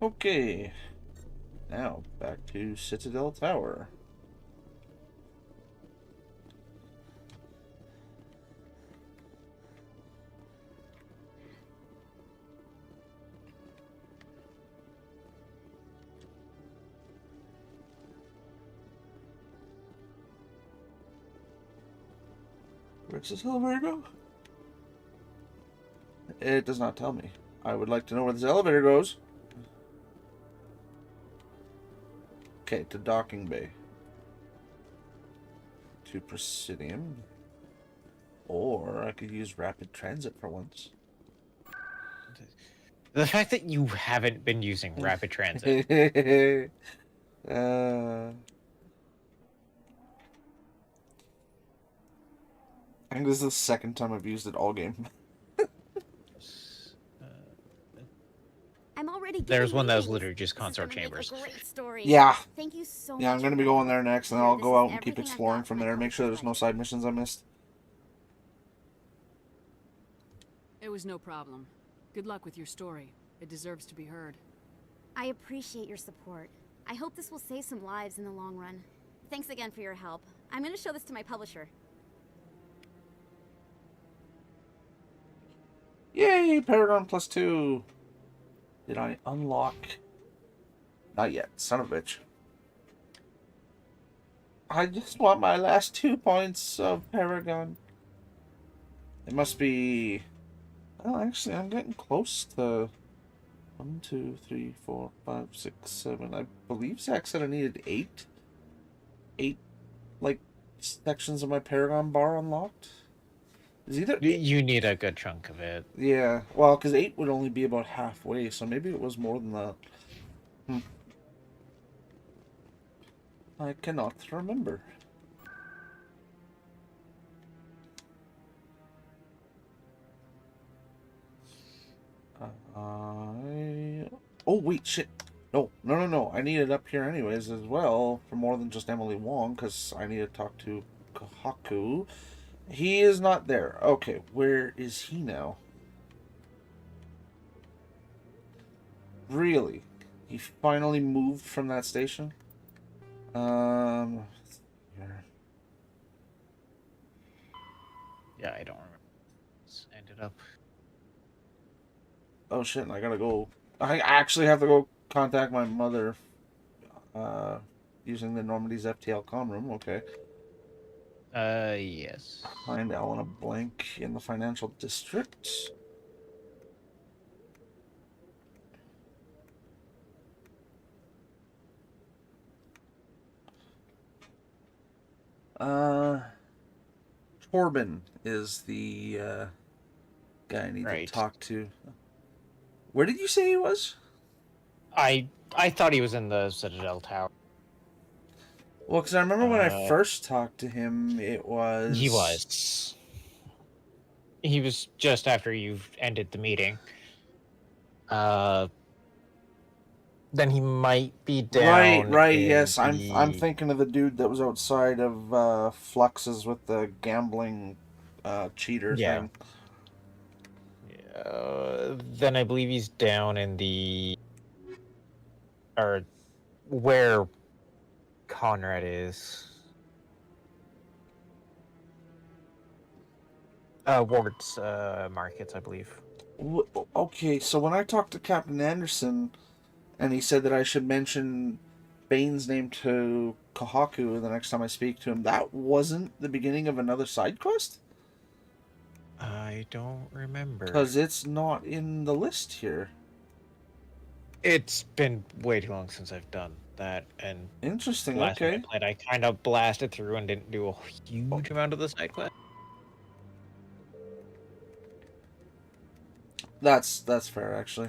Okay, now back to Citadel Tower. Where's this elevator go? It does not tell me. I would like to know where this elevator goes. Okay, to Docking Bay. To Presidium. Or I could use rapid transit for once. The fact that you haven't been using rapid transit. I think this is the second time I've used it all game. I'm already There's getting one that was meetings. literally just This is consort gonna make a chambers. great story. Yeah. Thank you so Yeah, I'm much going to for be going that. there next, and Here, I'll this go is out and keep everything I've exploring got from for my there. Make sure there's no side missions I missed. It was no problem. Good luck with your story. It deserves to be heard. I appreciate your support. I hope this will save some lives in the long run. Thanks again for your help. I'm going to show this to my publisher. Yay, Paragon +2. Did I unlock? Not yet, son of a bitch. I just want my last 2 points of Paragon. It must be... Well, actually, I'm getting close to... 1, 2, 3, 4, 5, 6, 7. I believe Zach said I needed 8. 8, like, sections of my Paragon bar unlocked. Is either... You need a good chunk of it. Yeah, well, because 8 would only be about halfway, so maybe it was more than that. I cannot remember. Oh, wait, shit. No. I need it up here anyways as well, for more than just Emily Wong, because I need to talk to Kahaku. He is not there. Okay, where is he now? Really? He finally moved from that station? Yeah, I don't remember. It's ended up. Oh shit, I gotta go. I actually have to go contact my mother using the Normandy's FTL comm room. Okay. Yes. Find Elena Blank in the financial district. Corbin is the guy I need Right. to talk to. Where did you say he was? I thought he was in the Citadel Tower. Well, because I remember when I first talked to him, it was... He was. He was just after you've ended the meeting. Then he might be down. Right. in Yes, I'm the- thinking of the dude that was outside of Flux's with the gambling cheater Yeah. thing. Then I believe he's down in the, or where Conrad is. Ward's Markets, I believe. Okay, so when I talked to Captain Anderson, and he said that I should mention Bane's name to Kohaku the next time I speak to him, that wasn't the beginning of another side quest? I don't remember. Because it's not in the list here. It's been way too long since I've done that, and Interesting. last time Okay. I played, I kind of blasted through and didn't do a huge amount of the side quest. That's fair, actually.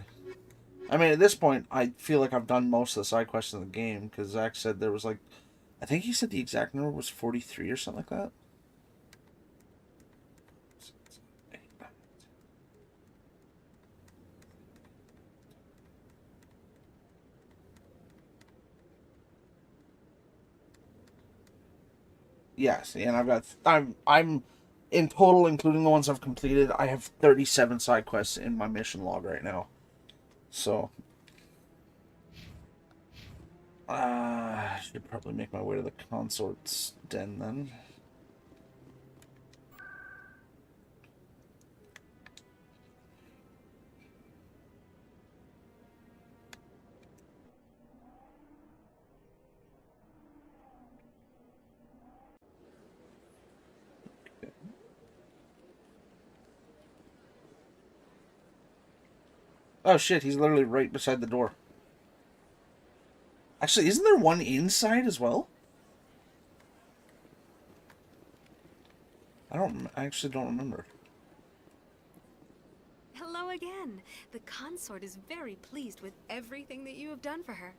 I mean, at this point, I feel like I've done most of the side quests in the game, because Zach said there was like... I think he said the exact number was 43 or something like that. Yes, and I'm in total, including the ones I've completed, I have 37 side quests in my mission log right now. So, I should probably make my way to the consort's den then. Oh shit, he's literally right beside the door. Actually, isn't there one inside as well? I actually don't remember. Hello again. The consort is very pleased with everything that you have done for her.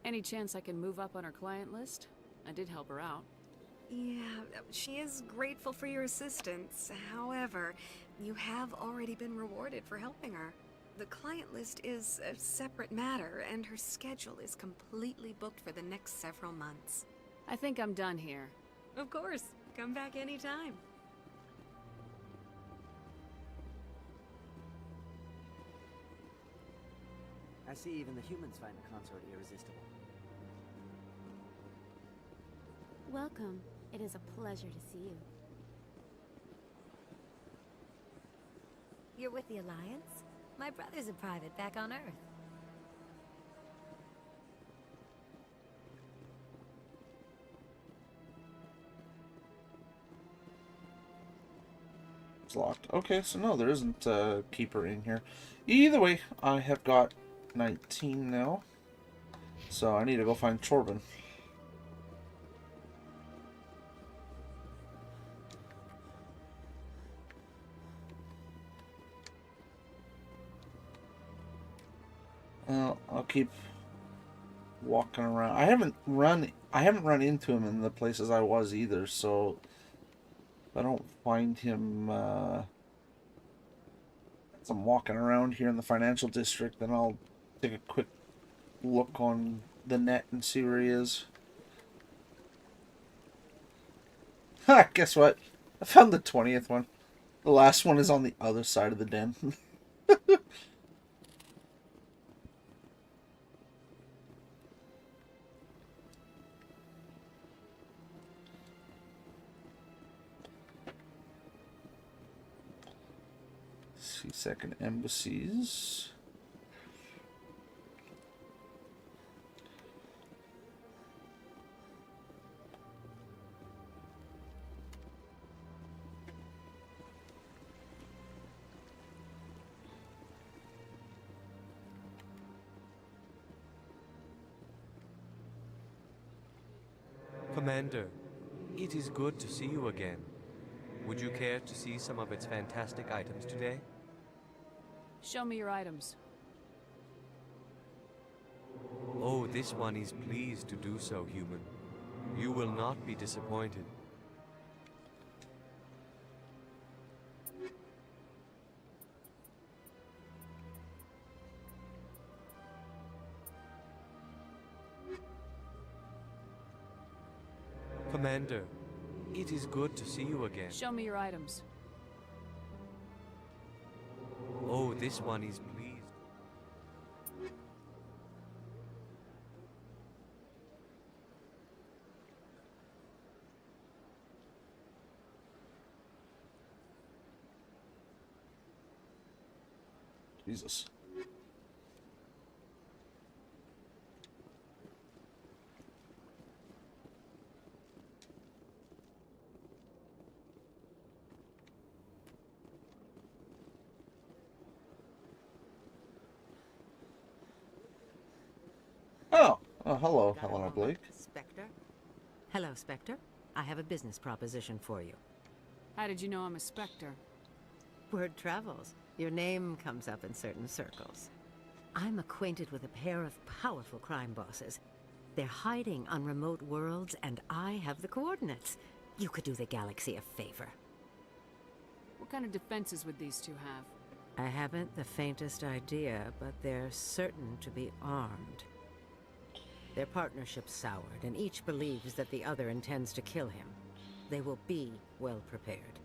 Any chance I can move up on her client list? I did help her out. Yeah, she is grateful for your assistance. However, you have already been rewarded for helping her. The client list is a separate matter, and her schedule is completely booked for the next several months. I think I'm done here. Of course. Come back anytime. I see even the humans find the consort irresistible. Welcome. It is a pleasure to see you. You're with the Alliance? My brother's a private back on Earth. It's locked. Okay, so no, there isn't a keeper in here. Either way, I have got 19 now. So I need to go find Corbin. Well, I'll keep walking around. I haven't run into him in the places I was either, so if I don't find him as I'm walking around here in the financial district, then I'll take a quick look on the net and see where he is. Ha! Guess what? I found the 20th one. The last one is on the other side of the den. See, second embassies. Commander, It is good to see you again. Would you care to see some of its fantastic items today? Show me your items. Oh, this one is pleased to do so, human. You will not be disappointed. Commander, it is good to see you again. Show me your items. Oh, this one is pleased. Jesus. Oh, hello, Helena Blake. Spectre? Hello, Spectre. I have a business proposition for you. How did you know I'm a Spectre? Word travels. Your name comes up in certain circles. I'm acquainted with a pair of powerful crime bosses. They're hiding on remote worlds, and I have the coordinates. You could do the galaxy a favor. What kind of defenses would these two have? I haven't the faintest idea, but they're certain to be armed. Their partnership's soured, and each believes that the other intends to kill him. They will be well prepared.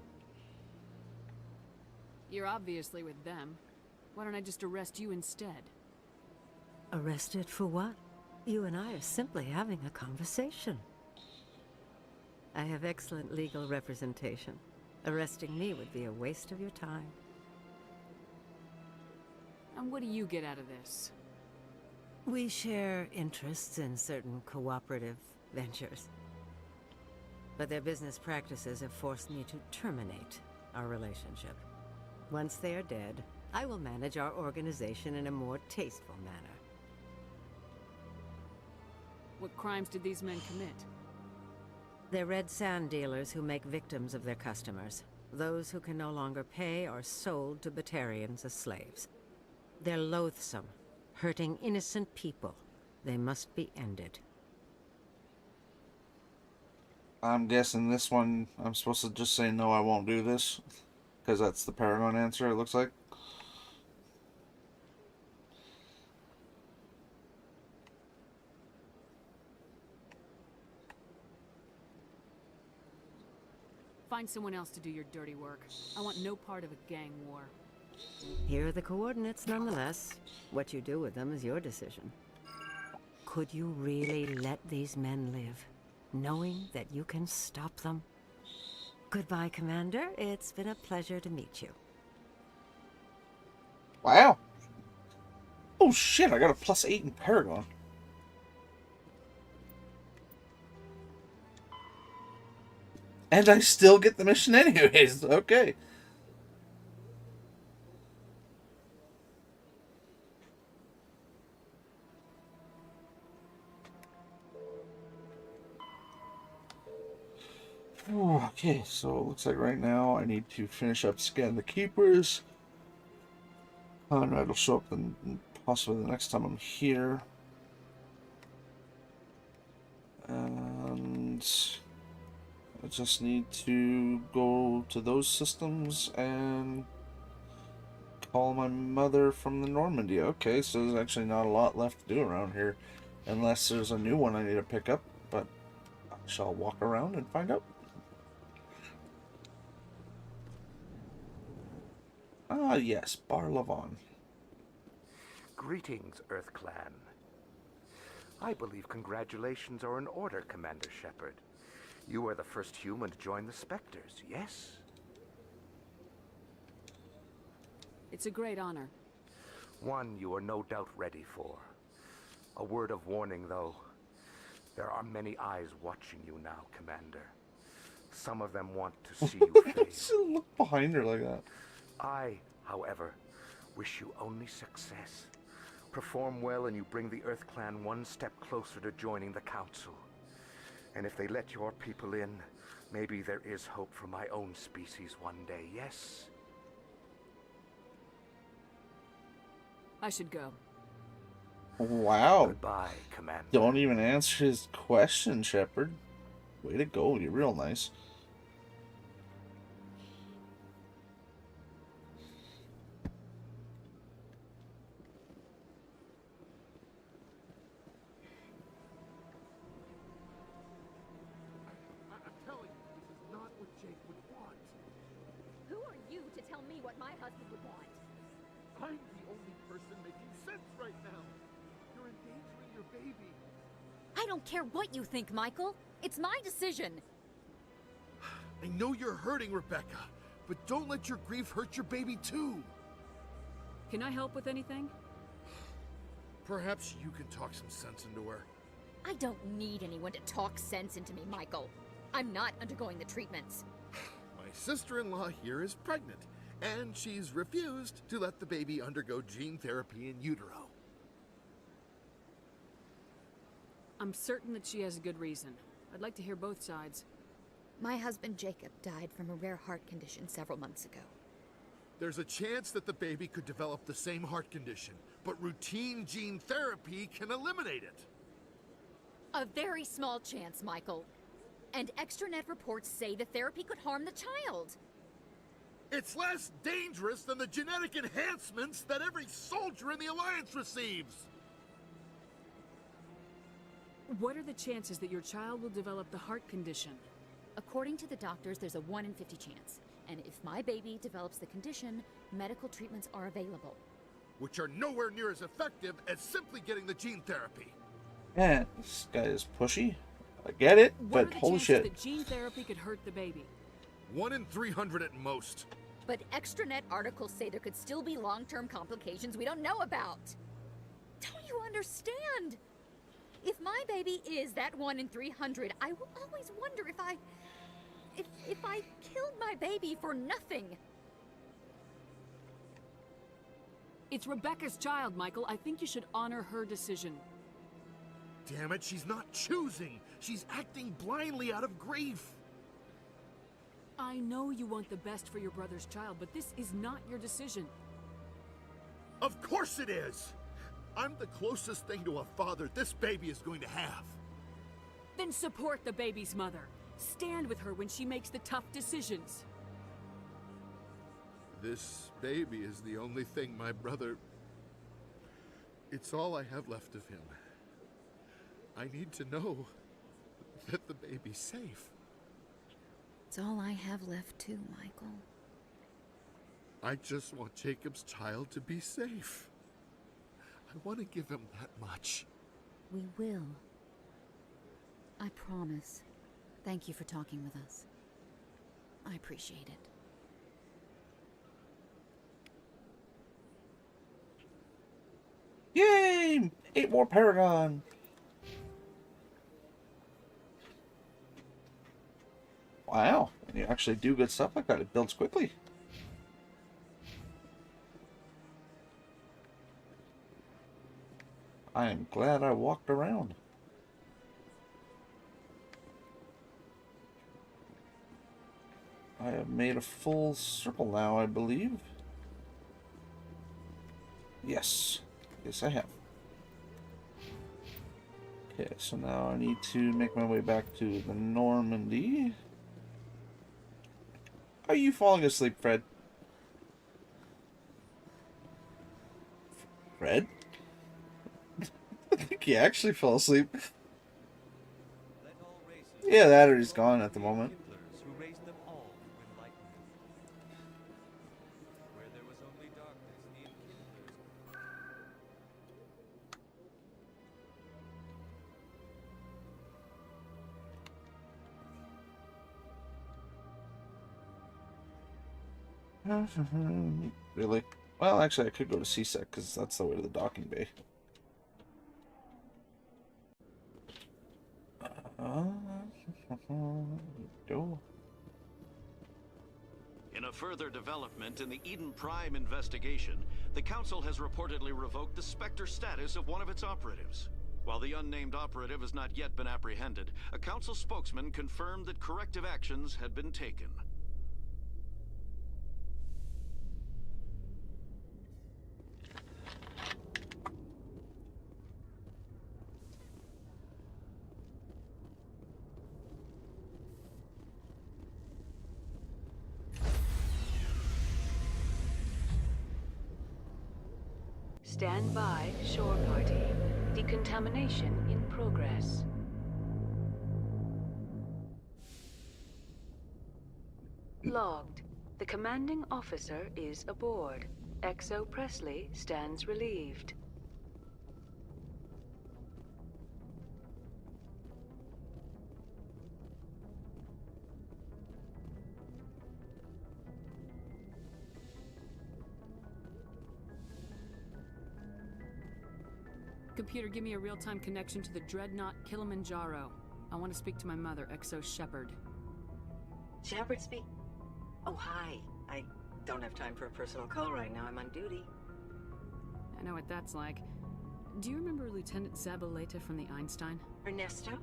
You're obviously with them. Why don't I just arrest you instead? Arrested for what? You and I are simply having a conversation. I have excellent legal representation. Arresting me would be a waste of your time. And what do you get out of this? We share interests in certain cooperative ventures. But their business practices have forced me to terminate our relationship. Once they are dead, I will manage our organization in a more tasteful manner. What crimes did these men commit? They're red sand dealers who make victims of their customers. Those who can no longer pay are sold to Batarians as slaves. They're loathsome, hurting innocent people. They must be ended. I'm guessing this one, I'm supposed to just say, no, I won't do this. Because that's the Paragon answer, it looks like. Find someone else to do your dirty work. I want no part of a gang war. Here are the coordinates nonetheless. What you do with them is your decision. Could you really let these men live, knowing that you can stop them? Goodbye, Commander. It's been a pleasure to meet you. Wow. Oh shit, I got a +8 in Paragon. And I still get the mission anyways. Okay. Okay, so it looks like right now I need to finish up Scan the Keepers. Conrad will show up possibly the next time I'm here. And I just need to go to those systems and call my mother from the Normandy. Okay, so there's actually not a lot left to do around here. Unless there's a new one I need to pick up, but I shall walk around and find out. Ah, yes, Bar Levon. Greetings, Earth Clan. I believe congratulations are in order, Commander Shepard. You are the first human to join the Spectres, yes? It's a great honor. One you are no doubt ready for. A word of warning, though. There are many eyes watching you now, Commander. Some of them want to see you fail. Look behind her like that. I, however, wish you only success. Perform well and you bring the Earth Clan one step closer to joining the Council. And if they let your people in, maybe there is hope for my own species one day, yes? I should go. Wow. Goodbye, Commander. Don't even answer his question, Shepard. Way to go, you're real nice. I'm telling you, this is not what Jake would want. Who are you to tell me what my husband would want? I'm the only person making sense right now. You're endangering your baby. I don't care what you think, Michael. It's my decision. I know you're hurting, Rebecca, but don't let your grief hurt your baby too. Can I help with anything? Perhaps you can talk some sense into her. I don't need anyone to talk sense into me, Michael. I'm not undergoing the treatments. My sister-in-law here is pregnant, and she's refused to let the baby undergo gene therapy in utero. I'm certain that she has a good reason. I'd like to hear both sides. My husband Jacob died from a rare heart condition several months ago. There's a chance that the baby could develop the same heart condition, but routine gene therapy can eliminate it. A very small chance, Michael. And extranet reports say the therapy could harm the child. It's less dangerous than the genetic enhancements that every soldier in the Alliance receives. What are the chances that your child will develop the heart condition? According to the doctors, there's a 1 in 50 chance. And if my baby develops the condition, medical treatments are available. Which are nowhere near as effective as simply getting the gene therapy. Man, this guy is pushy. I get it, What but are the holy chances shit. that gene therapy could hurt the baby? 1 in 300 at most. But extranet articles say there could still be long-term complications we don't know about. Don't you understand? If my baby is that 1 in 300, I will always wonder if I killed my baby for nothing. It's Rebecca's child, Michael. I think you should honor her decision. Damn it, she's not choosing. She's acting blindly out of grief. I know you want the best for your brother's child, but this is not your decision. Of course it is. I'm the closest thing to a father this baby is going to have. Then support the baby's mother. Stand with her when she makes the tough decisions. This baby is the only thing my brother... It's all I have left of him. I need to know that the baby's safe. It's all I have left too, Michael. I just want Jacob's child to be safe. I want to give him that much. We will. I promise. Thank you for talking with us. I appreciate it. Yay! 8 more Paragon! Wow, when you actually do good stuff like that, it builds quickly. I am glad I walked around. I have made a full circle now, I believe. Yes. Yes, I have. Okay, so now I need to make my way back to the Normandy. Are you falling asleep, Fred? Fred? I think he actually fell asleep. Yeah, that or he's gone at the moment. Who raised them all through enlightenment. Where there was only darkness, the enkindlers. Really? Well, actually, I could go to CSEC because that's the way to the docking bay. Go. In a further development in the Eden Prime investigation, the Council has reportedly revoked the Spectre status of one of its operatives. While the unnamed operative has not yet been apprehended, a council spokesman confirmed that corrective actions had been taken. Stand by, shore party. Decontamination in progress. Logged. The commanding officer is aboard. XO Presley stands relieved. Computer, give me a real-time connection to the Dreadnought Kilimanjaro. I want to speak to my mother, XO Shepard. Shepard speak? Oh, hi. I don't have time for a personal call right now. I'm on duty. I know what that's like. Do you remember Lieutenant Zabaleta from the Einstein? Ernesto?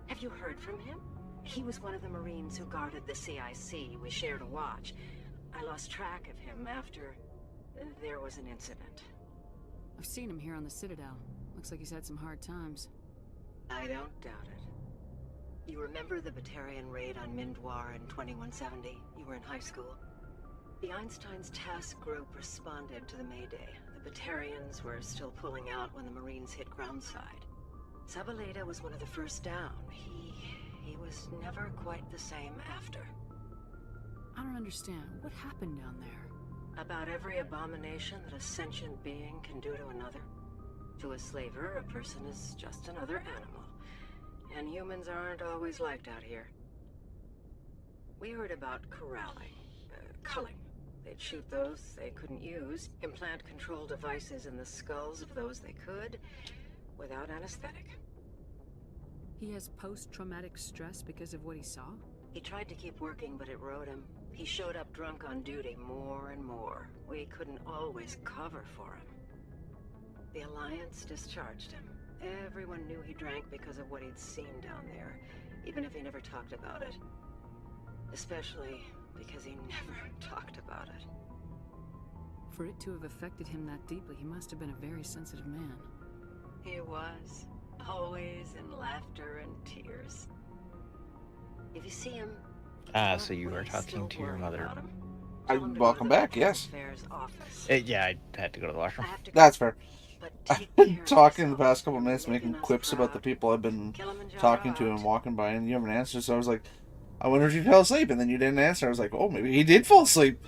Have you heard from him? He was one of the Marines who guarded the CIC. We shared a watch. I lost track of him after there was an incident. I've seen him here on the Citadel. Looks like he's had some hard times. I don't doubt it. You remember the Batarian raid on Mindwar in 2170? You were in high school. The Einstein's task group responded to the Mayday. The Batarians were still pulling out when the Marines hit groundside. Zabaleta was one of the first down. He was never quite the same after. I don't understand. What happened down there? About every abomination that a sentient being can do to another. To a slaver, a person is just another animal. And humans aren't always liked out here. We heard about corralling, culling. They'd shoot those they couldn't use, implant control devices in the skulls of those they could, without anesthetic. He has post-traumatic stress because of what he saw? He tried to keep working, but it rode him. He showed up drunk on duty more and more. We couldn't always cover for him. The Alliance discharged him. Everyone knew he drank because of what he'd seen down there, even if he never talked about it. Especially because he never talked about it. For it to have affected him that deeply, he must have been a very sensitive man. He was. Always in laughter and tears. If you see him... So you were talking to your mother. Welcome back, yes. Yeah, I had to go to the washroom. That's fair. I've been talking the past couple of minutes, making quips about the people I've been talking to and walking by, and you haven't answered, so I was like, I wonder if you fell asleep, and then you didn't answer. I was like, oh, maybe he did fall asleep.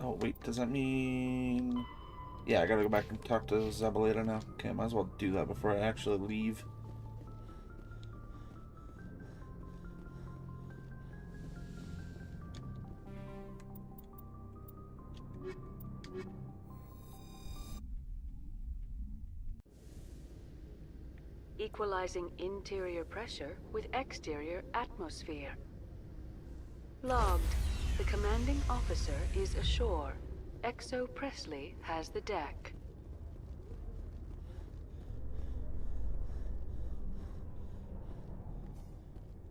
Oh, wait, does that mean... Yeah, I gotta go back and talk to Zabaleta now. Okay, I might as well do that before I actually leave. Equalizing interior pressure with exterior atmosphere. Logged. The commanding officer is ashore. XO Presley has the deck.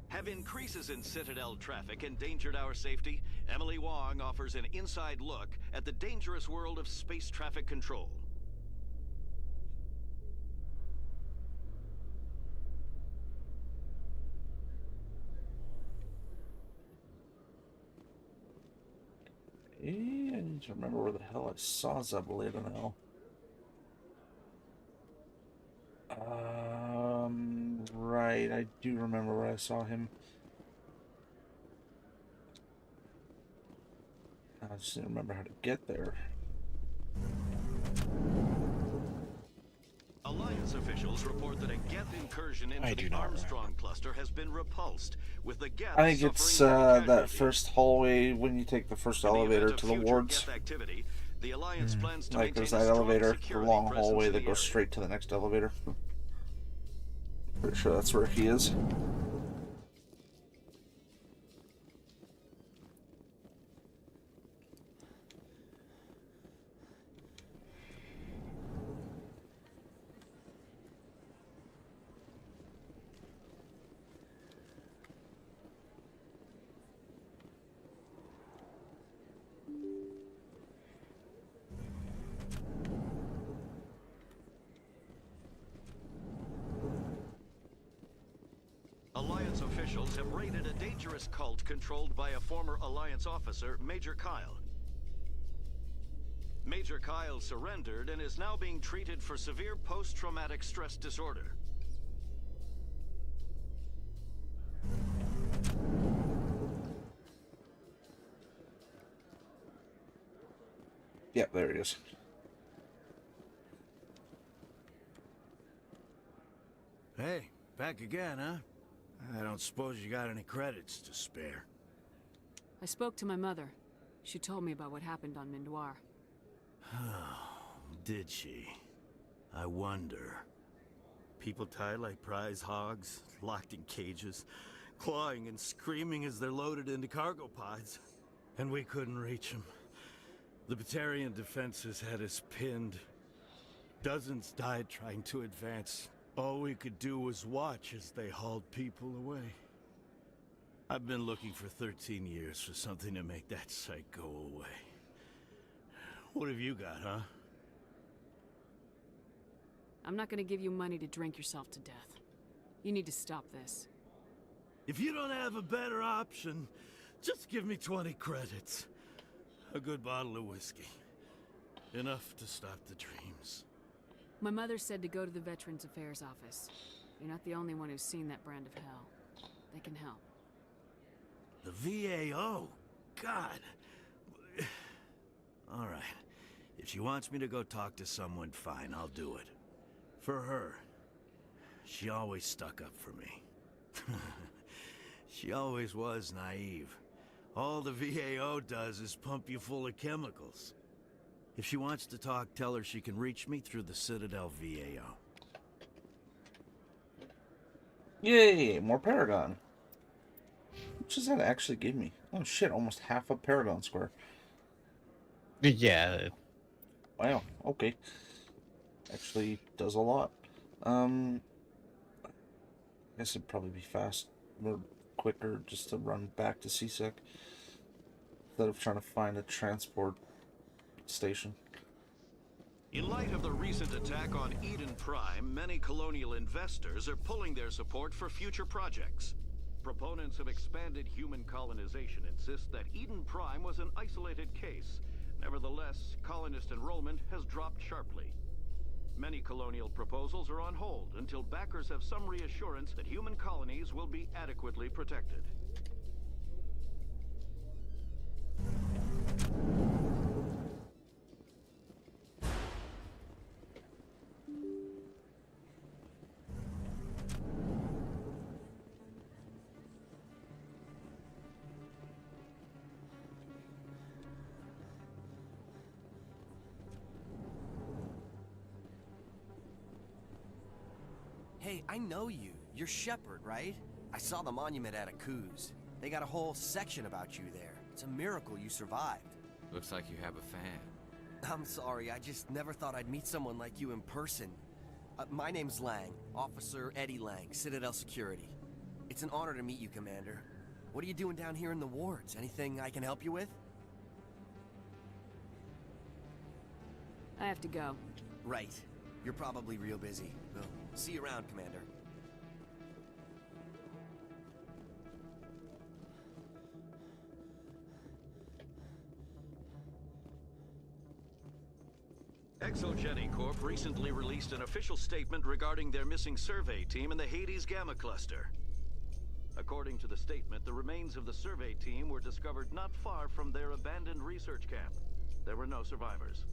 Have increases in Citadel traffic endangered our safety? Emily Wong offers an inside look at the dangerous world of space traffic control. I need to remember where the hell I saw Zabaleta now. Right, I do remember where I saw him. I just didn't remember how to get there. Alliance officials report that a Geth incursion into the Armstrong cluster has been repulsed, with the Geth I think it's that first hallway when you take the first elevator to the wards. The Alliance plans to Like there's that elevator, the long hallway that goes straight to the next elevator. Pretty sure that's where he is. officials have raided a dangerous cult controlled by a former Alliance officer, Major Kyle. Major Kyle surrendered and is now being treated for severe post-traumatic stress disorder. Yep, there he is. Hey, back again, huh? I don't suppose you got any credits to spare. I spoke to my mother. She told me about what happened on Mindoir. Oh, did she? I wonder. People tied like prize hogs, locked in cages, clawing and screaming as they're loaded into cargo pods. And we couldn't reach them. The Batarian defenses had us pinned. Dozens died trying to advance. All we could do was watch as they hauled people away. I've been looking for 13 years for something to make that sight go away. What have you got, huh? I'm not gonna give you money to drink yourself to death. You need to stop this. If you don't have a better option, just give me 20 credits. A good bottle of whiskey. Enough to stop the dreams. My mother said to go to the Veterans Affairs office. You're not the only one who's seen that brand of hell. They can help. The VAO? God. All right. If she wants me to go talk to someone, fine, I'll do it. For her. She always stuck up for me. She always was naive. All the VAO does is pump you full of chemicals. If she wants to talk, tell her she can reach me through the Citadel VAO. Yay, more Paragon. What does that actually give me? Oh shit, almost half a Paragon square. Yeah. Wow, okay. Actually does a lot. I guess it'd probably be or quicker just to run back to CSEC instead of trying to find a transport station. In light of the recent attack on Eden Prime, many colonial investors are pulling their support for future projects. Proponents of expanded human colonization insist that Eden Prime was an isolated case. Nevertheless, colonist enrollment has dropped sharply. Many colonial proposals are on hold until backers have some reassurance that human colonies will be adequately protected. Hey, I know you. You're Shepard, right? I saw the monument at Akuz. They got a whole section about you there. It's a miracle you survived. Looks like you have a fan. I'm sorry, I just never thought I'd meet someone like you in person. My name's Lang, Officer Eddie Lang, Citadel Security. It's an honor to meet you, Commander. What are you doing down here in the wards? Anything I can help you with? I have to go. Right. You're probably real busy. We'll see you around, Commander. Exogeny Corp recently released an official statement regarding their missing survey team in the Hades Gamma Cluster. According to the statement, the remains of the survey team were discovered not far from their abandoned research camp. There were no survivors.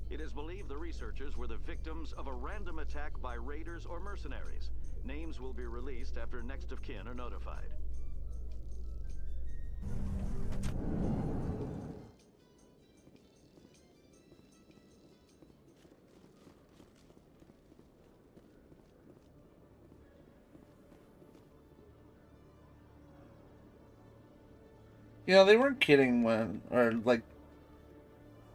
It is believed the researchers were the victims of a random attack by raiders or mercenaries. Names will be released after next of kin are notified. Yeah, they weren't kidding when,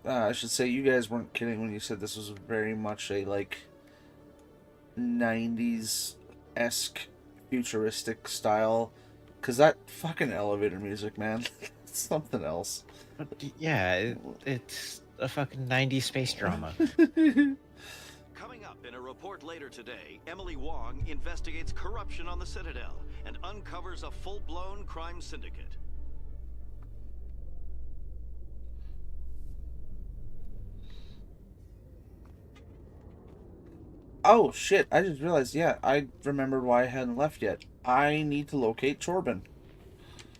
I should say you guys weren't kidding when you said this was very much a, 90s-esque futuristic style. Because that fucking elevator music, man, it's something else. Yeah, it's a fucking 90s space drama. Coming up in a report later today, Emily Wong investigates corruption on the Citadel and uncovers a full-blown crime syndicate. Oh shit, I just realized, yeah, I remembered why I hadn't left yet. I need to locate Torben.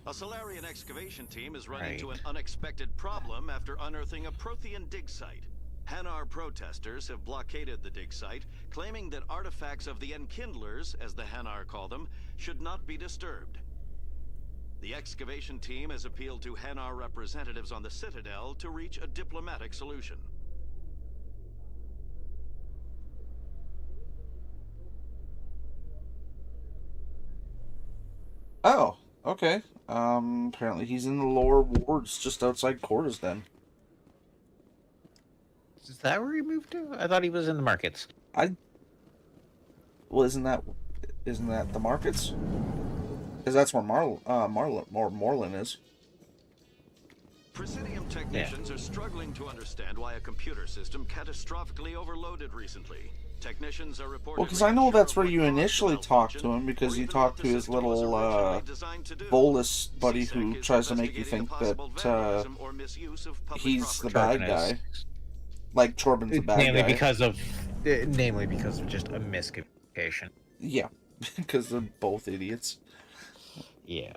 A Solarian excavation team is run into an unexpected problem after unearthing a Prothean dig site. Hanar protesters have blockaded the dig site, claiming that artifacts of the Enkindlers, as the Hanar call them, should not be disturbed. The excavation team has appealed to Hanar representatives on the Citadel to reach a diplomatic solution. Oh, okay. Apparently he's in the lower wards just outside Cordas then. Is that where he moved to? I thought he was in the markets. Well, isn't that the markets? Because that's where Morlin is. Presidium technicians are struggling to understand why a computer system catastrophically overloaded recently. Technicians are reporting. Well, because I know that's where you initially talked to him, because you talked to his little Volus buddy who tries to make you think that he's the bad guy. Like Torben's the bad guy. Namely because of just a miscommunication. Yeah, because they're both idiots. Yeah.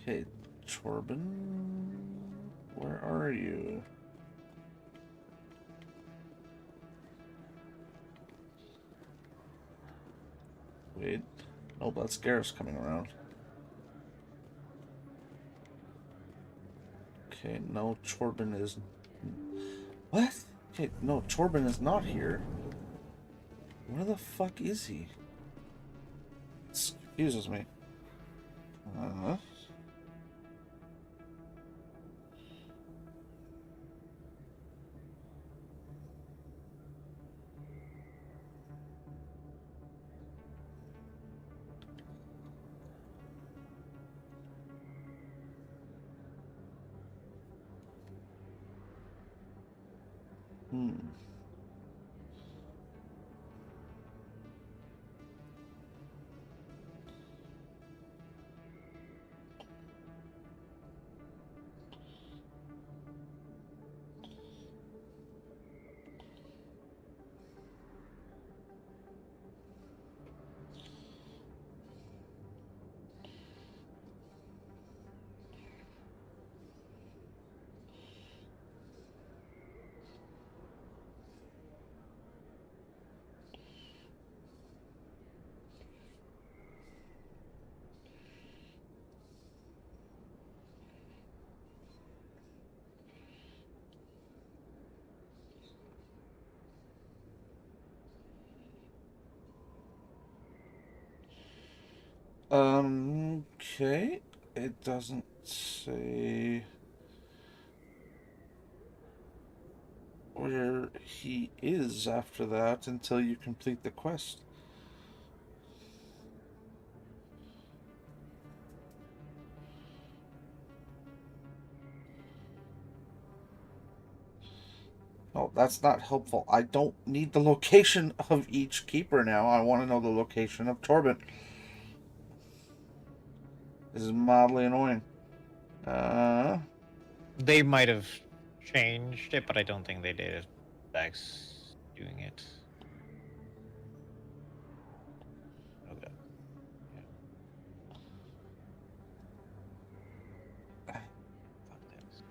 Okay, Torben, where are you? Wait, nope, that's Garrus coming around. Okay, no, Torben is... What? Okay, no, Torben is not here. Where the fuck is he? This confuses me. Okay. It doesn't say where he is after that until you complete the quest. Oh, that's not helpful. I don't need the location of each keeper now. I want to know the location of Torben. This is mildly annoying. They might have changed it, but I don't think they did. Dax doing it. Okay. Yeah. Fuck this.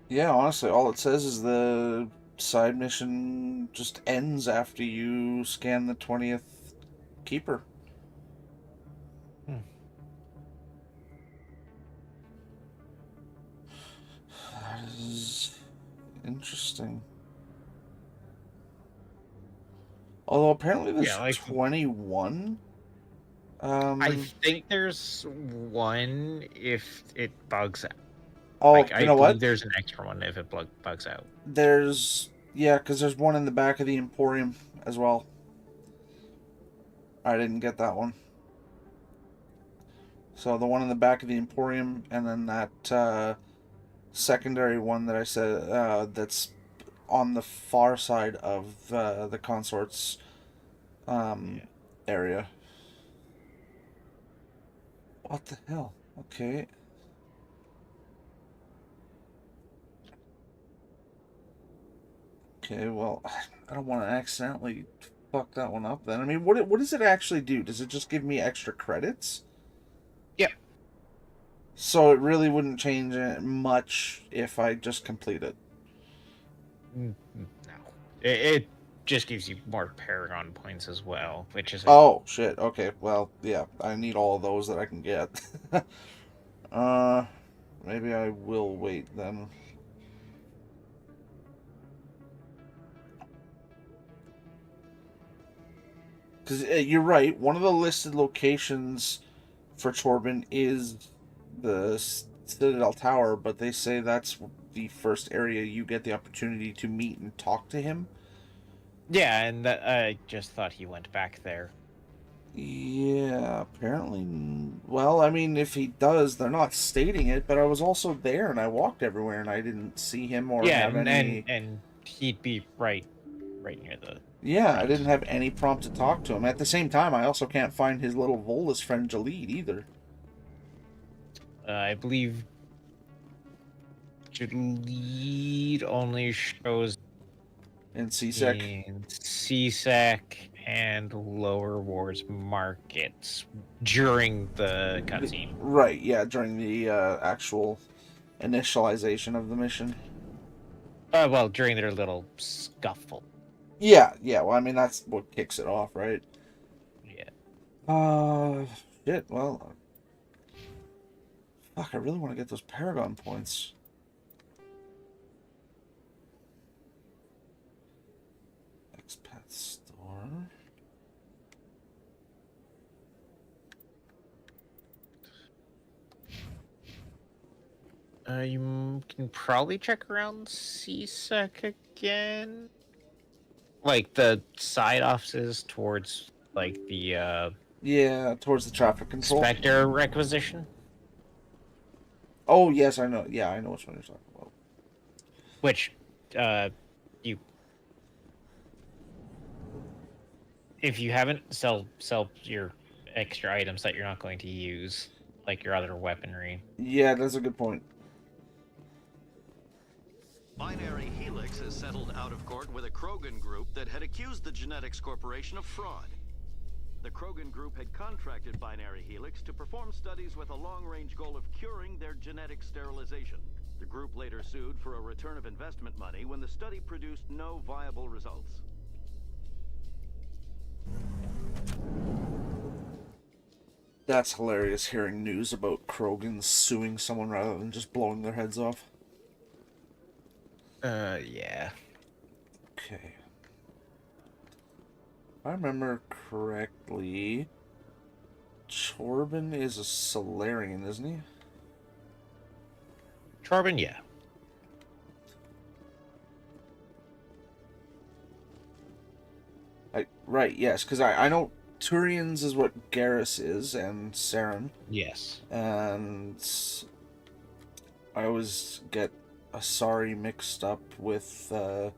Yeah, honestly, all it says is the side mission just ends after you scan the 20th Keeper. That is interesting. Although apparently there's Yeah, like 21. I think there's one if it bugs out. Oh, Like, you I know believe what? there's an extra one if it bugs out. Yeah, because there's one in the back of the Emporium as well. I didn't get that one. So the one in the back of the Emporium, and then that secondary one that I said that's on the far side of the Consort's area. What the hell? Okay. Okay, well, I don't want to accidentally fuck that one up then. I mean, what does it actually do? Does it just give me extra credits? Yeah. So it really wouldn't change it much if I just complete it. No. It just gives you more Paragon points as well, which is... Oh, shit. Okay, well, yeah, I need all of those that I can get. Maybe I will wait then. Because you're right, one of the listed locations for Torben is the Citadel Tower, but they say that's the first area you get the opportunity to meet and talk to him. Yeah, and I just thought he went back there. Yeah, apparently. Well, I mean, if he does, they're not stating it, but I was also there and I walked everywhere and I didn't see him or have any... and he'd be right near the... Yeah, I didn't have any prompt to talk to him. At the same time, I also can't find his little Volus friend Jalid either. I believe Jalid only shows in CSEC. In CSEC and Lower Wars markets during the cutscene. Right, yeah, during the actual initialization of the mission. Well, during their little scuffle. Yeah, well, I mean, that's what kicks it off, right? Yeah. Shit, well... Fuck, I really want to get those Paragon points. Expat store... You can probably check around CSEC again. Like the side offices towards like the yeah, towards the traffic control. Spectre requisition. Oh yes, I know. Yeah, I know which one you're talking about. Which if you haven't sell your extra items that you're not going to use, like your other weaponry. Yeah, that's a good point. Binary Helix has settled out of court with a Krogan group that had accused the Genetics Corporation of fraud. The Krogan group had contracted Binary Helix to perform studies with a long-range goal of curing their genetic sterilization. The group later sued for a return of investment money when the study produced no viable results. That's hilarious, hearing news about Krogans suing someone rather than just blowing their heads off. Yeah. Okay. If I remember correctly, Torben is a Solarian, isn't he? Torben, yeah. Right, yes, because I know Turians is what Garrus is, and Saren. Yes. And I always get Asari mixed up with the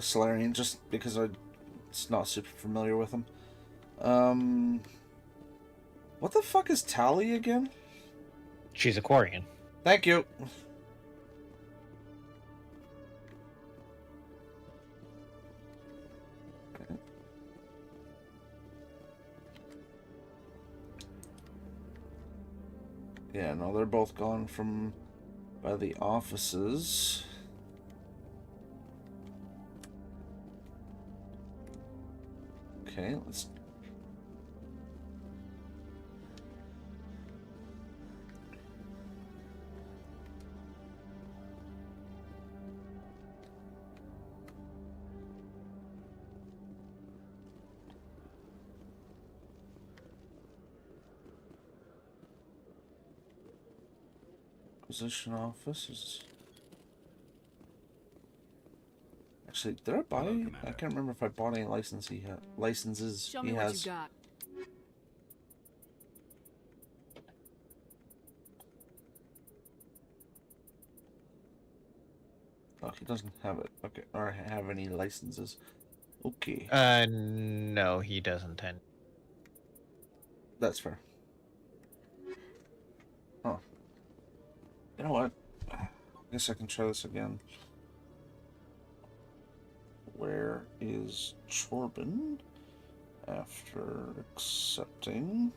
Solarian just because I'm not super familiar with them. What the fuck is Tali again? She's a Quarian. Thank you. Yeah, no, they're both gone from by the offices. Okay, let's... Acquisition offices. Actually, did I buy? I can't remember if I bought any licenses Show me he what has. you got. Oh, he doesn't have it. Okay, or have any licenses. Okay. No, he doesn't tend. That's fair. Oh. You know what? I guess I can try this again. Where is Chorbin? After accepting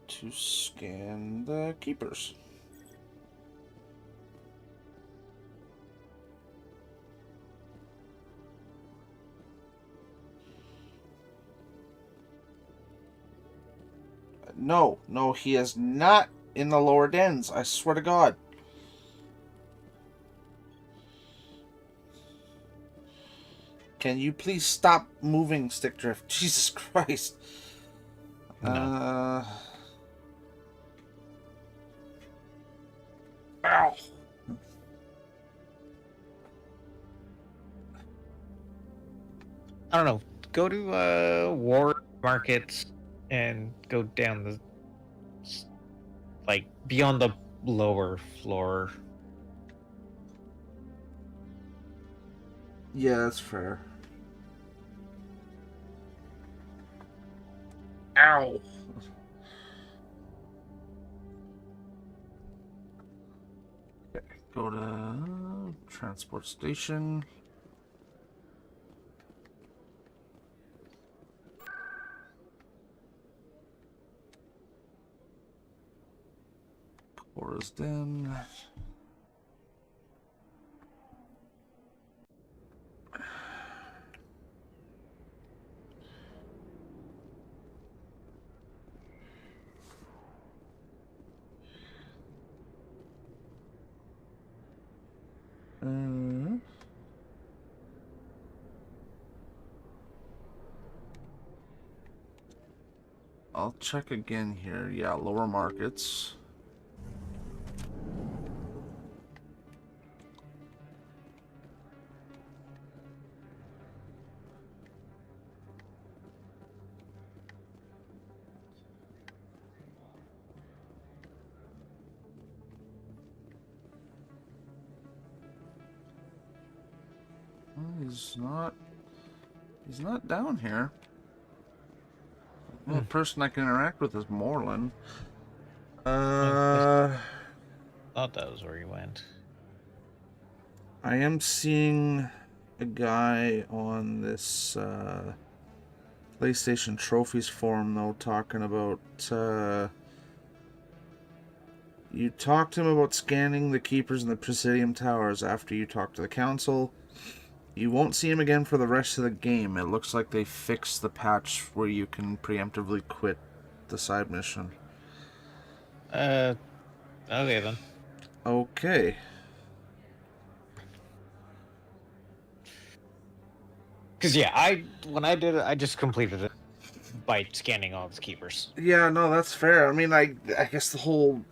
to scan the keepers. No, he is not in the lower dens. I swear to God. Can you please stop moving, stick drift? Jesus Christ. No. Ow. I don't know. Go to Ward Markets and go down the, like, beyond the lower floor. Yeah, that's fair. Ow. Okay, go to transport station. Cora's Den. I'll check again here. Yeah, lower markets. He's not down here. The only person I can interact with is Moreland. Thought that was where he went. I am seeing a guy on this PlayStation Trophies forum, though, talking about... you talked to him about scanning the Keepers in the Presidium Towers after you talked to the Council. You won't see him again for the rest of the game. It looks like they fixed the patch where you can preemptively quit the side mission. Okay then. Okay. Because yeah, when I did it, I just completed it by scanning all the keepers. Yeah, no, that's fair. I mean, I guess the whole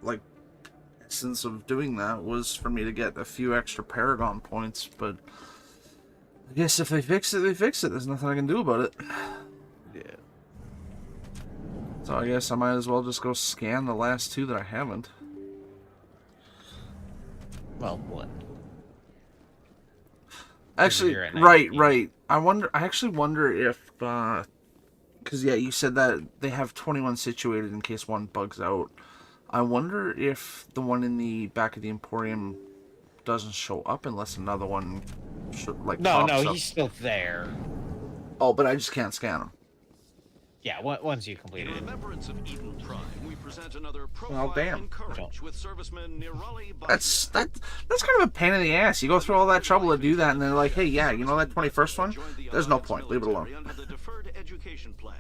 like essence of doing that was for me to get a few extra Paragon points, but I guess if they fix it, they fix it. There's nothing I can do about it. Yeah. So I guess I might as well just go scan the last two that I haven't. Well, what? Actually, right. I actually wonder if, because yeah, you said that they have 21 situated in case one bugs out. I wonder if the one in the back of the Emporium doesn't show up unless another one pops No, up. he's still there. Oh, but I just can't scan him. Yeah, once you complete In it. remembrance of Eden Prime, we present another Well, profile damn. in courage with serviceman Nirali That's kind of a pain in the ass. You go through all that trouble to do that, and they're like, hey, yeah, you know that 21st one? There's no point. Leave it alone. under the Deferred Education Plan.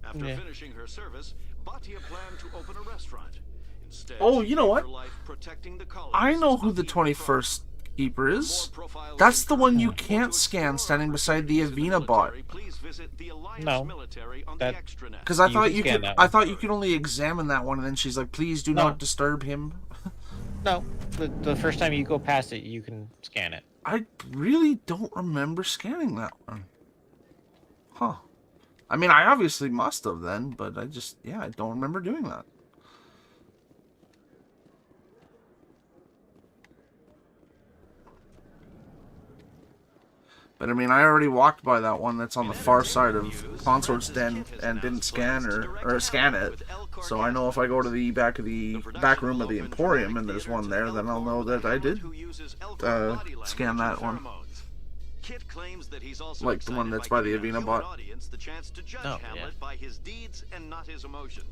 After finishing her service, Batia planned to open a restaurant. Instead, Oh, she you know gave what? her life protecting the I know who the 21st Keeper is. That's the one you can't scan standing beside the Avena bot. No. Because I thought you could. I thought you could only examine that one, and then she's like, "Please do not disturb him." No, the first time you go past it, you can scan it. I really don't remember scanning that one. Huh. I mean, I obviously must have then, but I don't remember doing that. But I mean, I already walked by that one that's on the far side of Consort's Den and didn't scan or scan it. So I know if I go to the back room of the Emporium and there's one there, then I'll know that I did scan that one. Like the one that's by the Avena bot. Oh, yeah. By his deeds and not his emotions.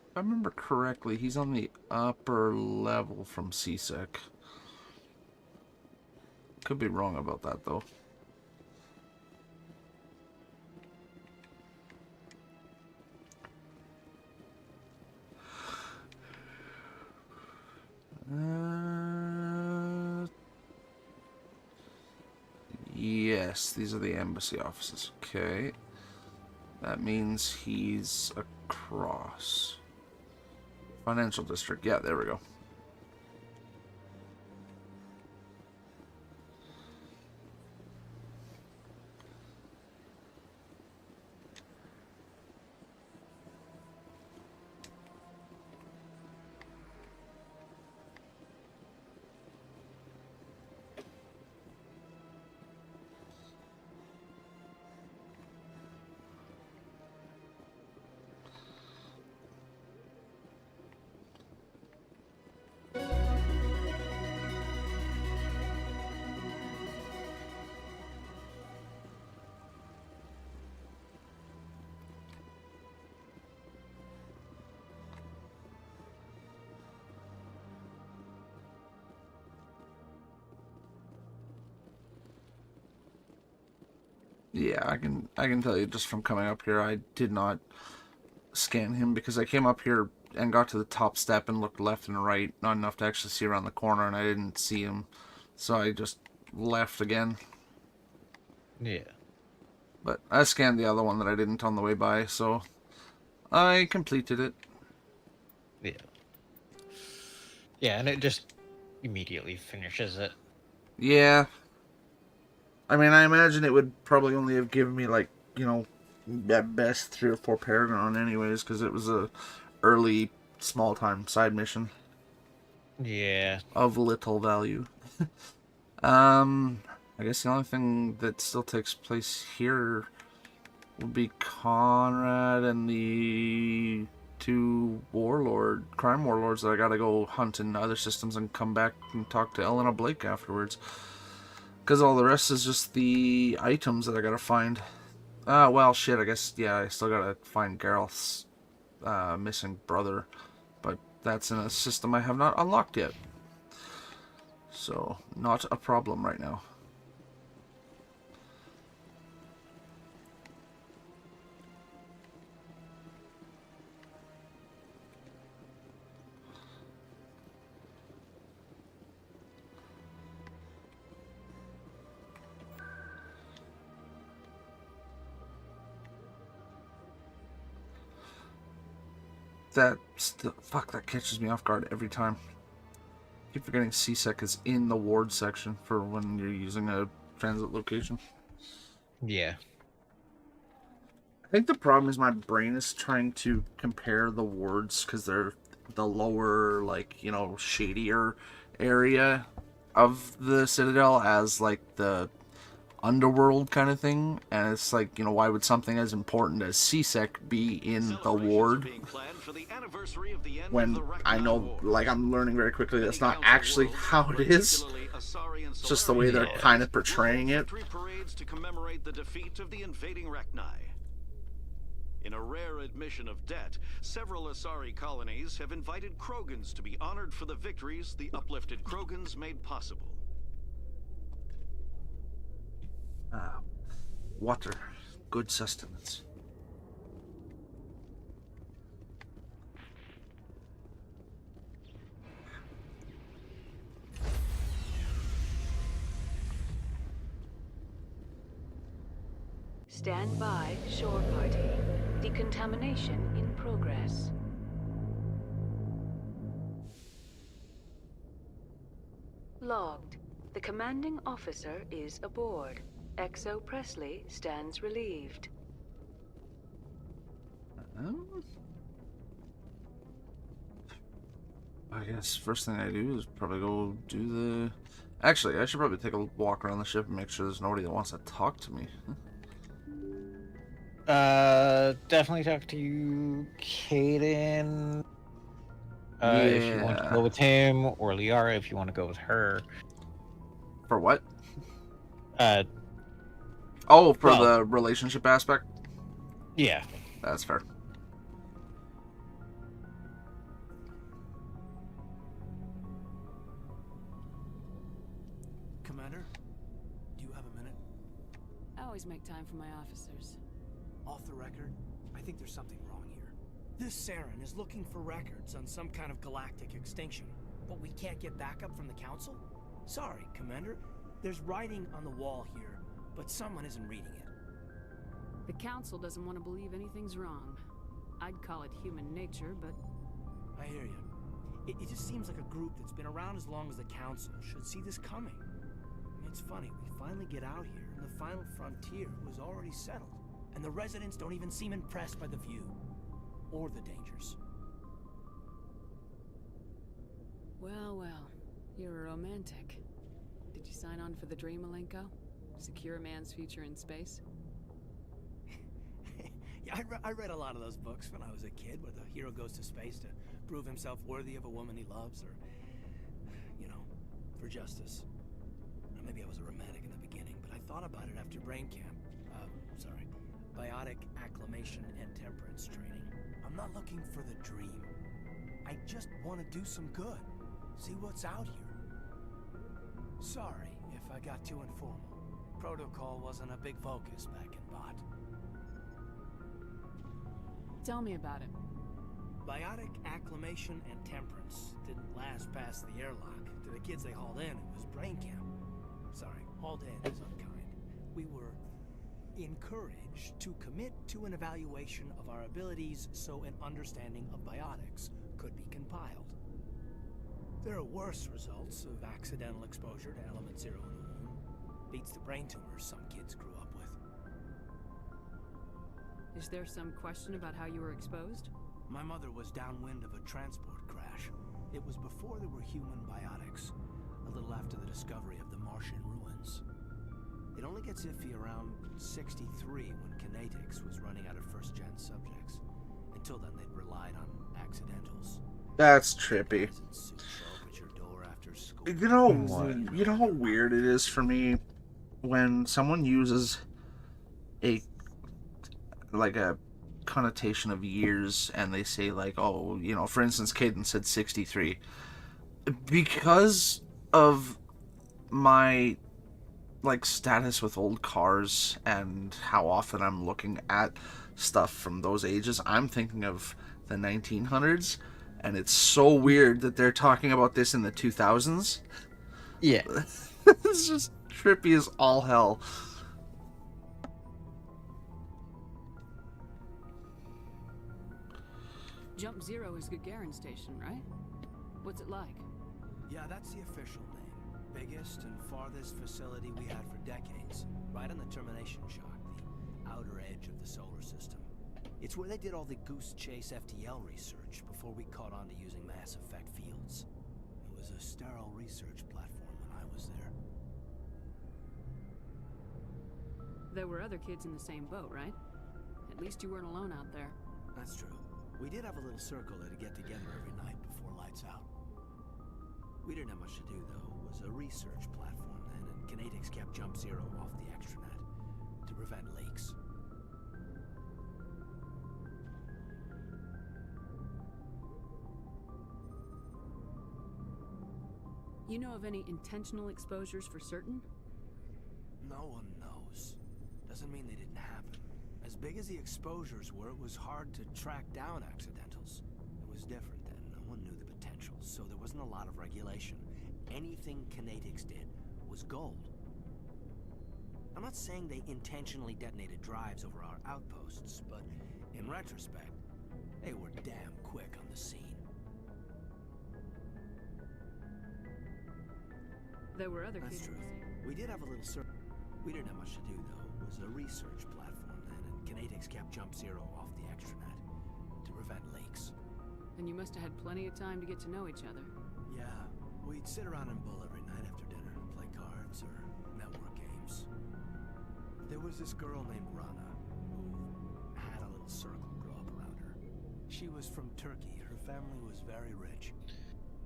If I remember correctly, he's on the upper level from CSEC. Could be wrong about that, though. Yes, these are the embassy offices. Okay. That means he's across. Financial district. Yeah, there we go. Yeah, I can tell you just from coming up here, I did not scan him because I came up here and got to the top step and looked left and right, not enough to actually see around the corner, and I didn't see him, so I just left again. Yeah. But I scanned the other one that I didn't on the way by, so I completed it. Yeah. Yeah, and it just immediately finishes it. Yeah. I mean, I imagine it would probably only have given me, like, you know, at best 3 or 4 Paragon anyways, because it was a early, small-time side mission. Yeah. Of little value. I guess the only thing that still takes place here would be Conrad and the 2 crime warlords that I gotta go hunt in other systems and come back and talk to Elena Blake afterwards. Because all the rest is just the items that I gotta find. Well, shit, I guess, yeah, I still gotta find Gareth's missing brother. But that's in a system I have not unlocked yet. So, not a problem right now. Fuck, that catches me off guard every time. I keep forgetting CSEC is in the ward section for when you're using a transit location. Yeah. I think the problem is my brain is trying to compare the wards because they're the lower, like, you know, shadier area of the Citadel as, like, the underworld kind of thing. And it's like, you know, why would something as important as C-Sec be in the ward? When I know, like, I'm learning very quickly that's not actually how it is. It's just the way they're kind of portraying it. To commemorate the defeat of the invading Rachni. In a rare admission of debt, several Asari colonies have invited Krogans to be honored for the victories the uplifted Krogans made possible. Water. Good sustenance. Stand by, shore party. Decontamination in progress. Logged. The commanding officer is aboard. XO Presley stands relieved. I guess first thing I do is probably go do the... Actually, I should probably take a walk around the ship and make sure there's nobody that wants to talk to me. Definitely talk to Caden. If you want to go with him, or Liara if you want to go with her. For what? For the relationship aspect? Yeah. That's fair. Commander, do you have a minute? I always make time for my officers. Off the record, I think there's something wrong here. This Saren is looking for records on some kind of galactic extinction, but we can't get backup from the Council? Sorry, Commander. There's writing on the wall here, but someone isn't reading it. The Council doesn't want to believe anything's wrong. I'd call it human nature, but... I hear you. It just seems like a group that's been around as long as the Council should see this coming. It's funny, we finally get out here, and the final frontier was already settled. And the residents don't even seem impressed by the view. Or the dangers. Well, you're a romantic. Did you sign on for the dream, Malenko? Secure a man's future in space? Yeah, I read a lot of those books when I was a kid, where the hero goes to space to prove himself worthy of a woman he loves, or, you know, for justice. Or maybe I was a romantic in the beginning, but I thought about it after brain camp. Biotic acclimation and temperance training. I'm not looking for the dream. I just want to do some good. See what's out here. Sorry if I got too informal. Protocol wasn't a big focus back in Bot. Tell me about it. Biotic acclimation and temperance didn't last past the airlock. To the kids they hauled in, it was brain camp. Sorry, hauled in is unkind. We were encouraged to commit to an evaluation of our abilities so an understanding of biotics could be compiled. There are worse results of accidental exposure to element 0 in the womb. Beats the brain tumors some kids grew up with. Is there some question about how you were exposed? My mother was downwind of a transport crash. It was before there were human biotics, a little after the discovery of the Martian ruins. It only gets iffy around 63 when Kinetics was running out of first-gen subjects. Until then, they'd relied on accidentals. That's trippy. You know how weird it is for me when someone uses a connotation of years and they say, like, oh, you know, for instance, Caden said 63. Because of my status with old cars and how often I'm looking at stuff from those ages, I'm thinking of the 1900s, and it's so weird that they're talking about this in the 2000s. Yeah. It's just trippy as all hell. Jump Zero is Gagarin Station, right? What's it like? Yeah, that's the official name. Biggest and farthest facility we had for decades. Right on the termination shock, the outer edge of the solar system. It's where they did all the Goose Chase FTL research before we caught on to using mass effect fields. It was a sterile research platform when I was there. There were other kids in the same boat, right? At least you weren't alone out there. That's true. We did have a little circle that'd get together every night before lights out. We didn't have much to do, though. It was a research platform then, and Kinetics kept Jump Zero off the extranet to prevent leaks. You know of any intentional exposures for certain? No one knows. Doesn't mean they didn't happen. As big as the exposures were, it was hard to track down accidentals. It was different then. No one knew the potential, so there wasn't a lot of regulation. Anything Kinetics did was gold. I'm not saying they intentionally detonated drives over our outposts, but in retrospect, they were damn quick on the scene. There were other That's kids. true. We did have a little circle. We didn't have much to do, though. It was a research platform then, and Kinetics kept Jump Zero off the extranet to prevent leaks. And you must have had plenty of time to get to know each other. Yeah, we'd sit around and bull every night after dinner, play cards or network games. There was this girl named Rana who had a little circle grow up around her. She was from Turkey. Her family was very rich,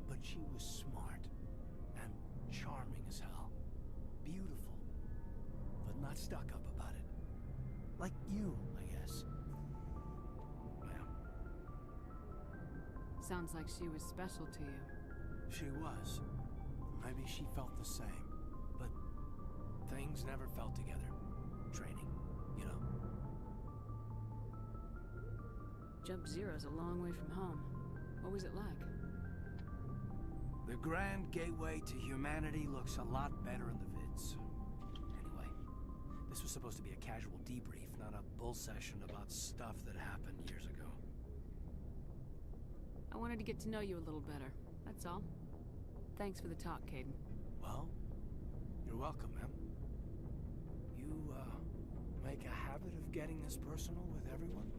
but she was smart and charming as hell. Beautiful, but not stuck up about it. Like you, I guess. Sounds like she was special to you. She was. Maybe she felt the same. But things never felt together. Training, you know. Jump Zero's a long way from home. What was it like? The Grand Gateway to Humanity looks a lot better in the vids. Anyway, this was supposed to be a casual debrief, not a bull session about stuff that happened years ago. I wanted to get to know you a little better. That's all. Thanks for the talk, Caden. Well, you're welcome, ma'am. You, make a habit of getting this personal with everyone?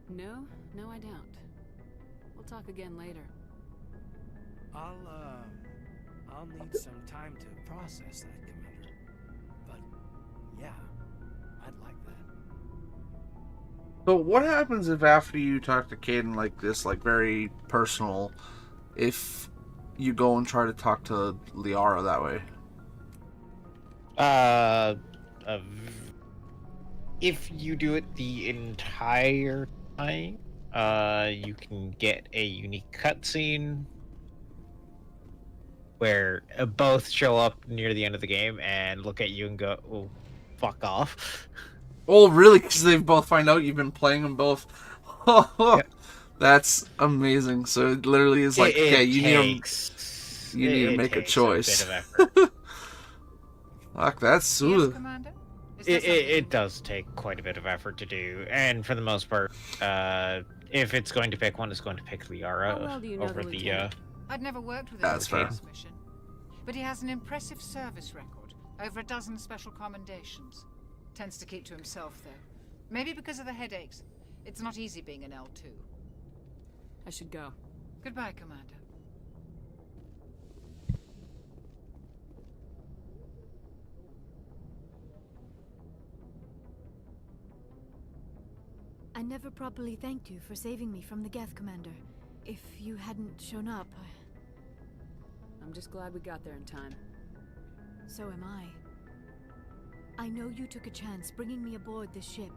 No, I don't. We'll talk again later. I'll need some time to process that, Commander. But, yeah, I'd like that. So what happens if after you talk to Caden like this, like very personal, if you go and try to talk to Liara that way? If you do it the entire time, you can get a unique cutscene where both show up near the end of the game and look at you and go, "Oh, fuck off." Oh, really? Because they both find out you've been playing them both. Yep. That's amazing. So it literally is like, okay, you need to make a choice. A bit of effort. Fuck, that's soothing. Commander? It does take quite a bit of effort to do, and for the most part, if it's going to pick one, it's going to pick Liara How well do you know over the the. lieutenant? I'd never worked with him That's before fair. this mission, but he has an impressive service record, over a dozen special commendations. Tends to keep to himself, though. Maybe because of the headaches. It's not easy being an L2. I should go. Goodbye, Commander. I never properly thanked you for saving me from the Geth, Commander. If you hadn't shown up, I'm just glad we got there in time. So am I. I know you took a chance bringing me aboard this ship.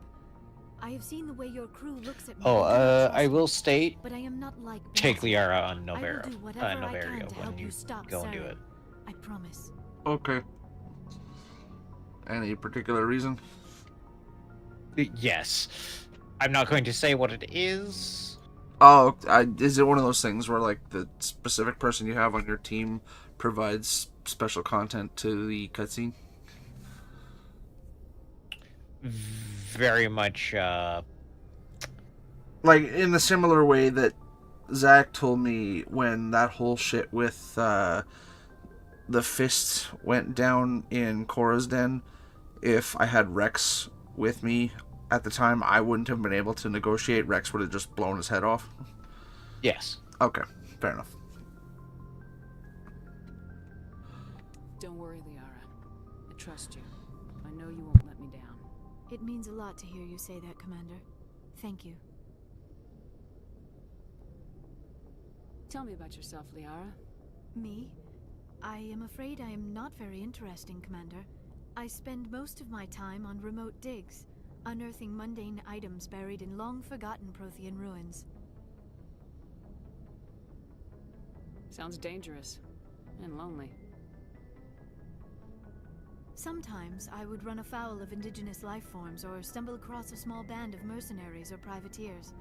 I have seen the way your crew looks at me. Oh, and do not trust I will me. state. But I am not like Take Basil. Liara on I will Novera. do whatever I can Noveria to when help you stop go and do Saren. it. I promise. Okay. Any particular reason? Yes. I'm not going to say what it is. Oh, is it one of those things where like the specific person you have on your team provides special content to the cutscene? Very much, Like in the similar way that Zach told me when that whole shit with the the fists went down in Korra's den, if I had Rex with me at the time, I wouldn't have been able to negotiate. Rex would have just blown his head off. Yes. Okay, fair enough. Don't worry, Liara. I trust you. I know you won't let me down. It means a lot to hear you say that, Commander. Thank you. Tell me about yourself, Liara. Me? I am afraid I am not very interesting, Commander. I spend most of my time on remote digs, unearthing mundane items buried in long-forgotten Prothean ruins. Sounds dangerous. And lonely. Sometimes I would run afoul of indigenous life forms or stumble across a small band of mercenaries or privateers,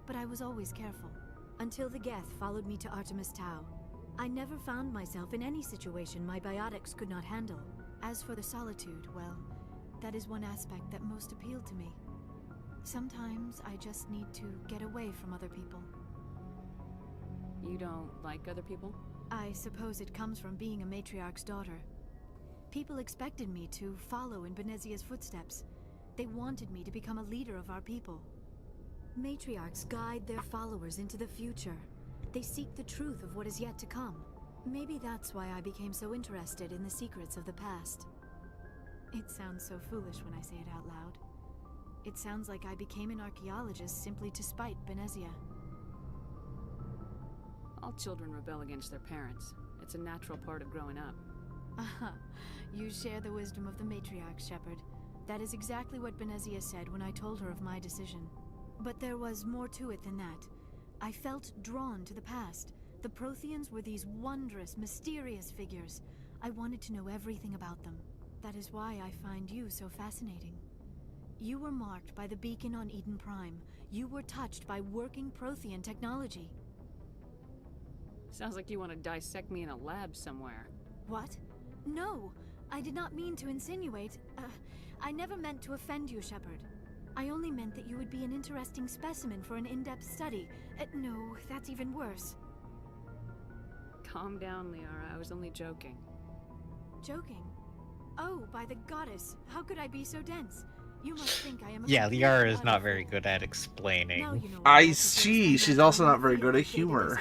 but I was always careful. Until the Geth followed me to Artemis Tau. I never found myself in any situation my biotics could not handle. As for the solitude, well, that is one aspect that most appealed to me. Sometimes I just need to get away from other people. You don't like other people? I suppose it comes from being a matriarch's daughter. People expected me to follow in Benezia's footsteps. They wanted me to become a leader of our people. Matriarchs guide their followers into the future. They seek the truth of what is yet to come. Maybe that's why I became so interested in the secrets of the past. It sounds so foolish when I say it out loud. It sounds like I became an archaeologist simply to spite Benezia. All children rebel against their parents. It's a natural part of growing up. Aha, you share the wisdom of the matriarch, Shepard. That is exactly what Benezia said when I told her of my decision. But there was more to it than that. I felt drawn to the past. The Protheans were these wondrous, mysterious figures. I wanted to know everything about them. That is why I find you so fascinating. You were marked by the beacon on Eden Prime. You were touched by working Prothean technology. Sounds like you want to dissect me in a lab somewhere. What? No, I did not mean to insinuate. I never meant to offend you, Shepard. I only meant that you would be an interesting specimen for an in-depth study. No, that's even worse. Calm down, Liara. I was only joking. Joking? Oh, by the goddess, how could I be so dense? You must think I am a Yeah, Liara is not very good at explaining. Now you know she's also not very good at humor.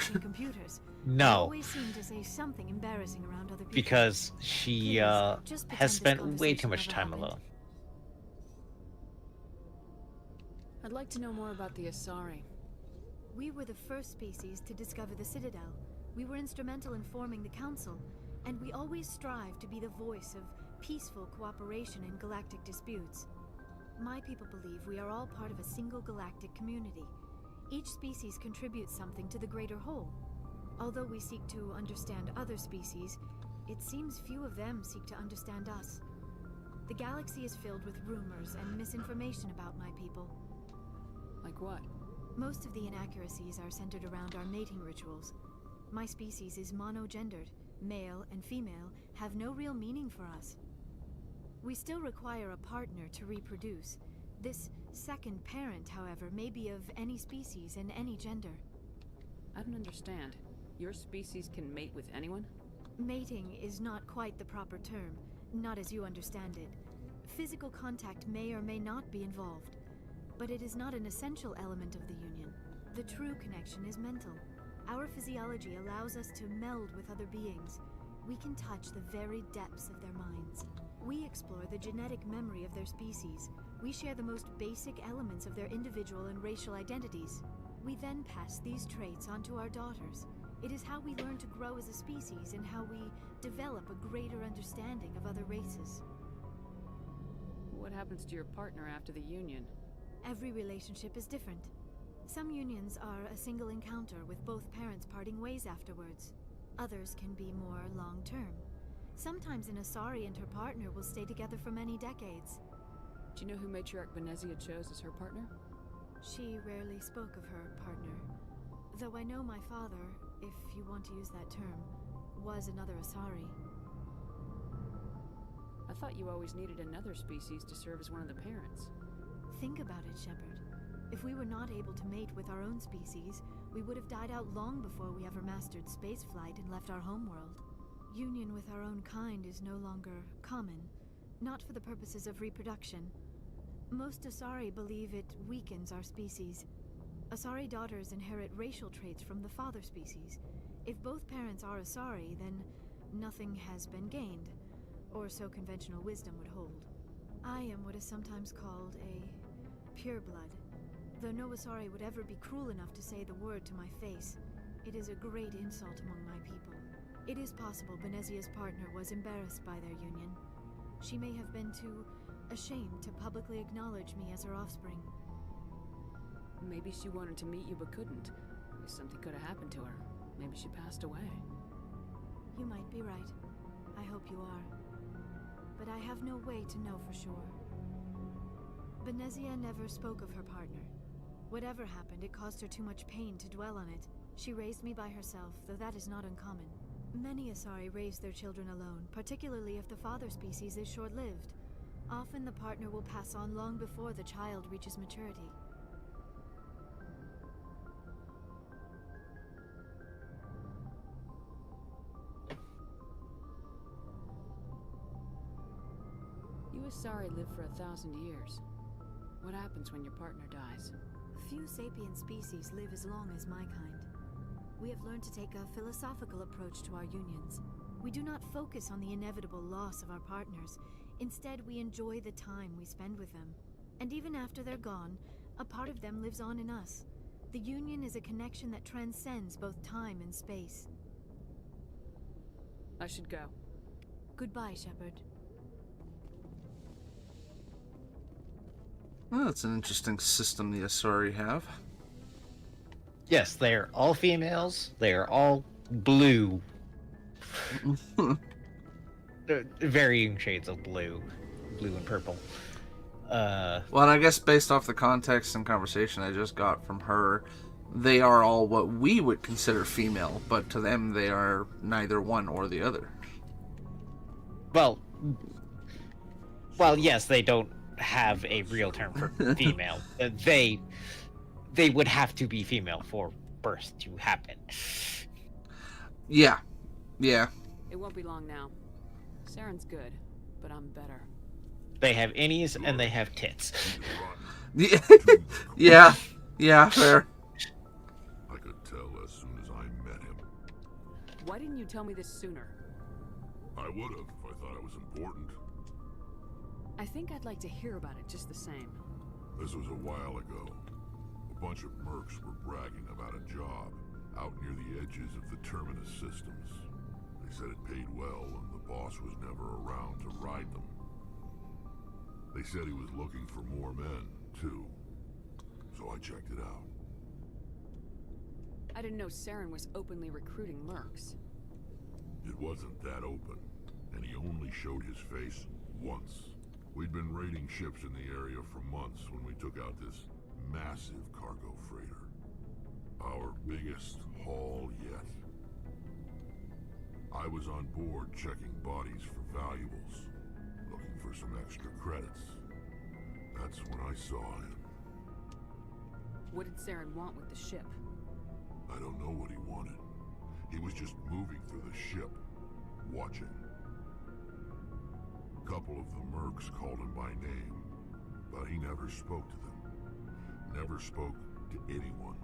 No. Always seem to say something embarrassing around other people. Because she has spent way too much time alone. I'd like to know more about the Asari. We were the first species to discover the Citadel. We were instrumental in forming the Council, and we always strive to be the voice of peaceful cooperation in galactic disputes. My people believe we are all part of a single galactic community. Each species contributes something to the greater whole. Although we seek to understand other species, it seems few of them seek to understand us. The galaxy is filled with rumors and misinformation about my people. Like what? Most of the inaccuracies are centered around our mating rituals. My species is monogendered. Male and female have no real meaning for us. We still require a partner to reproduce. This second parent, however, may be of any species and any gender. I don't understand. Your species can mate with anyone? Mating is not quite the proper term, not as you understand it. Physical contact may or may not be involved, but it is not an essential element of the union. The true connection is mental. Our physiology allows us to meld with other beings. We can touch the very depths of their minds. We explore the genetic memory of their species. We share the most basic elements of their individual and racial identities. We then pass these traits onto our daughters. It is how we learn to grow as a species and how we develop a greater understanding of other races. What happens to your partner after the union? Every relationship is different. Some unions are a single encounter with both parents parting ways afterwards. Others can be more long-term. Sometimes an Asari and her partner will stay together for many decades. Do you know who Matriarch Benezia chose as her partner? She rarely spoke of her partner. Though I know my father, if you want to use that term, was another Asari. I thought you always needed another species to serve as one of the parents. Think about it, Shepard. If we were not able to mate with our own species, we would have died out long before we ever mastered spaceflight and left our homeworld. Union with our own kind is no longer common, not for the purposes of reproduction. Most Asari believe it weakens our species. Asari daughters inherit racial traits from the father species. If both parents are Asari, then nothing has been gained, or so conventional wisdom would hold. I am what is sometimes called a pureblood. Though no Asari would ever be cruel enough to say the word to my face, it is a great insult among my people. It is possible Benezia's partner was embarrassed by their union. She may have been too ashamed to publicly acknowledge me as her offspring. Maybe she wanted to meet you but couldn't. Something could have happened to her. Maybe she passed away. You might be right. I hope you are. But I have no way to know for sure. Benezia never spoke of her partner. Whatever happened, it caused her too much pain to dwell on it. She raised me by herself, though that is not uncommon. Many Asari raise their children alone, particularly if the father species is short-lived. Often the partner will pass on long before the child reaches maturity. You Asari live for 1,000 years. What happens when your partner dies? Few sapient species live as long as my kind. We have learned to take a philosophical approach to our unions. We do not focus on the inevitable loss of our partners. Instead, we enjoy the time we spend with them. And even after they're gone, a part of them lives on in us. The union is a connection that transcends both time and space. I should go. Goodbye, Shepard. Well, that's an interesting system the Asari have. Yes, they're all females. They are all blue. Varying shades of blue. Blue and purple. Well, and I guess based off the context and conversation I just got from her, they are all what we would consider female, but to them they are neither one or the other. Well, yes, they don't have a real term for female. They would have to be female for birth to happen. Yeah. It won't be long now. Saren's good, but I'm better. They have innies and they have tits. Yeah, fair. I could tell as soon as I met him. Why didn't you tell me this sooner? I would have if I thought it was important. I think I'd like to hear about it just the same. This was a while ago. A bunch of mercs were bragging about a job out near the edges of the Terminus systems. They said it paid well and the boss was never around to ride them. They said he was looking for more men, too. So I checked it out. I didn't know Saren was openly recruiting mercs. It wasn't that open, and he only showed his face once. We'd been raiding ships in the area for months when we took out this massive cargo freighter. Our biggest haul yet. I was on board checking bodies for valuables, looking for some extra credits. That's when I saw him. What did Saren want with the ship? I don't know what he wanted. He was just moving through the ship, watching. A couple of the mercs called him by name, but he never spoke to them. Never spoke to anyone.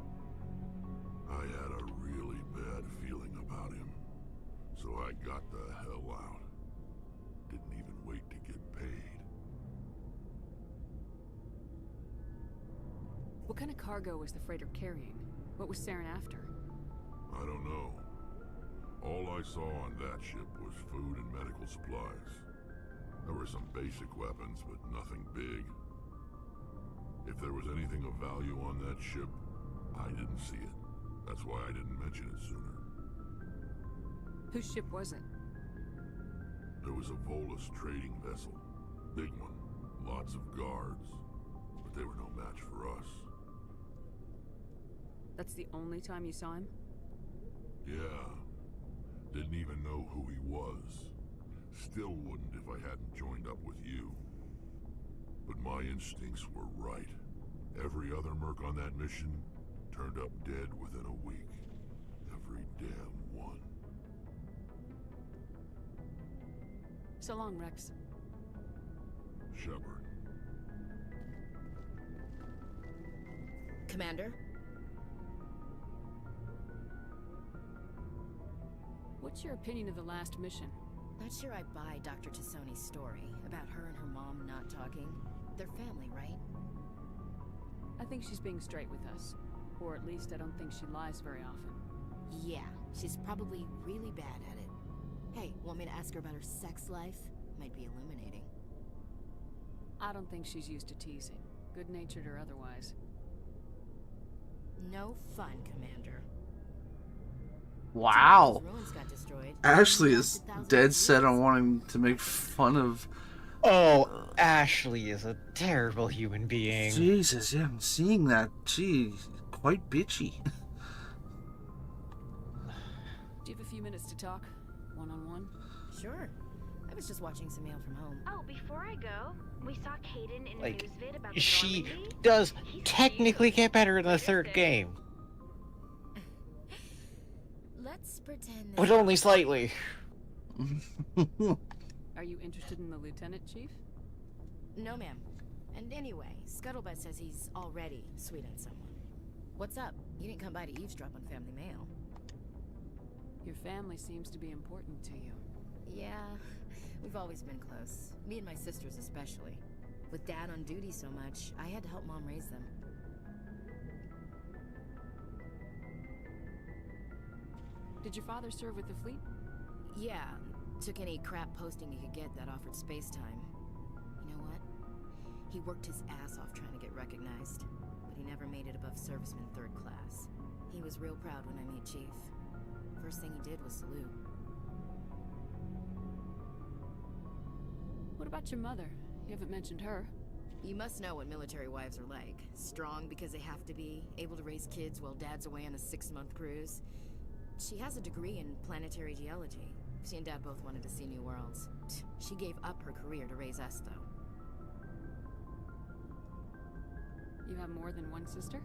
I had a really bad feeling about him, so I got the hell out. Didn't even wait to get paid. What kind of cargo was the freighter carrying? What was Saren after? I don't know. All I saw on that ship was food and medical supplies. There were some basic weapons, but nothing big. If there was anything of value on that ship, I didn't see it. That's why I didn't mention it sooner. Whose ship was it? There was a Volus trading vessel. Big one. Lots of guards. But they were no match for us. That's the only time you saw him? Yeah. Didn't even know who he was. Still wouldn't if I hadn't joined up with you. But my instincts were right. Every other merc on that mission turned up dead within a week. Every damn one. So long, Rex. Shepard. Commander? What's your opinion of the last mission? Not sure I buy Dr. Tassoni's story about her and her mom not talking. They're family, right? I think she's being straight with us. Or at least I don't think she lies very often. Yeah, she's probably really bad at it. Hey, want me to ask her about her sex life? Might be illuminating. I don't think she's used to teasing, good-natured or otherwise. No fun, Commander. Wow. Ruins got destroyed. Ashley is dead set on wanting to make fun of. Oh, Ashley is a terrible human being. Jesus, yeah, I'm seeing that. She's quite bitchy. Do you have a few minutes to talk? One-on-one? Sure. I was just watching some mail from home. Oh, before I go, we saw Caden in a Like, news vid about the she Normandy. does technically get better in the third game, Let's pretend but only slightly. Are you interested in the lieutenant, Chief? No, ma'am. And anyway, Scuttlebutt says he's already sweet on someone. What's up? You didn't come by to eavesdrop on family mail. Your family seems to be important to you. Yeah, we've always been close. Me and my sisters especially. With Dad on duty so much, I had to help Mom raise them. Did your father serve with the fleet? Yeah, took any crap posting he could get that offered space time. You know what? He worked his ass off trying to get recognized, but he never made it above serviceman 3rd class. He was real proud when I met Chief. First thing he did was salute. What about your mother? You haven't mentioned her. You must know what military wives are like. Strong because they have to be, able to raise kids while Dad's away on a 6-month cruise. She has a degree in planetary geology. She and Dad both wanted to see new worlds. She gave up her career to raise us, though. You have more than one sister?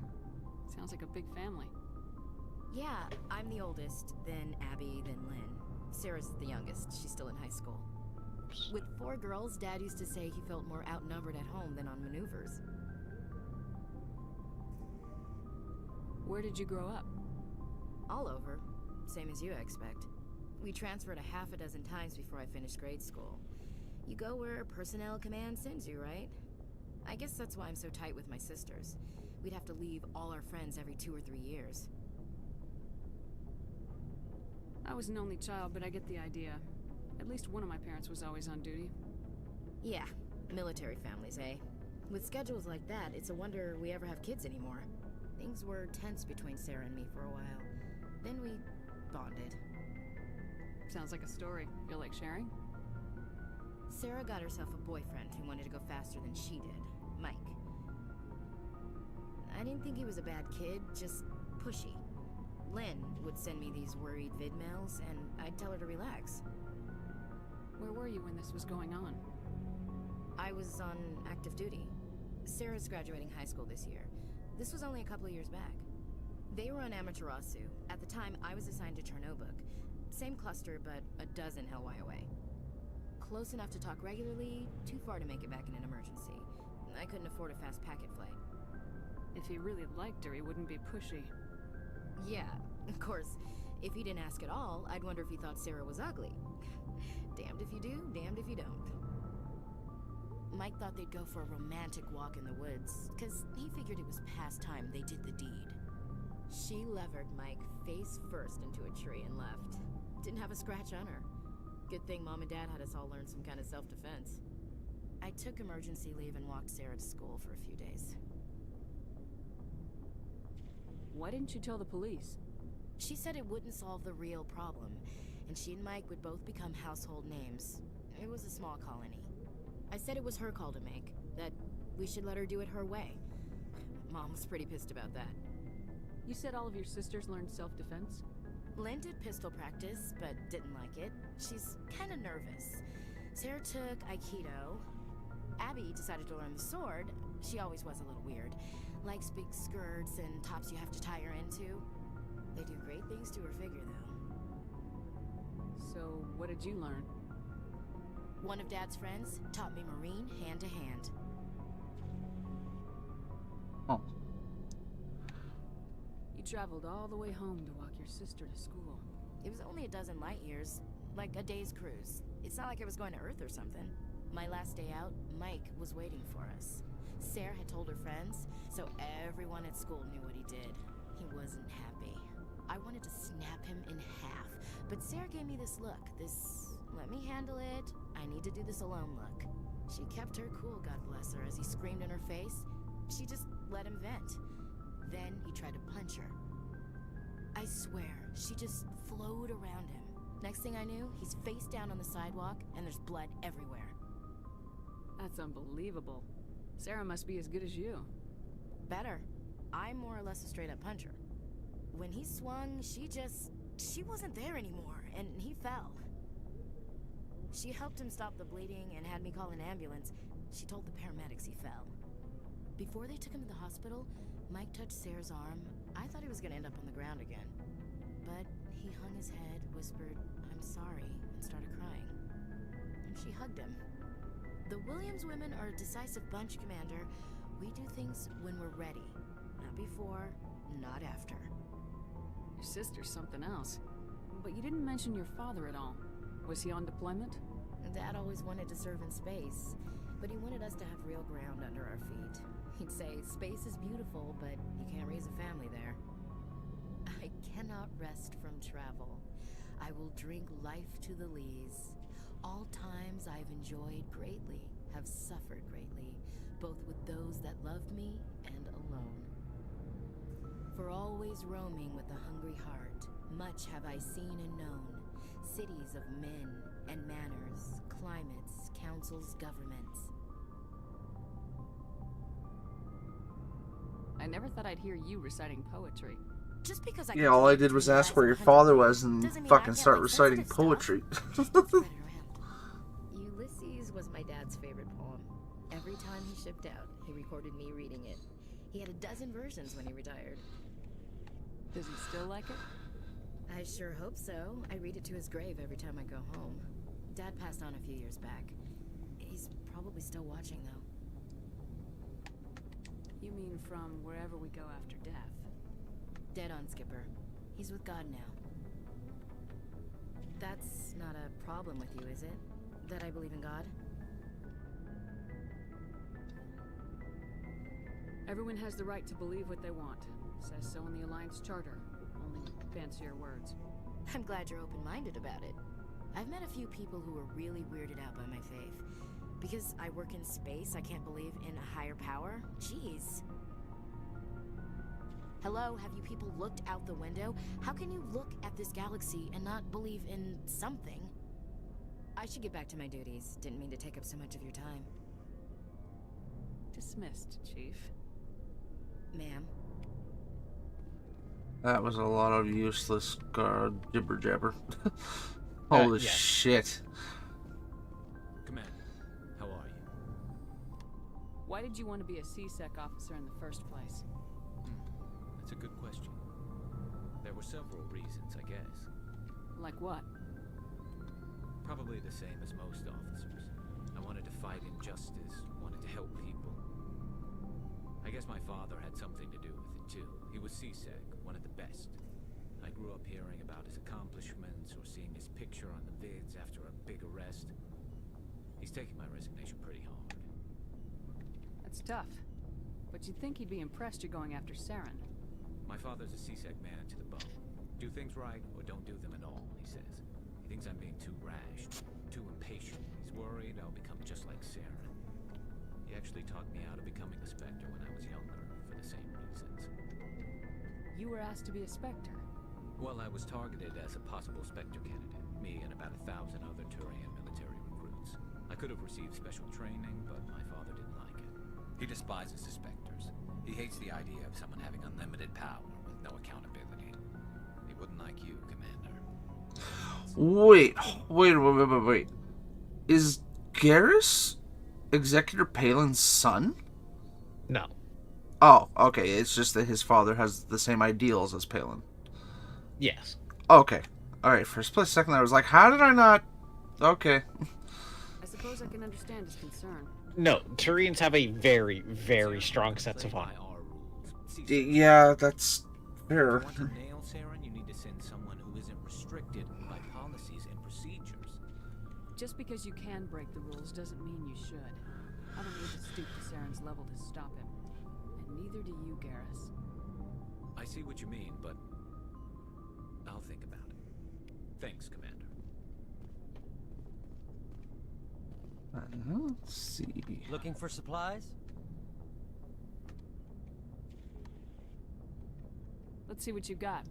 Sounds like a big family. Yeah, I'm the oldest, then Abby, then Lynn. Sarah's the youngest. She's still in high school. With 4 girls, Dad used to say he felt more outnumbered at home than on maneuvers. Where did you grow up? All over. Same as you, I expect. We transferred a half a dozen times before I finished grade school. You go where personnel command sends you, right? I guess that's why I'm so tight with my sisters. We'd have to leave all our friends every 2 or 3 years. I was an only child, but I get the idea. At least one of my parents was always on duty. Yeah, military families, eh? With schedules like that, it's a wonder we ever have kids anymore. Things were tense between Sarah and me for a while. Then we bonded. Sounds like a story. Feel like sharing? Sarah got herself a boyfriend who wanted to go faster than she did, Mike. I didn't think he was a bad kid, just pushy. Lynn would send me these worried vid mails, and I'd tell her to relax. Where were you when this was going on? I was on active duty. Sarah's graduating high school this year. This was only a couple of years back. They were on Amaterasu. At the time, I was assigned to Chernobog. Same cluster, but a dozen Hellwire away. Close enough to talk regularly, too far to make it back in an emergency. I couldn't afford a fast packet flight. If he really liked her, he wouldn't be pushy. Yeah, of course. If he didn't ask at all, I'd wonder if he thought Sarah was ugly. Damned if you do, damned if you don't. Mike thought they'd go for a romantic walk in the woods, because he figured it was past time they did the deed. She levered Mike face first into a tree and left. Didn't have a scratch on her. Good thing Mom and Dad had us all learn some kind of self-defense. I took emergency leave and walked Sarah to school for a few days. Why didn't you tell the police? She said it wouldn't solve the real problem, and she and Mike would both become household names. It was a small colony. I said it was her call to make, that we should let her do it her way. Mom was pretty pissed about that. You said all of your sisters learned self-defense? Lynn did pistol practice, but didn't like it. She's kind of nervous. Sarah took Aikido. Abby decided to learn the sword. She always was a little weird. Likes big skirts and tops you have to tie her into. They do great things to her figure, though. So, what did you learn? One of Dad's friends taught me Marine hand to hand. Oh. You traveled all the way home to walk your sister to school. It was only a dozen light years, like a day's cruise. It's not like I was going to Earth or something. My last day out, Mike was waiting for us. Sarah had told her friends, so everyone at school knew what he did. He wasn't happy. I wanted to snap him in half, but Sarah gave me this look, this let me handle it, I need to do this alone look. She kept her cool, God bless her, as he screamed in her face. She just let him vent. Then he tried to punch her. I swear, she just flowed around him. Next thing I knew, he's face down on the sidewalk, and there's blood everywhere. That's unbelievable. Sarah must be as good as you. Better. I'm more or less a straight-up puncher. When he swung, she wasn't there anymore, and he fell. She helped him stop the bleeding and had me call an ambulance. She told the paramedics he fell. Before they took him to the hospital, Mike touched Sarah's arm. I thought he was gonna end up on the ground again. But he hung his head, whispered, "I'm sorry," and started crying. And she hugged him. The Williams women are a decisive bunch, Commander. We do things when we're ready. Not before, not after. Your sister's something else. But you didn't mention your father at all. Was he on deployment? Dad always wanted to serve in space, but he wanted us to have real ground under our feet. He'd say, space is beautiful, but you can't raise a family there. I cannot rest from travel. I will drink life to the lees. All times I've enjoyed greatly, have suffered greatly, both with those that loved me and alone. For always roaming with a hungry heart, much have I seen and known, cities of men and manners, climates, councils, governments. I never thought I'd hear you reciting poetry. Just because I Yeah, all I did was ask where your father was and fucking start reciting poetry. Ulysses was my dad's favorite poem. Every time he shipped out, he recorded me reading it. He had a dozen versions when he retired. Does he still like it? I sure hope so. I read it to his grave every time I go home. Dad passed on a few years back. He's probably still watching, though. You mean from wherever we go after death? Dead on, Skipper. He's with God now. That's not a problem with you, is it? That I believe in God? Everyone has the right to believe what they want. Says so in the Alliance Charter. Only fancier words. I'm glad you're open-minded about it. I've met a few people who were really weirded out by my faith. Because I work in space, I can't believe in a higher power? Jeez. Hello, have you people looked out the window? How can you look at this galaxy and not believe in something? I should get back to my duties. Didn't mean to take up so much of your time. Dismissed, Chief. Ma'am. That was a lot of useless jibber jabber. Holy yeah. shit. Commander, how are you? Why did you want to be a C-Sec officer in the first place? That's a good question. There were several reasons, I guess. Like what? Probably the same as most officers. I wanted to fight injustice, wanted to help people. I guess my father had something to do with it too. He was C-Sec, one of the best. I grew up hearing about his accomplishments or seeing his picture on the vids after a big arrest. He's taking my resignation pretty hard. That's tough. But you'd think he'd be impressed you're going after Saren. My father's a C-Sec man to the bone. Do things right or don't do them at all, he says. He thinks I'm being too rash, too impatient. He's worried I'll become just like Saren. He actually talked me out of becoming a Spectre when I was younger, for the same reasons. You were asked to be a Spectre? Well, I was targeted as a possible Spectre candidate. Me and about 1,000 other Turian military recruits. I could have received special training, but my father didn't like it. He despises the Spectres. He hates the idea of someone having unlimited power with no accountability. He wouldn't like you, Commander. Wait. Is Garrus Executor Palin's son? No. Oh, okay. It's just that his father has the same ideals as Palin. Yes. Okay. Alright, for a split second I was like, how did I not... Okay. suppose I can understand his concern. No, Turians have a very, very strong sense of honor. Yeah, that's fair. If you want to nail Saren, you need to send someone who isn't restricted by policies and procedures. Just because you can break the rules doesn't mean you should. I don't need to stoop to Saren's level to stop him. And neither do you, Garrus. I see what you mean, but I'll think about it. Thanks, Commander. Let's see. Looking for supplies? Let's see what you got.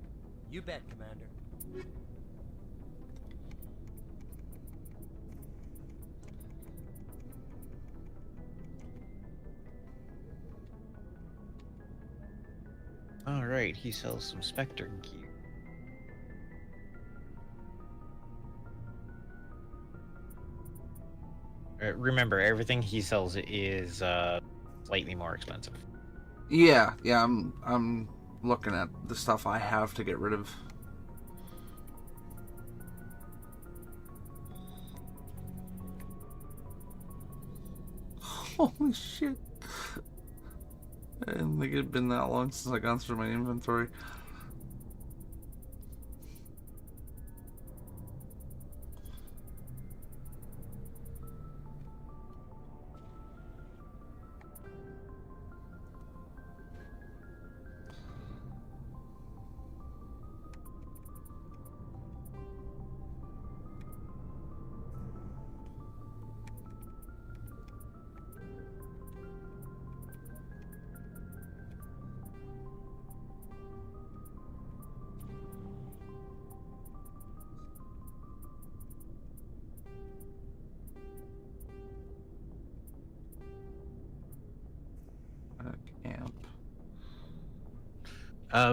You bet, Commander. Alright, he sells some Spectre gear. Remember, everything he sells is slightly more expensive. Yeah, I'm looking at the stuff I have to get rid of. Holy shit. I didn't think it'd been that long since I gone through my inventory.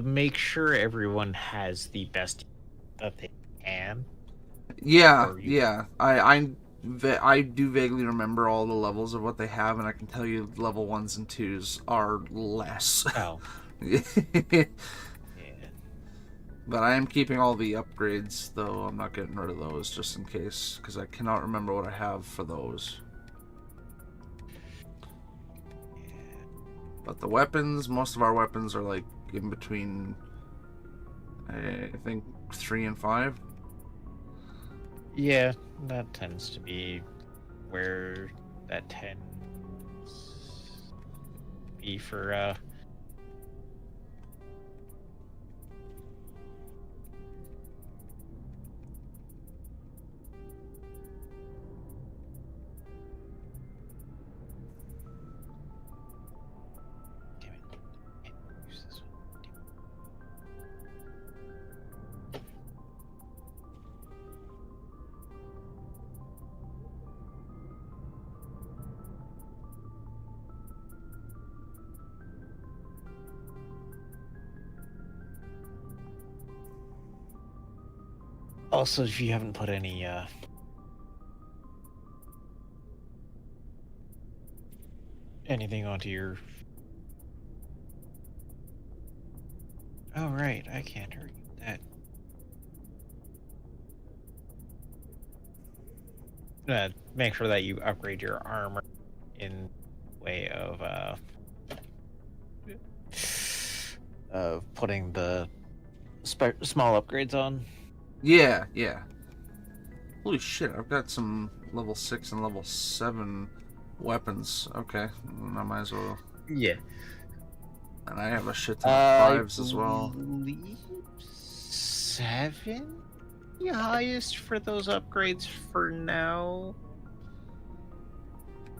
Make sure everyone has the best that they can. Yeah, yeah. I do vaguely remember all the levels of what they have, and I can tell you level 1s and 2s are less. Oh. Yeah. But I am keeping all the upgrades, though I'm not getting rid of those just in case, because I cannot remember what I have for those. But the weapons, most of our weapons are like in between, I think, 3 and 5. Yeah, that tends to be where that tends to be for Also, if you haven't put any anything onto your... Oh right, I can't read that. Make sure that you upgrade your armor in way of putting the small upgrades on. Yeah, yeah. Holy shit, I've got some level 6 and level 7 weapons. Okay, I might as well. Yeah. And I have a shit ton of 5s as well. 7? The highest for those upgrades for now.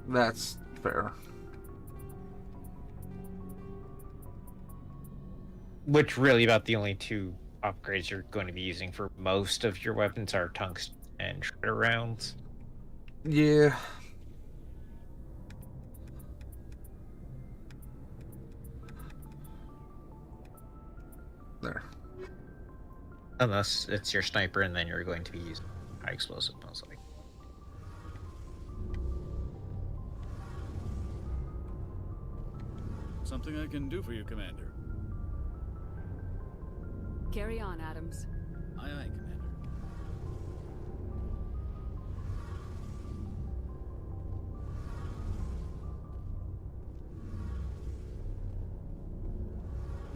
That's fair. Which really about the only two upgrades you're going to be using for most of your weapons are tungsten and shredder rounds. Yeah. There. Unless it's your sniper and then you're going to be using high explosive most likely. Something I can do for you, Commander. Carry on, Adams. Aye, aye, Commander.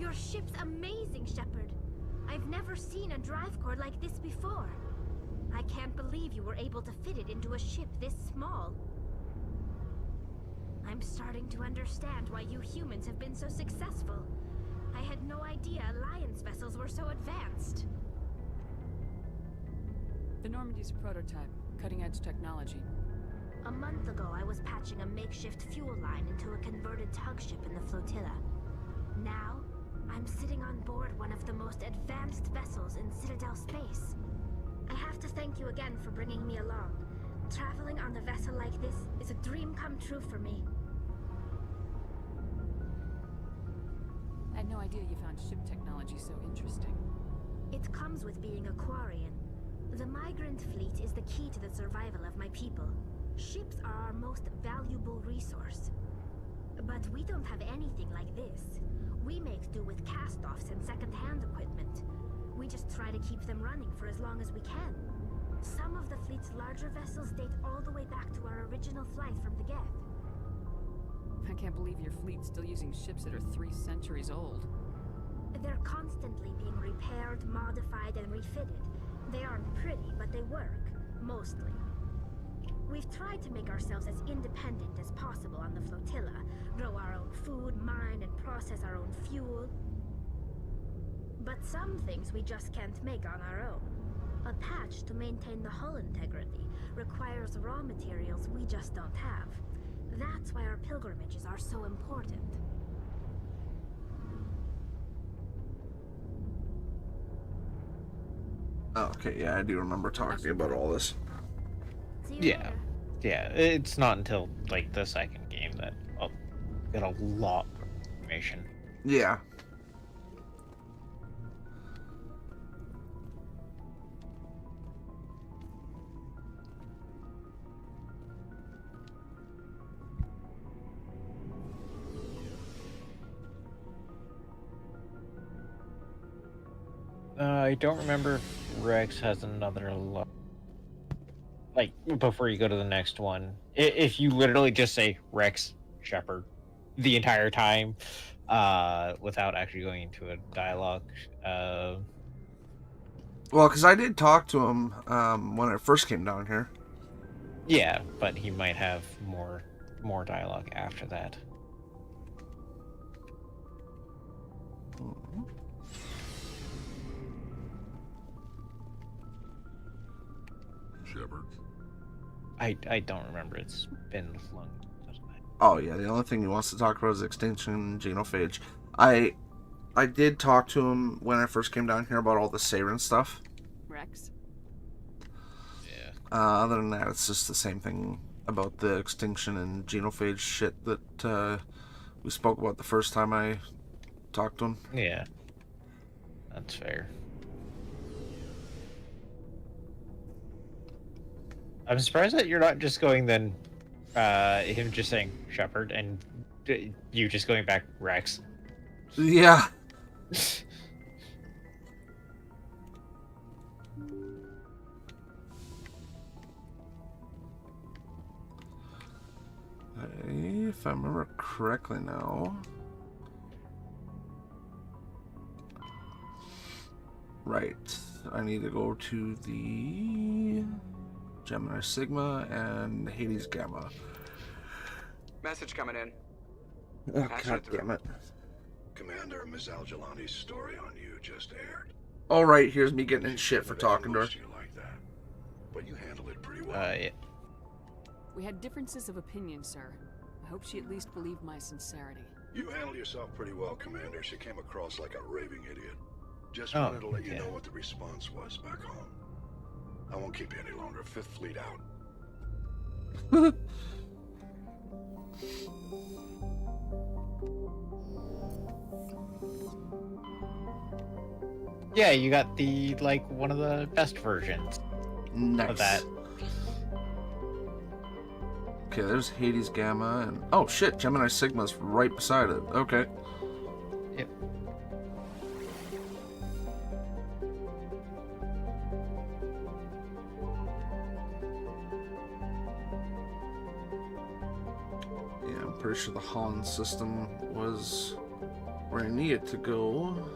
Your ship's amazing, Shepard. I've never seen a drive core like this before. I can't believe you were able to fit it into a ship this small. I'm starting to understand why you humans have been so successful. I had no idea Alliance vessels were so advanced. The Normandy's a prototype, cutting-edge technology. A month ago, I was patching a makeshift fuel line into a converted tug ship in the flotilla. Now, I'm sitting on board one of the most advanced vessels in Citadel space. I have to thank you again for bringing me along. Traveling on a vessel like this is a dream come true for me. I had no idea you found ship technology so interesting. It comes with being a Quarian. The migrant fleet is the key to the survival of my people. Ships are our most valuable resource. But we don't have anything like this. We make do with cast-offs and second-hand equipment. We just try to keep them running for as long as we can. Some of the fleet's larger vessels date all the way back to our original flight from the Geth. I can't believe your fleet's still using ships that are 3 centuries old. They're constantly being repaired, modified, and refitted. They aren't pretty, but they work. Mostly. We've tried to make ourselves as independent as possible on the flotilla, grow our own food, mine, and process our own fuel. But some things we just can't make on our own. A patch to maintain the hull integrity requires raw materials we just don't have. That's why our pilgrimages are so important. Okay, yeah, I do remember talking about all this. Yeah. Yeah, it's not until, like, the second game that I'll get a lot more information. Yeah. I don't remember if Rex has another like, before you go to the next one. If you literally just say Rex Shepard the entire time, without actually going into a dialogue. Well, because I did talk to him when I first came down here. Yeah, but he might have more dialogue after that. Shepard? I don't remember. It's been long. Oh yeah, the only thing he wants to talk about is extinction genophage. I did talk to him when I first came down here about all the Saren stuff. Rex? Yeah. Other than that, it's just the same thing about the extinction and genophage shit that we spoke about the first time I talked to him. Yeah. That's fair. I'm surprised that you're not just going then, him just saying Shepard and you just going back Rex. Yeah. If I remember correctly now. Right. I need to go to the Gemini Sigma and Hades Gamma. Message coming in. Oh, God damn it. Commander, Ms. Al-Jalani's story on you just aired. All right, here's me getting in shit for talking to her. Like that. But you handled it pretty well. Yeah. We had differences of opinion, sir. I hope she at least believed my sincerity. You handled yourself pretty well, Commander. She came across like a raving idiot. Just wanted to let you know what the response was back home. I won't keep you any longer. Fifth Fleet out. Yeah, you got the, like, one of the best versions of that. Okay, there's Hades Gamma and... Oh, shit, Gemini Sigma's right beside it. Okay. Yep. Yeah, I'm pretty sure the Holland system was where I need it to go.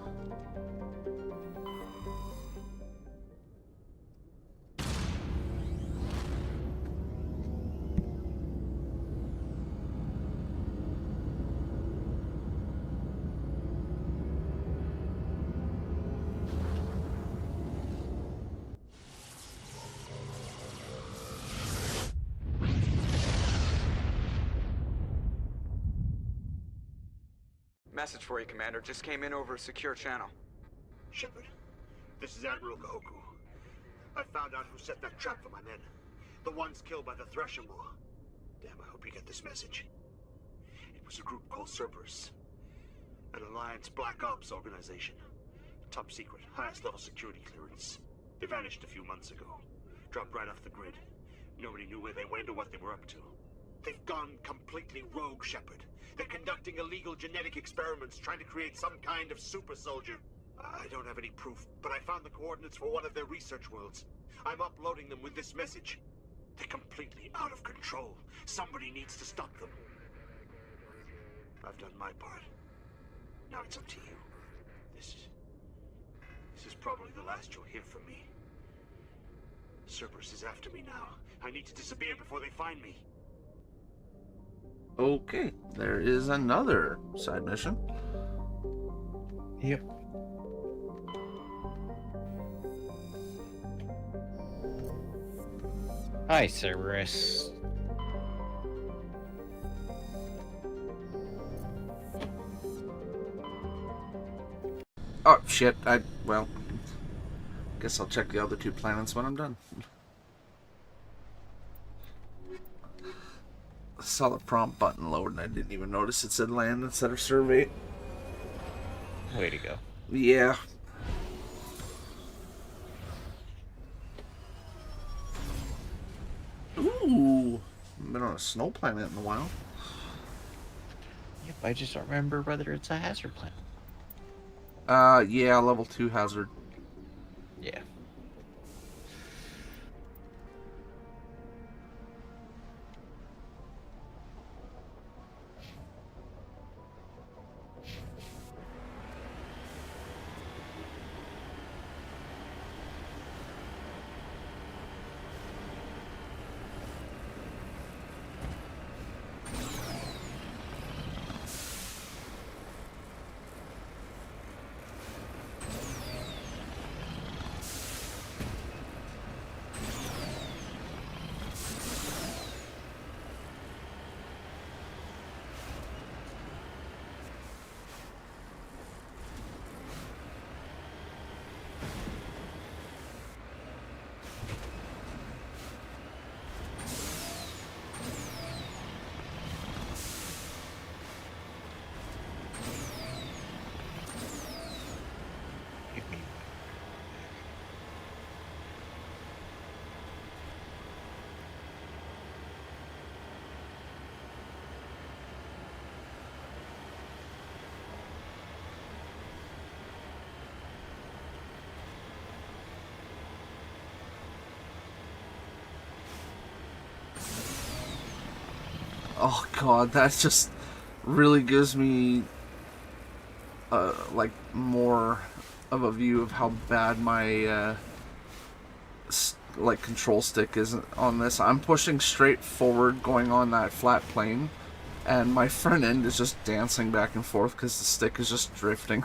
Message for you, Commander. Just came in over a secure channel. Shepard, this is Admiral Kahoku. I found out who set that trap for my men. The ones killed by the Thresher War. Damn, I hope you get this message. It was a group called Cerberus. An Alliance Black Ops organization. Top secret, highest level security clearance. They vanished a few months ago. Dropped right off the grid. Nobody knew where they went or what they were up to. They've gone completely rogue, Shepard. They're conducting illegal genetic experiments, trying to create some kind of super soldier. I don't have any proof, but I found the coordinates for one of their research worlds. I'm uploading them with this message. They're completely out of control. Somebody needs to stop them. I've done my part. Now it's up to you. This is probably the last you'll hear from me. Cerberus is after me now. I need to disappear before they find me. Okay, there is another side mission. Yep. Hi, Cerberus. Oh, shit. Well, guess I'll check the other two planets when I'm done. I saw the prompt button load and I didn't even notice it said land instead of survey. Way to go. Yeah. Ooh. Been on a snow planet in a while. Yep, I just don't remember whether it's a hazard planet. Yeah, level 2 hazard. Yeah. Oh god, that just really gives me like more of a view of how bad my like control stick is on this. I'm pushing straight forward going on that flat plane and my front end is just dancing back and forth because the stick is just drifting.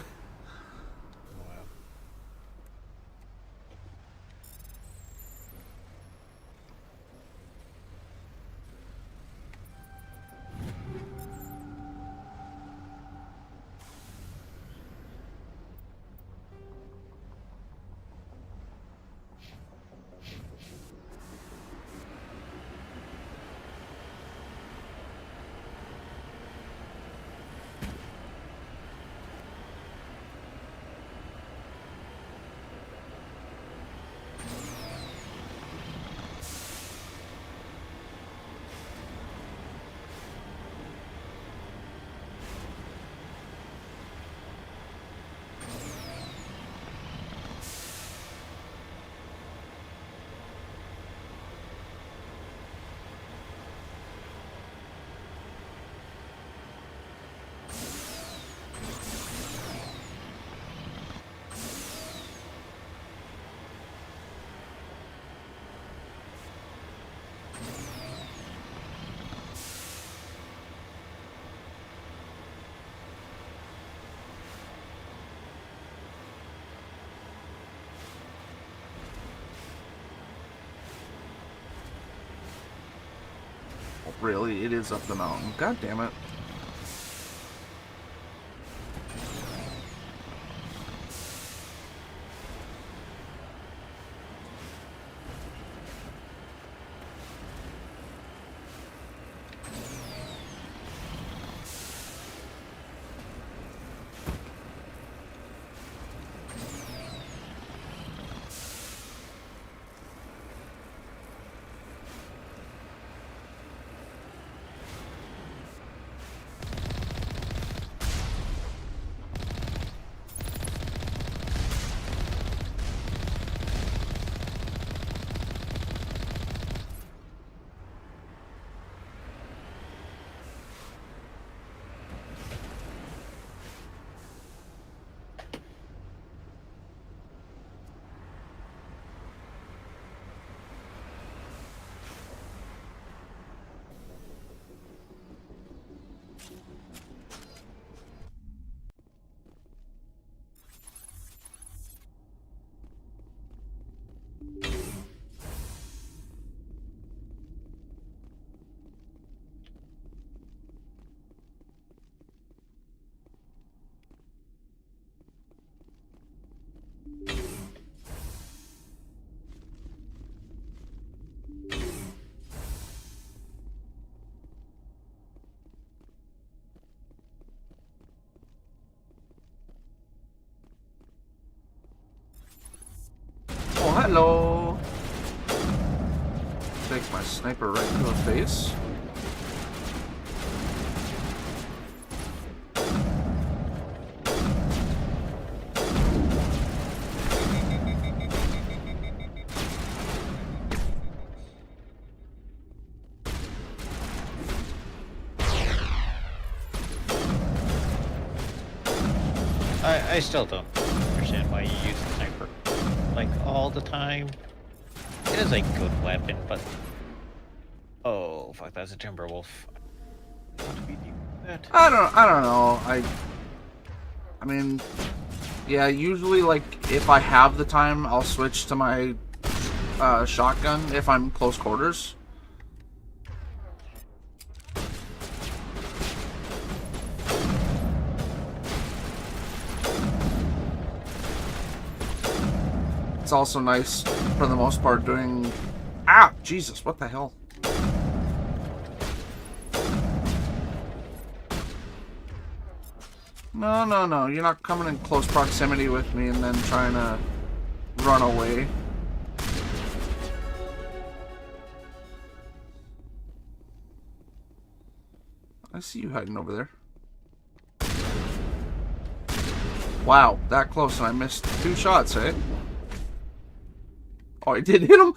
Really, it is up the mountain. God damn it. Oh, hello. Takes my sniper right to the face. I still don't understand why you use the sniper like all the time. It is a good weapon, but oh fuck, that's a Timberwolf. I don't know. I mean, yeah, usually like if I have the time, I'll switch to my shotgun if I'm close quarters. It's also nice, for the most part, doing... Ah! Jesus, what the hell? No, no, no. You're not coming in close proximity with me and then trying to run away. I see you hiding over there. Wow, that close and I missed 2 shots, eh? Oh, I did hit him!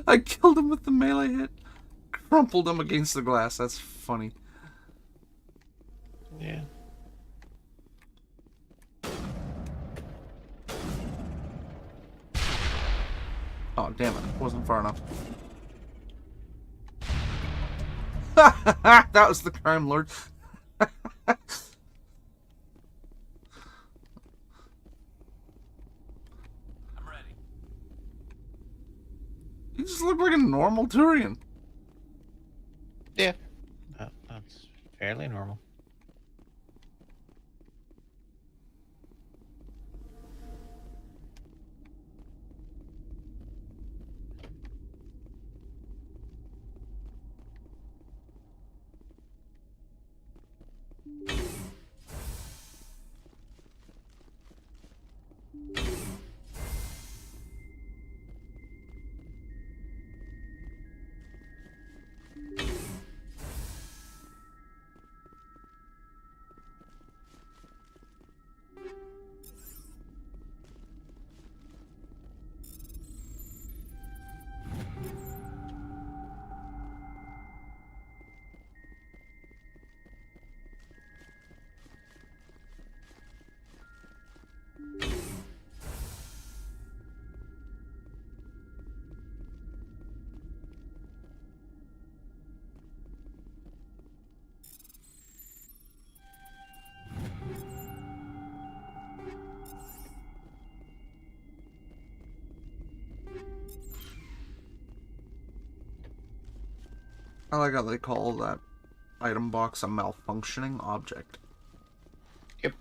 I killed him with the melee hit. Crumpled him against the glass. That's funny. Yeah. Oh, damn it. Wasn't far enough. That was the crime lord. You just look like a normal Turian. Yeah. That's fairly normal. I like how they call that item box a malfunctioning object. Yep.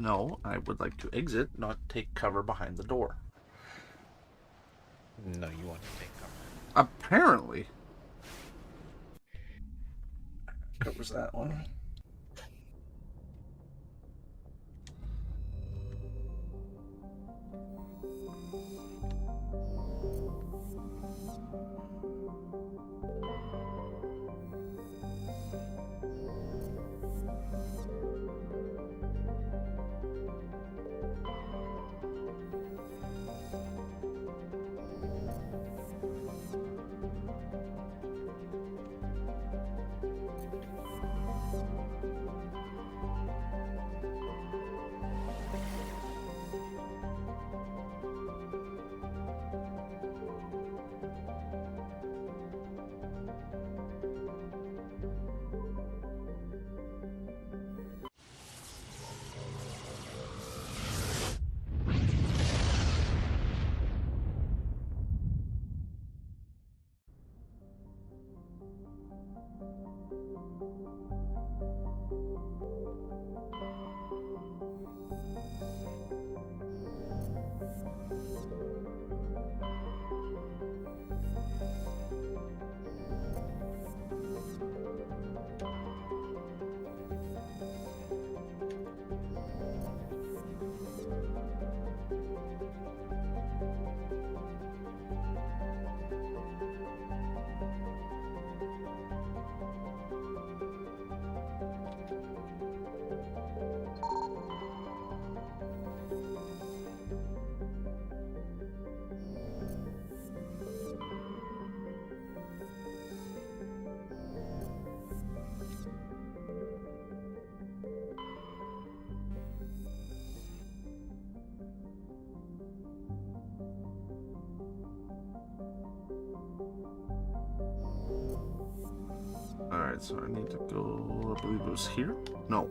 No, I would like to exit, not take cover behind the door. No, you want to take cover. Apparently. Covers that one. Alright, so I need to go, I believe it was here? No.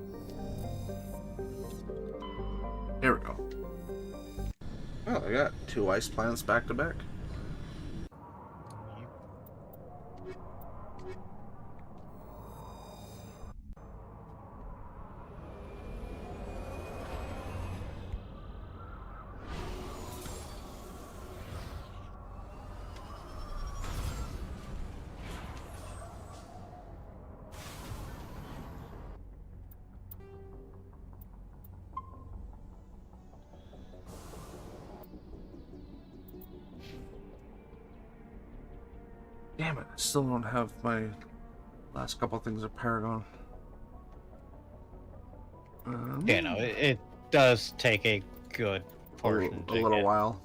Here we go. Oh, I got 2 ice planets back to back. Damn it, I still don't have my last couple things of Paragon. Yeah, no, it does take a good portion. A little while.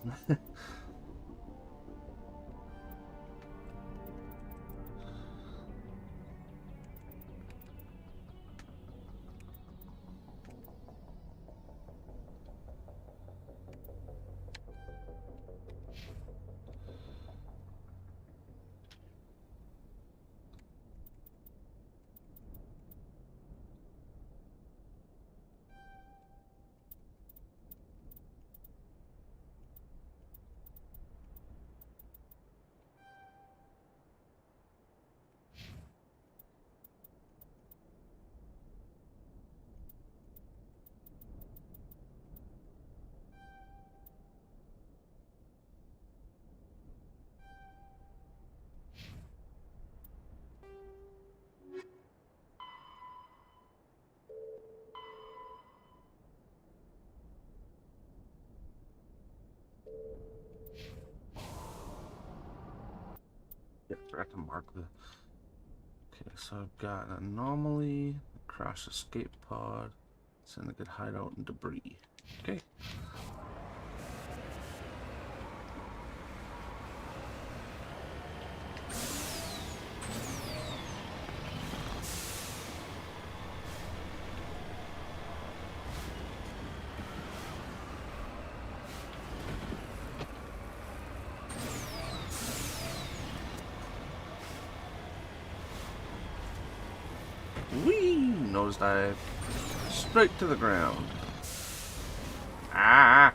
Forgot to mark the... Okay, so I've got an anomaly, crash escape pod, syndicate hideout, and debris. Okay. nosedive straight to the ground. Ah!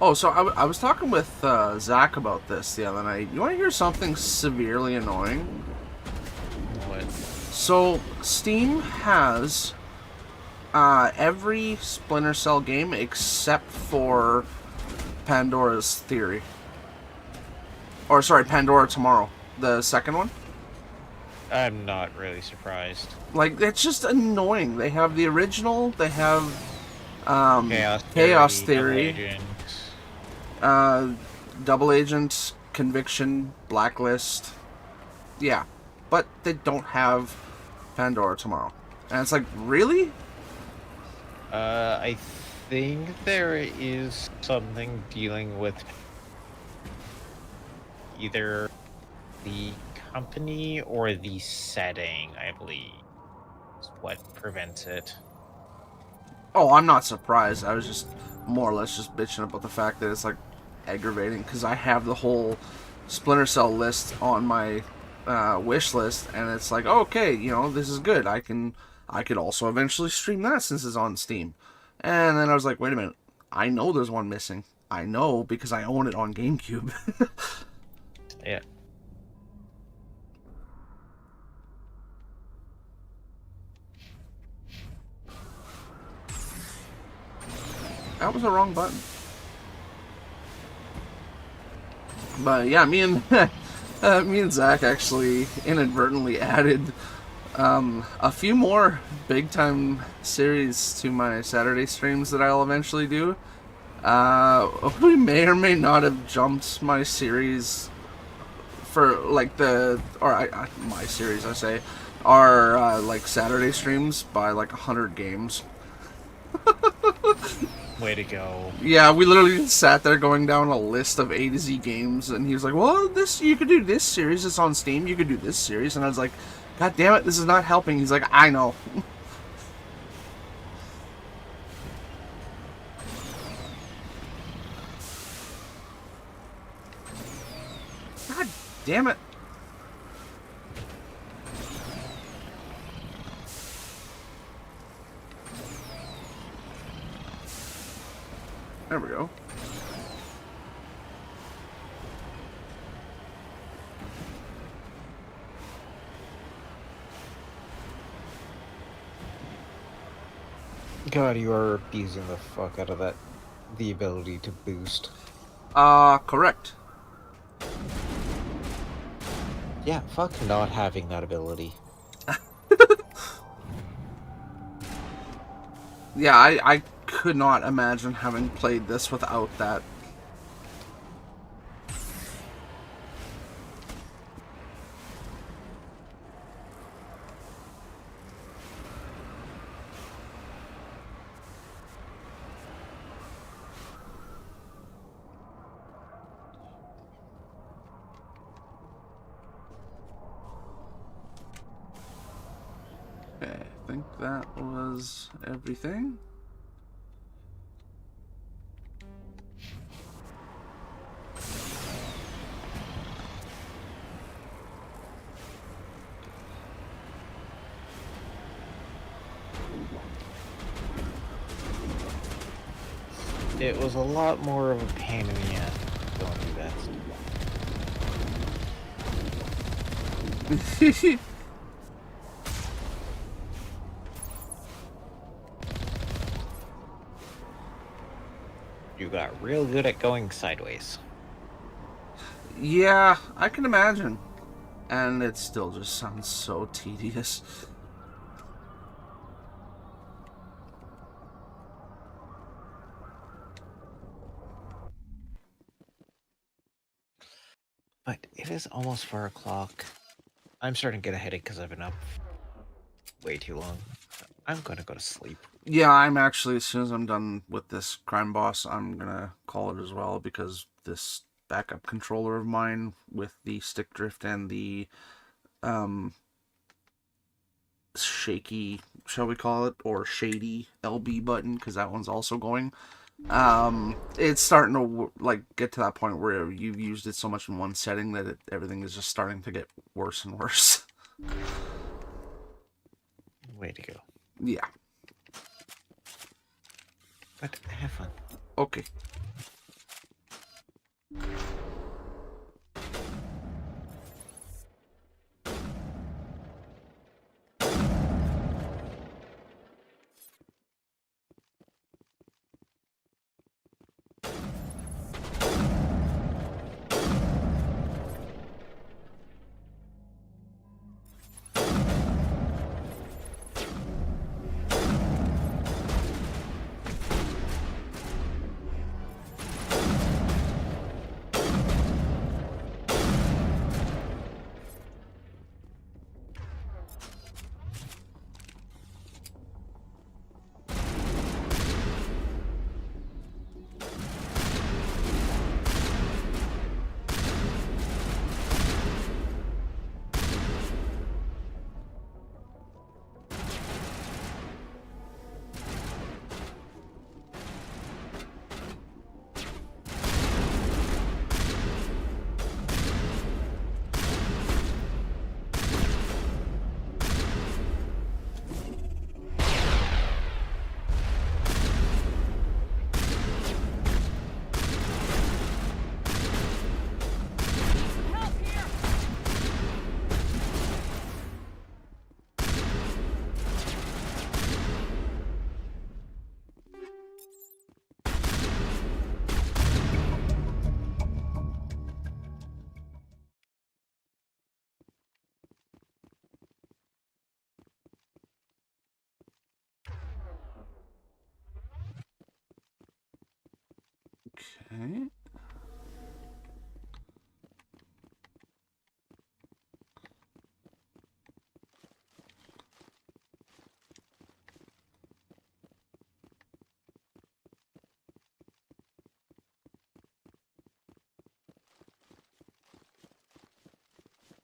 Oh, so I was talking with Zach about this the other night. You want to hear something severely annoying? What? So, Steam has every Splinter Cell game except for Pandora's Theory. Or, sorry, Pandora Tomorrow. The second one. I'm not really surprised. Like, it's just annoying. They have the original, they have Chaos Theory. Double Agent, Conviction, Blacklist. Yeah. But they don't have Pandora Tomorrow. And it's like, really? I think there is something dealing with either the company or the setting, I believe, is what prevents it. Oh, I'm not surprised. I was just more or less just bitching about the fact that it's like aggravating because I have the whole Splinter Cell list on my wish list, and it's like, okay, you know, this is good. I could also eventually stream that since it's on Steam. And then I was like, wait a minute, I know there's one missing. I know because I own it on GameCube. Yeah. That was the wrong button. But yeah, me and Zach actually inadvertently added a few more big time series to my Saturday streams that I'll eventually do. We may or may not have jumped my series for like my series, I say, are like Saturday streams by like 100 games. Way to go. Yeah, we literally just sat there going down a list of A to Z games, and he was like, well, you could do this series, it's on Steam, you could do this series, and I was like, god damn it, this is not helping. He's like, I know. God damn it. There we go. God, you are abusing the fuck out of that. The ability to boost. Correct. Yeah, fuck not having that ability. Yeah, I could not imagine having played this without that. Okay, I think that was everything. It was a lot more of a pain in the ass going through that. You got real good at going sideways. Yeah, I can imagine. And it still just sounds so tedious. But it is almost 4 o'clock. I'm starting to get a headache because I've been up way too long. I'm gonna go to sleep. Yeah, I'm actually, as soon as I'm done with this crime boss, I'm gonna call it as well, because this backup controller of mine with the stick drift and the shaky, shall we call it, or shady LB button, because that one's also going. It's starting to like get to that point where you've used it so much in one setting that everything is just starting to get worse and worse. Way to go. Yeah. But have fun. Okay. Okay.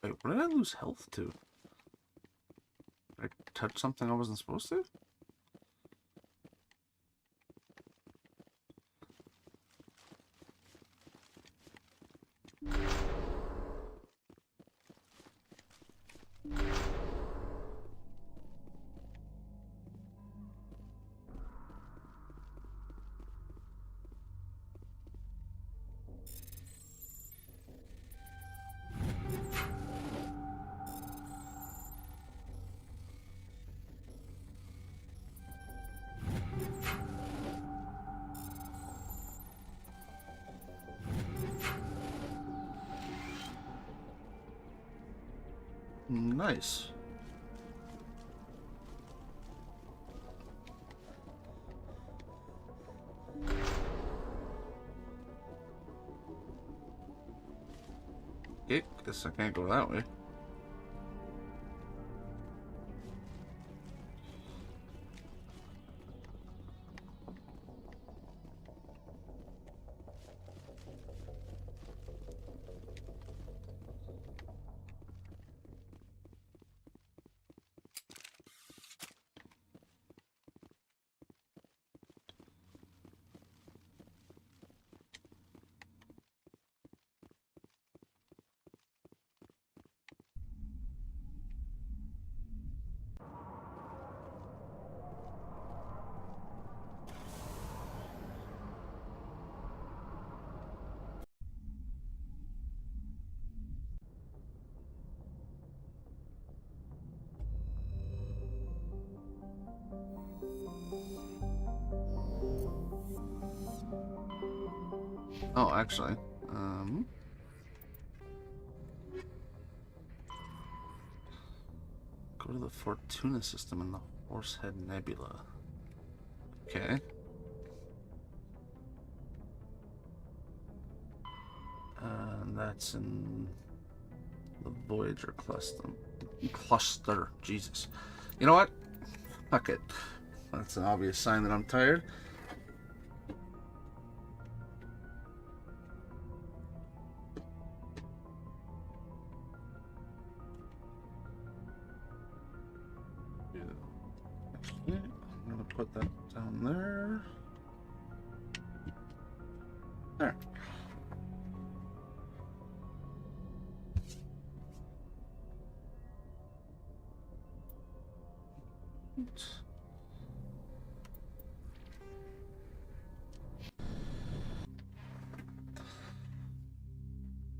Wait, what did I lose health to? Did I touch something I wasn't supposed to? Nice. Okay, guess I can't go that way. Oh, actually, go to the Fortuna system in the Horsehead Nebula. Okay. And that's in the Voyager cluster. Jesus. You know what? Fuck it. That's an obvious sign that I'm tired. Okay, I'm gonna put that down there. There.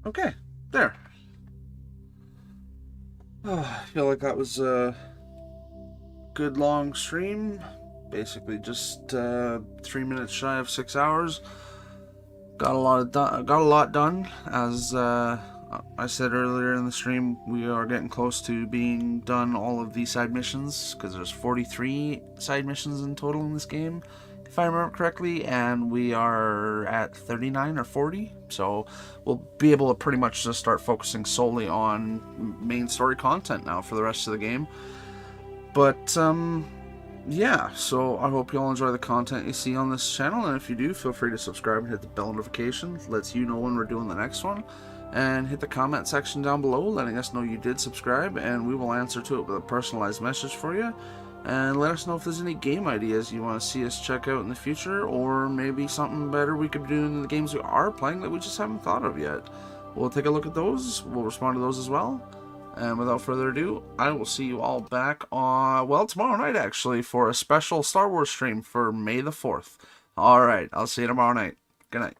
Okay, there. Oh, I feel like that was a good long stream. Basically, just 3 minutes shy of 6 hours. Got a lot done. As I said earlier in the stream, we are getting close to being done all of these side missions, because there's 43 side missions in total in this game, if I remember correctly, and we are at 39 or 40, so we'll be able to pretty much just start focusing solely on main story content now for the rest of the game. But yeah, so I hope you all enjoy the content you see on this channel, and if you do, feel free to subscribe and hit the bell notification. Lets you know when we're doing the next one. And hit the comment section down below letting us know you did subscribe, and we will answer to it with a personalized message for you. And let us know if there's any game ideas you want to see us check out in the future, or maybe something better we could be doing in the games we are playing that we just haven't thought of yet. We'll take a look at those, we'll respond to those as well. And without further ado, I will see you all back on, well, tomorrow night actually, for a special Star Wars stream for May the 4th. Alright, I'll see you tomorrow night. Good night.